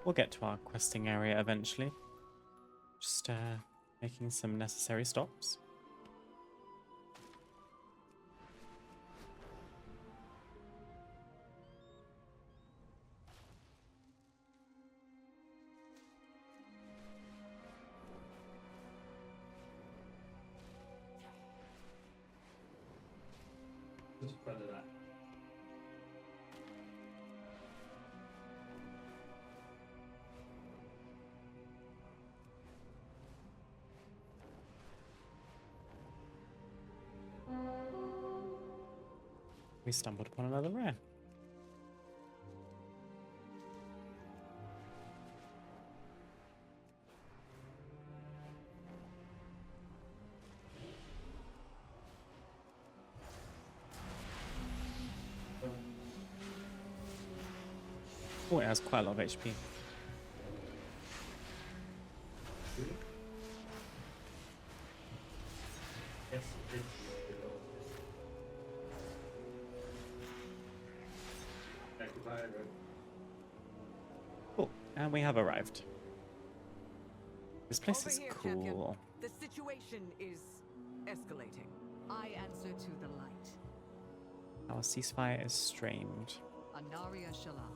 We'll get to our questing area eventually. Just making some necessary stops. Just spread it out. We stumbled upon another rare. Oh, it has quite a lot of HP. Yes, Cool. And we have arrived. This place Over is here, cool. champion. The situation is escalating. I answer to the light. Our ceasefire is strained. Anaria Shalal.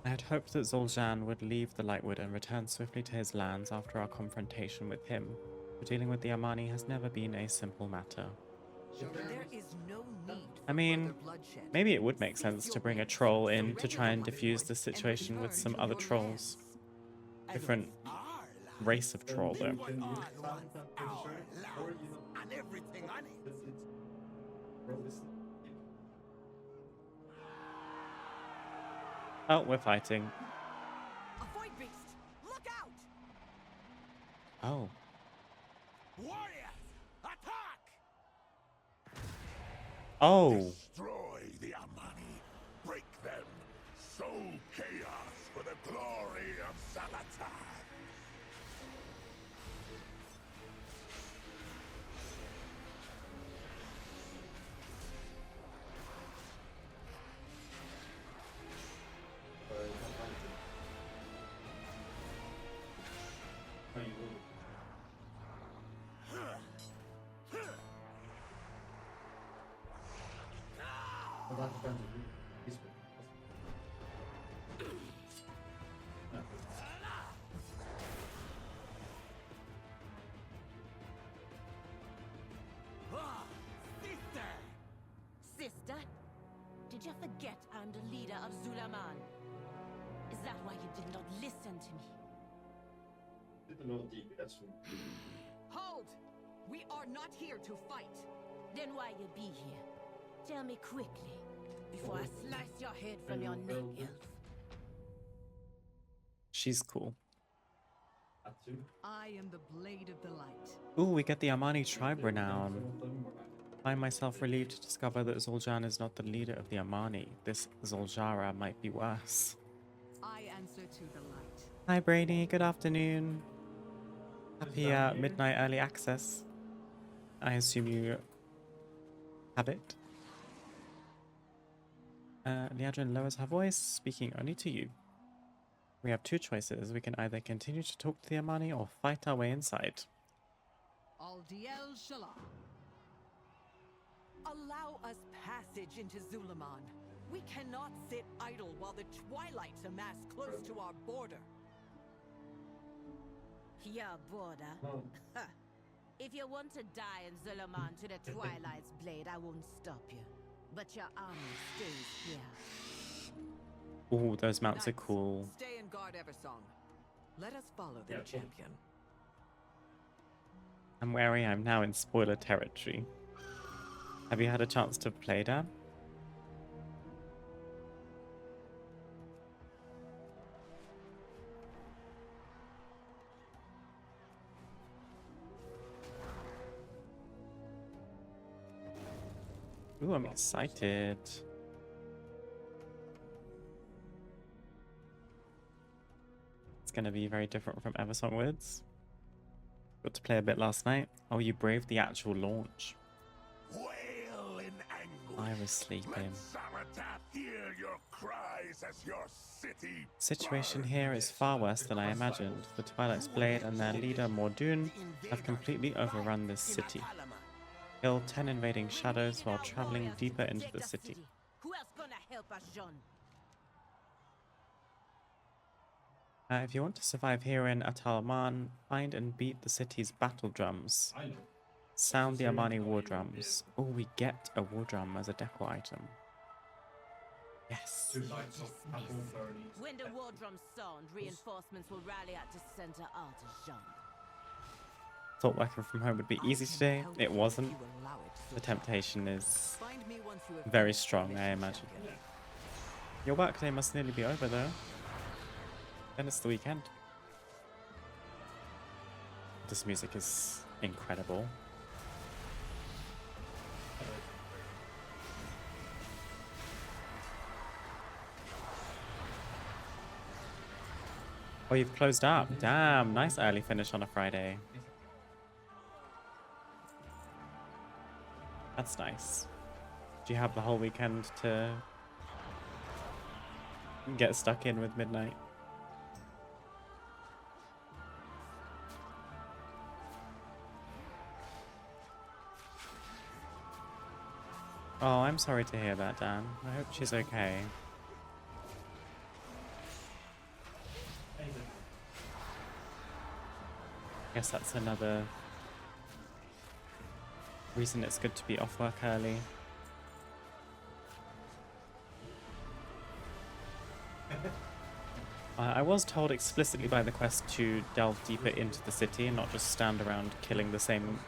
I had hoped that Zul'Aman would leave the Lightwood and return swiftly to his lands after our confrontation with him, but dealing with the Amani has never been a simple matter. There is no need I mean, maybe it would make sense to bring a troll in to try and defuse the situation with some other trolls. Different race of troll, though. And everything on it. Oh, we're fighting. Avoid beast! Look out! Oh. Warriors, attack! Oh. Destroy the Amani. Break them. Sow chaos for the glory of Zalatan. Sister, did you forget I'm the leader of Zul'Aman? Is that why you did not listen to me? Hold! We are not here to fight. Then why you be here? Tell me quickly, before I slice your head from your neck, elf. She's cool. I am the blade of the light. Ooh, we get the Amani tribe renown. I find myself relieved to discover that Zul'Aman is not the leader of the Amani. This Zul'Jara might be worse. I answer to the light. Hi Brainy, good afternoon. Happy midnight early access. I assume you have it. Liadrin lowers her voice, speaking only to you. We have two choices. We can either continue to talk to the Amani or fight our way inside. Aldiel Shala. Allow us passage into Zul'Aman. We cannot sit idle while the Twilights amass close to our border. Your border? If you want to die in Zul'Aman to the Twilight's blade, I won't stop you. But your army stays here. Ooh, those mounts are cool. Stay and guard Eversong. Let us follow their champion. I'm wary I'm now in spoiler territory. Have you had a chance to play, Dan? Ooh, I'm excited. It's gonna be very different from Eversong Woods. Got to play a bit last night. Oh, you braved the actual launch. Wail in anguish. I was sleeping. Let Saratath hear your cries as your city Situation here is far worse than I imagined. The Twilight's Blade and their leader Mordoon have completely overrun this city. Killed 10 invading shadows while traveling deeper into the city. Who else gonna help us, John? If you want to survive here in Atalman, find and beat the city's battle drums. Sound the Amani war drums. Oh, we get a war drum as a deco item. Yes. When the war drums sound, reinforcements will rally at the center Artisan. Thought working from home would be easy today. It wasn't. The temptation is very strong, I imagine. Your workday must nearly be over though. Then it's the weekend. This music is incredible. Oh, you've closed up. Damn, nice early finish on a Friday. That's nice. Do you have the whole weekend to get stuck in with midnight? Oh, I'm sorry to hear that, Dan. I hope she's okay. Guess that's another reason it's good to be off work early. I was told explicitly by the quest to delve deeper into the city and not just stand around killing the same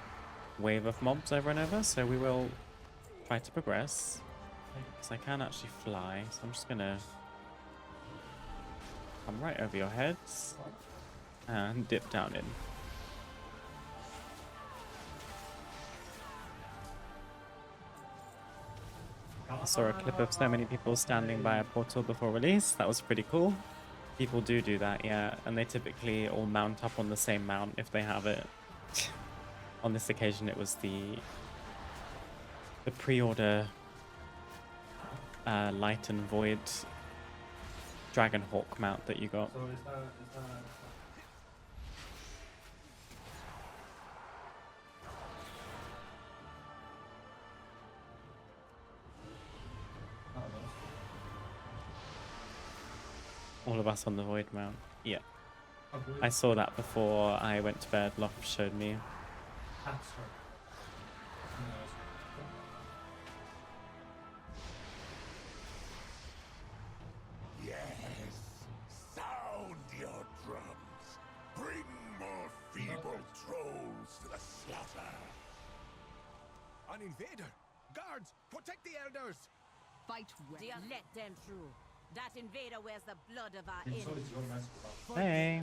wave of mobs over and over, so we will try to progress. Because I can actually fly, so I'm just gonna come right over your heads and dip down in. I saw a clip of so many people standing by a portal before release. That was pretty cool. People do that, yeah, and they typically all mount up on the same mount if they have it. On this occasion, it was the pre-order Light and Void Dragonhawk mount that you got. So is that All of us on the Void mount. Yeah. Oh, really? I saw that before I went to bed. Loft showed me. That's right. Yes, sound your drums. Bring more feeble trolls to the slaughter. An invader! Guards, protect the elders! Fight well. Let them through. That invader wears the blood of our enemies. Hey.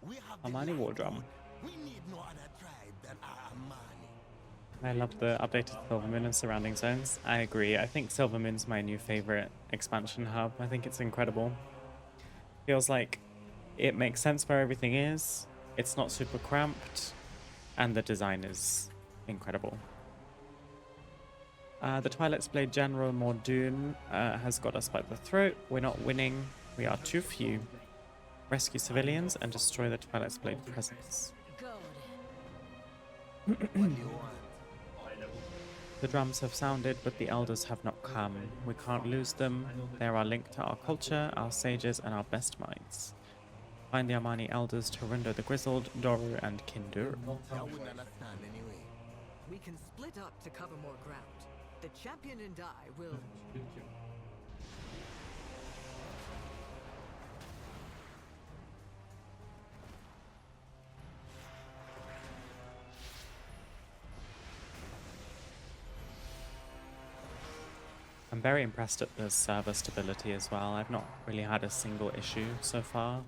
We have Amani war drum. We need no other tribe than our Amani. I love the updated Silvermoon and surrounding zones. I agree. I think Silvermoon's my new favorite expansion hub. I think it's incredible. Feels like it makes sense where everything is. It's not super cramped. And the design is incredible. The Twilight's Blade General Mordoon has got us by the throat. We're not winning. We are too few. Rescue civilians and destroy the Twilight's Blade presence. The drums have sounded, but the elders have not come. We can't lose them. They are linked to our culture, our sages, and our best minds. Find the Armani elders to Rundo the Grizzled, Doru, and Kindur. We can split up to cover more ground. The champion and I will... I'm very impressed at the server stability as well. I've not really had a single issue so far.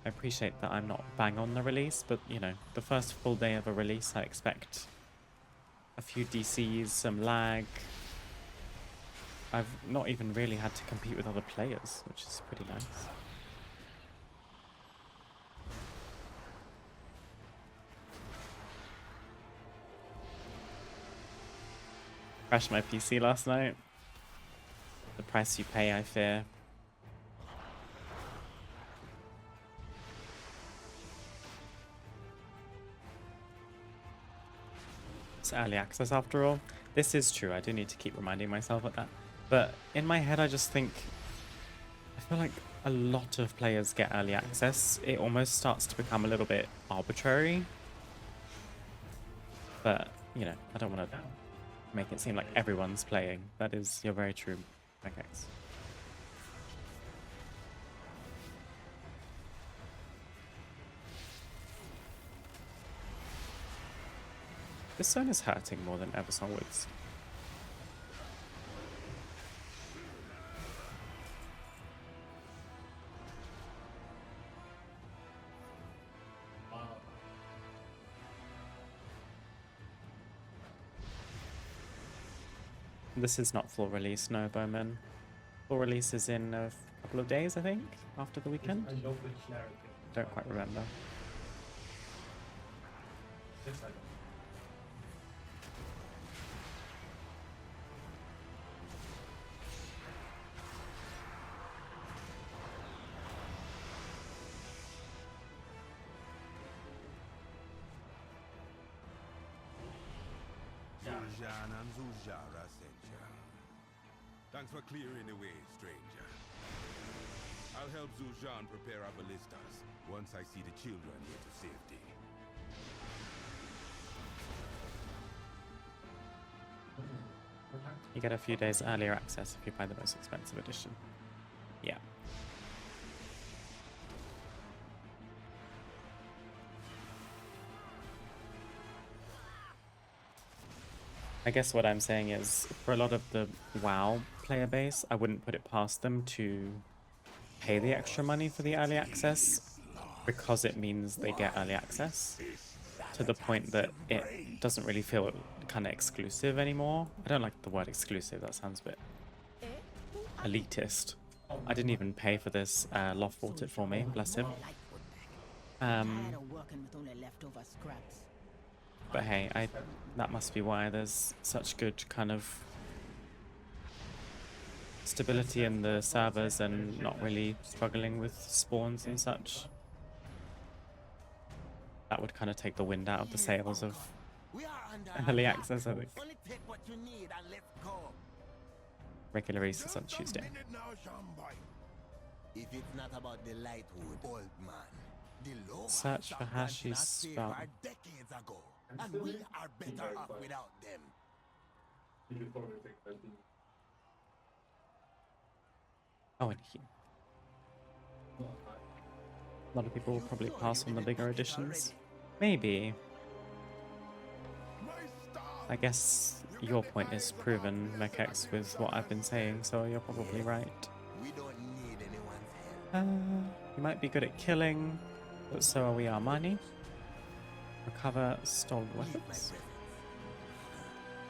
I appreciate that I'm not bang on the release, but you know, the first full day of a release, I expect a few DCs, some lag. I've not even really had to compete with other players, which is pretty nice. Crashed my PC last night. The price you pay, I fear. It's early access after all. This is true, I do need to keep reminding myself of that. But in my head I just think, I feel like a lot of players get early access. It almost starts to become a little bit arbitrary. But, you know, I don't want to make it seem like everyone's playing. That is, you're very true, Mekex. This zone is hurting more than Eversong Woods. This is not full release, no, Bowman. Full release is in a couple of days, I think, after the weekend. Don't quite remember. Zul'Aman and Zul'Jara sent ya. Thanks for clearing the way, stranger. I'll help Zul'Jan prepare our ballistas once I see the children here to safety. You get a few days earlier access if you buy the most expensive edition. Yeah. I guess what I'm saying is, for a lot of the WoW player base, I wouldn't put it past them to pay the extra money for the early access, because it means they get early access, to the point that it doesn't really feel kind of exclusive anymore. I don't like the word exclusive, that sounds a bit elitist. I didn't even pay for this, Loft bought it for me, bless him. But hey, that must be why there's such good kind of stability in the servers and not really struggling with spawns and such. That would kind of take the wind out of the sails of early access, I think. Regular releases on Tuesday. If it's not about the Lightwood, old man, the low Search for Hashi's spell. decades ago, and we are better off without them. Oh, and he. A lot of people will probably pass on the bigger editions. Maybe. I guess your point is proven, Mekex, with what I've been saying, so you're probably right. We don't need anyone's help. You might be good at killing, but so are we Armani. Recover stolen weapons.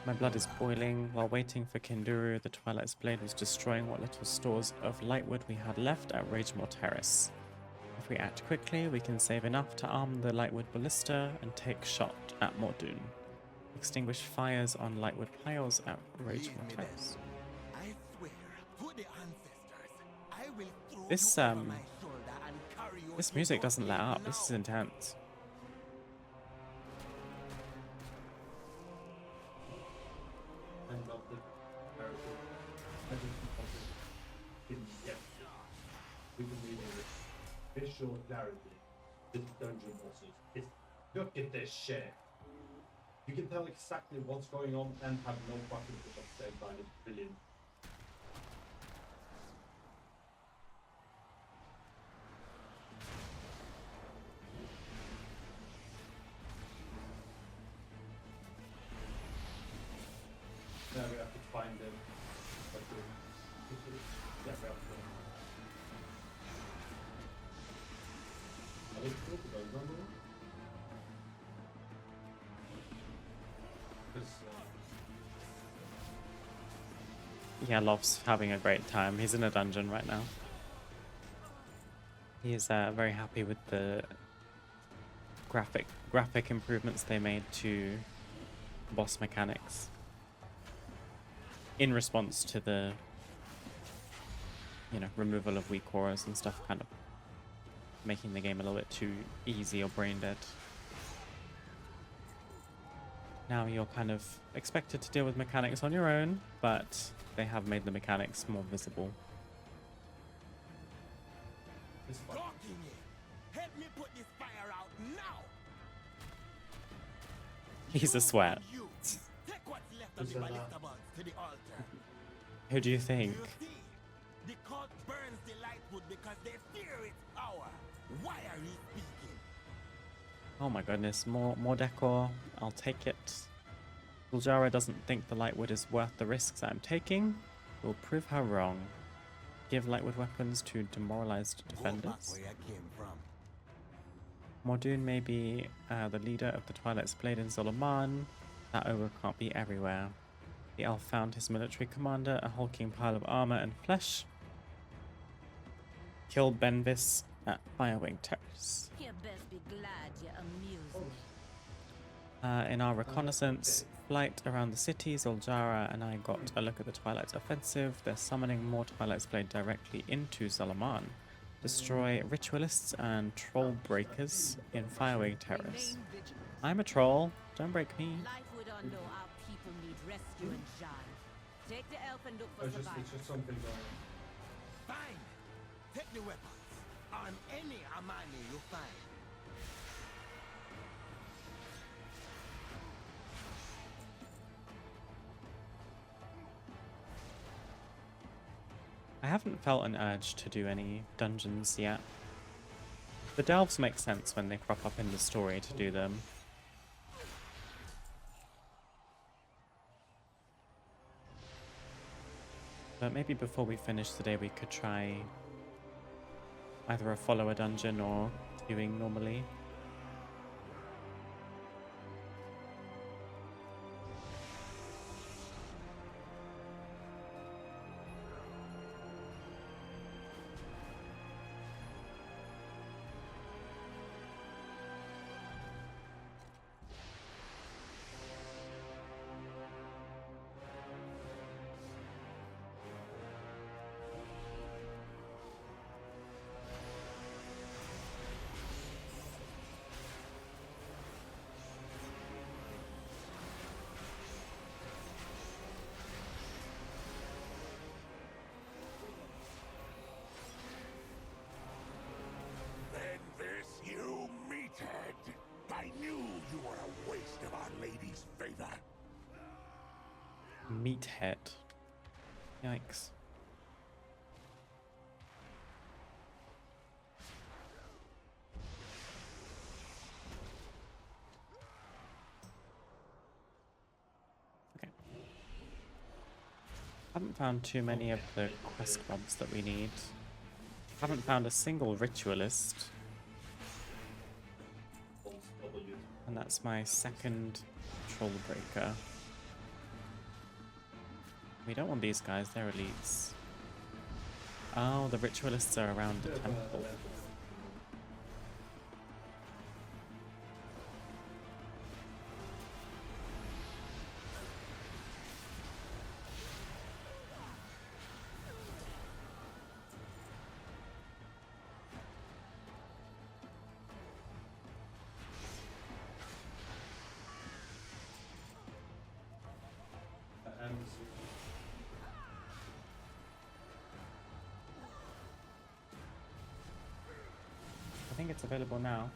My blood is boiling. While waiting for Kinduru, the Twilight's Blade was destroying what little stores of lightwood we had left at Ragemore Terrace. If we act quickly, we can save enough to arm the lightwood ballista and take shot at Mordoon. Extinguish fires on lightwood piles at Ragemore Terrace. I swear, to the ancestors, This this music doesn't let up. This is intense. I love the character. I just love the in-depth. We can read it. Visual clarity. The dungeon bosses. It's, look at this shit. You can tell exactly what's going on and have no fucking push at the same time. It's brilliant. Now we have to find them. Yeah, we have to. I was talking about number one. Yeah, Lof's having a great time. He's in a dungeon right now. He is very happy with the graphic improvements they made to boss mechanics in response to the, you know, removal of weak auras and stuff, kind of making the game a little bit too easy or brain dead. Now you're kind of expected to deal with mechanics on your own, but they have made the mechanics more visible. Help me put this fire out now. He's a sweat. Take what's left of the ballista bugs to the altar. Who do you think? You see, the cult burns the lightwood because they fear its power. Why are you speaking? Oh my goodness, more decor. I'll take it. Zul'Jara doesn't think the lightwood is worth the risks I'm taking. We'll prove her wrong. Give lightwood weapons to demoralized defenders. Where I came from. Mordoon may be the leader of the Twilight's Blade in Zul'Aman. That ogre can't be everywhere. The elf found his military commander, a hulking pile of armor and flesh. Killed Benvis at Firewing Terrace. You best be glad you amused me. In our reconnaissance flight around the city, Zul'Jara and I got a look at the Twilight's offensive. They're summoning more Twilight's Blade directly into Zul'Aman. Destroy ritualists and troll breakers in Firewing Terrace. I'm a troll. Don't break me. Life would unknow our people need rescue and John. Take the elf and look for survivors. It's just something going Fine. Take the weapons. On any Amani you find. I haven't felt an urge to do any dungeons yet. The delves make sense when they crop up in the story to do them. But maybe before we finish the day we could try either a follower dungeon or queuing normally. Meathead. Yikes. Okay. Haven't found too many of the quest mobs that we need. Haven't found a single ritualist. And that's my second troll breaker. We don't want these guys, they're elites. Oh, the ritualists are around the temple. think it's available now.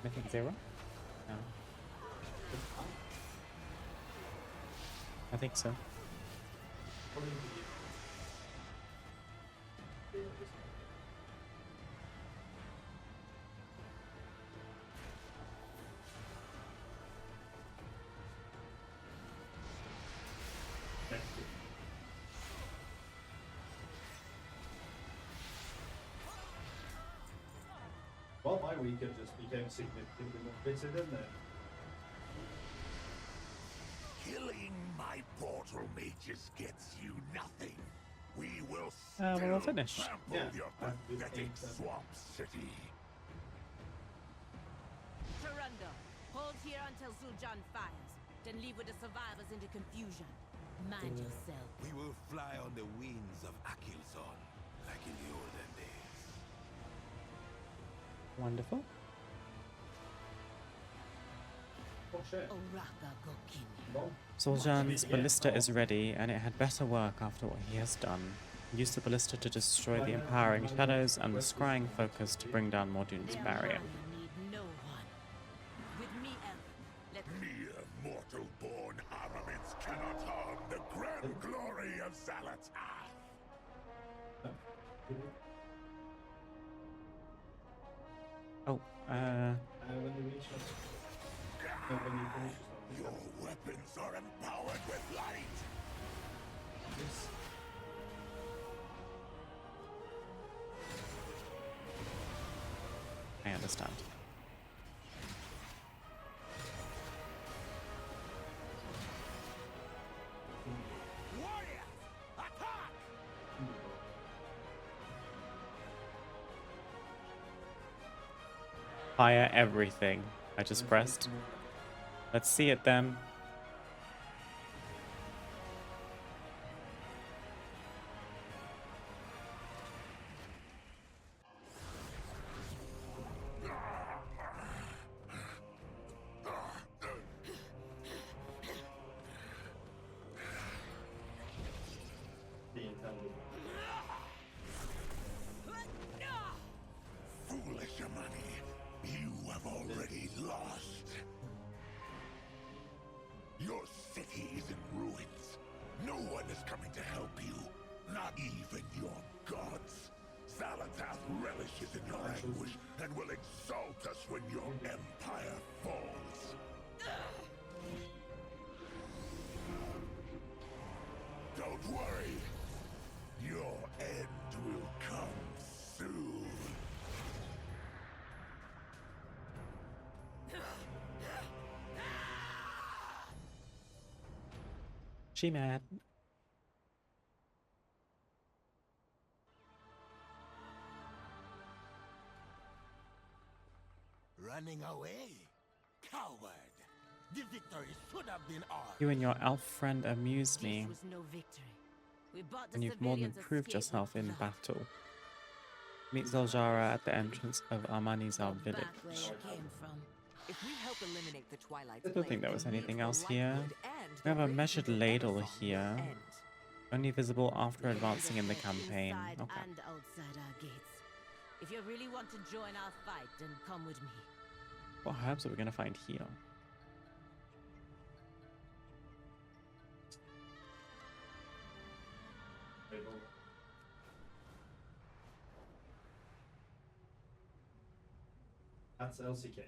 Mythic 0? No. I think so. Well, my weekend just became significantly more busy, didn't it? Killing my portal mages gets you nothing. We will well, still we'll finish. trample your pathetic swamp city. Sharonda, hold here until Zul'Aman fires. Then leave with the survivors into confusion. Mind yourself. We will fly on the wings of Akilson, like in the olden days. Wonderful. Oh shit. Zul'Aman's ballista is ready, and it had better work after what he has done. Use the ballista to destroy the empowering shadows and the scrying focus to bring down Mordun's barrier. Mere mortal-born armaments cannot harm the grand glory of Zalatath. Oh, Your weapons are empowered with light. I understand. Fire everything. I just pressed. Let's see it then. Foolish Amani, you have already lost. Your city is in ruins. No one is coming to help you. Not even your gods. Zalatath relishes in your anguish and will exalt us when your empire falls. Don't worry. Your end will come soon. She mad. Running away? Coward! The victory should have been ours. You and your elf friend amuse me, This was no victory. We bought the and you've more than civilians proved escape yourself with in blood. battle. Meet Zul'Jara at the entrance of Armanizar Back where village. you came from. If we help eliminate the Twilight's I don't think there was anything else here. We have a measured ladle here, only visible after advancing in the campaign. Inside Okay. and outside our gates. If you really want to join our fight, then come with me. What herbs are we going to find here? That's LCK.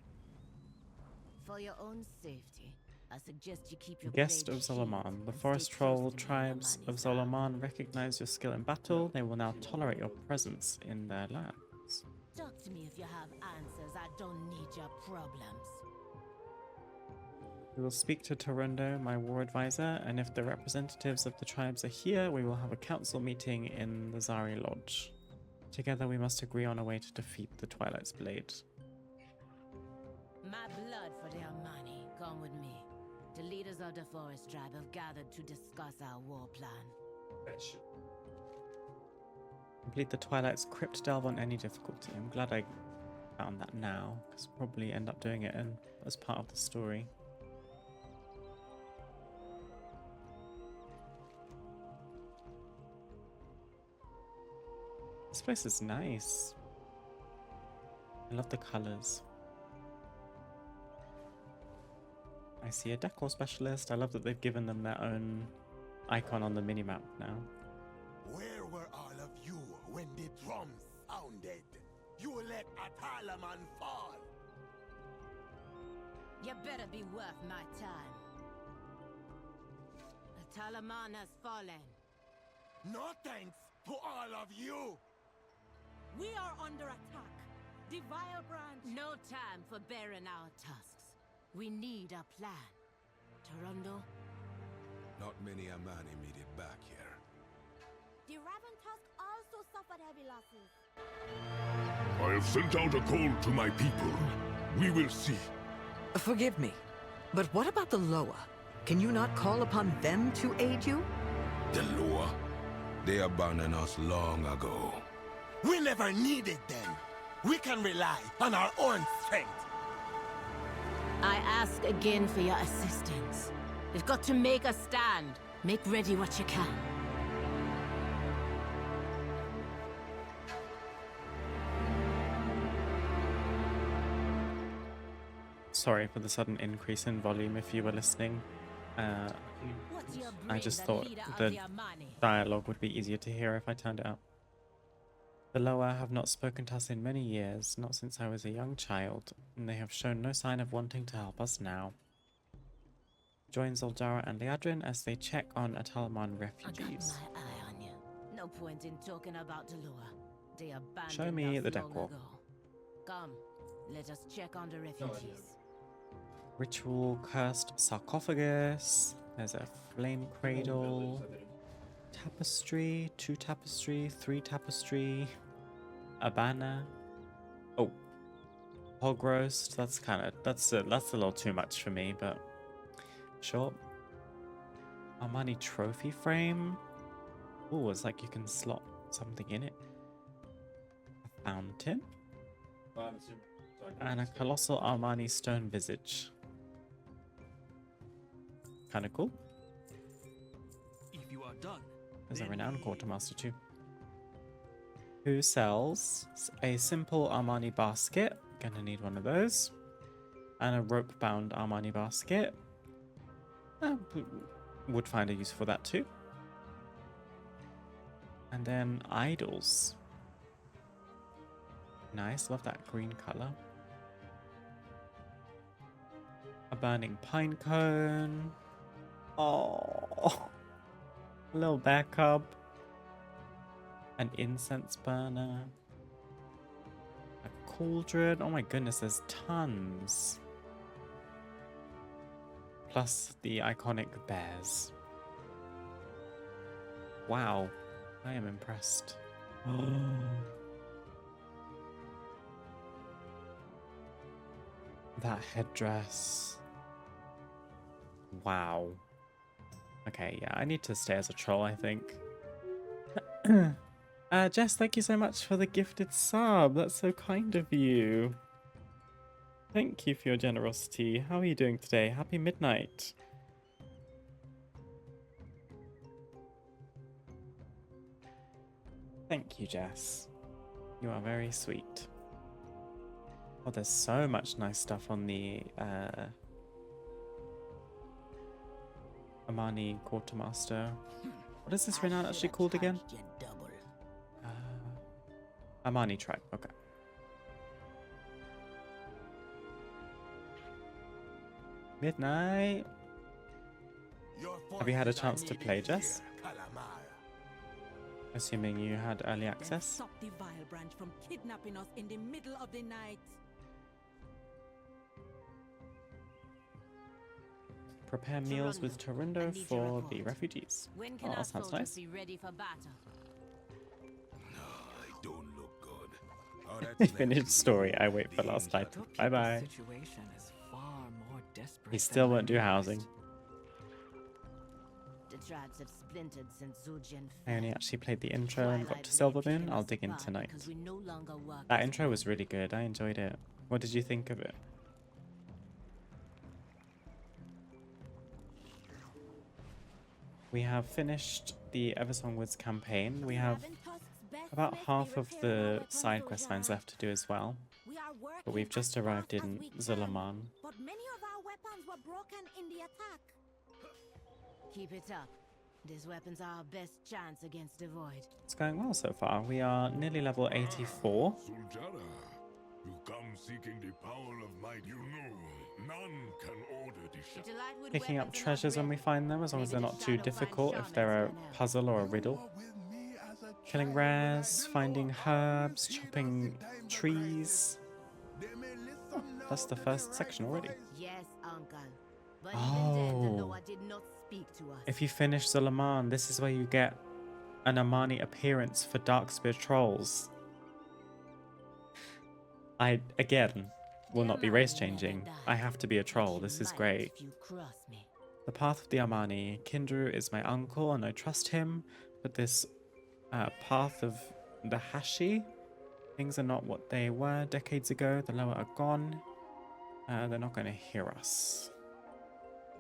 For your own safety, I suggest you keep your Guest blade of sheathed Zul'Aman. The and forest stay close troll to me, tribes of Armanizar. Zul'Aman recognize your skill in battle. They will now tolerate your presence in their lands. Talk to me if you have answers. I don't need your problems. We will speak to Torundo, my war advisor, and if the representatives of the tribes are here, we will have a council meeting in the Zari Lodge. Together we must agree on a way to defeat the Twilight's Blade. My blood for their money. Come with me. The leaders of the forest tribe have gathered to discuss our war plan. Complete the Twilight's Crypt Delve on any difficulty. I'm glad I found that now, because I'll probably end up doing it as part of the story. This This place is nice. I love the colors. I see a decor specialist. I love that they've given them their own icon on the minimap now. Where were all of you when the drums sounded? You let Atalaman fall. You better be worth my time. Talaman has fallen. No thanks to all of you. We are under attack. The Vile Branch. No time for bearing our tusks. We need a plan. Torundo? Not many Amani made it back here. The Raven Tusk also suffered heavy losses. I have sent out a call to my people. We will see. Forgive me, but what about the Loa? Can you not call upon them to aid you? The Loa? They abandoned us long ago. We never needed them. We can rely on our own strength. I ask again for your assistance. We've got to make a stand. Make ready what you can. Sorry for the sudden increase in volume if you were listening. I just thought the dialogue would be easier to hear if I turned it up. The Loa have not spoken to us in many years, not since I was a young child, and they have shown no sign of wanting to help us now. Join Zoldara and Liadrin as they check on Atalaman refugees. I got my eye on you. No point in talking about the Loa. They abandoned Show me us the long decor. ago. Come, let us check on the refugees. Ritual cursed sarcophagus. There's a flame cradle. Tapestry, 2 tapestry, 3 tapestry. A banner. Oh. Hog roast. That's a little too much for me, but sure. Armani trophy frame. Oh, it's like you can slot something in it. A fountain. And a colossal Armani stone visage. Kind of cool. If you are done, there's a renowned quartermaster too, who sells a simple Armani basket. Gonna need one of those, and a rope-bound Armani basket. Would find a use for that too. And then idols. Nice, love that green color. A burning pine cone. Oh, a little bear cub. An incense burner. A cauldron. Oh my goodness, there's tons. Plus the iconic bears. Wow, I am impressed. That headdress. Wow. Okay, yeah, I need to stay as a troll, I think. Jess, thank you so much for the gifted sub. That's so kind of you. Thank you for your generosity. How are you doing today? Happy midnight. Thank you, Jess. You are very sweet. Oh, there's so much nice stuff on the Amani Quartermaster. What is this renown actually called again? Amani tribe, okay. Midnight. Have you had a chance to play, Jess? Assuming you had early access. Stop the Vile Branch from kidnapping us in the middle of the night. Prepare meals with Torundo for the refugees. When can Oh, our that sounds soldiers nice. be ready for battle? I don't look good. Oh, that's Finished story. I wait for last night. Bye bye. Situation is far more desperate. He still won't do housing. The tribes have splintered since Zul'Aman I only actually played the intro and got to Silvermoon. I'll dig in tonight. because we no longer work That as intro was really good. I enjoyed it. What did you think of it? We have finished the Eversong Woods campaign. We have about half of the side quest lines left to do as well. But we've just arrived in Zul'Aman. But many of our weapons were broken in the attack. Keep it up. These weapons are our best chance against the void. It's going well so far. We are nearly level 84. Zul'Jara, you come seeking the power of might. You know, none can order the Picking up treasures when we find them, as long as they're not too difficult, if they're a puzzle or a riddle. Killing rares, finding herbs, chopping trees. Oh, that's the first section already. Yes, uncle. But even then, the Loa did not speak to us. If you finish Zul'Aman, this is where you get an Amani appearance for Darkspear Trolls. I, again, will not be race changing. I have to be a troll. This is great. The Path of the Amani. Kindru is my uncle and I trust him, but this Path of the Hashi, things are not what they were decades ago. The Loa are gone. They're not going to hear us.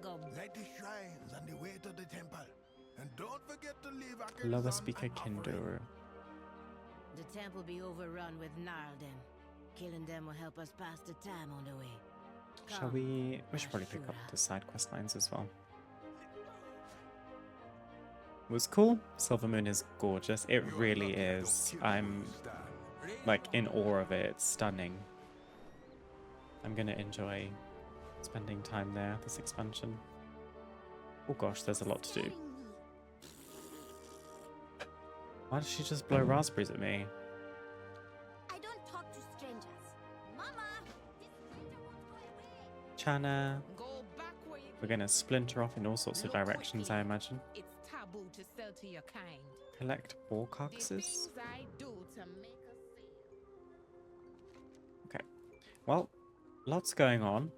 Light the shrines on the way to the temple. And don't forget to leave Loa speaker Kindru. The temple be overrun with Narlden. Killing them will help us pass the time on the way. Shall we? We should probably pick up the side quest lines as well. It was cool. Silvermoon is gorgeous. It really is. I'm like in awe of it. It's stunning. I'm gonna enjoy spending time there, this expansion. Oh gosh, there's a lot to do. Why does she just blow raspberries at me? I don't talk to strangers. Mama, this stranger won't go away. Chana. We're gonna splinter off in all sorts of directions, I imagine. It's taboo to sell to your kind. Collect boar carcasses. I do to make a sale. Okay. Well, lots going on.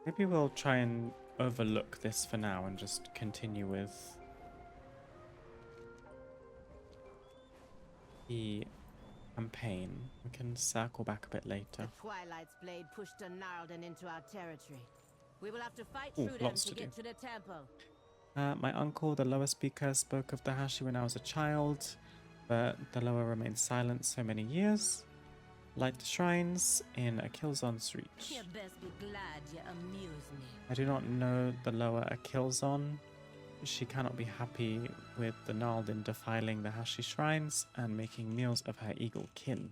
Maybe we'll try and overlook this for now and just continue with the campaign. We can circle back a bit later. The Twilight's blade pushed a Narlden into our territory. We will have to fight Ooh, through them lots to to get do. to the temple. My uncle, the Loa speaker, spoke of the Hashi when I was a child, but the Loa remained silent so many years. Light the shrines in Akilzon's reach. You best be glad you amuse me. I do not know the Loa Akilzon. She cannot be happy with the Narlden defiling the Hashi shrines and making meals of her eagle kin.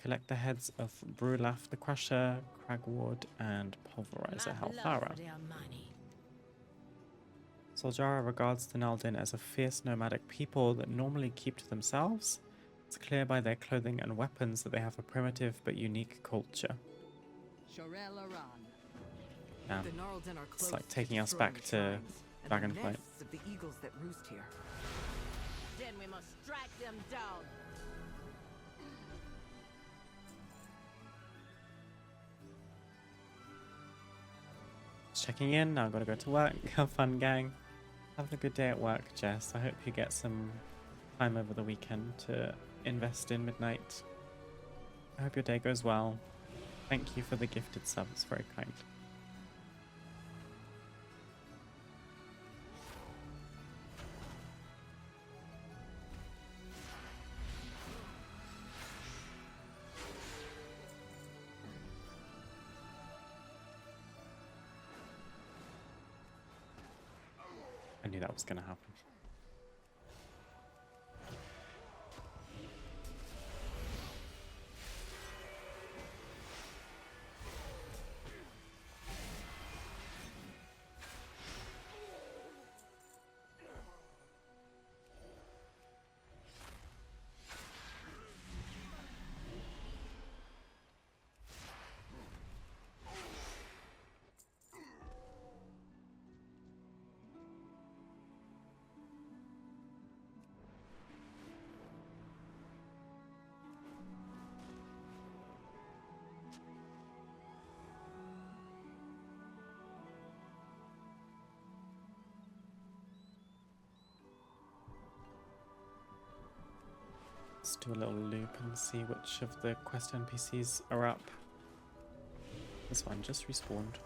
Collect the heads of Brulaf the Crusher, Cragward, and Pulverizer Halfara. Zul'Jara regards the Narlden as a fierce nomadic people that normally keep to themselves. It's clear by their clothing and weapons that they have a primitive but unique culture. Yeah, it's like taking us back to Dragonflight. Of the eagles that roost here. Then we must strike them down. Just checking in, now I've got to go to work. Have fun, gang. Have a good day at work, Jess. I hope you get some time over the weekend to invest in Midnight. I hope your day goes well. Thank you for the gifted sub, it's very kind. I knew that was going to happen. Let's do a little loop and see which of the quest NPCs are up. This one just respawned.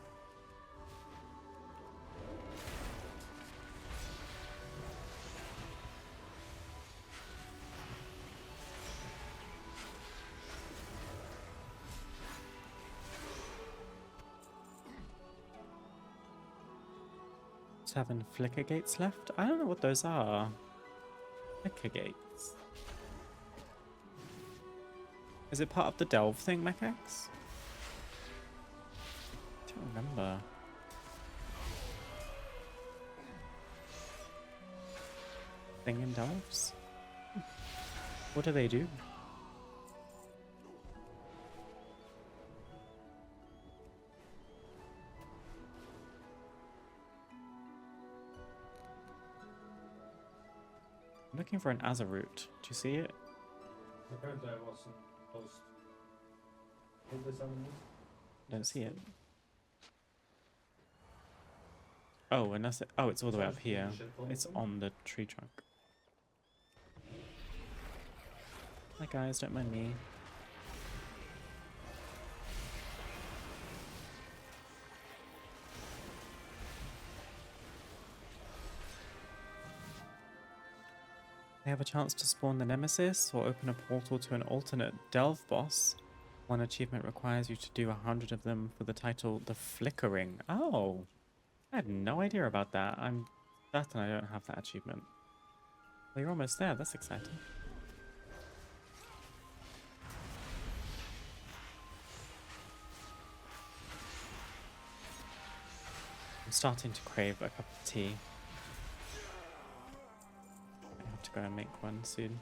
7 flicker gates left. I don't know what those are. Flicker gates. Is it part of the delve thing, Mechax? I don't remember. Thing in delves? What do they do? I'm looking for an Azerroot. Do you see it? Apparently I wasn't supposed to put this on. Don't see it. Oh, and that's it. Oh, it's all the way up here. It's on the tree trunk. Hi guys, don't mind me. They have a chance to spawn the Nemesis or open a portal to an alternate delve boss. One achievement requires you to do 100 of them for the title The Flickering. Oh, I had no idea about that. I'm certain I don't have that achievement. Well, you're almost there. That's exciting. I'm starting to crave a cup of tea. I have to go and make one soon.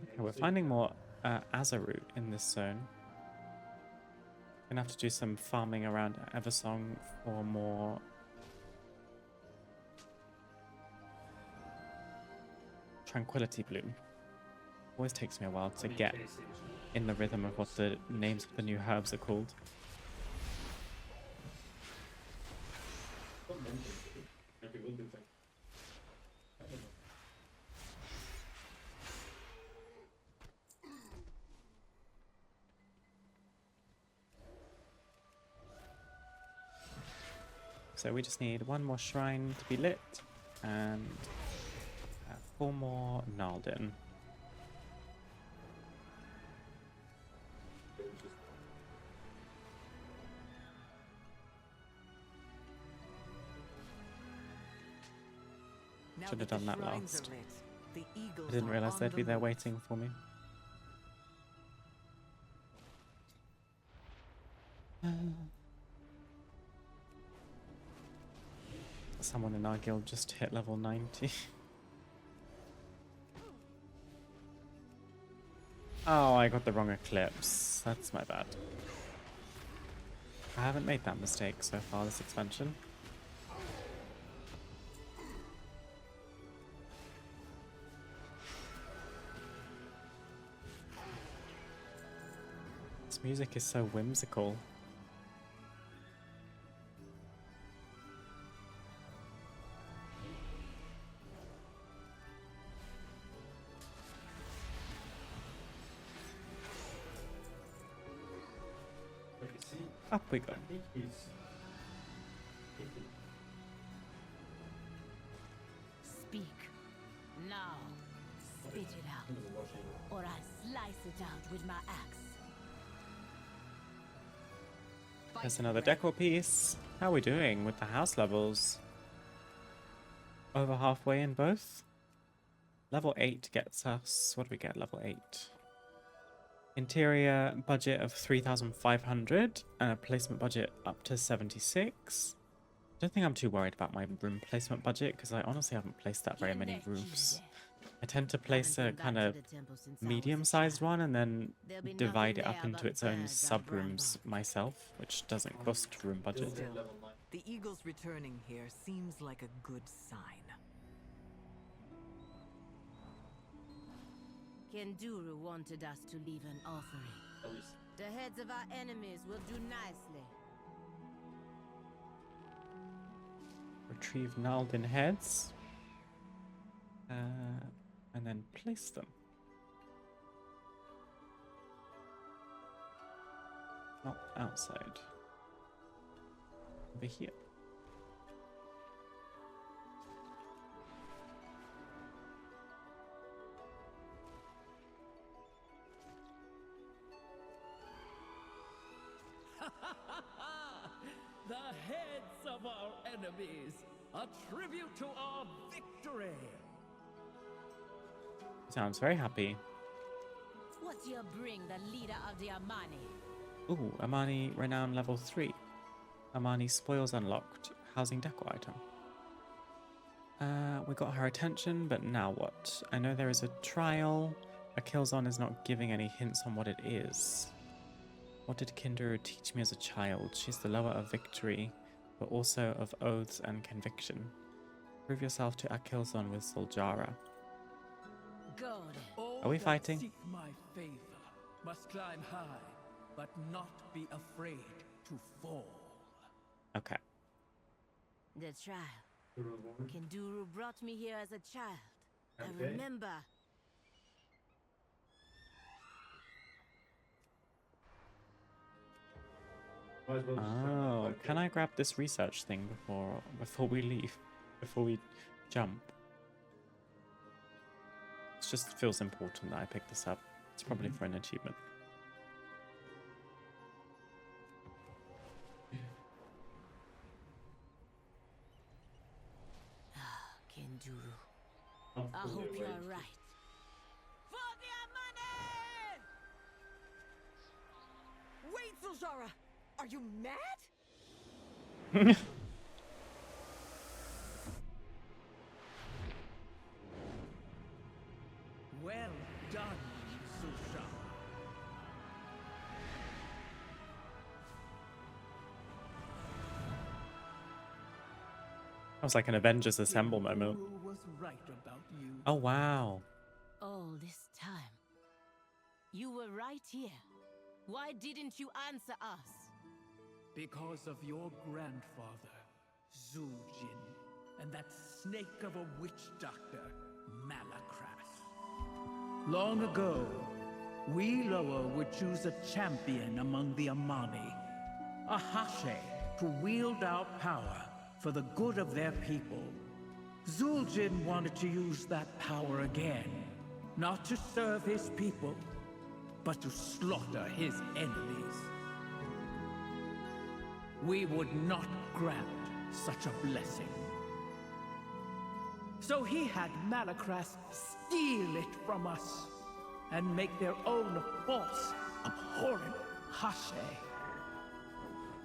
Okay, we're finding more Azerroot in this zone. Gonna have to do some farming around Eversong for more Tranquility Bloom. Always takes me a while to get in the rhythm of what the names of the new herbs are called. So we just need one more shrine to be lit and 4 more Naldin. Should have done that last. I didn't realize they'd be there waiting for me. Someone in our guild just hit level 90. Oh, I got the wrong eclipse. That's my bad. I haven't made that mistake so far this expansion. This music is so whimsical. Up we go. Speak. Now. Spit it out. Or I slice it out with my axe. There's another decor piece. How are we doing with the house levels? Over halfway in both? Level 8 gets us... What do we get level 8? Interior budget of 3,500 and a placement budget up to 76. Don't think I'm too worried about my room placement budget because I honestly haven't placed that very many roofs. I tend to place a kind of medium-sized one and then divide it up into its own sub-rooms myself, which doesn't cost room budget. Still, the eagles returning here seems like a good sign. Kenduru wanted us to leave an offering. The heads of our enemies will do nicely. Retrieve Naldin heads. And then place them. Not outside. Over here. The heads of our enemies, a tribute to our victory. Sounds very happy. What you bring the leader of the Amani? Ooh, Amani Renown level 3. Amani spoils unlocked. Housing deco item. We got her attention, but now what? I know there is a trial. A Killzone is not giving any hints on what it is. What did Kinduru teach me as a child? She's the lover of victory, but also of oaths and conviction. Prove yourself to Akilzon with Zul'Jara. Are we fighting? Seek my favor must climb high, but not be afraid to fall. Okay. The trial. Kinduru brought me here as a child. I Okay. remember. Oh, can I grab this research thing before we leave? Before we jump? It just feels important that I pick this up. It's probably for an achievement. Kinduru. I hope you are right. For the Amani! Wait, Zul'Jara! Are you mad? Well done, Zul'Jara. That was like an Avengers Assemble moment. Kinduru was right about you. Oh, wow. All this time. You were right here. Why didn't you answer us? Because of your grandfather, Zul'Jin, and that snake of a witch doctor, Malakras. Long ago, we Loa would choose a champion among the Amani, a Hashe, to wield our power for the good of their people. Zul'Jin wanted to use that power again, not to serve his people, but to slaughter his enemies. We would not grant such a blessing. So he had Malakras steal it from us and make their own false, abhorrent Hashe.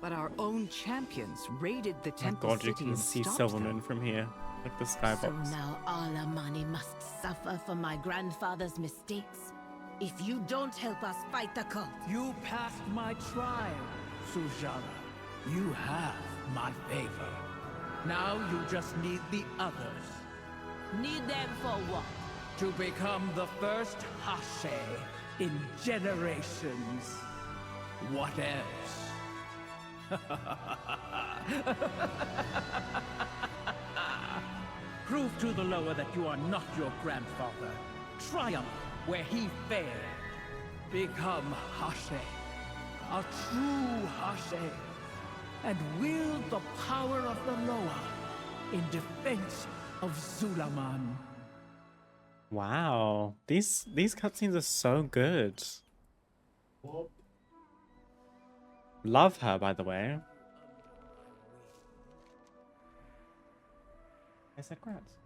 But our own champions raided the Oh my temple god, you city can and see stopped Silverman from here. Like the So skybox. now all Amani must suffer for my grandfather's mistakes. If you don't help us fight the cult. You passed my trial, Zul'Jara. You have my favor. Now you just need the others. Need them for what? To become the first Hashe in generations. What else? Prove to the Loa that you are not your grandfather. Triumph where he failed. Become Hashe. A true Hashe. And wield the power of the Loa in defense of Zul'Aman. Wow. These cutscenes are so good. Love her, by the way. I said grats.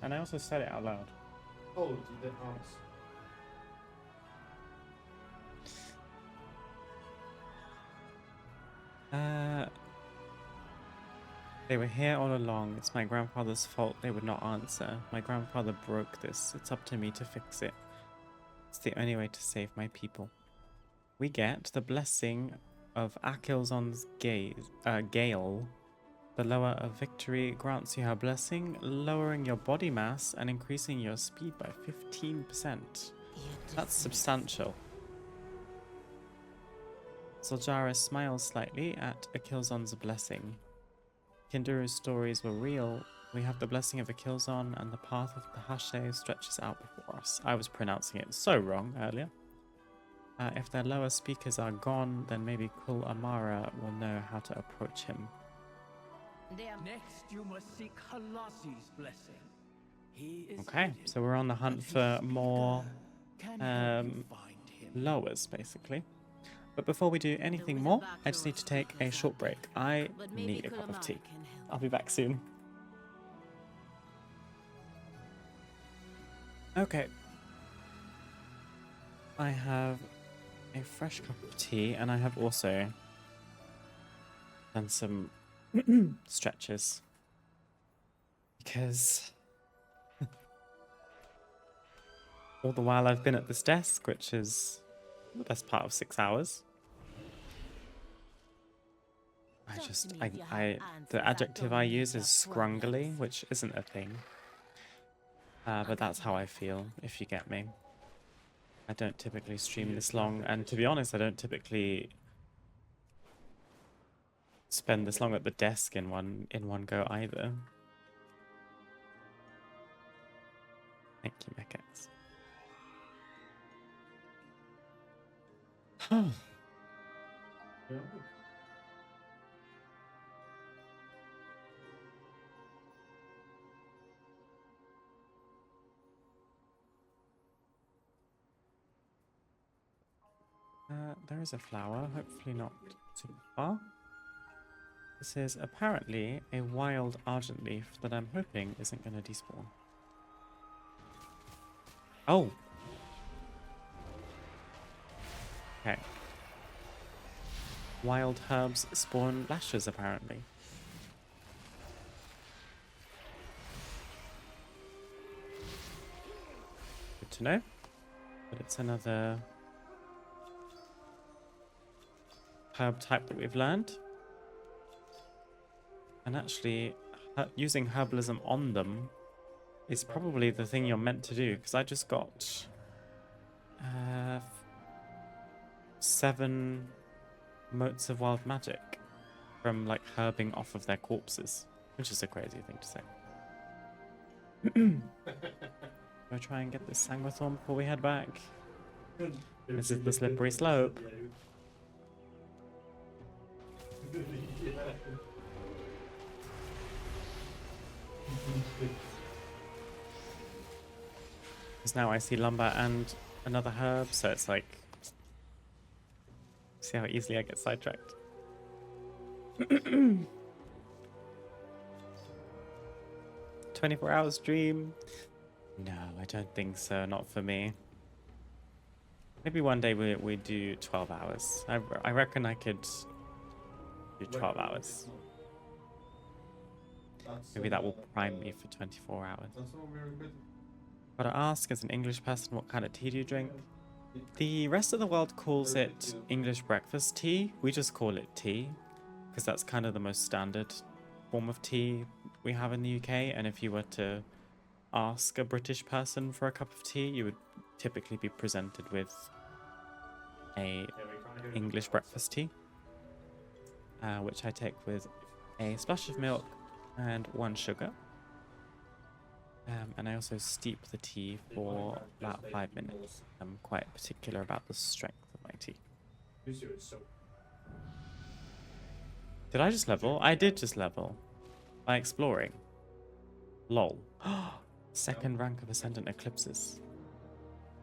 And I also said it out loud. Oh, you did ask. They were here all along. It's my grandfather's fault they would not answer. My grandfather broke this. It's up to me to fix it. It's the only way to save my people. We get the blessing of Akilzon's Gale. The lower of victory grants you her blessing, lowering your body mass and increasing your speed by 15%. That's substantial. Zul'Jara smiles slightly at Akilzon's blessing. Kinduru's stories were real. We have the blessing of Akilzon, and the path of the Hashe stretches out before us. I was pronouncing it so wrong earlier. If their lower speakers are gone, then maybe Kul Amara will know how to approach him. Next, you must seek Halassi's blessing. He is Okay, so we're on the hunt for more lowers, basically. But before we do anything more, I just need to take a short break. I need a cup of tea. I'll be back soon. Okay. I have a fresh cup of tea, and I have also done some stretches. Because all the while I've been at this desk, which is the best part of 6 hours, the adjective I use is scrungly, which isn't a thing. But that's how I feel, if you get me. I don't typically stream this long, and to be honest, I don't typically spend this long at the desk in one go either. Thank you, Mechex. There is a flower, hopefully not too far. This is apparently a wild argent leaf that I'm hoping isn't going to despawn. Oh! Okay. Wild herbs spawn lashes, apparently. Good to know. But it's another herb type that we've learned. And actually, using herbalism on them is probably the thing you're meant to do, because I just got 7 motes of wild magic from like herbing off of their corpses, which is a crazy thing to say. Go try and get this Sangwathorn before we head back. This is the slippery slope. Because now I see lumber and another herb, so it's like, see how easily I get sidetracked. 24-hour stream? No, I don't think so. Not for me. Maybe one day we do 12 hours. I reckon I could do 12 hours. Maybe that will prime me for 24 hours. Gotta ask, as an English person, what kind of tea do you drink? The rest of the world calls it English breakfast tea. We just call it tea, because that's kind of the most standard form of tea we have in the UK. And if you were to ask a British person for a cup of tea, you would typically be presented with a English breakfast tea, which I take with a splash of milk and 1 sugar. And I also steep the tea for about 5 minutes. I'm quite particular about the strength of my tea. Did I just level? I did just level. By exploring. Lol. 2nd rank of Ascendant Eclipses.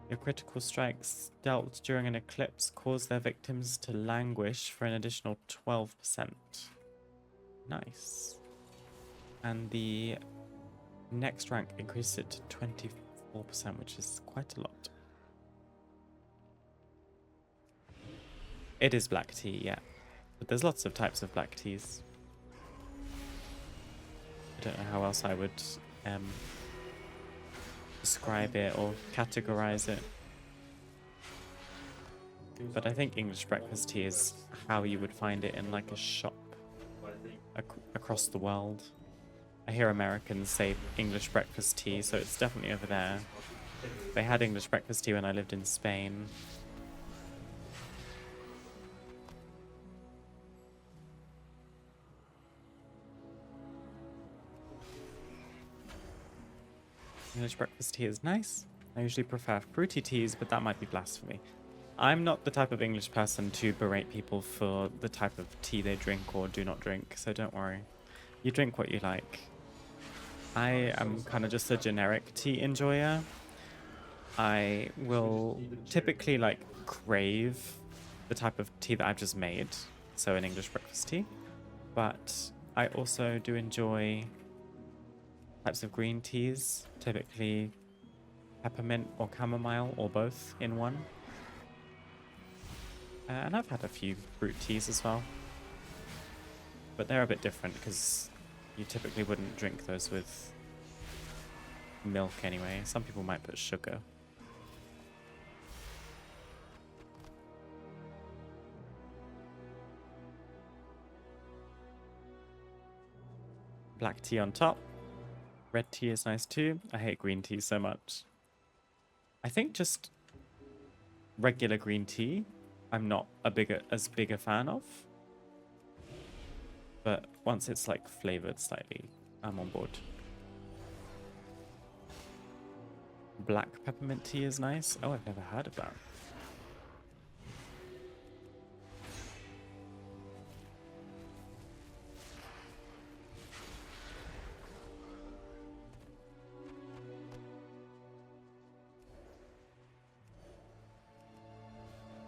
Your critical strikes dealt during an eclipse cause their victims to languish for an additional 12%. Nice. And the next rank increased it to 24%, which is quite a lot. It is black tea, yeah. But there's lots of types of black teas. I don't know how else I would describe it or categorize it. But I think English breakfast tea is how you would find it in like a shop across the world. I hear Americans say English breakfast tea, so it's definitely over there. They had English breakfast tea when I lived in Spain. English breakfast tea is nice. I usually prefer fruity teas, but that might be blasphemy. I'm not the type of English person to berate people for the type of tea they drink or do not drink, so don't worry. You drink what you like. I am kind of just a generic tea enjoyer. I will typically like crave the type of tea that I've just made, so an English breakfast tea, but I also do enjoy types of green teas, typically peppermint or chamomile or both in one. And I've had a few fruit teas as well, but they're a bit different because you typically wouldn't drink those with milk anyway. Some people might put sugar. Black tea on top. Red tea is nice too. I hate green tea so much. I think just regular green tea I'm not as big a fan of. But once it's like flavored slightly, I'm on board. Black peppermint tea is nice. Oh, I've never heard of that.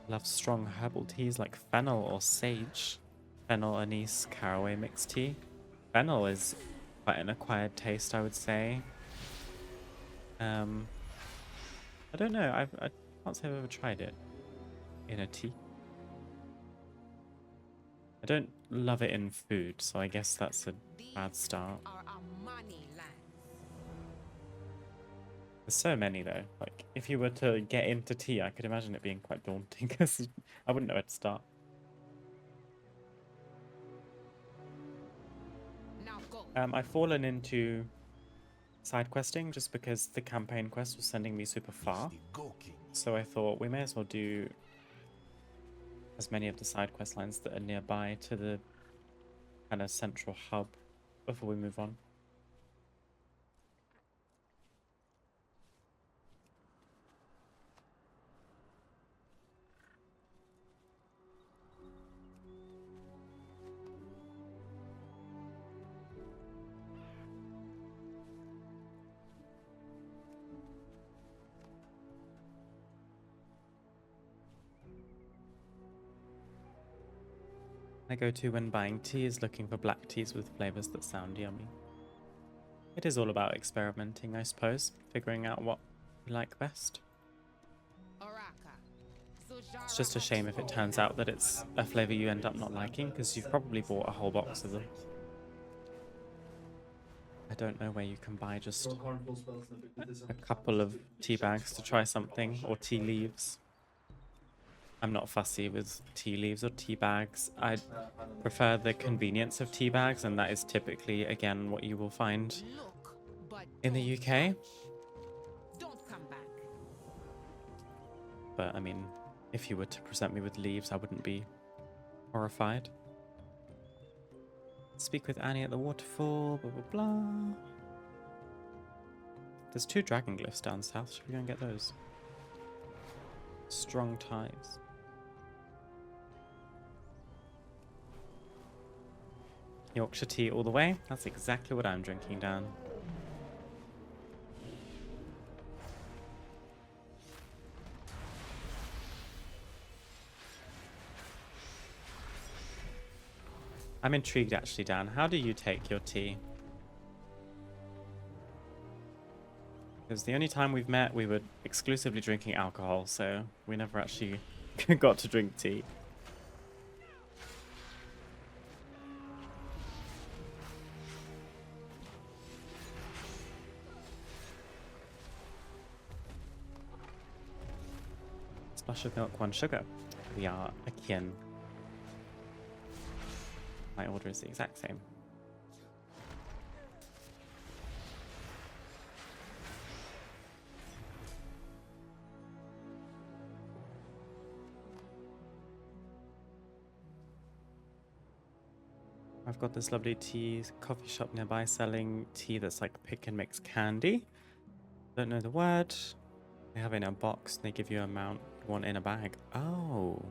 Love strong herbal teas like fennel or sage. Fennel, anise, caraway mixed tea. Fennel is quite an acquired taste, I would say. I don't know. I can't say I've ever tried it in a tea. I don't love it in food, so I guess that's a bad start. There's so many though. Like, if you were to get into tea, I could imagine it being quite daunting because I wouldn't know where to start. I've fallen into side questing just because the campaign quest was sending me super far. So I thought we may as well do as many of the side quest lines that are nearby to the kind of central hub before we move on. My go-to when buying tea is looking for black teas with flavors that sound yummy. It is all about experimenting, I suppose, figuring out what you like best. It's just a shame if it turns out that it's a flavor you end up not liking, because you've probably bought a whole box of them. I don't know where you can buy just a couple of tea bags to try something, or tea leaves. I'm not fussy with tea leaves or tea bags. I prefer the convenience of tea bags, and that is typically, again, what you will find in the UK. But, I mean, if you were to present me with leaves, I wouldn't be horrified. Speak with Annie at the waterfall, blah, blah, blah. There's 2 dragon glyphs down south. Should we go and get those? Strong ties. Yorkshire tea all the way. That's exactly what I'm drinking, Dan. I'm intrigued actually, Dan. How do you take your tea? Because the only time we've met, we were exclusively drinking alcohol, so we never actually got to drink tea. Splash of milk, 1 sugar. We are akin. My order is the exact same. I've got this lovely tea coffee shop nearby selling tea that's like pick and mix candy. Don't know the word. They have it in a box. They give you a amount one in a bag. Oh.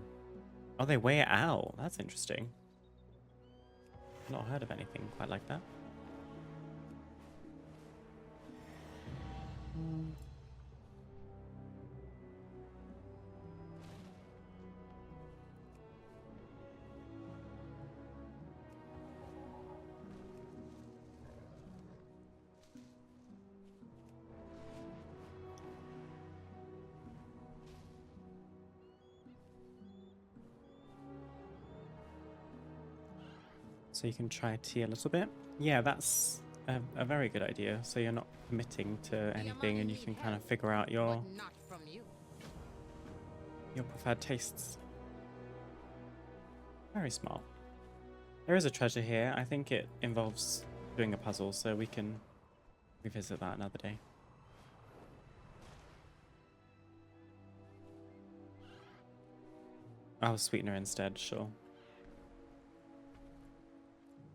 Oh, they weigh it out. That's interesting. Not heard of anything quite like that. So you can try tea a little bit. Yeah, that's a very good idea. So you're not committing to anything and you can kind of figure out your preferred tastes. Very smart. There is a treasure here. I think it involves doing a puzzle, so we can revisit that another day. Oh, sweetener instead, sure.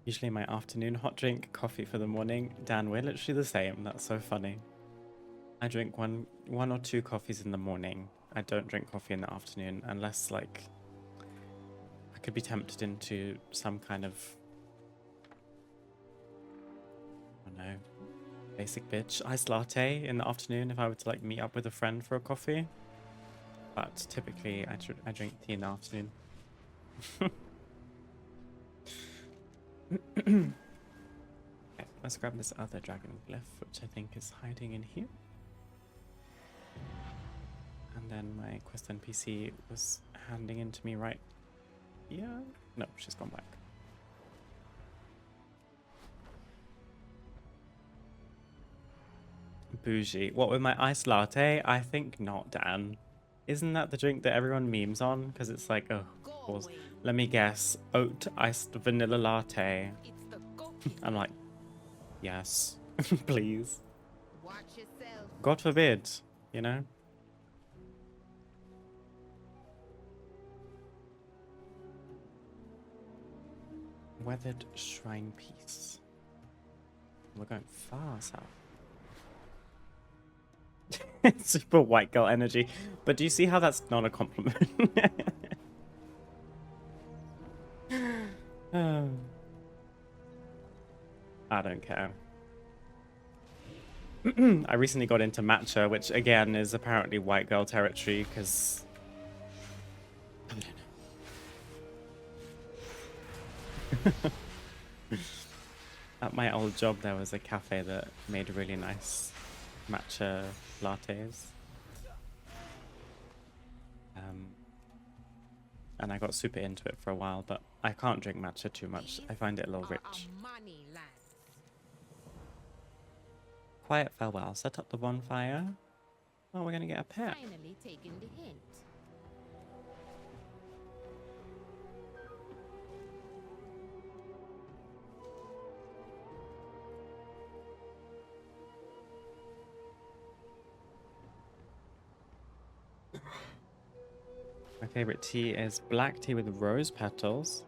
Usually my afternoon hot drink, coffee for the morning. Dan, we're literally the same. That's so funny. I drink one or two coffees in the morning. I don't drink coffee in the afternoon unless, like, I could be tempted into some kind of, I don't know, basic bitch iced latte in the afternoon if I were to, like, meet up with a friend for a coffee. But typically I drink tea in the afternoon. Okay, let's grab this other dragon glyph, which I think is hiding in here. And then my quest NPC was handing in to me right here. No, she's gone back. Bougie. What, with my iced latte? I think not, Dan. Isn't that the drink that everyone memes on? Because it's like, oh, of course. Let me guess. Oat iced vanilla latte. I'm like, yes, please. God forbid, you know? Weathered Shrine Piece. We're going far south. Super white girl energy. But do you see how that's not a compliment? I don't care. I recently got into matcha, which again is apparently white girl territory because I don't know. At my old job there was a cafe that made really nice matcha lattes. And I got super into it for a while, but I can't drink matcha too much. I find it a little rich. Quiet farewell. Set up the bonfire. Oh, we're gonna get a pet. Finally taking the hint. My favorite tea is black tea with rose petals.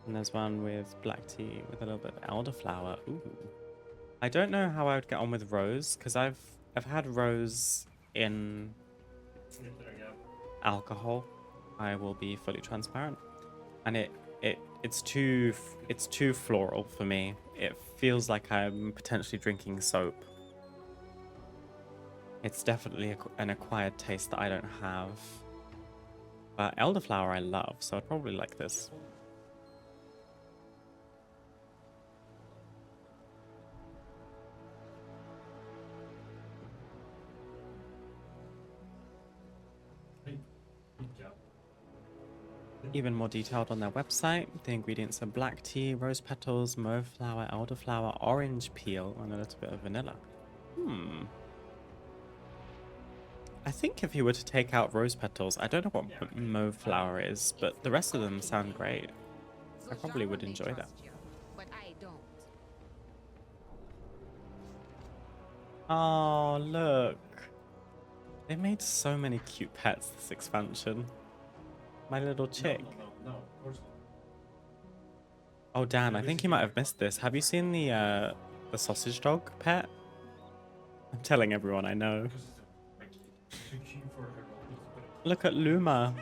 And there's one with black tea with a little bit of elderflower. Ooh. I don't know how I would get on with rose, because I've had rose in alcohol. I will be fully transparent. And it's too floral for me. It feels like I'm potentially drinking soap. It's definitely an acquired taste that I don't have. But elderflower I love, so I'd probably like this. Even more detailed on their website. The ingredients are black tea, rose petals, mauve flower, elderflower, orange peel, and a little bit of vanilla. I think if you were to take out rose petals, I don't know what mauve flower is, but the rest of them sound great. I probably would enjoy that. But I don't. Oh, look. They made so many cute pets this expansion. My little chick. No, of course not. Oh, Dan, I think you might have missed this. Have you seen the sausage dog pet? I'm telling everyone I know. Look at Luma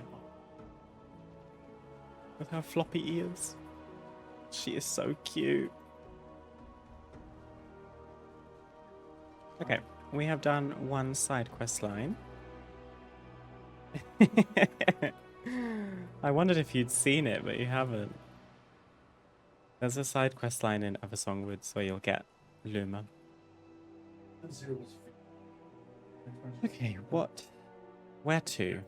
with her floppy ears. She is so cute. Okay, we have done one side quest line. I wondered if you'd seen it, but you haven't. There's a side quest line in Eversong Woods where you'll get Luma. Okay, what? Where to?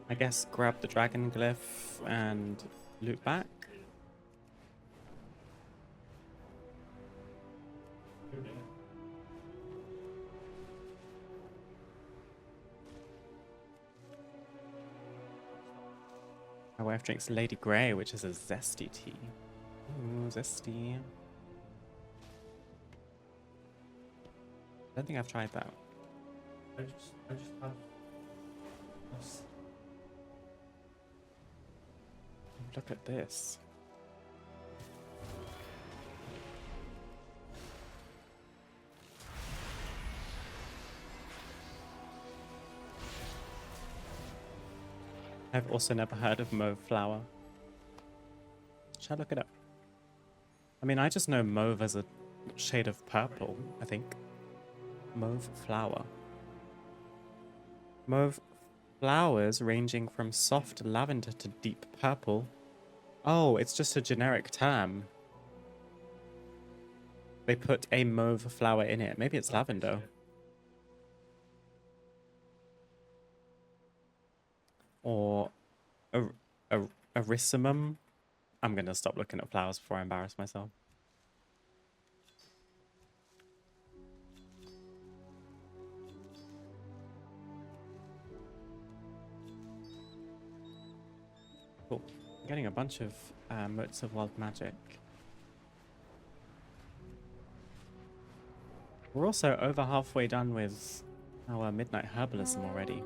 I guess grab the dragon glyph and loot back. My wife drinks Lady Grey, which is a zesty tea. Ooh, zesty. I don't think I've tried that. I just have. Look at this. I've also never heard of mauve flower. Should I look it up? I mean, I just know mauve as a shade of purple, I think. Mauve flower. Mauve flowers ranging from soft lavender to deep purple. Oh, it's just a generic term. They put a mauve flower in it. Maybe it's lavender. Or erysimum. I'm gonna stop looking at flowers before I embarrass myself. Cool. I'm getting a bunch of motes of wild magic. We're also over halfway done with our midnight herbalism already.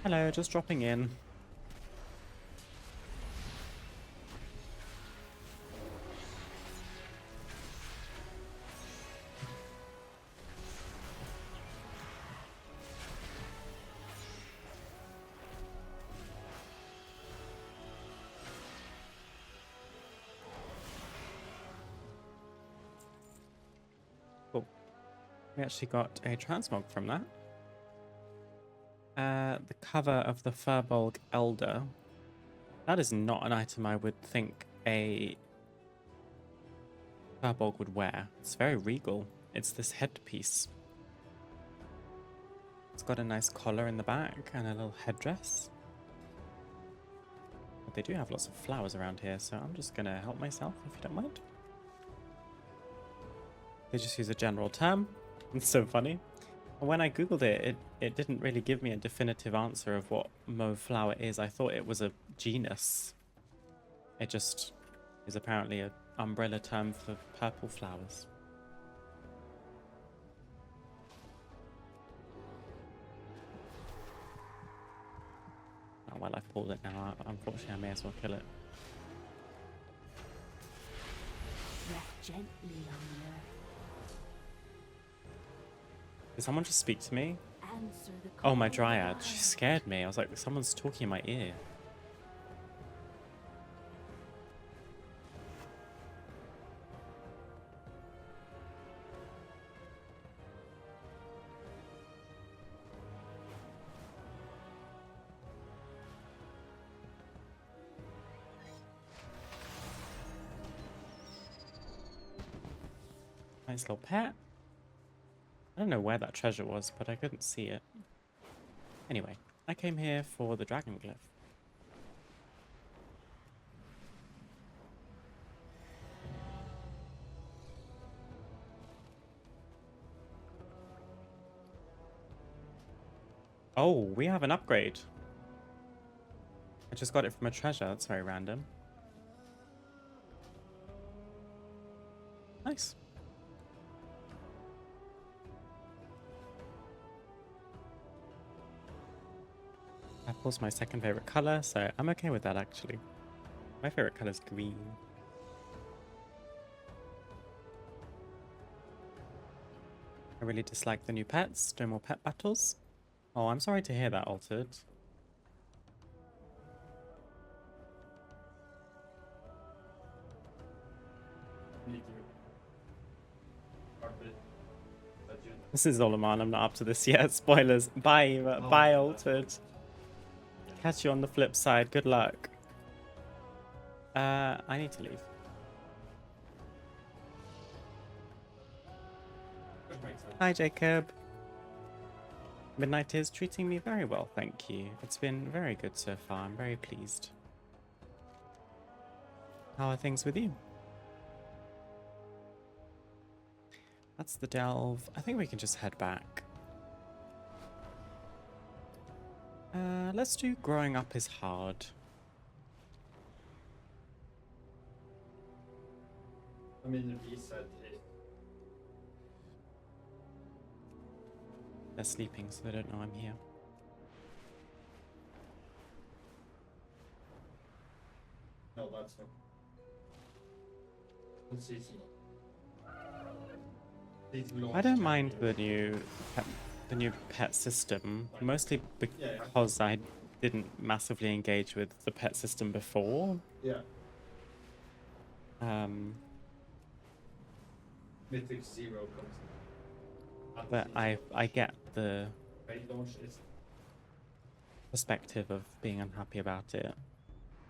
Hello, just dropping in. Cool. We actually got a transmog from that. The cover of the Furbolg Elder. That is not an item I would think a Furbolg would wear. It's very regal. It's this headpiece. It's got a nice collar in the back and a little headdress. But they do have lots of flowers around here, so I'm just gonna help myself if you don't mind. They just use a general term. It's so funny. When I googled it, it didn't really give me a definitive answer of what mauve flower is. I thought it was a genus. It just is apparently an umbrella term for purple flowers. Oh, well, I've pulled it now. Unfortunately, I may as well kill it. Tread gently on the earth. Did someone just speak to me? Answer the Oh, my call dryad. of She fire. scared me. I was like, someone's talking in my ear. Nice little pet. I don't know where that treasure was, but I couldn't see it. Anyway, I came here for the dragon glyph. Oh, we have an upgrade. I just got it from a treasure. That's very random. Nice. Apple's my second favorite color, so I'm okay with that actually. My favorite color is green. I really dislike the new pets. No more pet battles. Oh, I'm sorry to hear that, Altered. This is Zul'Aman. I'm not up to this yet. Spoilers. Bye, Eva. Bye, Altered. Catch you on the flip side. Good luck. I need to leave. Hi, Jacob. Midnight is treating me very well, thank you. It's been very good so far. I'm very pleased. How are things with you? That's the delve. I think we can just head back. Let's do growing up is hard. I mean, he said it. They're sleeping, so they don't know I'm here. No, that's not. I don't mind the new pet system, mostly because I didn't massively engage with the pet system before. Yeah. Mythic Zero comes. But I get the perspective of being unhappy about it.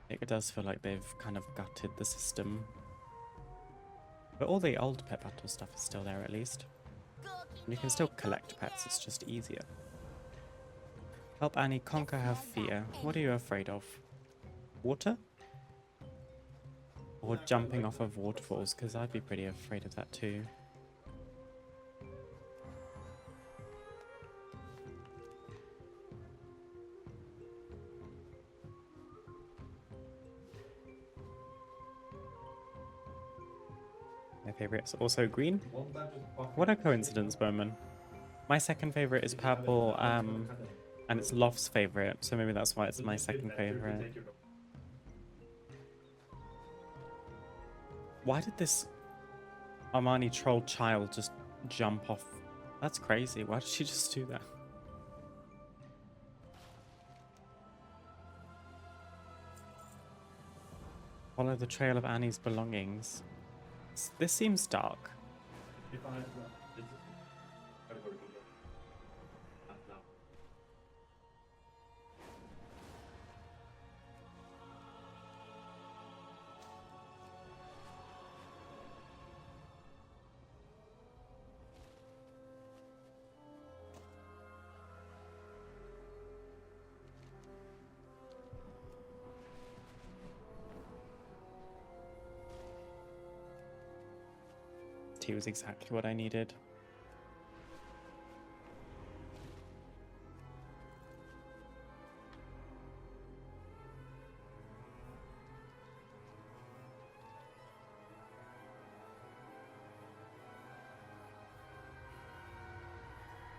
It does feel like they've kind of gutted the system. But all the old pet battle stuff is still there at least. And you can still collect pets, it's just easier. Help Annie conquer her fear. What are you afraid of? Water? Or jumping off of waterfalls, because I'd be pretty afraid of that too. My favorite's also green. What a coincidence, Bowman. My second favorite is purple, and it's Loft's favorite, so maybe that's why it's my second favorite. Why did this Armani troll child just jump off? That's crazy. Why did she just do that? Follow the trail of Annie's belongings. This seems dark. Tea was exactly what I needed.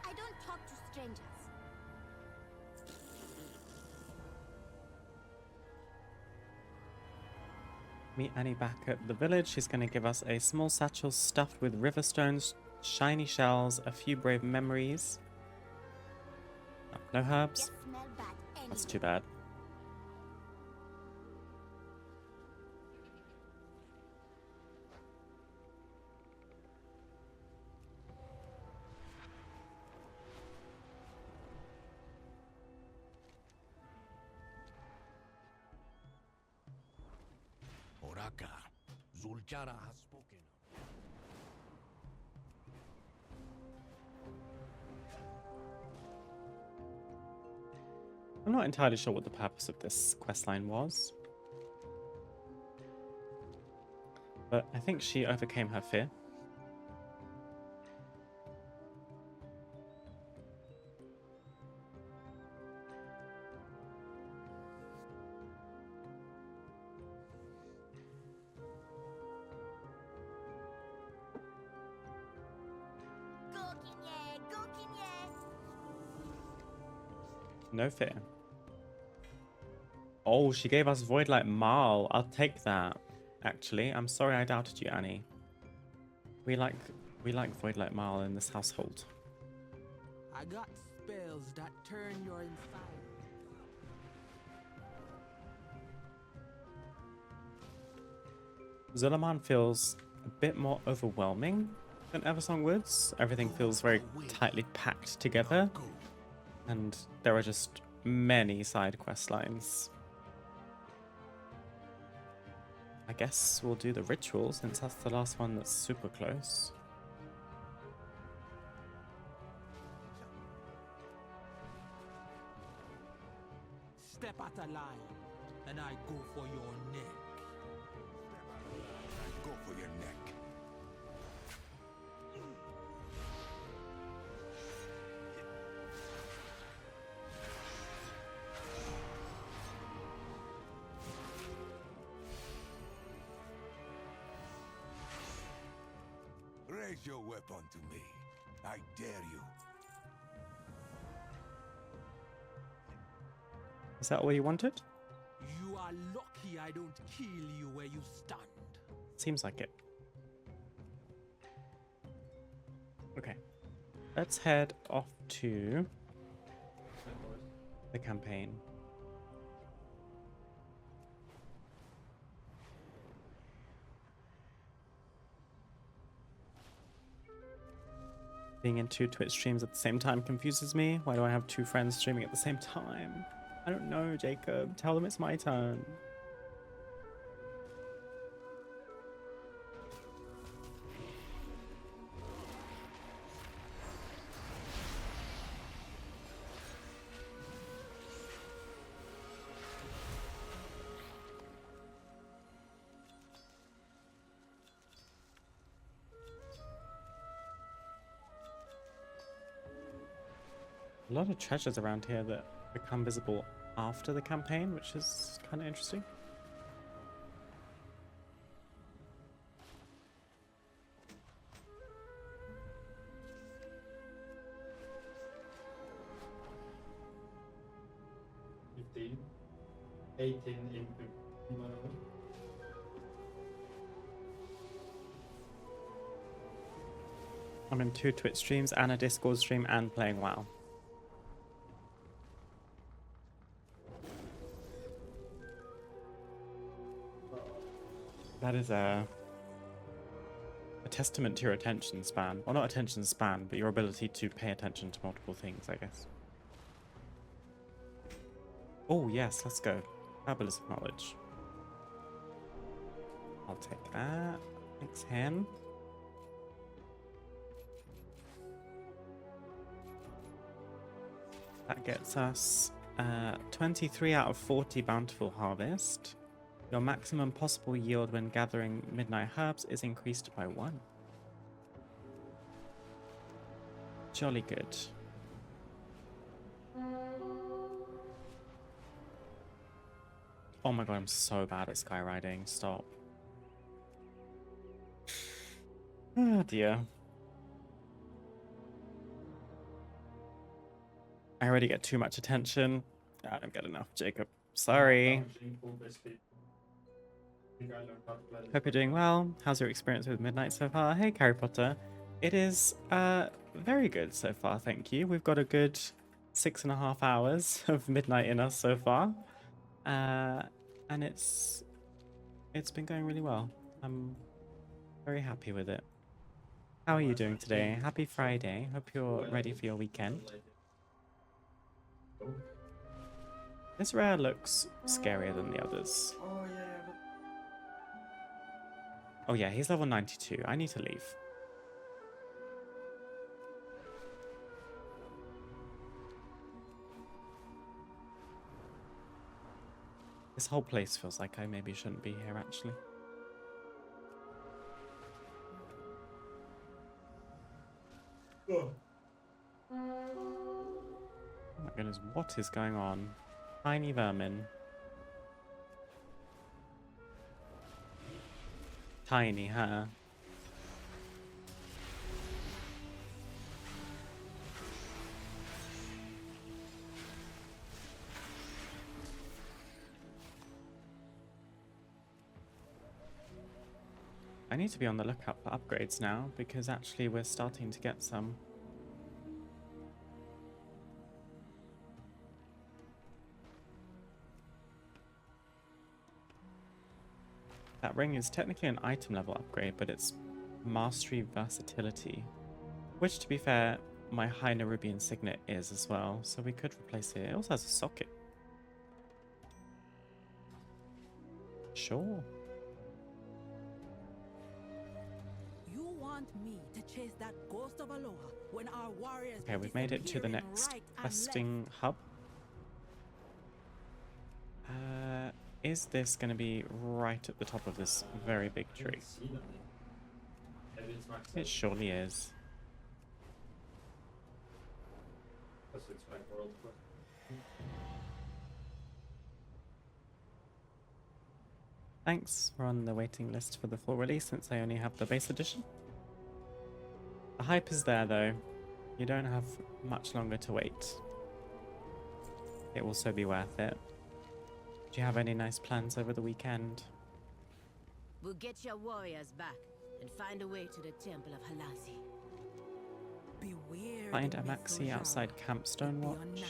I don't talk to strangers. Meet Annie back at the village. She's going to give us a small satchel stuffed with river stones, shiny shells, a few brave memories. Oh, no herbs? That's too bad. Oraka, Zul'Jara has spoken. I'm not entirely sure what the purpose of this questline was. But I think she overcame her fear. No fear. Oh, she gave us Void like Marl. I'll take that. Actually, I'm sorry I doubted you, Annie. We like We like Voidlight Mile in this household. I got spells that turn your inside. Zul'Aman feels a bit more overwhelming than Eversong Woods. Everything feels very tightly packed together, and there are just many side quest lines. I guess we'll do the ritual since that's the last one that's super close. Step out of line, and I go for your neck. I go for your neck. Raise your weapon to me. I dare you. Is that all you wanted? You are lucky I don't kill you where you stand. Seems like it. Okay. Let's head off to the campaign. Being in 2 Twitch streams at the same time confuses me. Why do I have 2 friends streaming at the same time? I don't know, Jacob. Tell them it's my turn. A lot of treasures around here that become visible after the campaign, which is kind of interesting. I'm in 2 Twitch streams and a Discord stream and playing WoW. That is a testament to your attention span. Well, not attention span, but your ability to pay attention to multiple things, I guess. Oh, yes, let's go. Fabulous of knowledge. I'll take that. Thanks, Hen. That gets us 23 out of 40 bountiful harvest. Your maximum possible yield when gathering midnight herbs is increased by 1. Jolly good. Oh my god, I'm so bad at skyriding. Stop. Oh dear. I already get too much attention. I don't get enough, Jacob. Sorry. Hope you're doing well. How's your experience with Midnight so far? Hey, Harry Potter. It is very good so far, thank you. We've got a good 6.5 hours of Midnight in us so far. And it's been going really well. I'm very happy with it. How are you doing today? Happy Friday. Hope you're ready for your weekend. This rare looks scarier than the others. Oh yeah, he's level 92. I need to leave. This whole place feels like I maybe shouldn't be here, actually. Oh my goodness, what is going on? Tiny vermin. Tiny, huh? I need to be on the lookout for upgrades now, because actually we're starting to get some. That ring is technically an item level upgrade, but it's mastery versatility. Which, to be fair, my high Nerubian signet is as well, so we could replace it. It also has a socket. Sure. You want me to chase that ghost of Aloha when our warriors Okay, we've made it to the next questing hub. Is this going to be right at the top of this very big tree? It surely is. Thanks, we're on the waiting list for the full release since I only have the base edition. The hype is there though. You don't have much longer to wait. It will so be worth it. Do you have any nice plans over the weekend? We'll get your warriors back and find a way to the Temple of Halasi. Beware. Find Amaxi outside Camp Stonewatch.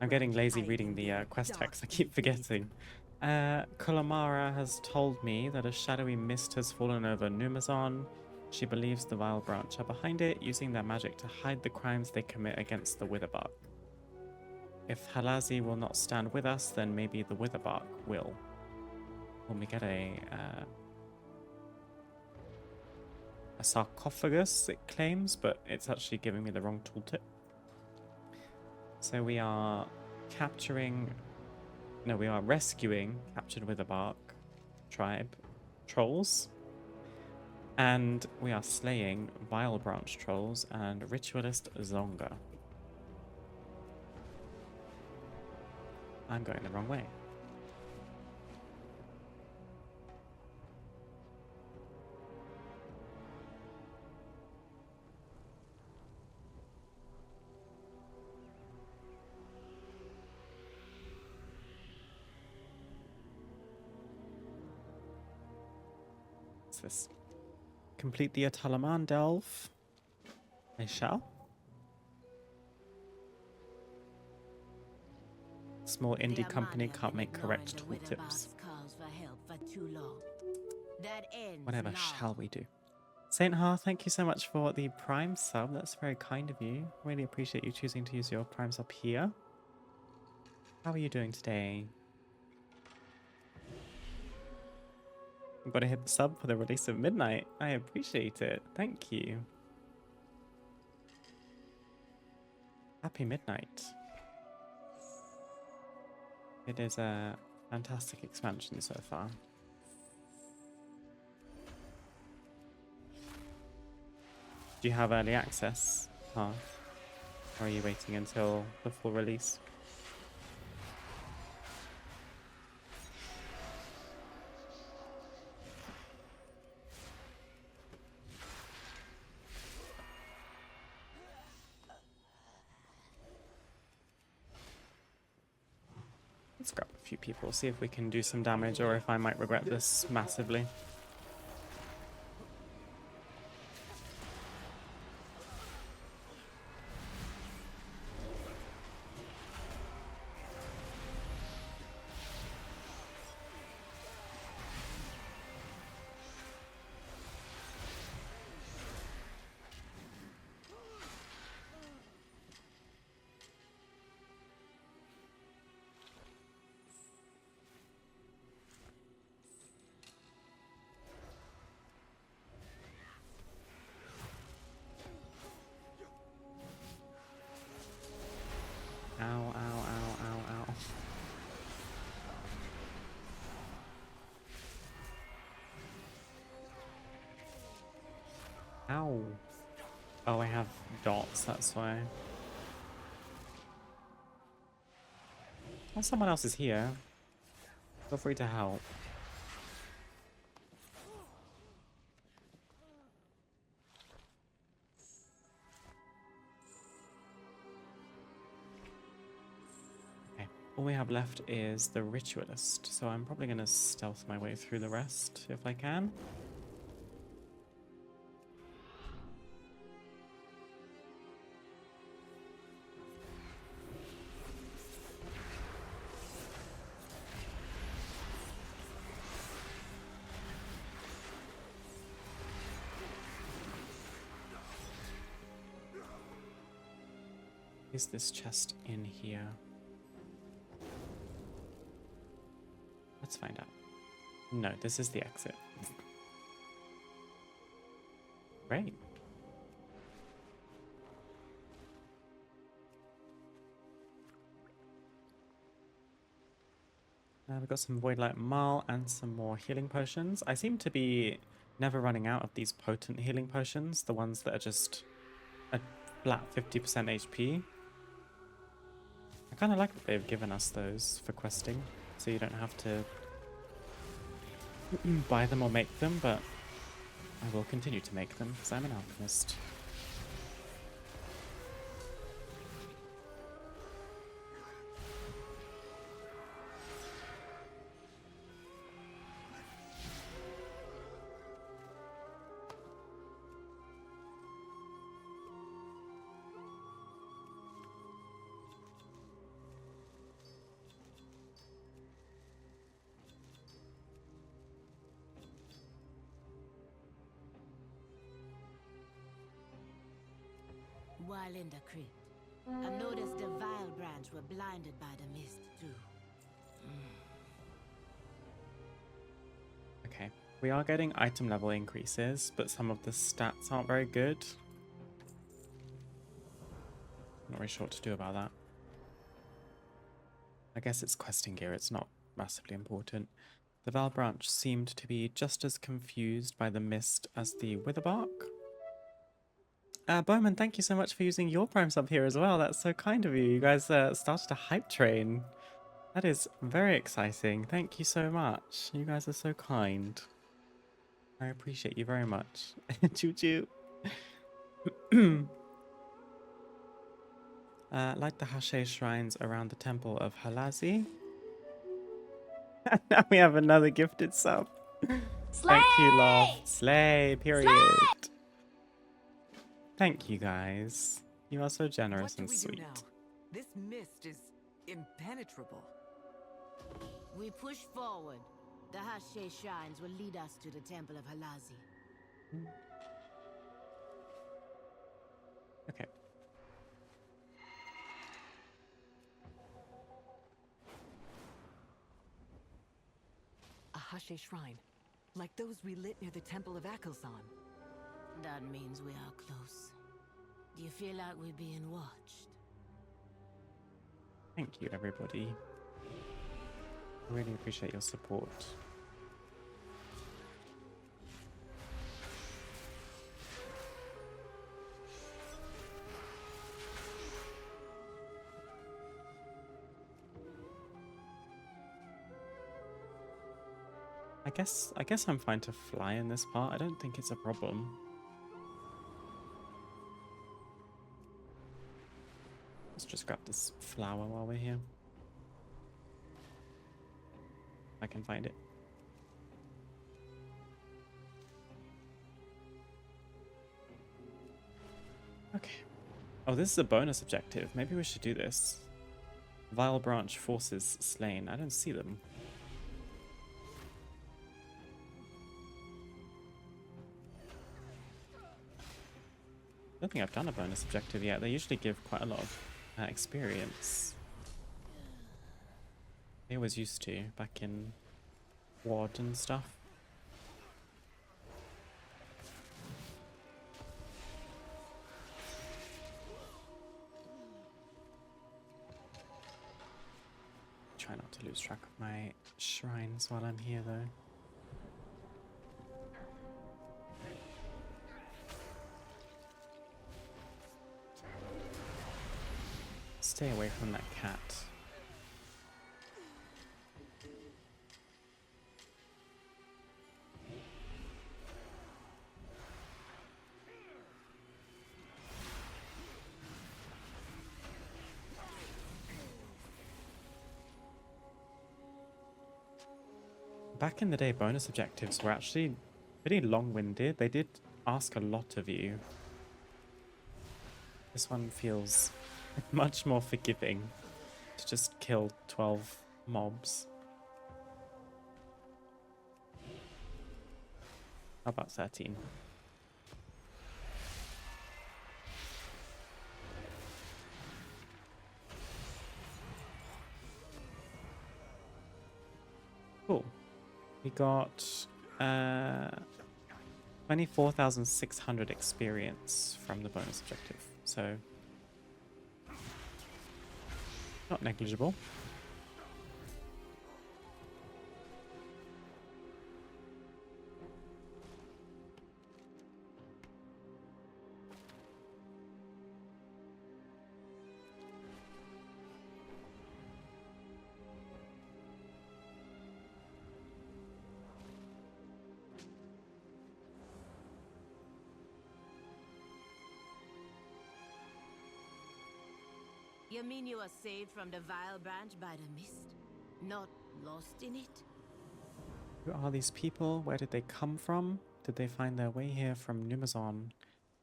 I'm getting lazy reading the quest text, I keep forgetting. Kulamara has told me that a shadowy mist has fallen over Numazon. She believes the Vile Branch are behind it, using their magic to hide the crimes they commit against the Witherbark. If Halazi will not stand with us, then maybe the Witherbark will. When we get a sarcophagus, it claims, but it's actually giving me the wrong tooltip. So we are we are rescuing captured Witherbark tribe trolls. And we are slaying Vile Branch trolls and Ritualist Zonga. I'm going the wrong way. What's this? Complete the Atalaman delve. I shall. Small indie company can't make correct tooltips. Whatever shall we do? Saint Har, thank you so much for the Prime sub. That's very kind of you. Really appreciate you choosing to use your Prime sub here. How are you doing today? I've got to hit the sub for the release of Midnight. I appreciate it. Thank you. Happy Midnight. It is a fantastic expansion so far. Do you have early access, Or are you waiting until the full release? Let's grab a few people, see if we can do some damage or if I might regret this massively. Ow, ow, ow, ow, ow. Ow. Oh, I have dots, that's why. Oh, someone else is here. Feel free to help. Okay, all we have left is the Ritualist, so I'm probably going to stealth my way through the rest if I can. Is this chest in here? Let's find out. No, this is the exit. Great. We've got some Voidlight Maul and some more healing potions. I seem to be never running out of these potent healing potions, the ones that are just a flat 50% HP. I kind of like that they've given us those for questing, so you don't have to buy them or make them, but I will continue to make them because I'm an alchemist. While in the crypt, I noticed the Vile branch were blinded by the mist, too. Okay, we are getting item level increases, but some of the stats aren't very good. Not really sure what to do about that. I guess it's questing gear, it's not massively important. The Vile branch seemed to be just as confused by the mist as the Witherbark. Bowman, thank you so much for using your Prime sub here as well. That's so kind of you. You guys started a hype train. That is very exciting. Thank you so much. You guys are so kind. I appreciate you very much. Choo choo. Like the Hashe shrines around the temple of Halazi. Now we have another gifted sub. Thank you, love. Slay, period. Slay! Thank you, guys. You are so generous and sweet. What do we do now? This mist is impenetrable. We push forward. The Hashe shrines will lead us to the temple of Halazi. Okay. A Hashe shrine, like those we lit near the temple of Akelzan. That means we are close. Do you feel like we're being watched? Thank you, everybody. I really appreciate your support. I guess I'm fine to fly in this part. I don't think it's a problem. Let's just grab this flower while we're here. If I can find it. Okay. Oh, this is a bonus objective. Maybe we should do this. Vile branch forces slain. I don't see them. I don't think I've done a bonus objective yet. They usually give quite a lot of experience. They always used to, back in WoD and stuff. Try not to lose track of my shrines while I'm here, though. Stay away from that cat. Back in the day, bonus objectives were actually pretty long-winded. They did ask a lot of you. This one feels much more forgiving to just kill 12 mobs. How about 13? Cool. We got 24,600 experience from the bonus objective, so not negligible. You mean you were saved from the vile branch by the mist? Not lost in it? Who are these people? Where did they come from? Did they find their way here from Numazon?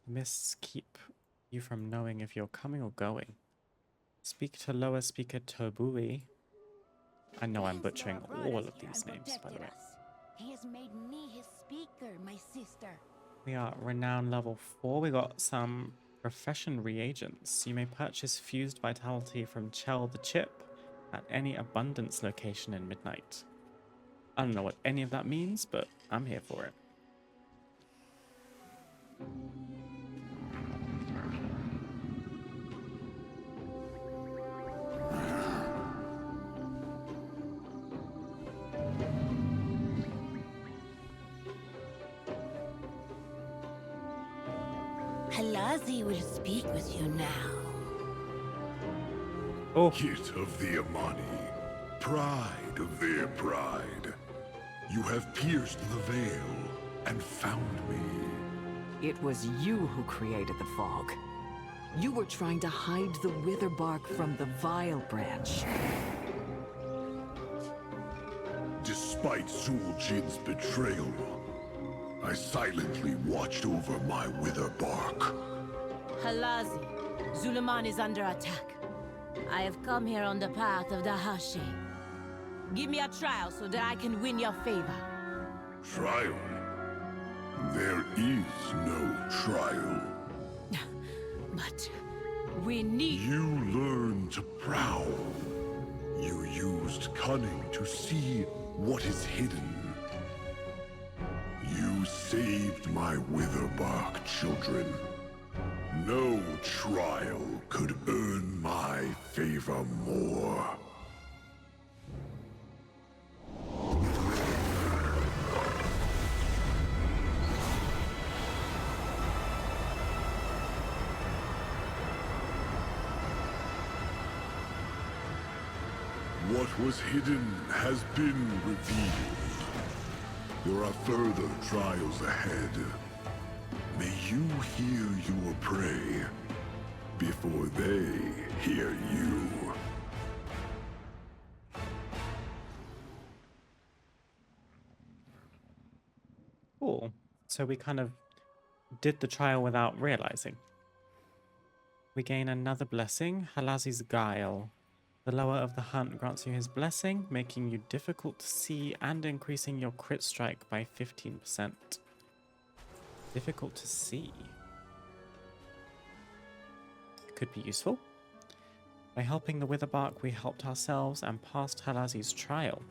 The mists keep you from knowing if you're coming or going. Speak to lower speaker Tobui. I know I'm butchering all of these names, by the way. He has made me his speaker, my sister. We are renown level 4. We got some profession reagents. You may purchase fused vitality from Chell the Chip at any abundance location in Midnight. I don't know what any of that means, but I'm here for it. Halazi will speak with you now. Oh. Kit of the Amani, pride of their pride. You have pierced the veil and found me. It was you who created the fog. You were trying to hide the wither bark from the vile branch. Despite Zul'Jin's betrayal, I silently watched over my wither bark. Halazi, Zul'Aman is under attack. I have come here on the path of the Hashi. Give me a trial so that I can win your favor. Trial? There is no trial. But we need... You learned to prowl. You used cunning to see what is hidden. You saved my witherbark children. No trial could earn my favor more. What was hidden has been revealed. There are further trials ahead. May you hear your prey before they hear you. Cool. So we kind of did the trial without realizing. We gain another blessing, Halazi's Guile. The lower of the hunt grants you his blessing, making you difficult to see and increasing your crit strike by 15%. Difficult to see. Could be useful. By helping the Witherbark, we helped ourselves and passed Halazi's trial.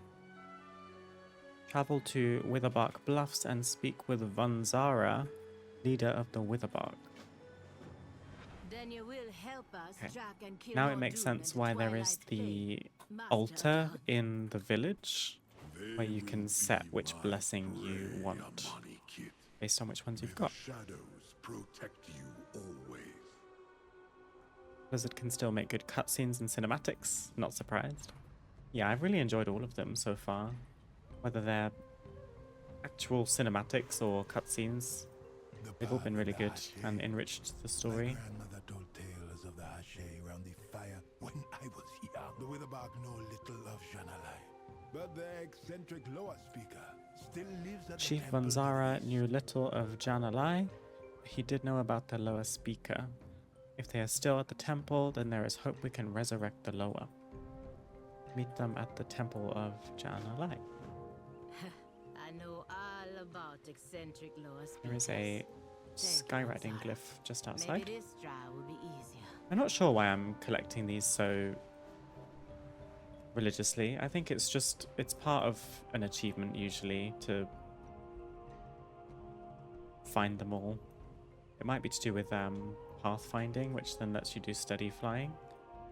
Travel to Witherbark Bluffs and speak with Vanzara, leader of the Witherbark. Then you will help us track and kill Now more it makes Doom sense and why there Twilight is the Blade. Master altar in the village, where you can set which blessing you want, based on which ones you've got. Shadows protect you always. Blizzard can still make good cutscenes and cinematics, not surprised. Yeah, I've really enjoyed all of them so far. Whether they're actual cinematics or cutscenes, they've all been really good and enriched the story. Grandmother told tales of the Hache around the fire when I was young. The Witherbark know little of Janalai. But the eccentric Loa speaker still lives at Chief the temple. Vanzara knew little of Janalai. He did know about the Loa speaker. If they are still at the temple, then there is hope we can resurrect the Loa. Meet them at the temple of Janalai. I know all about eccentric Loa speakers. There is a skywriting glyph just outside. Maybe this trial will be easier. I'm not sure why I'm collecting these so religiously. I think it's part of an achievement usually to find them all. It might be to do with pathfinding, which then lets you do steady flying.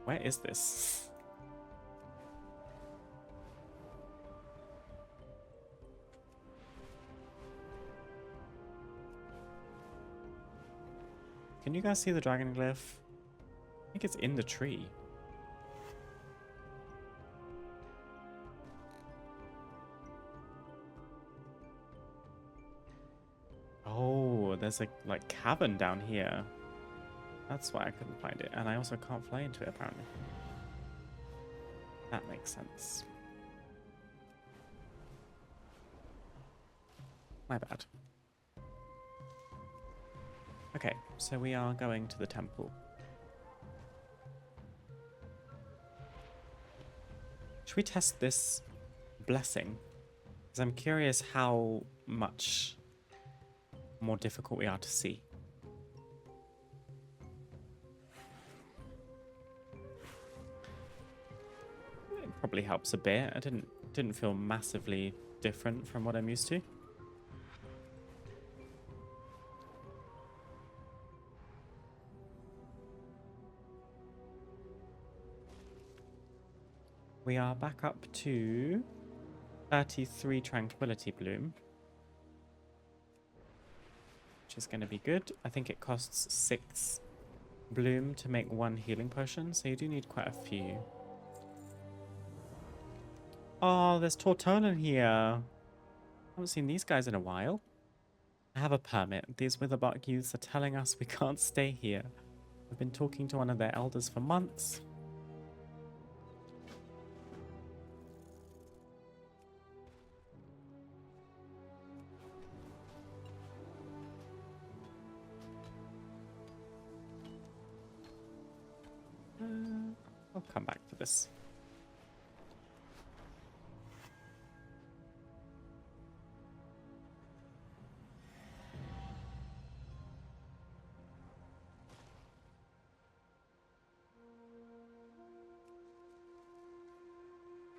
Where is this? Can you guys see the dragon glyph? I think it's in the tree. Oh, there's a like cavern down here. That's why I couldn't find it. And I also can't fly into it apparently. That makes sense. My bad. Okay, so we are going to the temple. Should we test this blessing? Because I'm curious how much more difficult we are to see. It probably helps a bit. I didn't feel massively different from what I'm used to. We are back up to 33 Tranquility Bloom, which is going to be good. I think it costs 6 bloom to make 1 healing potion, so you do need quite a few. Oh, there's Tortolan here. I haven't seen these guys in a while. I have a permit. These Witherbark youths are telling us we can't stay here. We've been talking to one of their elders for months. I'll come back to this.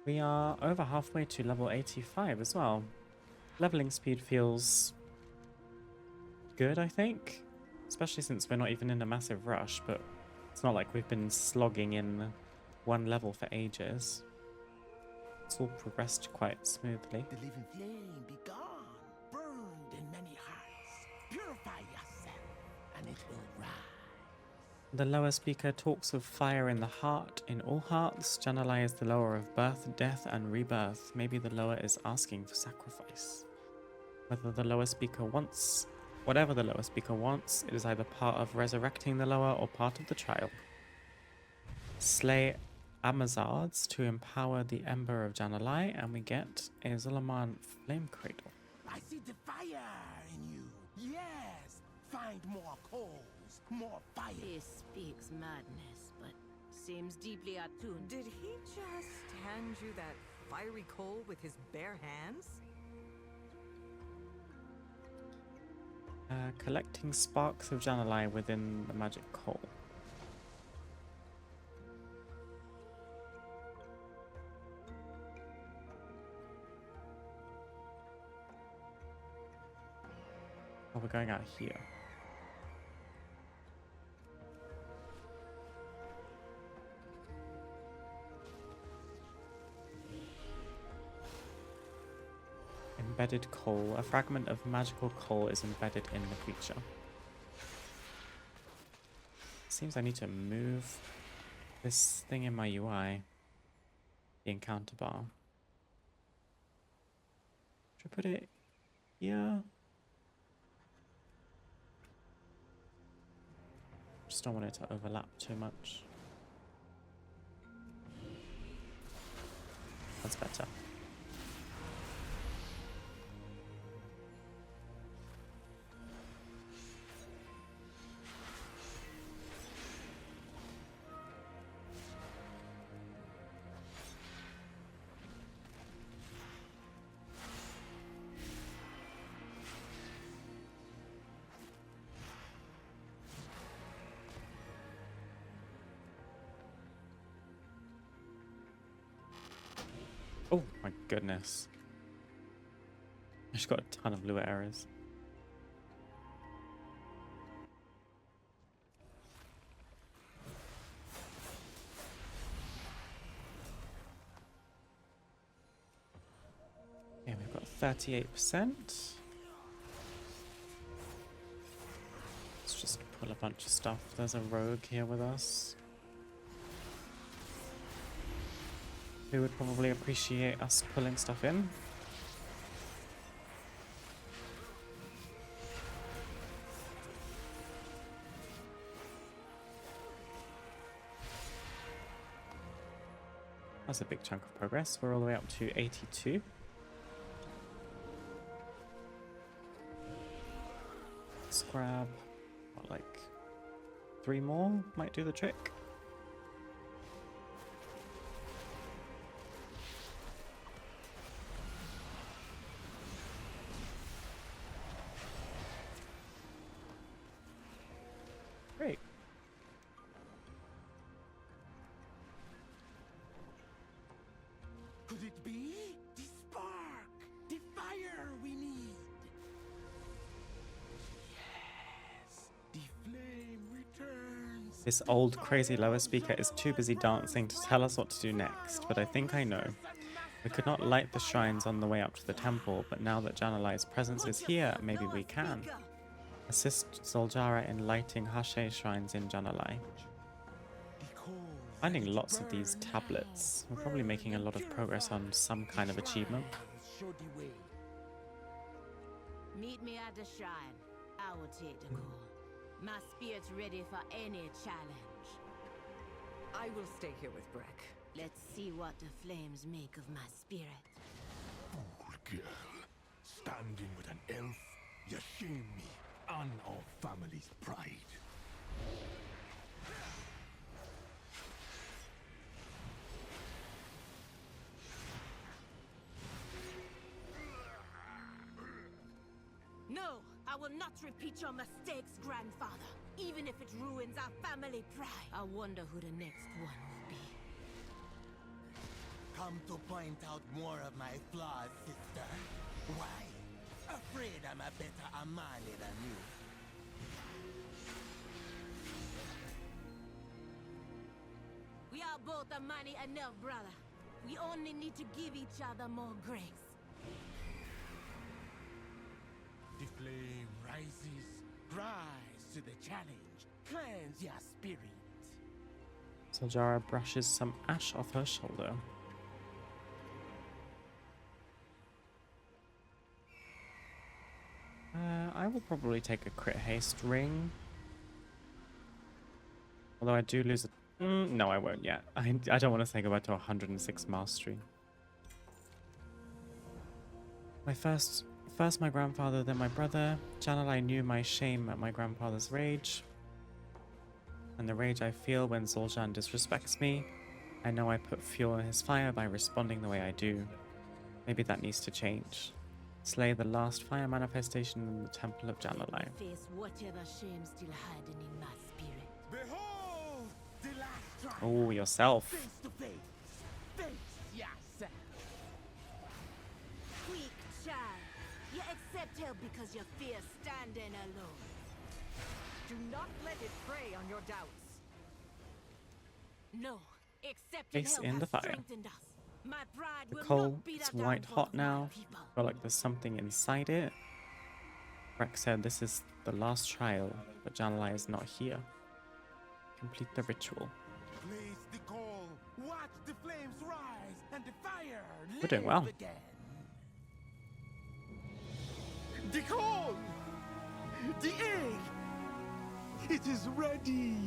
We are over halfway to level 85 as well. Leveling speed feels good, I think. Especially since we're not even in a massive rush, but it's not like we've been slogging in 1 level for ages. It's all progressed quite smoothly. The living flame be gone, burned in many hearts. Purify yourself, and it will rise. The lower speaker talks of fire in the heart, in all hearts. Janalai is the lower of birth, death, and rebirth. Maybe the lower is asking for sacrifice. Whatever the lower speaker wants, it is either part of resurrecting the lower or part of the trial. Slay Amazards to empower the ember of Janalai, and we get a Zul'Aman flame cradle. I see the fire in you. Yes, find more coals, more fire. He speaks madness, but seems deeply attuned. Did he just hand you that fiery coal with his bare hands? Collecting sparks of Janalai within the magic coal. Oh, we're going out here. Embedded coal. A fragment of magical coal is embedded in the creature. Seems I need to move this thing in my UI. The encounter bar. Should I put it here? Just don't want it to overlap too much. That's better. Oh my goodness. I just got a ton of lure errors. Okay, we've got 38%. Let's just pull a bunch of stuff. There's a rogue here with us, who would probably appreciate us pulling stuff in. That's a big chunk of progress. We're all the way up to 82. Let's grab, what, like 3 more might do the trick. Great. Could it be? The spark! The fire we need! Yes! The flame returns! This old crazy lower speaker is too busy dancing to tell us what to do next, but I think I know. We could not light the shrines on the way up to the temple, but now that Jan'alai's presence is here, maybe we can. Assist Zul'Jara in lighting Hashe shrines in Jan'alai. Finding lots of these tablets. We're probably making a lot of progress on some kind of achievement. Meet me at the shrine. I will take the call. My spirit's ready for any challenge. I will stay here with Breck. Let's see what the flames make of my spirit. Fool girl. Standing with an elf, you shame me and our family's pride. No, I will not repeat your mistakes, grandfather. Even if it ruins our family pride. I wonder who the next one will be. Come to point out more of my flaws, sister. Why? Afraid I'm a better Amani than you. We are both a money enough, brother. We only need to give each other more grace. The flame rises. Rise to the challenge. Cleanse your spirit. Zul'Jara brushes some ash off her shoulder. I will probably take a crit haste ring. Although I do lose a... no, I won't yet. I don't want to say goodbye to 106 mastery. First my grandfather, then my brother. Jan'alai knew my shame at my grandfather's rage. And the rage I feel when Zul'Jan disrespects me. I know I put fuel in his fire by responding the way I do. Maybe that needs to change. Slay the last fire manifestation in the Temple of Jan'alai. Face whatever shame still hiding in my spirit. Behold the last trial. Oh, yourself. Face to face. Face yourself. Weak child. You accept help because you fear standing alone. Do not let it prey on your doubts. No, accepting Face help in the has fire. strengthened us. My pride The will coal not be is the white downfall hot of my now. people. I feel like there's something inside it. Breck said this is the last trial, but Jan'alai is not here. Complete the ritual. Place the coal. Watch the flames rise and the fire We're doing live well. again. The coal! The egg! It is ready!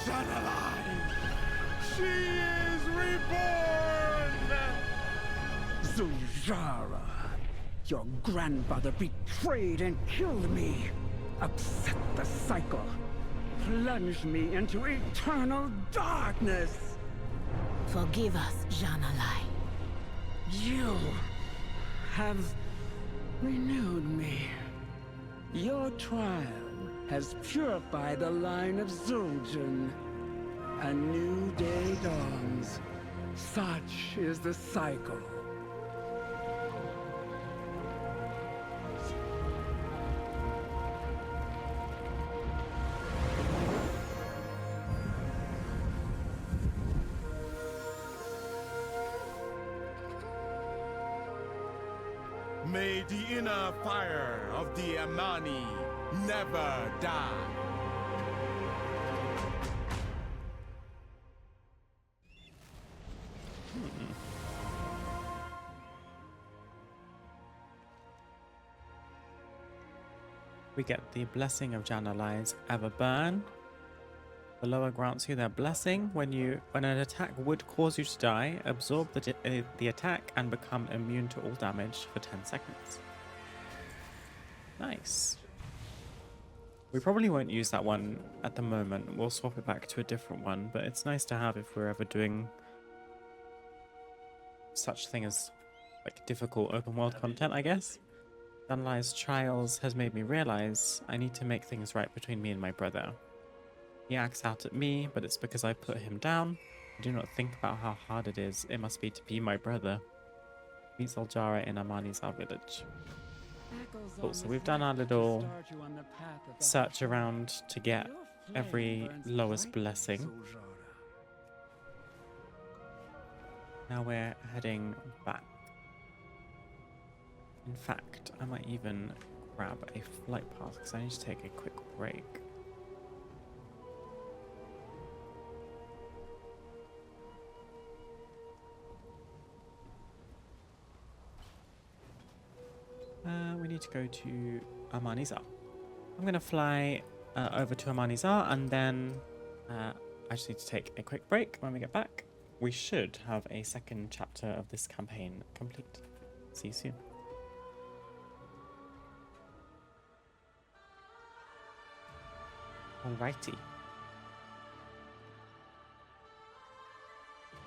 Jan'alai! She is reborn! Zul'Jara, your grandfather betrayed and killed me. upset the cycle, plunge me into eternal darkness. Forgive us, Janalai. You have renewed me. Your trial has purified the line of Zul'Jin. A new day dawns. Such is the cycle. May the inner fire of the Amani never die. We get the blessing of Janalai's Everburn. The lower grants you their blessing. When an attack would cause you to die, absorb the attack and become immune to all damage for 10 seconds. Nice. We probably won't use that one at the moment. We'll swap it back to a different one, but it's nice to have if we're ever doing such thing as like difficult open world content, I guess. Janalai's trials has made me realize I need to make things right between me and my brother. He acts out at me, but it's because I put him down. I do not think about how hard it must be to be my brother. Meet Zoljara in Amani's our village. Cool, so we've done our little search around to get every lowest blessing. Now we're heading back. In fact, I might even grab a flight pass because I need to take a quick break. We need to go to Amanizar. I'm going to fly over to Amanizar and then I just need to take a quick break. When we get back, we should have a second chapter of this campaign complete. See you soon. Alrighty.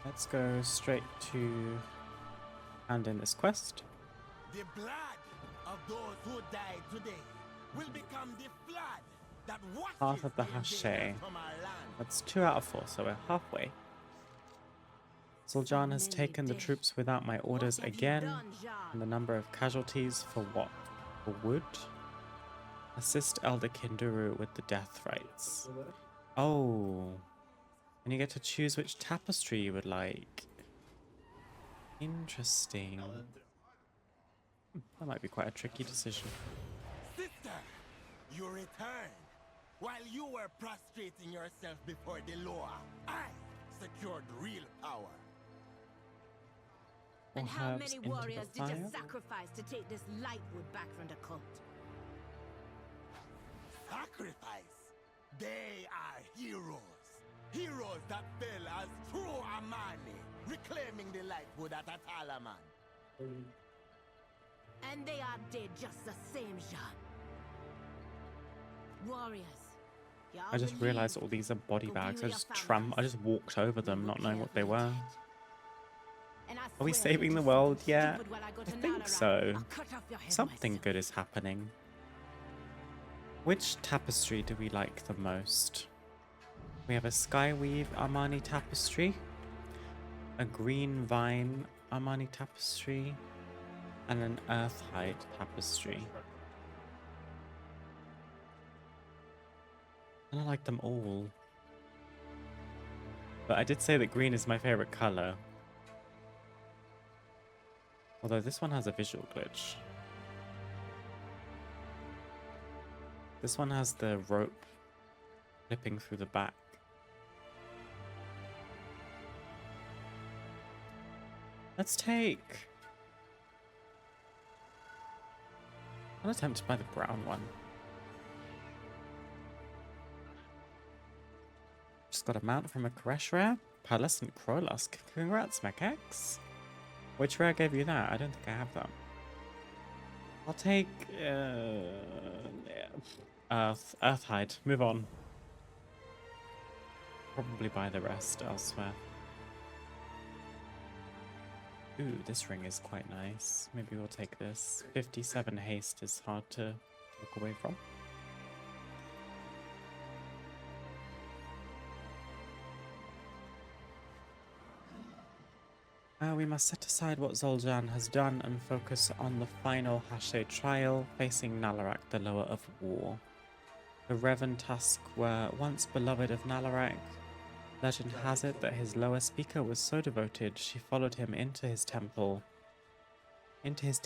Let's go straight to hand in this quest. The blood of those who died today will become the flood that washes Path of the the Hashe. invaders from our land. That's 2 out of 4, so we're halfway. Zul'Jan has taken the troops without my orders again. And the number of casualties for what? For wood? Assist Elder Kinduru with the death rites. Oh. And you get to choose which tapestry you would like. Interesting. That might be quite a tricky decision. Sister, you returned. While you were prostrating yourself before the law, I secured real power. And Or how herbs many into the warriors did you fire? sacrifice to take this Lightwood back from the cult? Sacrifice? They are heroes. Heroes that fell as true Amani, reclaiming the Lightwood at Atalaman. And they are dead just the same, Jean. Warriors. I just realized all these are body bags. I just walked over them not knowing what they were. Are we saving the world yet? I think so. Something good is happening. Which tapestry do we like the most? We have a Skyweave Armani tapestry, a green vine Armani tapestry, and an Earthhide tapestry. And I like them all. But I did say that green is my favorite color. Although this one has a visual glitch. This one has the rope clipping through the back. Let's take... I'm tempted by the brown one. Just got a mount from a Koresh rare. Pearlescent Crowlusk. Congrats, Mekex. Which rare gave you that? I don't think I have that. I'll take... Earthhide. Move on. Probably buy the rest elsewhere. Ooh, this ring is quite nice. Maybe we'll take this. 57 haste is hard to look away from. We must set aside what Zul'Aman has done and focus on the final Hashe trial, facing Nalarak, the Lower of War. The Revan Tusk were once beloved of Nalarak. Legend has it that his lower speaker was so devoted she followed him into his temple and his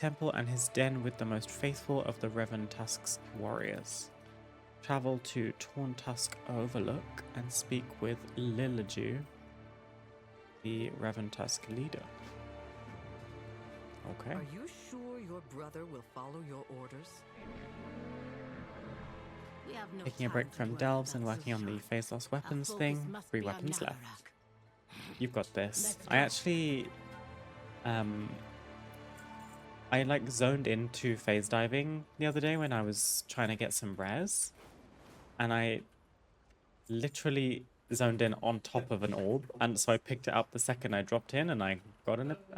den with the most faithful of the Revan Tusk's warriors. Travel to Torn Tusk Overlook and speak with Liliju, the Revan Tusk leader. Okay. Are you sure your brother will follow your orders? We have no Taking a time break to from dwell delves and about working on the Zul'Aman. phase loss Our weapons focus thing. must 3 be on weapons left. Nalarak. You've got this. Let's I go. actually I like zoned into phase diving the other day when I was trying to get some rares, and I literally zoned in on top of an orb, and so I picked it up the second I dropped in, and I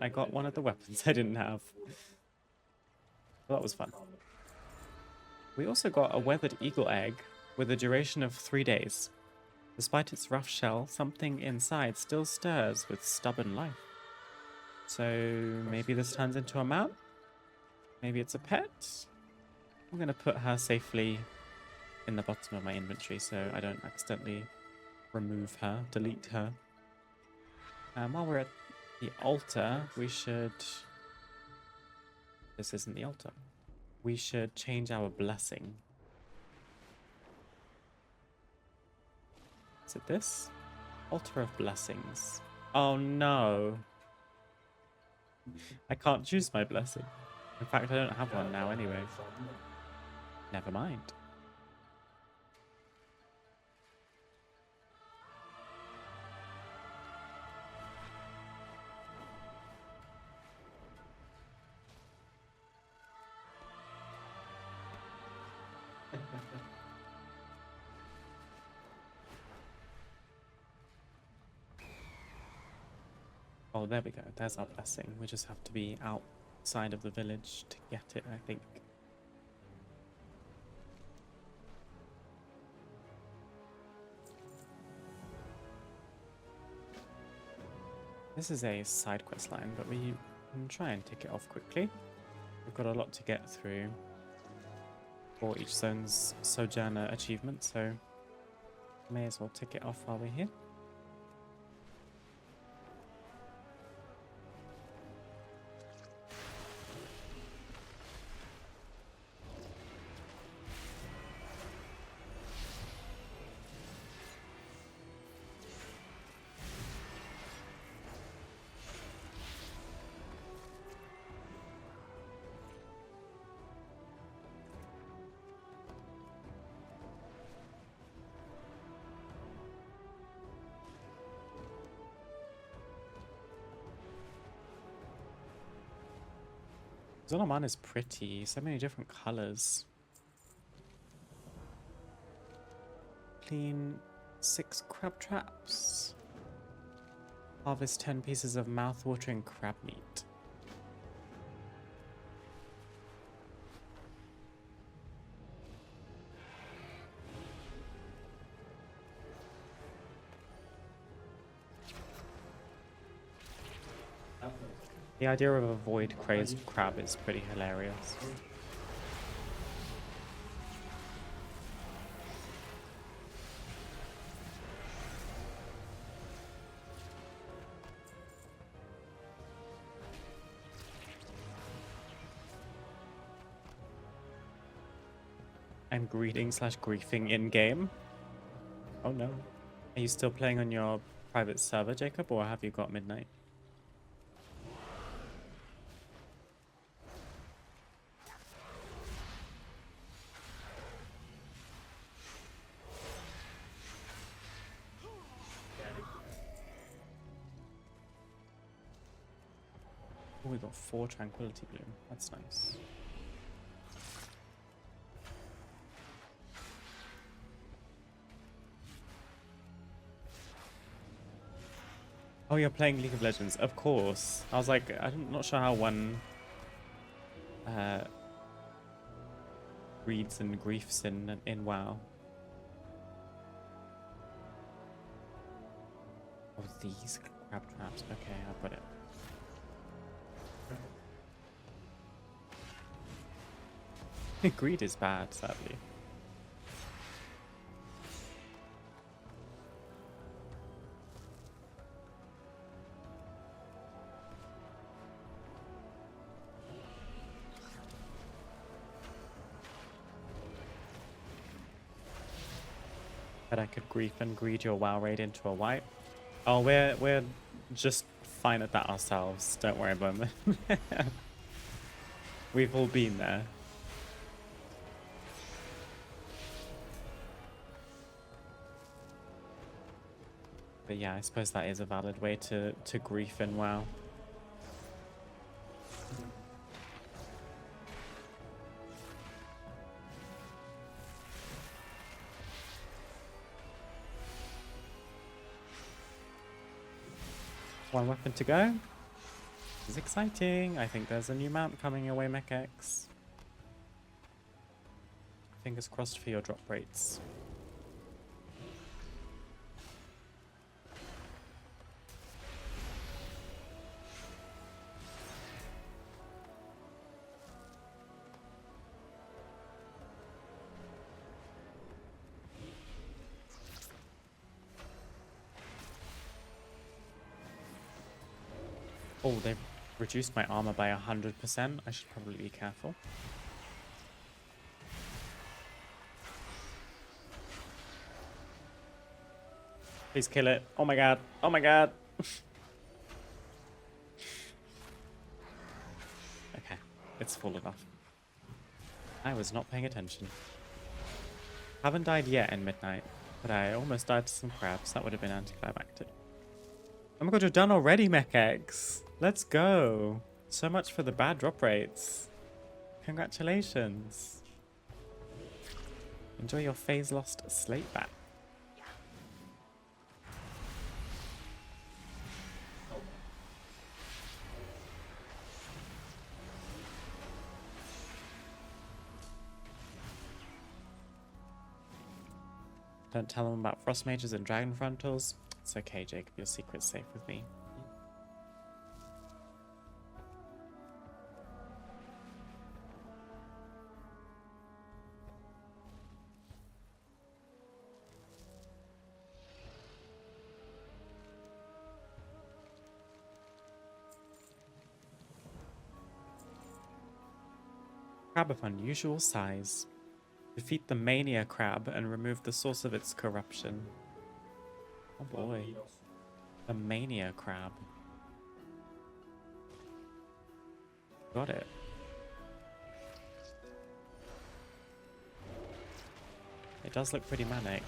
got one of the weapons I didn't have. So that was fun. We also got a weathered eagle egg with a duration of 3 days. Despite its rough shell, something inside still stirs with stubborn life. So maybe this turns into a mount? Maybe it's a pet? I'm going to put her safely in the bottom of my inventory so I don't accidentally remove her, delete her. While we're at the altar, we should... This isn't the altar. We should change our blessing. Is it this? Altar of Blessings. Oh no. I can't choose my blessing. In fact, I don't have one now anyway. Never mind. Oh, there we go. There's our blessing. We just have to be outside of the village to get it, I think. This is a side quest line, but we can try and tick it off quickly. We've got a lot to get through for each zone's Sojourner achievement, so may as well tick it off while we're here. Zul'Aman is pretty, so many different colors. Clean 6 crab traps. Harvest 10 pieces of mouth-watering crab meat. The idea of a void-crazed crab is pretty hilarious. I'm greeting/griefing in-game. Oh no. Are you still playing on your private server, Jacob, or have you got midnight? Oh, we got 4 Tranquility Bloom. That's nice. Oh, you're playing League of Legends, of course. I was like, I'm not sure how one reads and griefs in WoW. Oh, these crab traps. Okay, I've got it. Greed is bad, sadly. But I could grief and greed your WoW raid into a wipe. Oh, we're just fine at that ourselves. Don't worry about it. We've all been there. But yeah, I suppose that is a valid way to grief in WoW. One weapon to go. This is exciting. I think there's a new mount coming your way, MechX. Fingers crossed for your drop rates. Oh, they've reduced my armor by 100%. I should probably be careful. Please kill it. Oh my god. Oh my god. Okay, it's full enough. I was not paying attention. Haven't died yet in Midnight, but I almost died to some crabs. That would have been anticlimactic. Oh my god, you're done already, MechX. Let's go. So much for the bad drop rates. Congratulations. Enjoy your phase lost slate back. Don't tell them about frost mages and dragon frontals. It's okay, Jacob. Your secret's safe with me. Crab of unusual size. Defeat the Mania Crab and remove the source of its corruption. Oh boy. The Mania Crab. Got it. It does look pretty manic.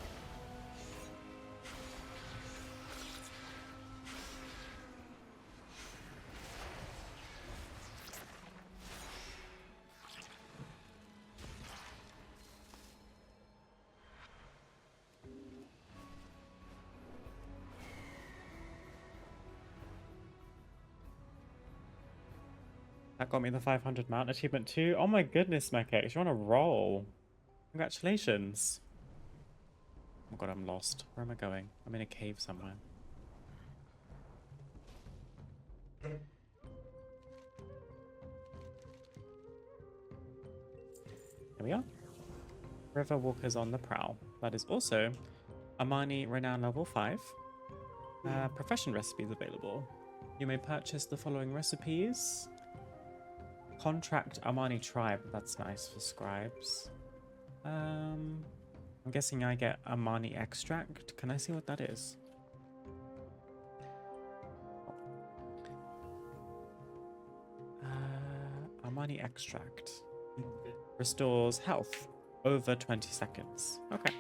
That got me the 500 mount achievement too. Oh my goodness, MechX, you're on a roll. Congratulations. Oh my god, I'm lost. Where am I going? I'm in a cave somewhere. Here we are. River Walkers on the prowl. That is also Amani Renown level 5. Profession recipes available. You may purchase the following recipes. Contract Amani Tribe. That's nice for scribes. I'm guessing I get Amani Extract. Can I see what that is? Amani Extract. Restores health over 20 seconds. Okay.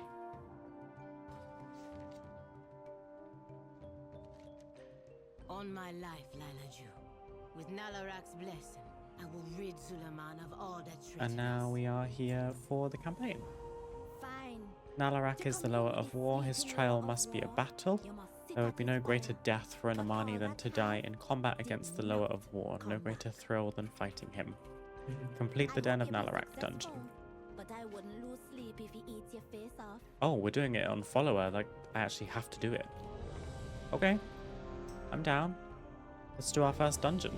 On my life, Lilaju. With Nalarak's blessing, I will rid Zul'Aman of all that treachery. And now we are here for the campaign. Fine. Nalarak is the lower of war. His trial must be a battle. There would be no greater death for an Amani than to die in combat against the lower of war. No greater thrill than fighting him. Complete the Den of Nalarak dungeon. But I wouldn't lose sleep if he eats your face off. Oh, we're doing it on follower. Like, I actually have to do it. Okay. I'm down. Let's do our first dungeon.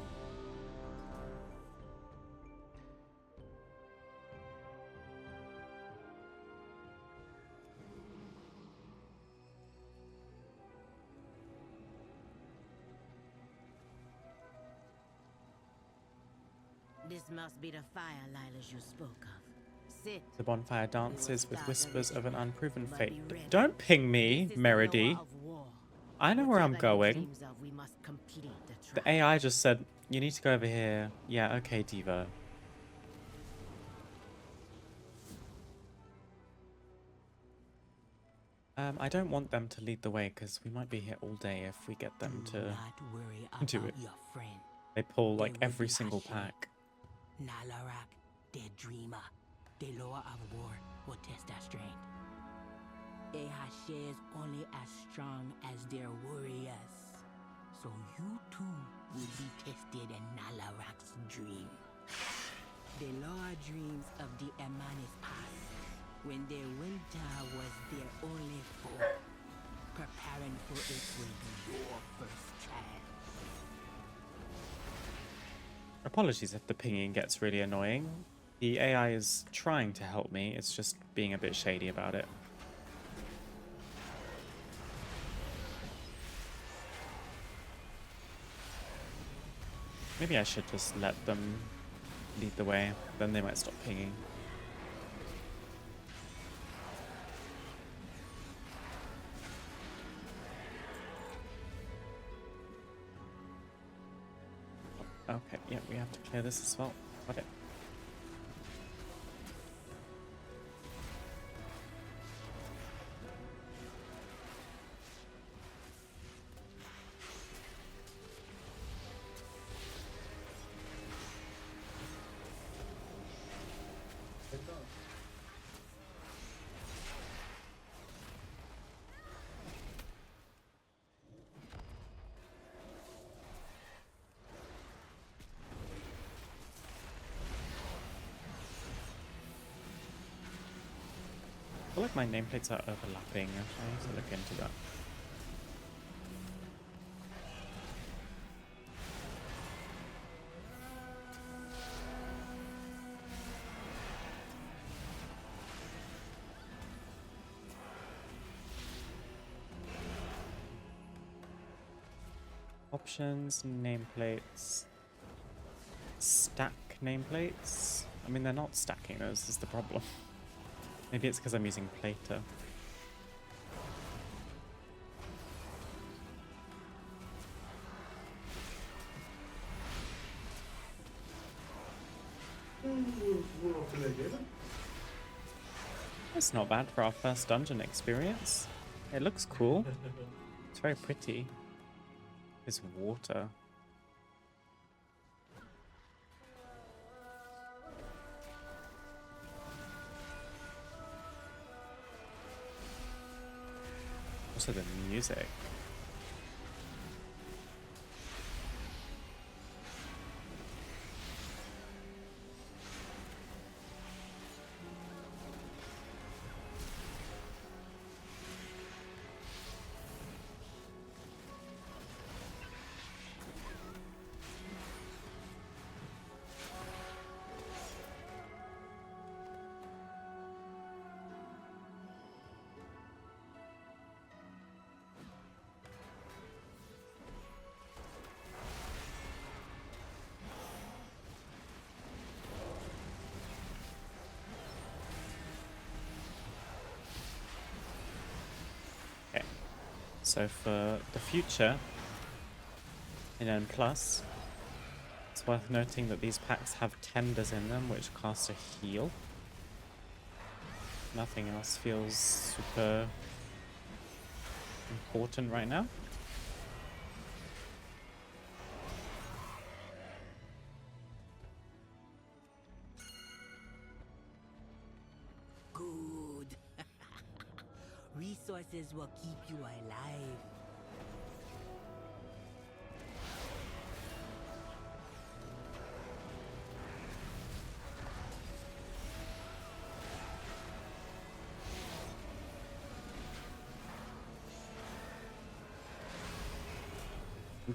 This must be the fire Lilas you spoke of. Sit. The bonfire dances with whispers of an unproven fate. Don't ping me, Meredy. I know where I'm going. The AI just said, you need to go over here. Yeah, okay, Diva. I don't want them to lead the way because we might be here all day if we get them to do it. They pull like every single pack. Nalarak, the dreamer, the lower of war will test that strength. Ahashe is only as strong as their warriors. So you too will be tested in Nalarak's dream. The lower dreams of the Amanis past, when their winter was their only foe. Preparing for it will be your first child. Apologies if the pinging gets really annoying. The AI is trying to help me, it's just being a bit shady about it. Maybe I should just let them lead the way, then they might stop pinging. Okay, yeah, we have to clear this as well. Got it. I feel like my nameplates are overlapping. I need to look into that. Options, nameplates, stack nameplates. I mean, they're not stacking those, is the problem. Maybe it's because I'm using Plater. It's not bad for our first dungeon experience. It looks cool. It's very pretty. It's water. Also the music. So for the future, in N+, it's worth noting that these packs have tenders in them which cast a heal. Nothing else feels super important right now. Good. Resources will keep you alive.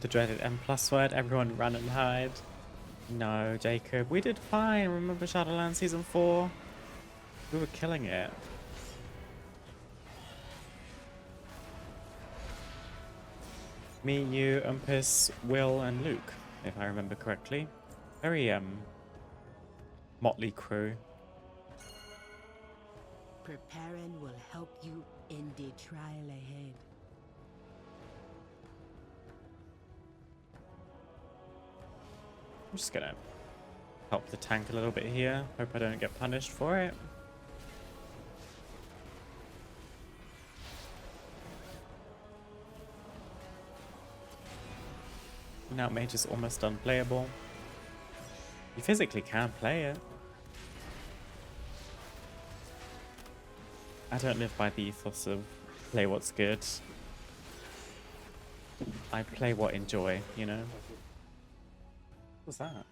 The dreaded M plus word, everyone run and hide. No, Jacob, we did fine. Remember Shadowlands Season 4? We were killing it. Me, you, Umpus, Will, and Luke, if I remember correctly. Very, motley crew. Preparing will help you in the trial ahead. I'm just gonna help the tank a little bit here. Hope I don't get punished for it. Now mage is almost unplayable. You physically can play it. I don't live by the ethos of play what's good. I play what enjoy, you know? What's that?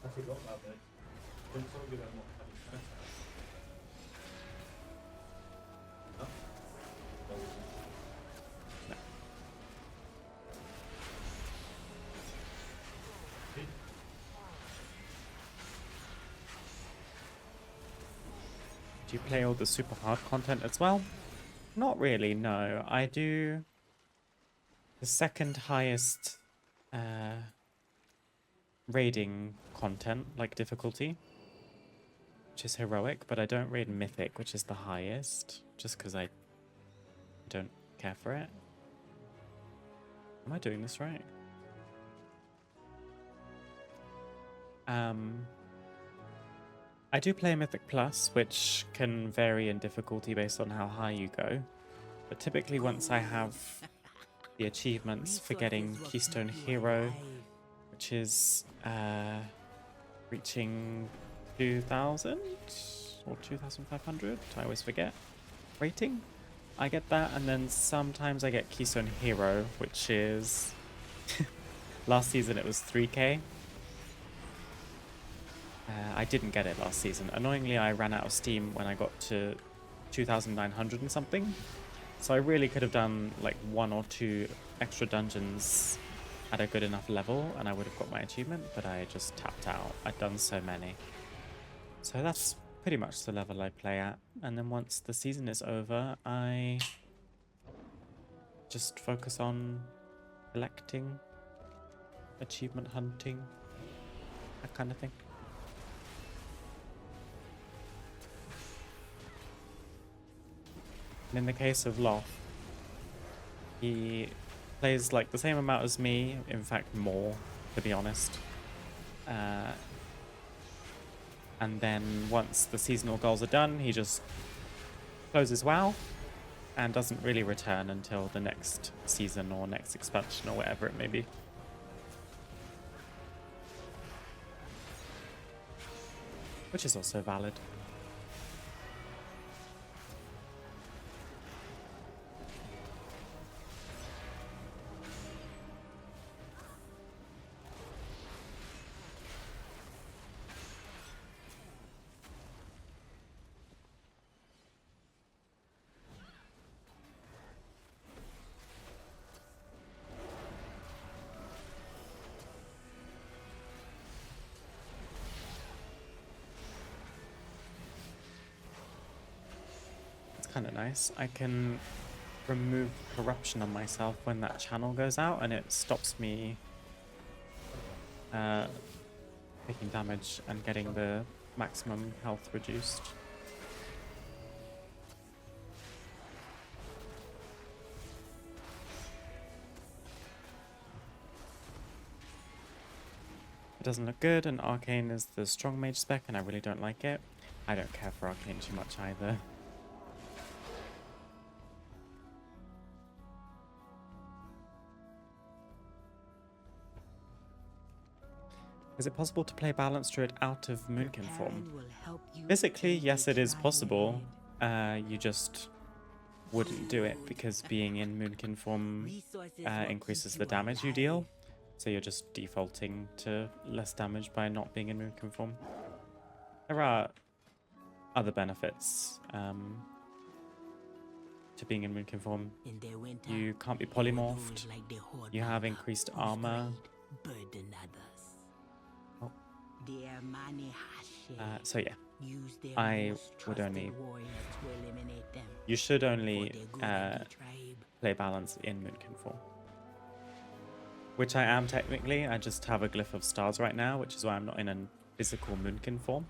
I forgot about that. Don't tell me that I'm not having contact. No? No. Do you play all the super hard content as well? Not really, no. I do the second highest raiding content, like difficulty, which is heroic, but I don't raid mythic, which is the highest, just because I don't care for it. Am I doing this right? I do play Mythic Plus, which can vary in difficulty based on how high you go. But typically once I have the achievements for getting Keystone Hero, which is reaching 2,000 or 2,500, I always forget, rating. I get that, and then sometimes I get Keystone Hero, which is... last season it was 3k. I didn't get it last season. Annoyingly, I ran out of steam when I got to 2,900 and something. So I really could have done like 1 or 2 extra dungeons at a good enough level and I would have got my achievement, but I just tapped out. I'd done so many. So that's pretty much the level I play at. And then once the season is over, I just focus on collecting, achievement hunting, that kind of thing. And in the case of Loth, he plays like the same amount as me, in fact more, to be honest. And then once the seasonal goals are done, he just closes WoW and doesn't really return until the next season or next expansion or whatever it may be. Which is also valid. Kind of nice. I can remove corruption on myself when that channel goes out and it stops me taking damage and getting the maximum health reduced. It doesn't look good, and Arcane is the strong mage spec and I really don't like it. I don't care for Arcane too much either. Is it possible to play Balanced Druid out of Moonkin form? Physically, yes, it is possible. You just wouldn't do it because being in Moonkin form increases the damage you deal. So you're just defaulting to less damage by not being in Moonkin form. There are other benefits to to being in Moonkin form. You can't be polymorphed. You have increased armor. Oh. So yeah, I would only... You should only play balance in Moonkin form. Which I am technically. I just have a glyph of stars right now, which is why I'm not in a physical Moonkin form.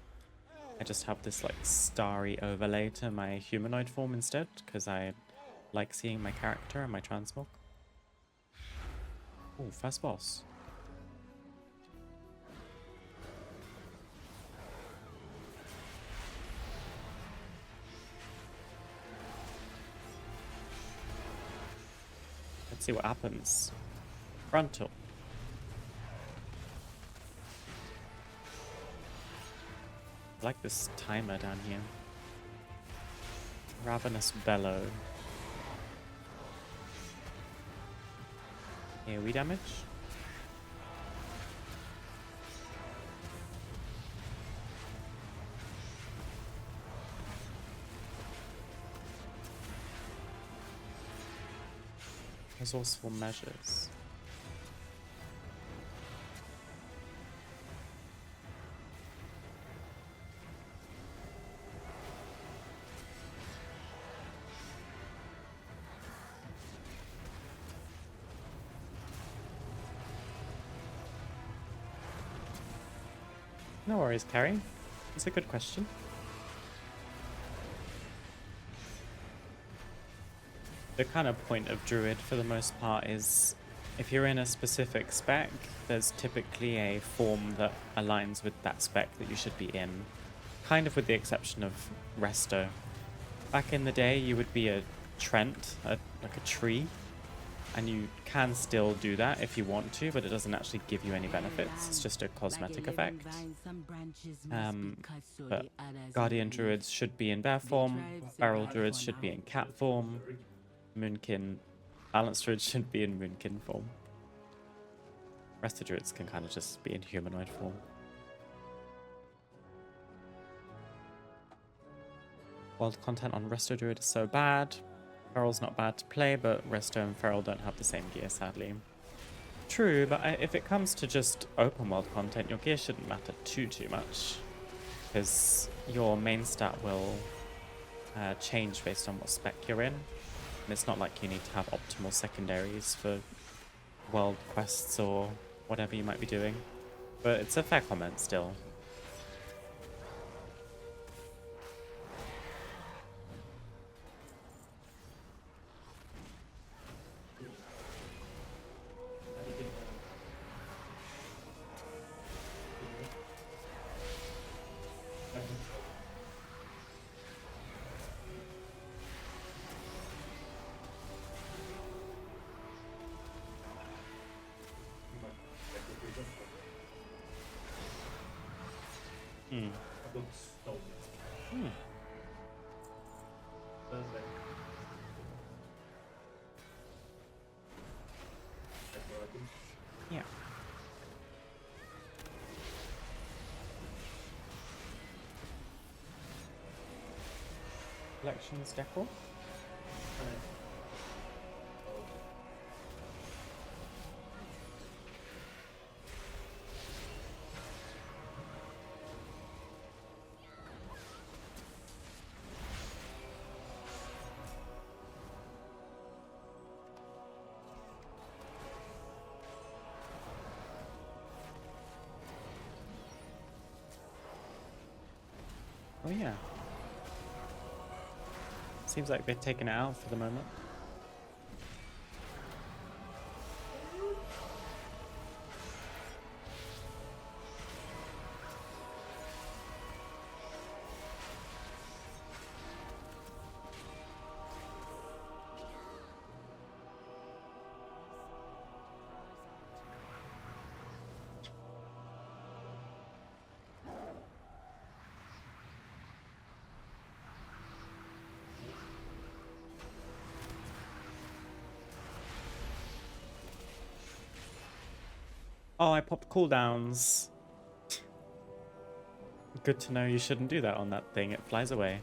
I just have this like starry overlay to my humanoid form instead, because I like seeing my character and my transmog. Oh, first boss. Let's see what happens. Frontal. I like this timer down here. Ravenous Bellow. AoE damage. Resourceful measures. No worries, Carrie. It's a good question. The kind of point of Druid, for the most part, is if you're in a specific spec, there's typically a form that aligns with that spec that you should be in. Kind of with the exception of Resto. Back in the day, you would be a Trent, like a tree, and you can still do that if you want to, but it doesn't actually give you any benefits. It's just a cosmetic effect. But Guardian Druids should be in bear form, Feral Druids should be in cat form, Moonkin Balanced Druids should be in Moonkin form. Rest of Druids can kind of just be in humanoid form. World content on Resto Druid is so bad. Feral's not bad to play, but Resto and Feral don't have the same gear, sadly. True, but if it comes to just open world content, your gear shouldn't matter too much. Because your main stat will change based on what spec you're in. And it's not like you need to have optimal secondaries for world quests or whatever you might be doing. But it's a fair comment still. Yeah. Collections decor. Oh yeah. Seems like they've taken it out for the moment. Oh, I popped cooldowns. Good to know you shouldn't do that on that thing. It flies away.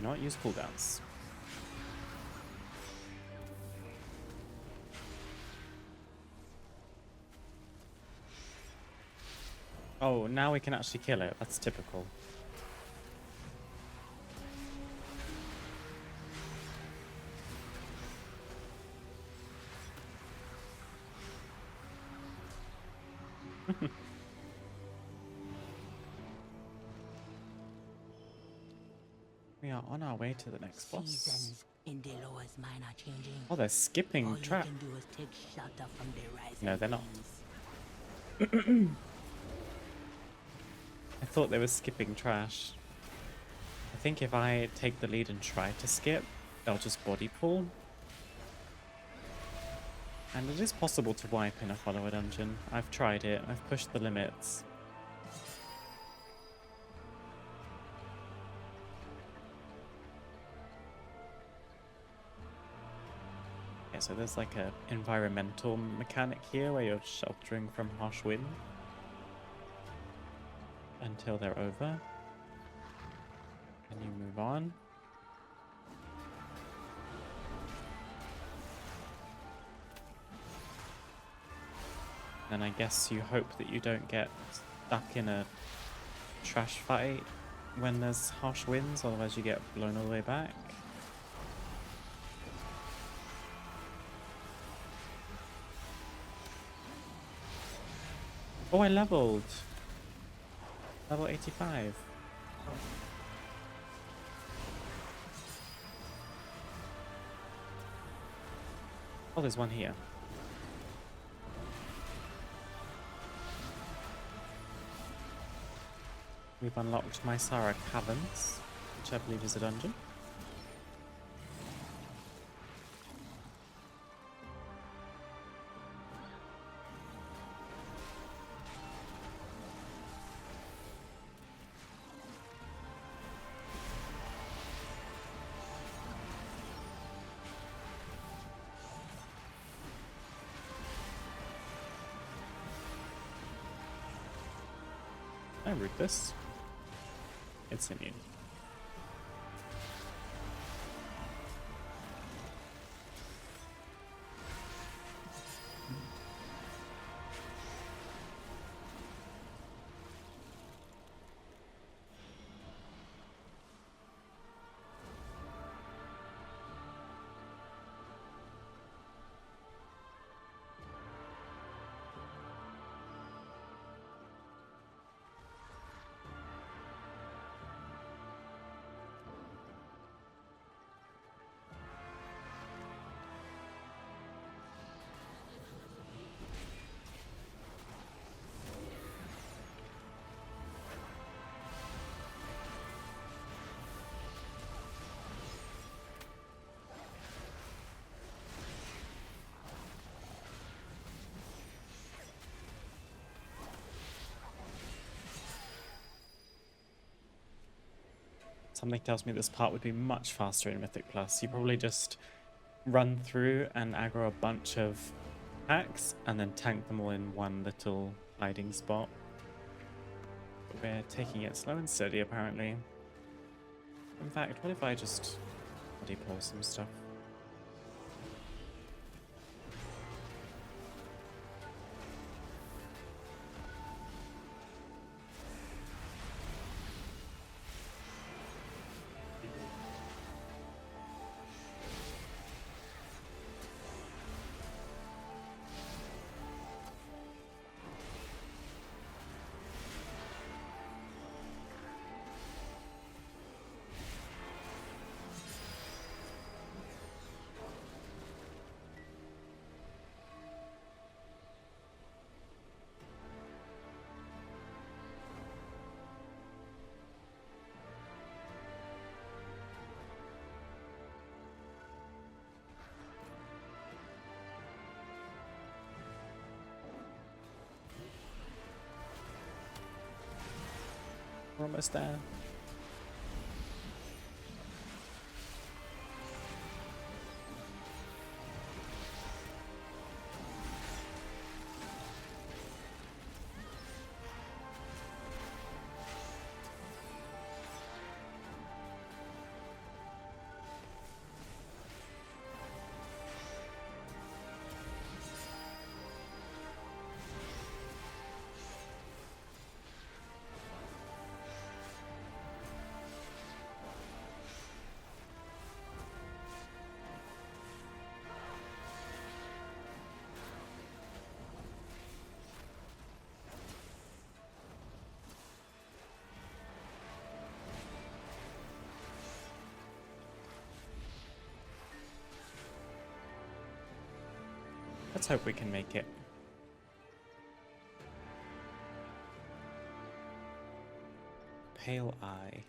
Do not use cooldowns. Oh, now we can actually kill it. That's typical. We are on our way to the next boss. Seasons in the lowest mine are changing. Oh, they're skipping All track. you can do is take shelter from the rising No, they're not. winds. I thought they were skipping trash. I think if I take the lead and try to skip, they'll just body pull. And it is possible to wipe in a follower dungeon. I've tried it. I've pushed the limits. Yeah, so there's like a environmental mechanic here where you're sheltering from harsh wind until they're over. And you move on. And I guess you hope that you don't get stuck in a trash fight when there's harsh winds, otherwise you get blown all the way back. Oh, I leveled! Level 85. Oh, there's one here. We've unlocked Mysara Caverns, which I believe is a dungeon. I root this. It's immune. Something tells me this part would be much faster in Mythic Plus. You probably just run through and aggro a bunch of hacks and then tank them all in one little hiding spot. But we're taking it slow and steady apparently. In fact, what if I just body pull some stuff? We're almost there. Let's hope we can make it. Pale Eye.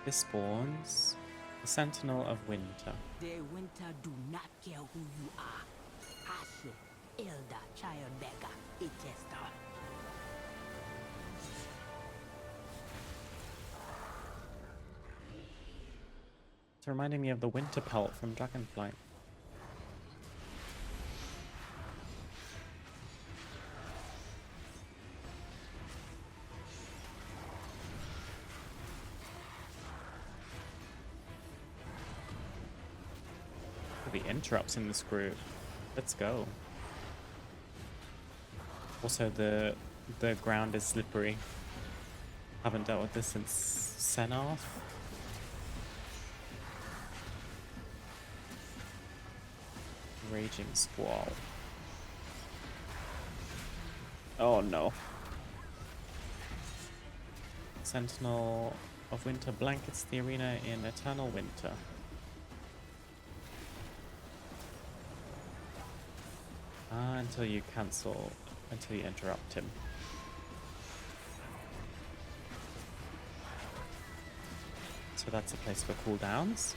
This spawns the Sentinel of Winter. The winter do not care who you are. Ashe, Elder, Child Beggar, Itester. It's reminding me of the Winter Pelt from Dragonflight. The interrupts in this group. Let's go. Also, the ground is slippery. Haven't dealt with this since Senarth. Raging Squall. Oh no. Sentinel of Winter blankets the arena in eternal winter. Until you interrupt him. So that's a place for cooldowns.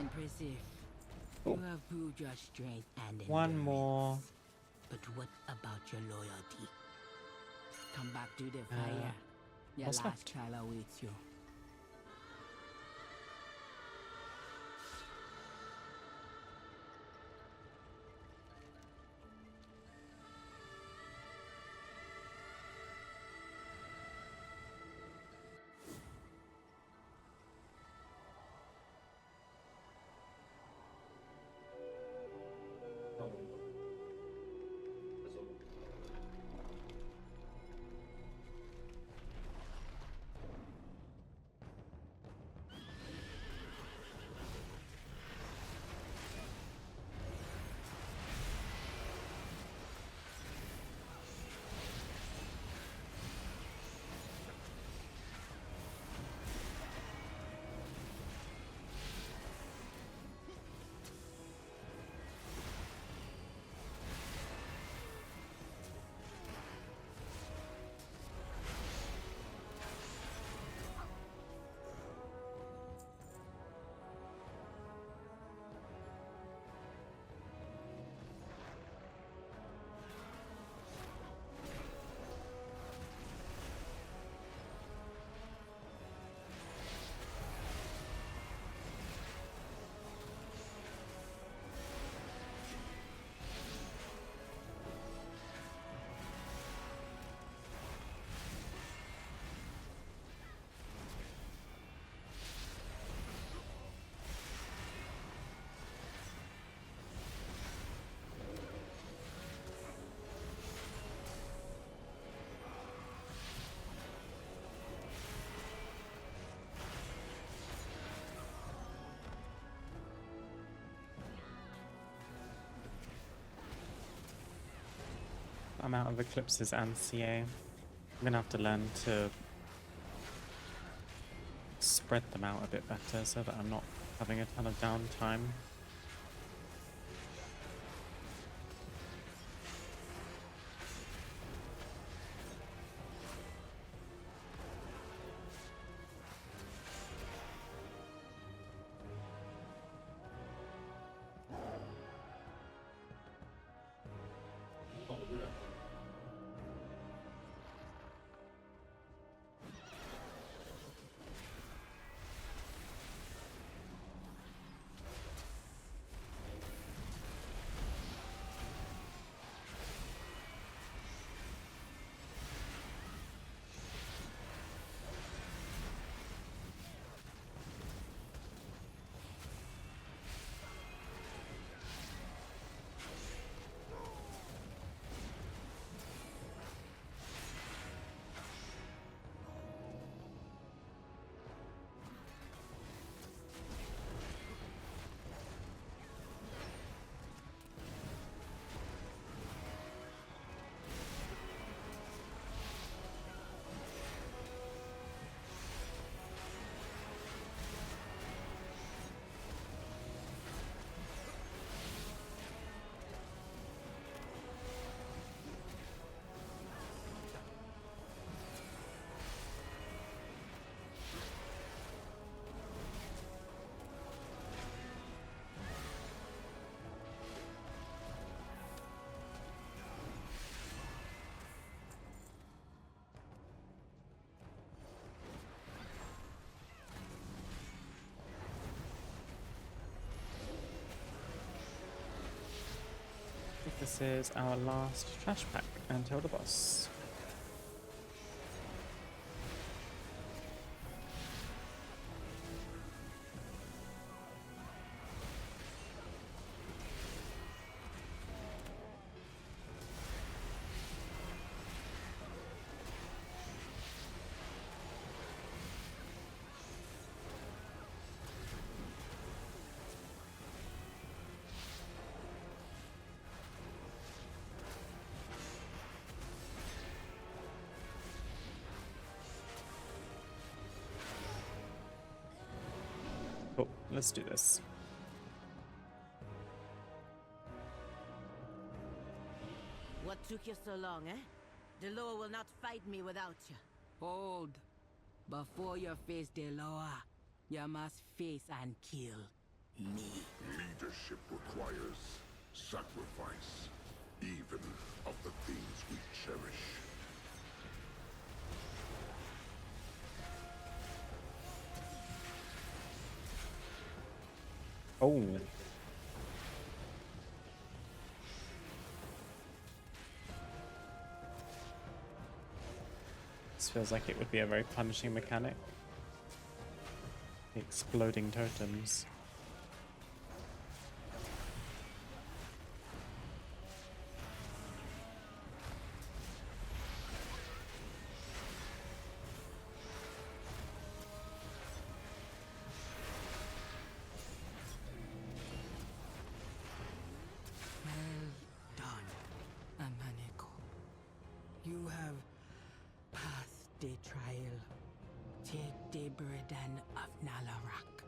Impressive. Oh. You have proved your strength and One endurance. more. But what about your loyalty? Come back to the fire. Your what's last left? trial awaits you. I'm out of Eclipses and CA. I'm gonna have to learn to spread them out a bit better so that I'm not having a ton of downtime. think this is our last trash pack until the boss. Cool, let's do this. What took you so long, eh? Deloa will not fight me without you. Hold. Before you face Deloa, you must face and kill me. Leadership requires sacrifice, even of the things we cherish. Oh. This feels like it would be a very punishing mechanic. The exploding totems. You have passed the trial. Take the burden of Nalarak.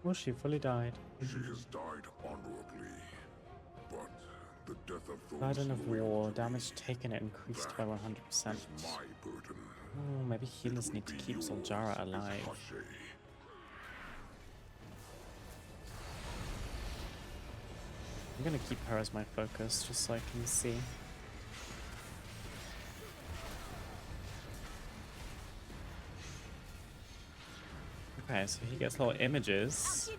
Well, she fully died. She has died honorably, but the death of those Burden of loyal war, to me, damage taken increased by 100%. is my burden. Oh, maybe healers need to keep Zul'Jara alive. I'm gonna keep her as my focus, just so I can see. Okay, so he gets little images.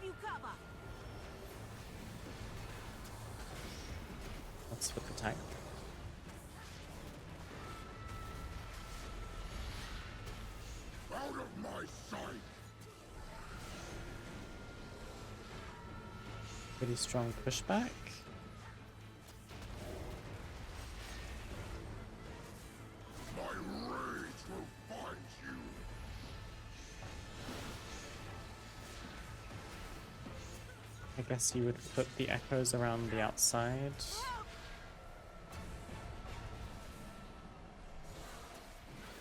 What's with the tank? Out of my sight! Pretty strong pushback. My rage will find you! I guess you would put the echoes around the outside.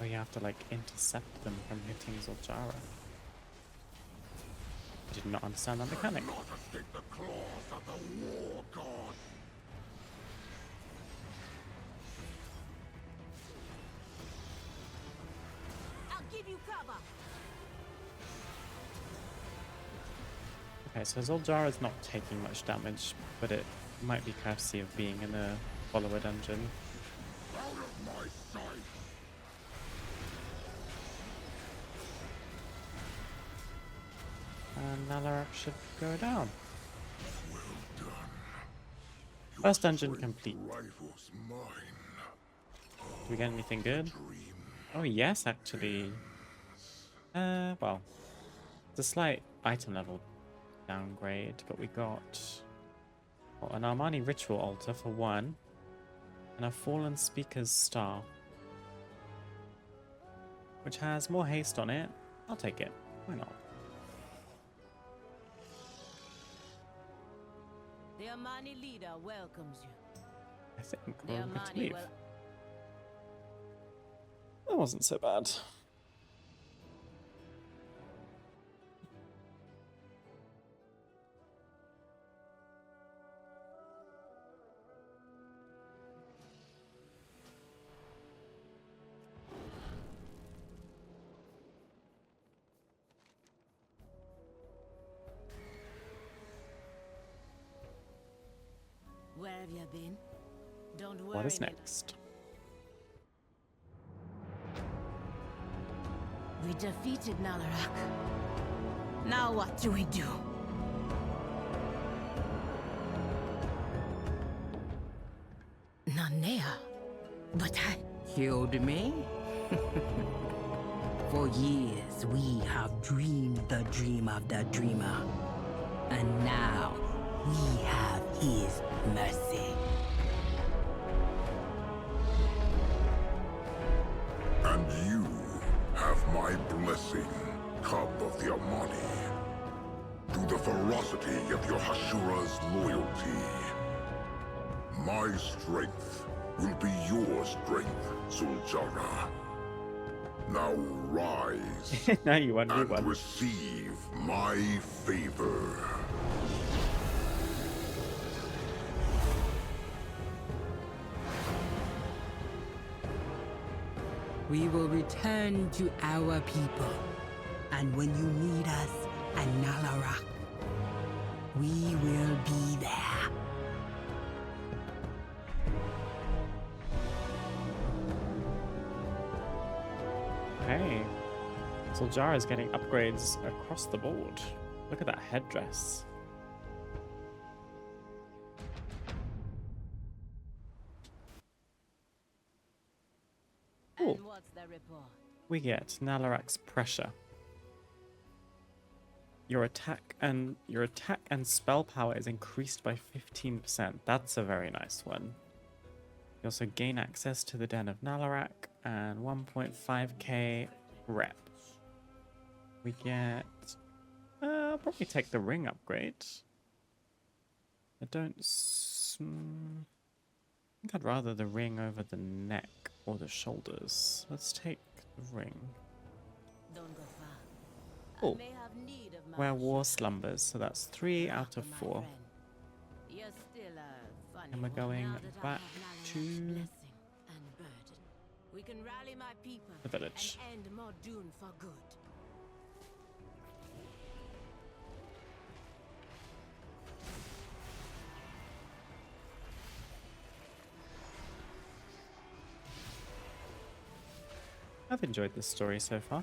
Oh, you have to like intercept them from hitting Zul'Jara. I did not understand that mechanic. Not escape the claws of the war god! I'll give you cover. Okay, so Zul'Jara is not taking much damage, but it might be courtesy of being in a follower dungeon. Out of my sight! And Nalarak should go down. Well done. First dungeon complete. Rifles mine. Do we get anything good? Oh yes, actually. Well, it's a slight item level downgrade, but we got an Armani Ritual Altar for 1, and a Fallen Speaker's Star, which has more haste on it. I'll take it. Why not? The Amani leader welcomes you. I think The we're all good to Amani leave. will... That wasn't so bad. Where have you been? Don't worry. What is Nid. next? We defeated Nalarak. Now what do we do? Nanea, but I killed me? For years, we have dreamed the dream of the dreamer. And now, we have his mercy. And you have my blessing, Cub of the Amani. To the ferocity of your Hashura's loyalty. My strength will be your strength, Zul'Jara. Now rise Now you want and one. receive my favor. We will return to our people. And when you need us at Nalarak, we will be there. Hey, Zul'Jara is getting upgrades across the board. Look at that headdress. Cool. What's the report? We get Nalarak's pressure. Your attack and spell power is increased by 15%. That's a very nice one. You also gain access to the Den of Nalarak and 1.5k rep. We get I'll probably take the ring upgrade. I don't think I'd rather the ring over the neck or the shoulders. Let's take the ring. Don't go far. Cool. I may have need of my Where war slumbers, so that's 3 out of 4. You're still a funny And we're one going now that I back have to Nalarak's blessing and burden. We can rally my people the village. and end Mordoon for good. I've enjoyed this story so far.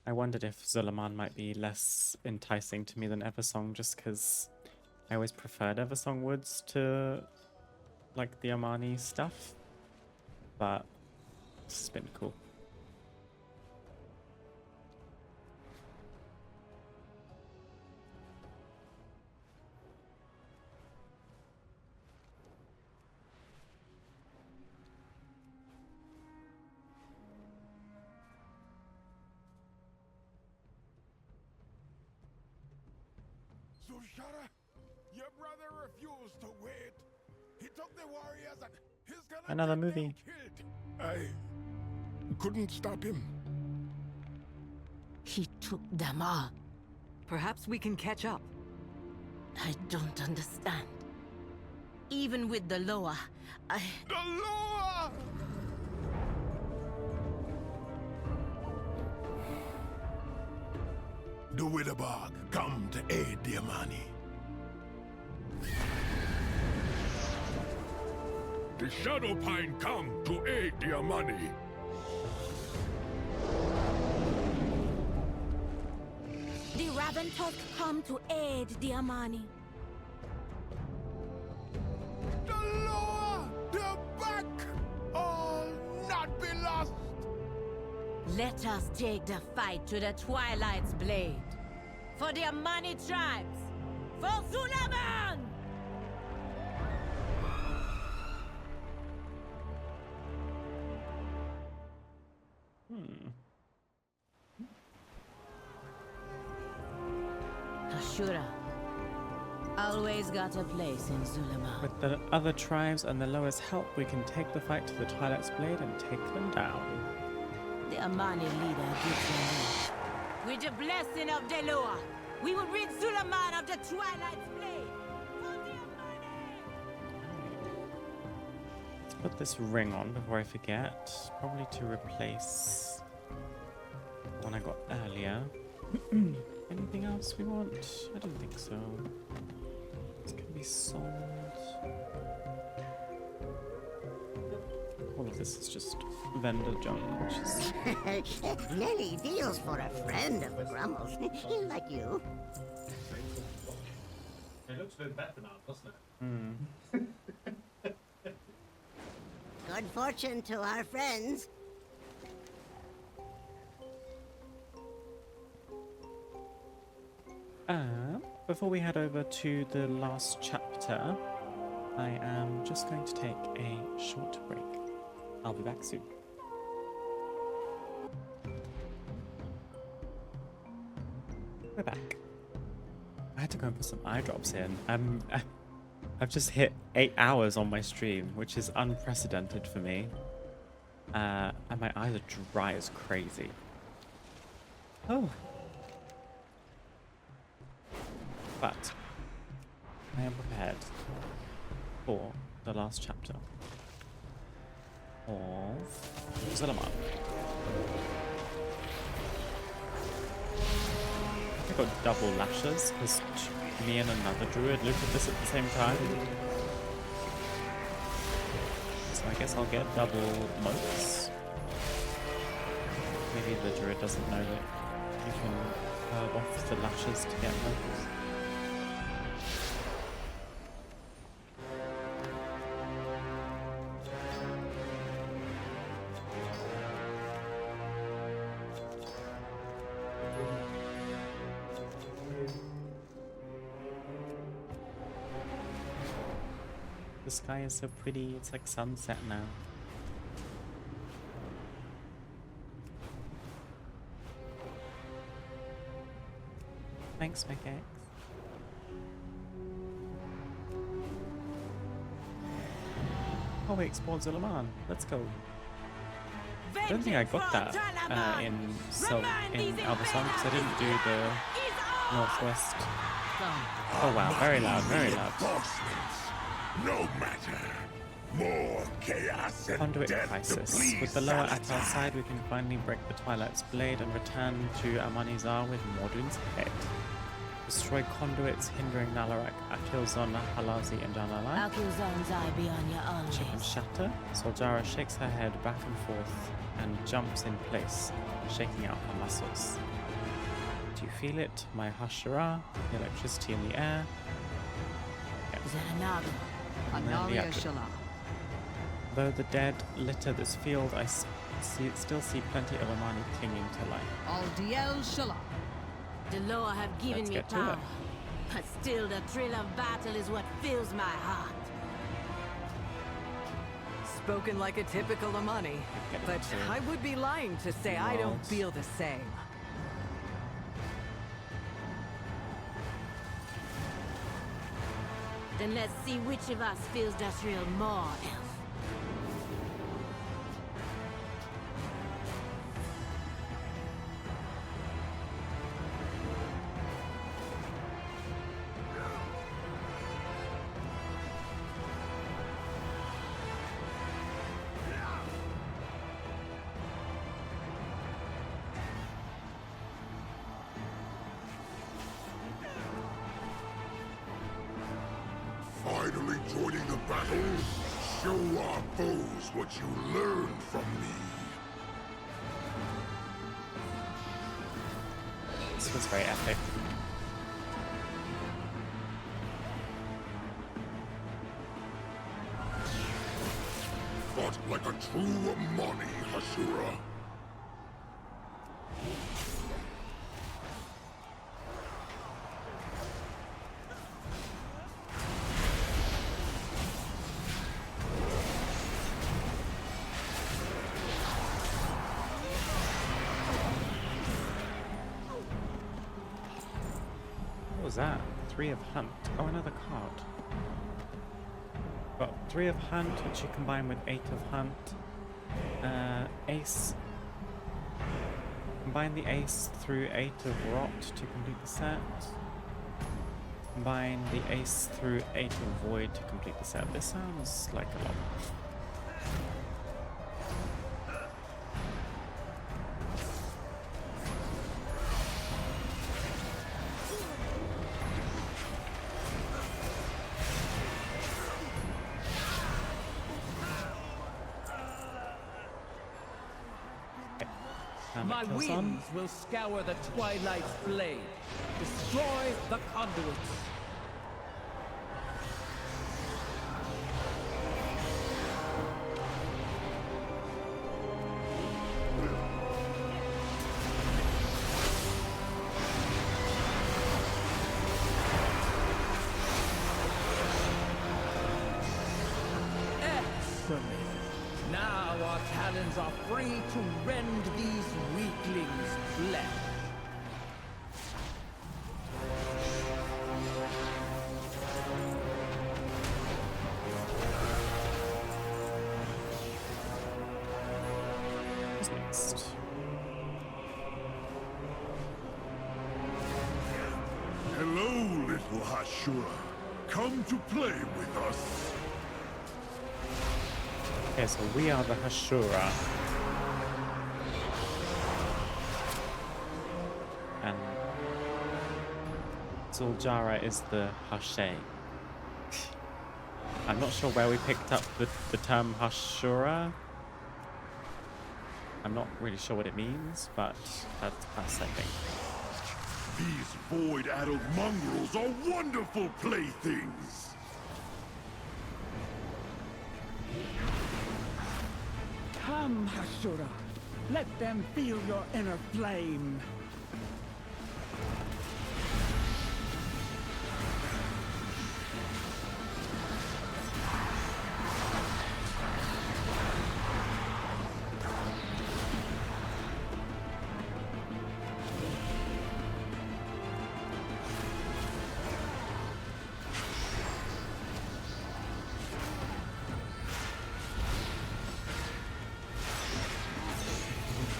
I wondered if Zul'Aman might be less enticing to me than Eversong, just because I always preferred Eversong Woods to like the Amani stuff. But this has been cool. Zul'Jara, your brother refused to wait. He took the warriors and he's gonna Another get movie. them killed. I couldn't stop him. He took them all. Perhaps we can catch up. I don't understand. Even with the Loa, The Loa! The Widowbog come to aid the Amani. The Shadowpine come to aid the Amani. The Raventusk come to aid the Amani. The Loa! They're back! All not be lost! Let us take the fight to the Twilight's blade. For the Amani tribes! For Zul'Aman! Ashura. Always got a place in Zul'Aman. With the other tribes and the lowest help, we can take the fight to the Twilight's Blade and take them down. The Amani leader gives them lead. With the blessing of Deloa, we will rid Zul'Aman of the Twilight's blade. For the Amani! Let's put this ring on before I forget. Probably to replace the one I got earlier. Anything else we want? I don't think so. This can be sold. All of this is just vendor junk, which is... Nelly deals for a friend of the Grummles, like you. It looks a bit better now, doesn't it? Good fortune to our friends. Before we head over to the last chapter, I am just going to take a short break. I'll be back soon. We're back. I had to go and put some eye drops in. I've just hit 8 hours on my stream, which is unprecedented for me. And my eyes are dry as crazy. Oh. But I am prepared for the last chapter of Zul'Aman. I got double lashes because me and another druid looked at this at the same time. So I guess I'll get double motes. Maybe the druid doesn't know that you can curve off the lashes to get motes. The sky is so pretty, it's like sunset now. Thanks, Megax. Oh, we explored Zul'Aman. Let's go. I don't think I got that in Eversong because I didn't do the Northwest. Oh wow, very loud, very loud. No matter. More chaos and Conduit death Crisis. With the lower at our side, we can finally break the Twilight's blade and return to Amanizar with Morduin's head. Destroy conduits hindering Nalarak, Akilzon, Halazi, and Janalai. Akilzon's eye be on your own. Chip and shatter. Soljara shakes her head back and forth and jumps in place, shaking out her muscles. Do you feel it? My Hashira, the electricity in the air. Zananaga. Analia Shala. Though the dead litter this field, I still see plenty of Amani clinging to life. Aldiel Shala. The law have given Let's me get to power, it. but still the thrill of battle is what fills my heart. Spoken like a typical Amani, but I would be lying to say I don't feel the same. Then let's see which of us feels the thrill more, Elf. Finally joining the battle? Show our foes what you learned from me. This was very epic. Fought like a true Amani, Hashura. What was that? 3 of Hunt. Oh, another card. Got 3 of Hunt, which you combine with 8 of Hunt. Ace. Combine the Ace through 8 of Rot to complete the set. Combine the Ace through 8 of Void to complete the set. This sounds like a lot. My winds will scour the Twilight's blade, destroy the conduits. hands are free to rend these weaklings' flesh. Who's next? Hello, little Hashura. Come to play with us. Okay, so we are the Hashura. And Zul'Jara is the Hashe. I'm not sure where we picked up the term Hashura. I'm not really sure what it means, but that's us, I think. These void-addled mongrels are wonderful playthings. Come, Hashura. Let them feel your inner flame.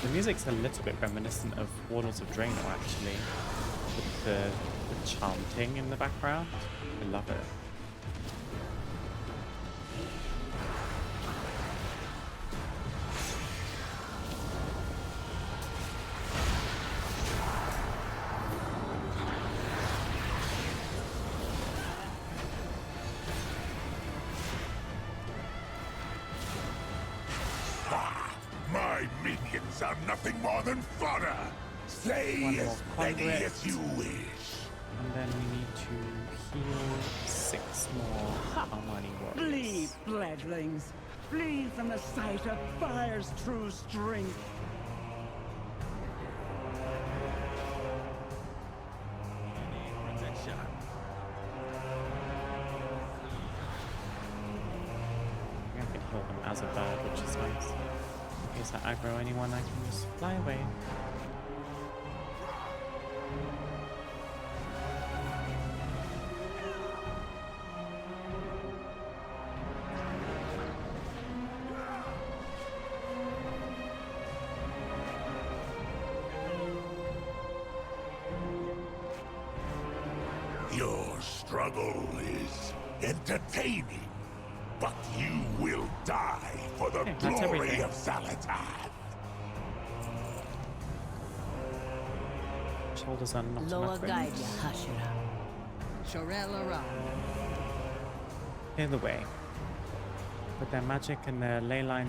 The music's a little bit reminiscent of Warlords of Draenor, actually, with the chanting in the background. I love it. My minions are nothing more than fodder. Say as many as you wish. And then we need to heal 6 more Armani Flee, warriors. fledglings. Flee from the sight of fire's true strength. Protection. I can heal them as a bird, which is nice. In case I aggro anyone, I can just fly away. Your struggle is entertaining, but you will die for the Okay, that's glory everything. of Zalatan. Shoulders are not Lower enough guide rooms. ya, Hashira. Shorel around. Clear the way. With their magic and their line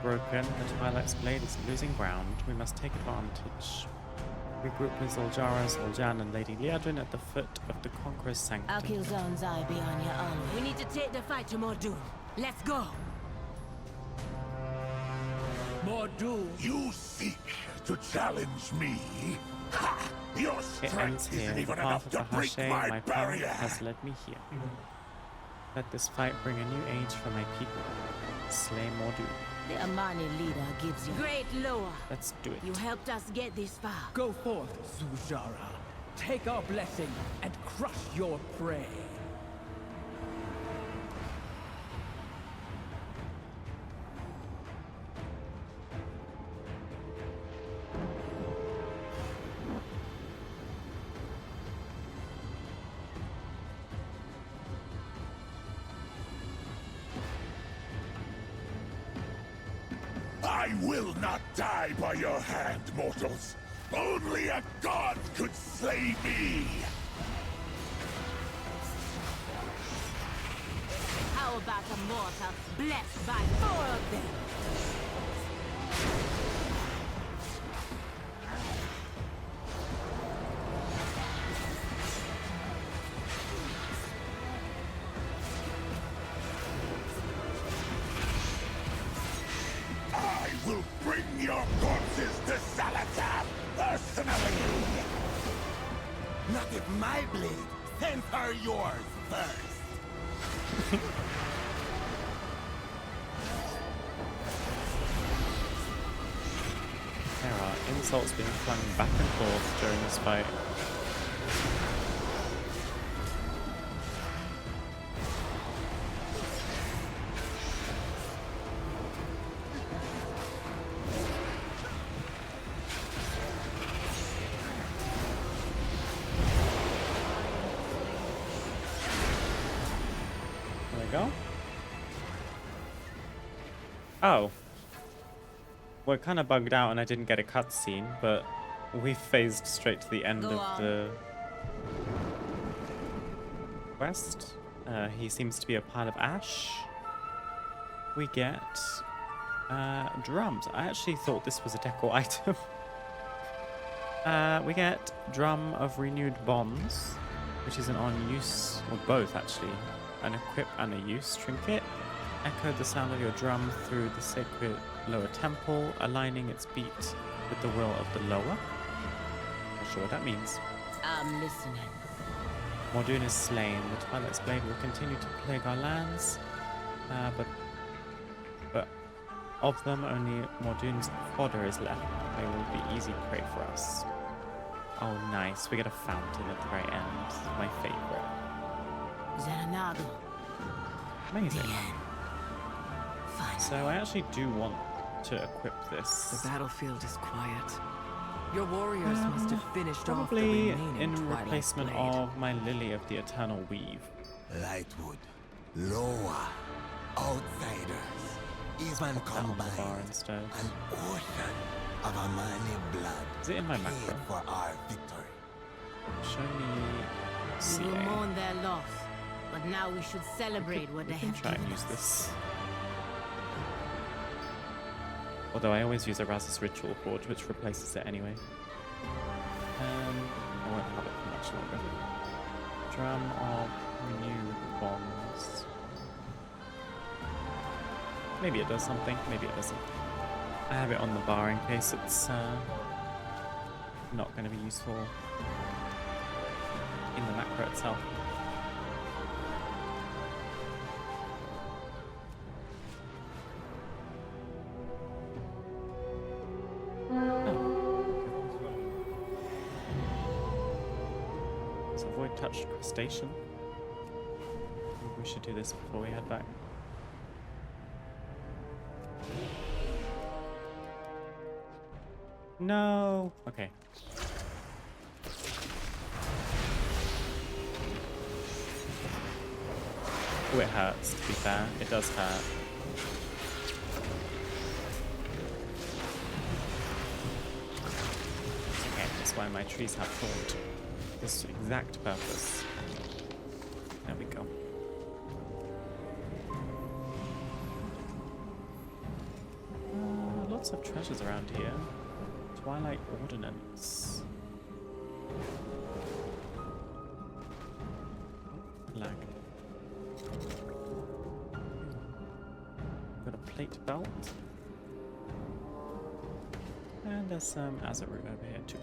broken, the Twilight's blade is losing ground. We must take advantage. Regroup with Zul'Jara, Zul'Jan, and Lady Liadrin at the foot of the Conqueror's Sanctum. I'll kill Zanzai beyond your army. We need to take the fight to Mordoon. Let's go! Mordoon. You seek to challenge me? Ha! Your It ends strength here. isn't The even path enough of to the break Hashe, my my path, barrier. has led me here. Let this fight bring a new age for my people. Slay Mordoon. The Amani leader gives you... Great Loa! Let's do it. You helped us get this far. Go forth, Zul'Jara. Take our blessing and crush your prey. I will not die by your hand, mortals. Only a god could slay me. How about a mortal blessed by 4 of them? I will bring your corpses to Zalatan personally. Not if my blade sends her yours first. insults being flung back and forth during this fight. There we go. Oh. We're kind of bugged out and I didn't get a cutscene, but we phased straight to the end of the quest. He seems to be a pile of ash. We get drums. I actually thought this was a decor item. We get Drum of Renewed Bonds, which is an on-use, or both actually, an equip and a use trinket. Echo the sound of your drum through the sacred lower temple, aligning its beat with the will of the lower. Not sure what that means. I'm listening. Mordoon is slain. The Twilight's blade will continue to plague our lands, but of them, only Mordoon's fodder is left. They will be easy prey for us. Oh, nice. We get a fountain at the very end. My favorite. Xanadu. Amazing. So I actually do want to equip this. The battlefield is quiet. Your warriors must have finished off the Probably remaining in Twilight's replacement blade. of my Lily of the Eternal Weave. Lightwood, Loa, outsiders, even combined, instead. an ocean of Amani blood. Is it in my paid macro? for our victory. Show me We will CA. mourn their loss, but now we should celebrate what We they can have try and given use us. this. Although I always use a Razzus Ritual Forge, which replaces it anyway. I won't have it for much longer. Drum of Renewed Bonds. Maybe it does something, maybe it doesn't. I have it on the bar in case it's not going to be useful in the macro itself. So avoid touched crustacean. Maybe we should do this before we head back. No. Okay. Oh, it hurts, to be fair. It does hurt. Okay, that's why my trees have thought. This exact purpose. There we go. Lots of treasures around here. Twilight Ordnance. Lag. Got a plate belt. And there's some Azurite over here too.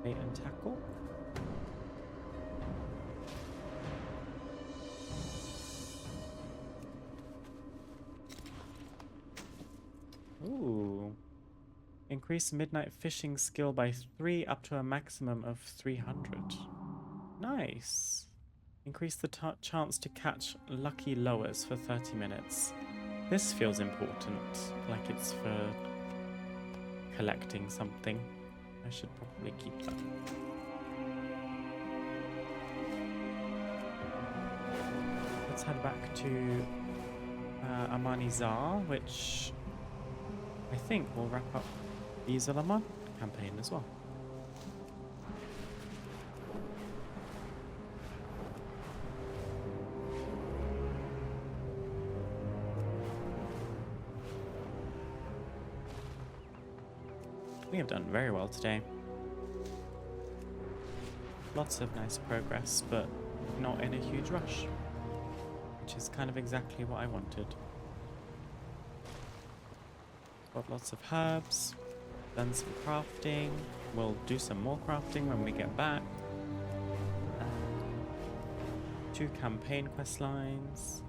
Bait and tackle. Ooh. Increase midnight fishing skill by 3 up to a maximum of 300. Nice. Increase the chance to catch lucky lowers for 30 minutes. This feels important, like it's for collecting something. I should probably keep that. Let's head back to Amani Zar, which I think will wrap up the Zul'Aman campaign as well. We have done very well today. Lots of nice progress, but not in a huge rush, which is kind of exactly what I wanted. Got lots of herbs, done some crafting. We'll do some more crafting when we get back. 2 campaign quest lines,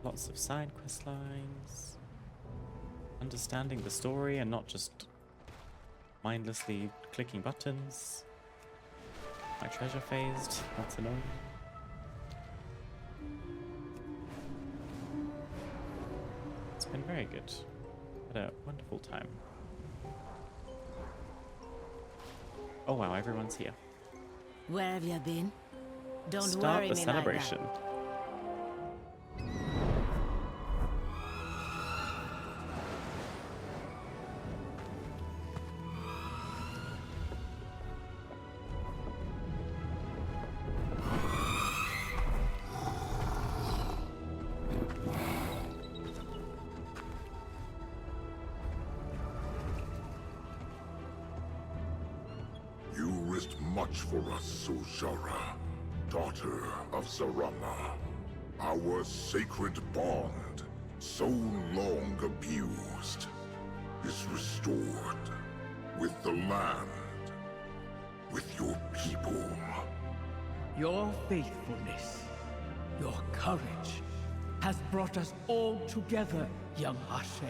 lots of side quest lines, understanding the story and not just mindlessly clicking buttons. My treasure phased, that's annoying. It's been very good. Had a wonderful time. Oh wow, everyone's here. Where have you been? Don't Start worry the me celebration. like that. You risked much for us, Zul'Aman, daughter of Zarama. Our sacred bond, so long abused, is restored with the land, with your people. Your faithfulness, your courage, has brought us all together, young Hashe.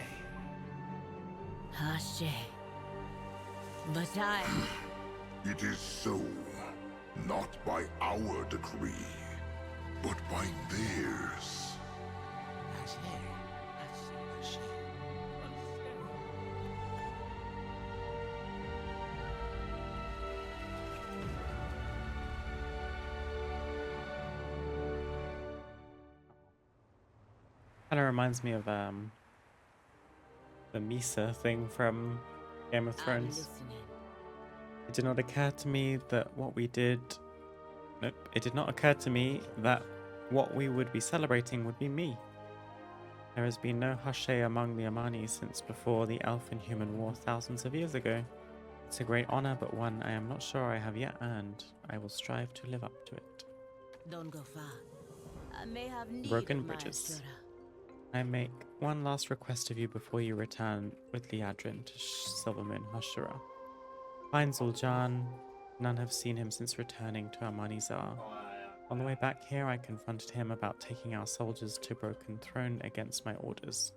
Hashe. But I... It is so, not by our decree, but by theirs. Kind of reminds me of the Misa thing from Game of Thrones. It did not occur to me that what we did... Nope, it did not occur to me that what we would be celebrating would be me. There has been no Hashe among the Amani since before the Elf and Human War thousands of years ago. It's a great honor, but one I am not sure I have yet earned. I will strive to live up to it. Don't go far. I may have need Broken of my bridges. Ashura. I make one last request of you before you return with Liadrin to Silvermoon Hashura. Find Zul'Aman. None have seen him since returning to Amanizar. On the way back here, I confronted him about taking our soldiers to Broken Throne against my orders.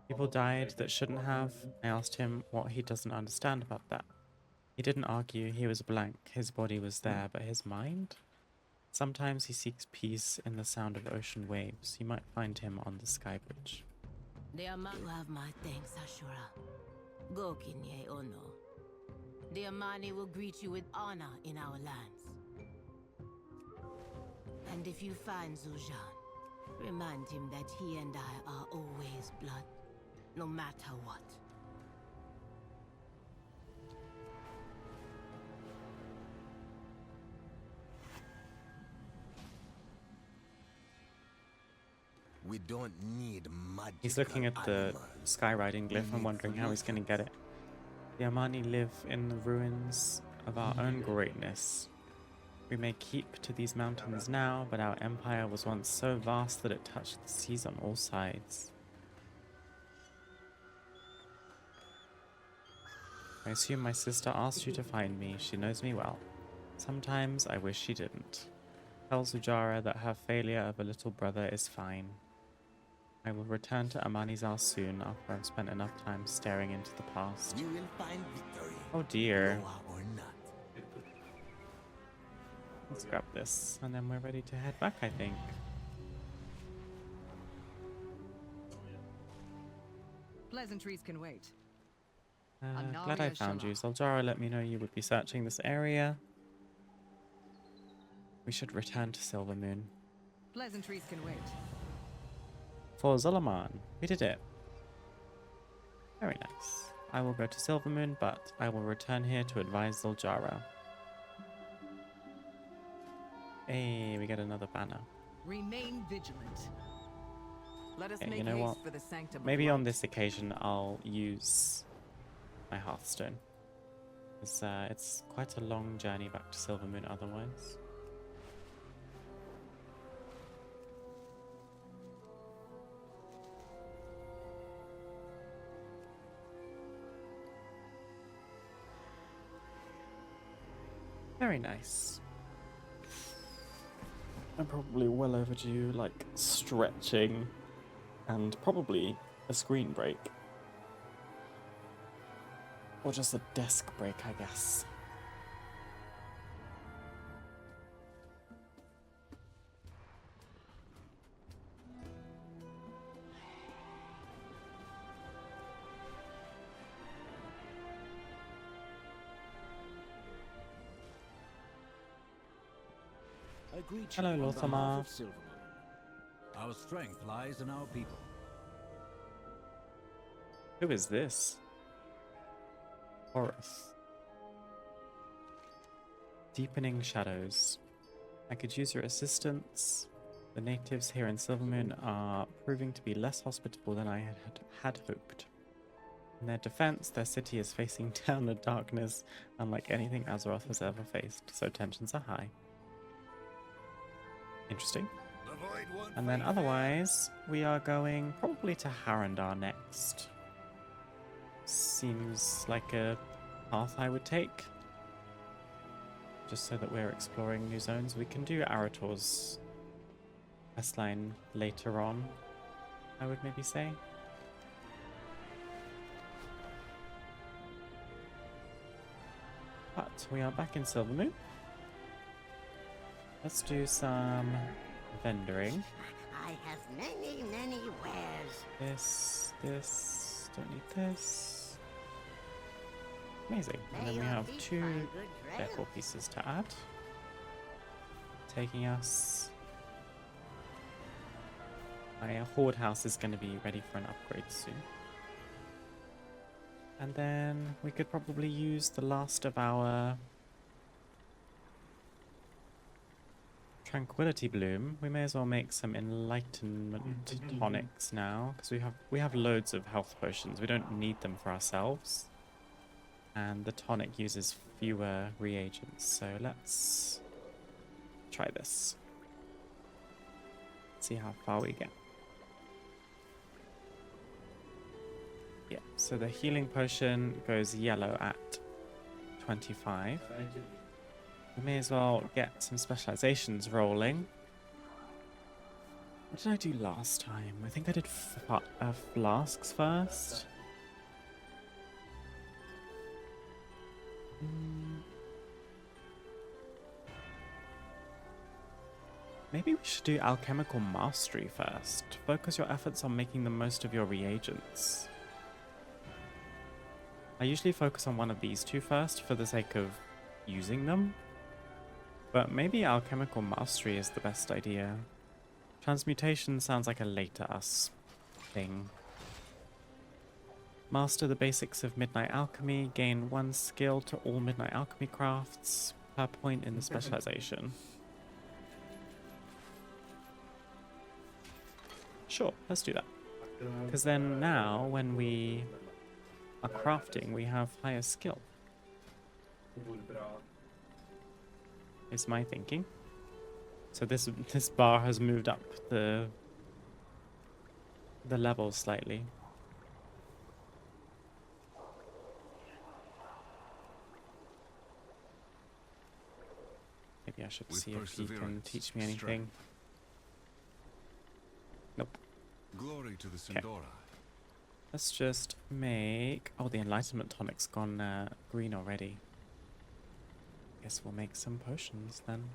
People died that shouldn't have. I asked him what he doesn't understand about that. He didn't argue, he was blank. His body was there, but his mind? Sometimes he seeks peace in the sound of ocean waves. You might find him on the sky bridge. You have my thanks, Ashura. Go, Kinye Ono. The Amani will greet you with honor in our lands. And if you find Zul'Aman, remind him that he and I are always blood, no matter what. We don't need magic. He's looking at the skywriting glyph and wondering how he's going to get it. The Amani live in the ruins of our own greatness. We may keep to these mountains now, but our empire was once so vast that it touched the seas on all sides. I assume my sister asked you to find me. She knows me well. Sometimes I wish she didn't. Tell Zujara that her failure of a little brother is fine. I will return to Amanizar soon after I've spent enough time staring into the past. We will find victory. Oh dear. Or not. Let's grab this, and then we're ready to head back, I think. Pleasantries can wait. Glad I found you. Zul'Aman let me know you would be searching this area. We should return to Silvermoon. Pleasantries can wait. For Zul'Aman, we did it. Very nice. I will go to Silvermoon, but I will return here to advise Zul'Aman. Hey, we get another banner. Remain vigilant. Let us Okay, make you know haste what? for the sanctum. Maybe on this occasion I'll use my Hearthstone. It's quite a long journey back to Silvermoon otherwise. Very nice. I'm probably well overdue, like, stretching and probably a screen break. Or just a desk break, I guess. I greet Hello, you on Lothar. behalf of Silvermoon. Our strength lies in our people. Who is this? Horus. Deepening shadows. I could use your assistance. The natives here in Silvermoon are proving to be less hospitable than I had hoped. In their defense, their city is facing down a darkness unlike anything Azeroth has ever faced, so tensions are high. Interesting. And then otherwise, we are going probably to Harrandar next. Seems like a path I would take. Just so that we're exploring new zones. We can do Arator's questline later on, I would maybe say. But we are back in Silvermoon. Let's do some vendoring. I have many, many wares. This, don't need this. Amazing. And then we have 2 decor pieces to add. Taking us... My horde house is going to be ready for an upgrade soon. And then we could probably use the last of our Tranquility Bloom. We may as well make some Enlightenment tonics now, because we have loads of health potions. We don't need them for ourselves. And the tonic uses fewer reagents, so let's try this. See how far we get. Yeah, so the healing potion goes yellow at 25. We may as well get some specializations rolling. What did I do last time? I think I did flasks first. Maybe we should do alchemical mastery first. Focus your efforts on making the most of your reagents. I usually focus on one of these 2 first for the sake of using them. But maybe alchemical mastery is the best idea. Transmutation sounds like a later us thing. Master the basics of Midnight Alchemy. Gain 1 skill to all Midnight Alchemy crafts per point in the specialization. Sure, let's do that. Because then now, when we are crafting, we have higher skill. Is my thinking. So this bar has moved up the levels slightly. Maybe I should see if he can teach me anything. Nope. Glory to the Okay. Sindora. Let's just make... Oh, the Enlightenment tonic's gone green already. Guess we'll make some potions then.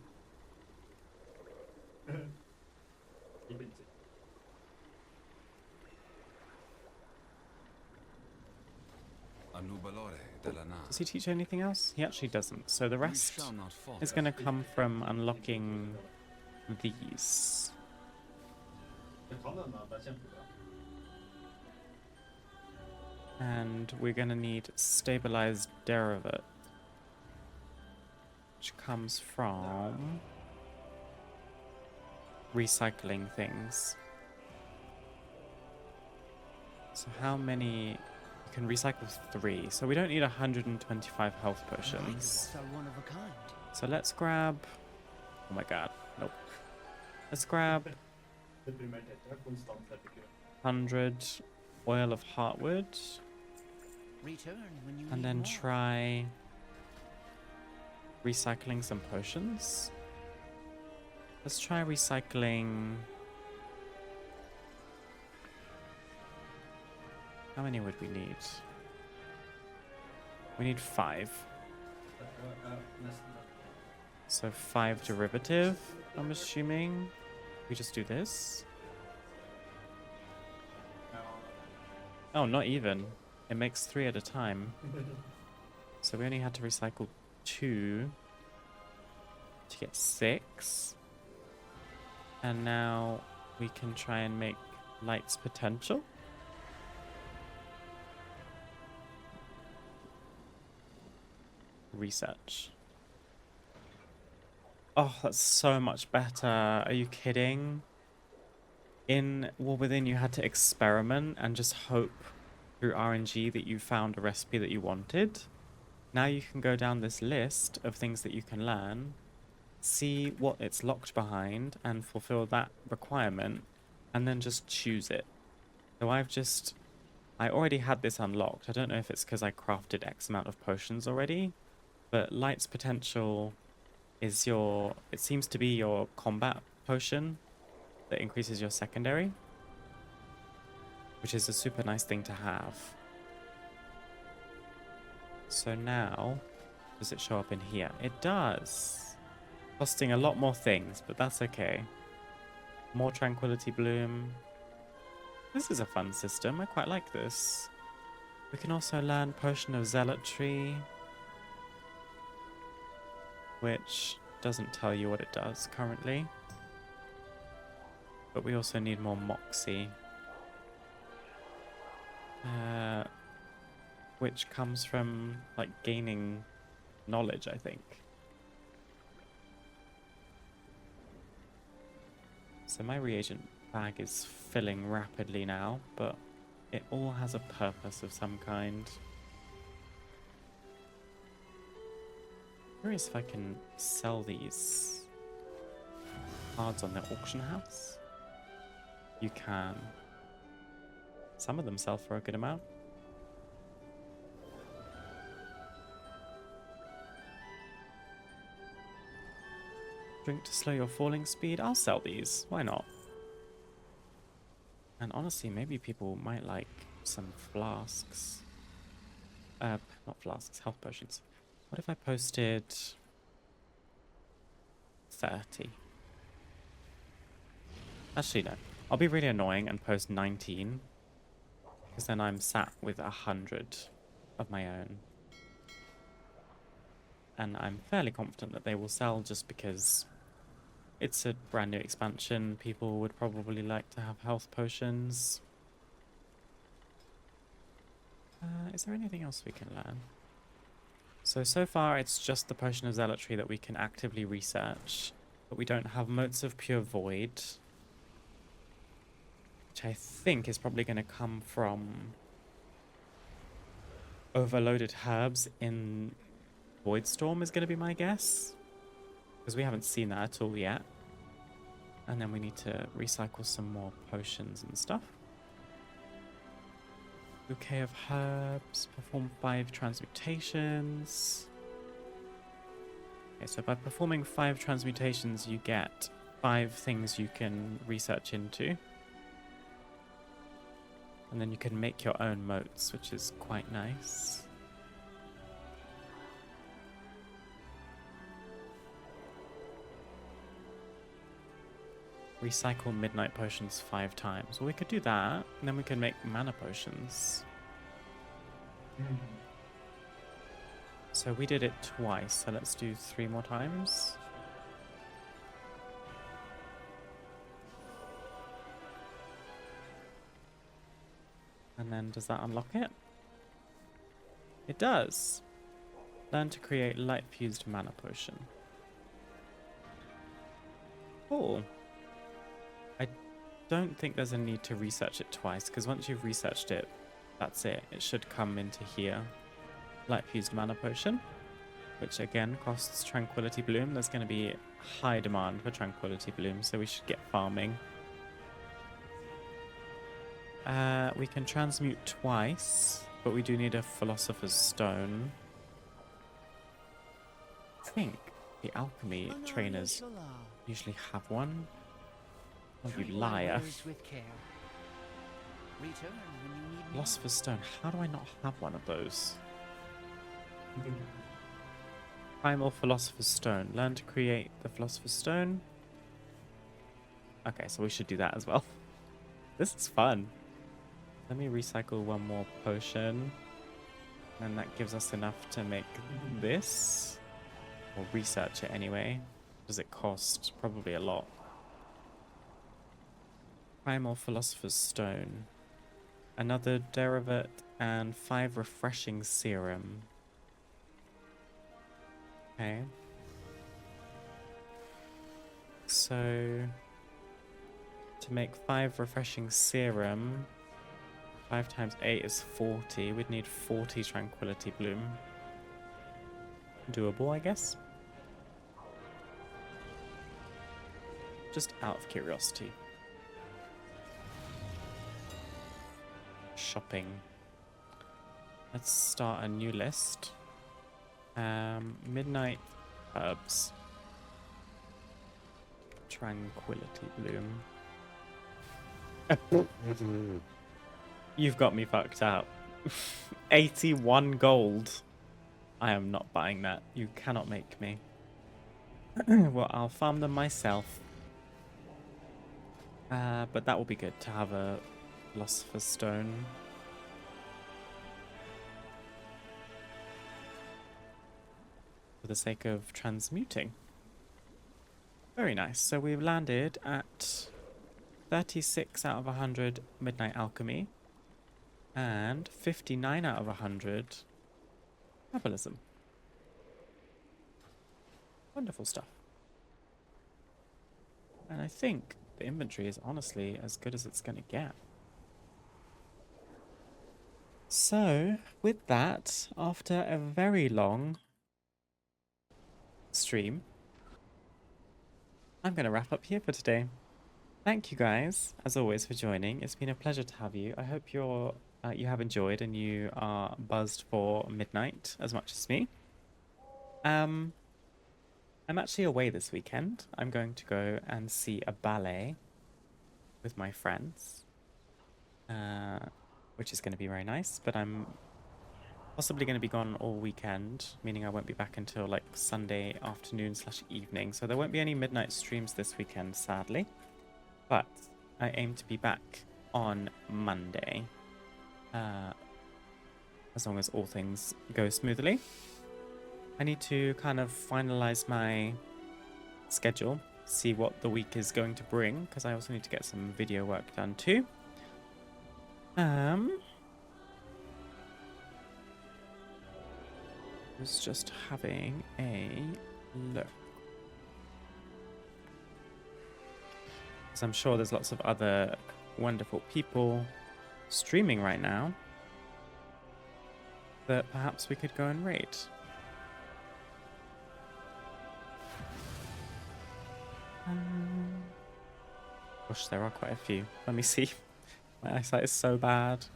Does he teach anything else? He actually doesn't. So the rest is going to come from unlocking these. And we're going to need stabilized derivative, which comes from recycling things. So how many? You can recycle 3, so we don't need 125 health potions. One of a kind. So let's grab... Oh my god, nope. Let's grab 100 oil of heartwood. Return when you And need then more. try recycling some potions. Let's try recycling. How many would we need? We need 5. So 5 derivative, I'm assuming. We just do this. Oh, not even. It makes 3 at a time. So we only had to recycle 2 to get 6. And now we can try and make light's potential. Research. Oh, that's so much better. Are you kidding? In War Within, you had to experiment and just hope through RNG that you found a recipe that you wanted. Now you can go down this list of things that you can learn, see what it's locked behind, and fulfill that requirement, and then just choose it. So I already had this unlocked. I don't know if it's because I crafted X amount of potions already, but Light's Potential is it seems to be your combat potion that increases your secondary, which is a super nice thing to have. So now, does it show up in here? It does. Costing a lot more things, but that's okay. More Tranquility Bloom. This is a fun system. I quite like this. We can also learn Potion of Zealotry, which doesn't tell you what it does currently. But we also need more Moxie, which comes from like gaining knowledge, I think. So my reagent bag is filling rapidly now, but it all has a purpose of some kind. Curious if I can sell these cards on the auction house. You can. Some of them sell for a good amount. Drink to slow your falling speed. I'll sell these. Why not? And honestly, maybe people might like some flasks. Not flasks, health potions. What if I posted 30? Actually, no. I'll be really annoying and post 19. Because then I'm sat with 100 of my own. And I'm fairly confident that they will sell just because it's a brand new expansion. People would probably like to have health potions. Is there anything else we can learn? So far it's just the Potion of Zealotry that we can actively research. But we don't have Motes of Pure Void, which I think is probably going to come from overloaded herbs in Voidstorm is going to be my guess. Because we haven't seen that at all yet. And then we need to recycle some more potions and stuff. Bouquet of herbs, perform 5 transmutations. Okay, so by performing 5 transmutations, you get 5 things you can research into. And then you can make your own motes, which is quite nice. Recycle midnight potions 5 times. Well, we could do that, and then we can make mana potions. So we did it twice, so let's do 3 more times. And then does that unlock it? It does. Learn to create light fused mana potion. Cool. I don't think there's a need to research it twice, because once you've researched it, that's it. It should come into here. Light fused mana potion, which again costs Tranquility Bloom. There's going to be high demand for Tranquility Bloom, so we should get farming. We can transmute twice, but we do need a Philosopher's Stone. I think the alchemy trainers Usually have one. Oh, you Treat my liar. wares with care. Return when you need me. Philosopher's Stone. How do I not have one of those? Primal Philosopher's Stone. Learn to create the Philosopher's Stone. Okay, so we should do that as well. This is fun. Let me recycle one more potion. And that gives us enough to make this. Or research it anyway. Does it cost? Probably a lot. Primal Philosopher's Stone. Another derivative and 5 refreshing serum. Okay. So to make 5 refreshing serum, 5 times 8 is 40. We'd need 40 tranquility bloom. Doable, I guess. Just out of curiosity. Shopping. Let's start a new list. Midnight herbs. Tranquility bloom. You've got me fucked out. 81 gold. I am not buying that. You cannot make me. Well, I'll farm them myself. But that will be good to have a Philosopher's Stone. For the sake of transmuting. Very nice. So we've landed at 36 out of 100 Midnight Alchemy. And 59 out of 100 Herbalism. Wonderful stuff. And I think the inventory is honestly as good as it's going to get. So, with that, after a very long stream, I'm going to wrap up here for today. Thank you guys, as always, for joining. It's been a pleasure to have you. I hope you have enjoyed and you are buzzed for midnight as much as me. I'm actually away this weekend. I'm going to go and see a ballet with my friends, which is going to be very nice, but I'm possibly going to be gone all weekend, meaning I won't be back until like Sunday afternoon / evening, so there won't be any midnight streams this weekend, sadly, but I aim to be back on Monday, as long as all things go smoothly. I need to kind of finalize my schedule, see what the week is going to bring, because I also need to get some video work done too. Was just having a look, because I'm sure there's lots of other wonderful people streaming right now that perhaps we could go and raid. Gosh, there are quite a few. Let me see. My eyesight is so bad.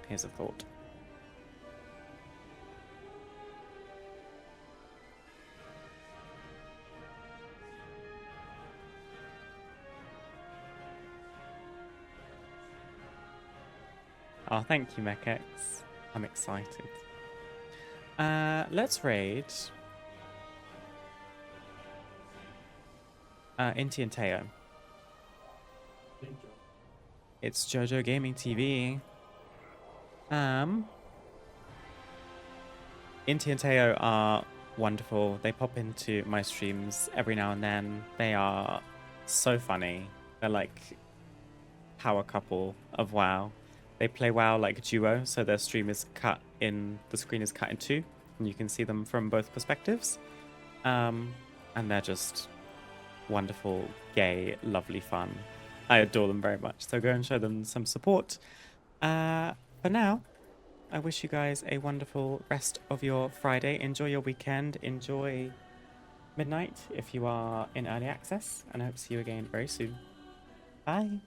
Here's a thought. Oh, thank you, MechX. I'm excited. Let's raid Inti and Teo. It's JoJo Gaming TV. Inti and Teo are wonderful. They pop into my streams every now and then. They are so funny. They're like power couple of WoW. They play WoW like duo, so their stream is cut in, the screen is cut in two, and you can see them from both perspectives. And they're just wonderful, gay, lovely fun. I adore them very much, so go and show them some support. For now, I wish you guys a wonderful rest of your Friday. Enjoy your weekend, enjoy midnight if you are in early access, and I hope to see you again very soon. Bye.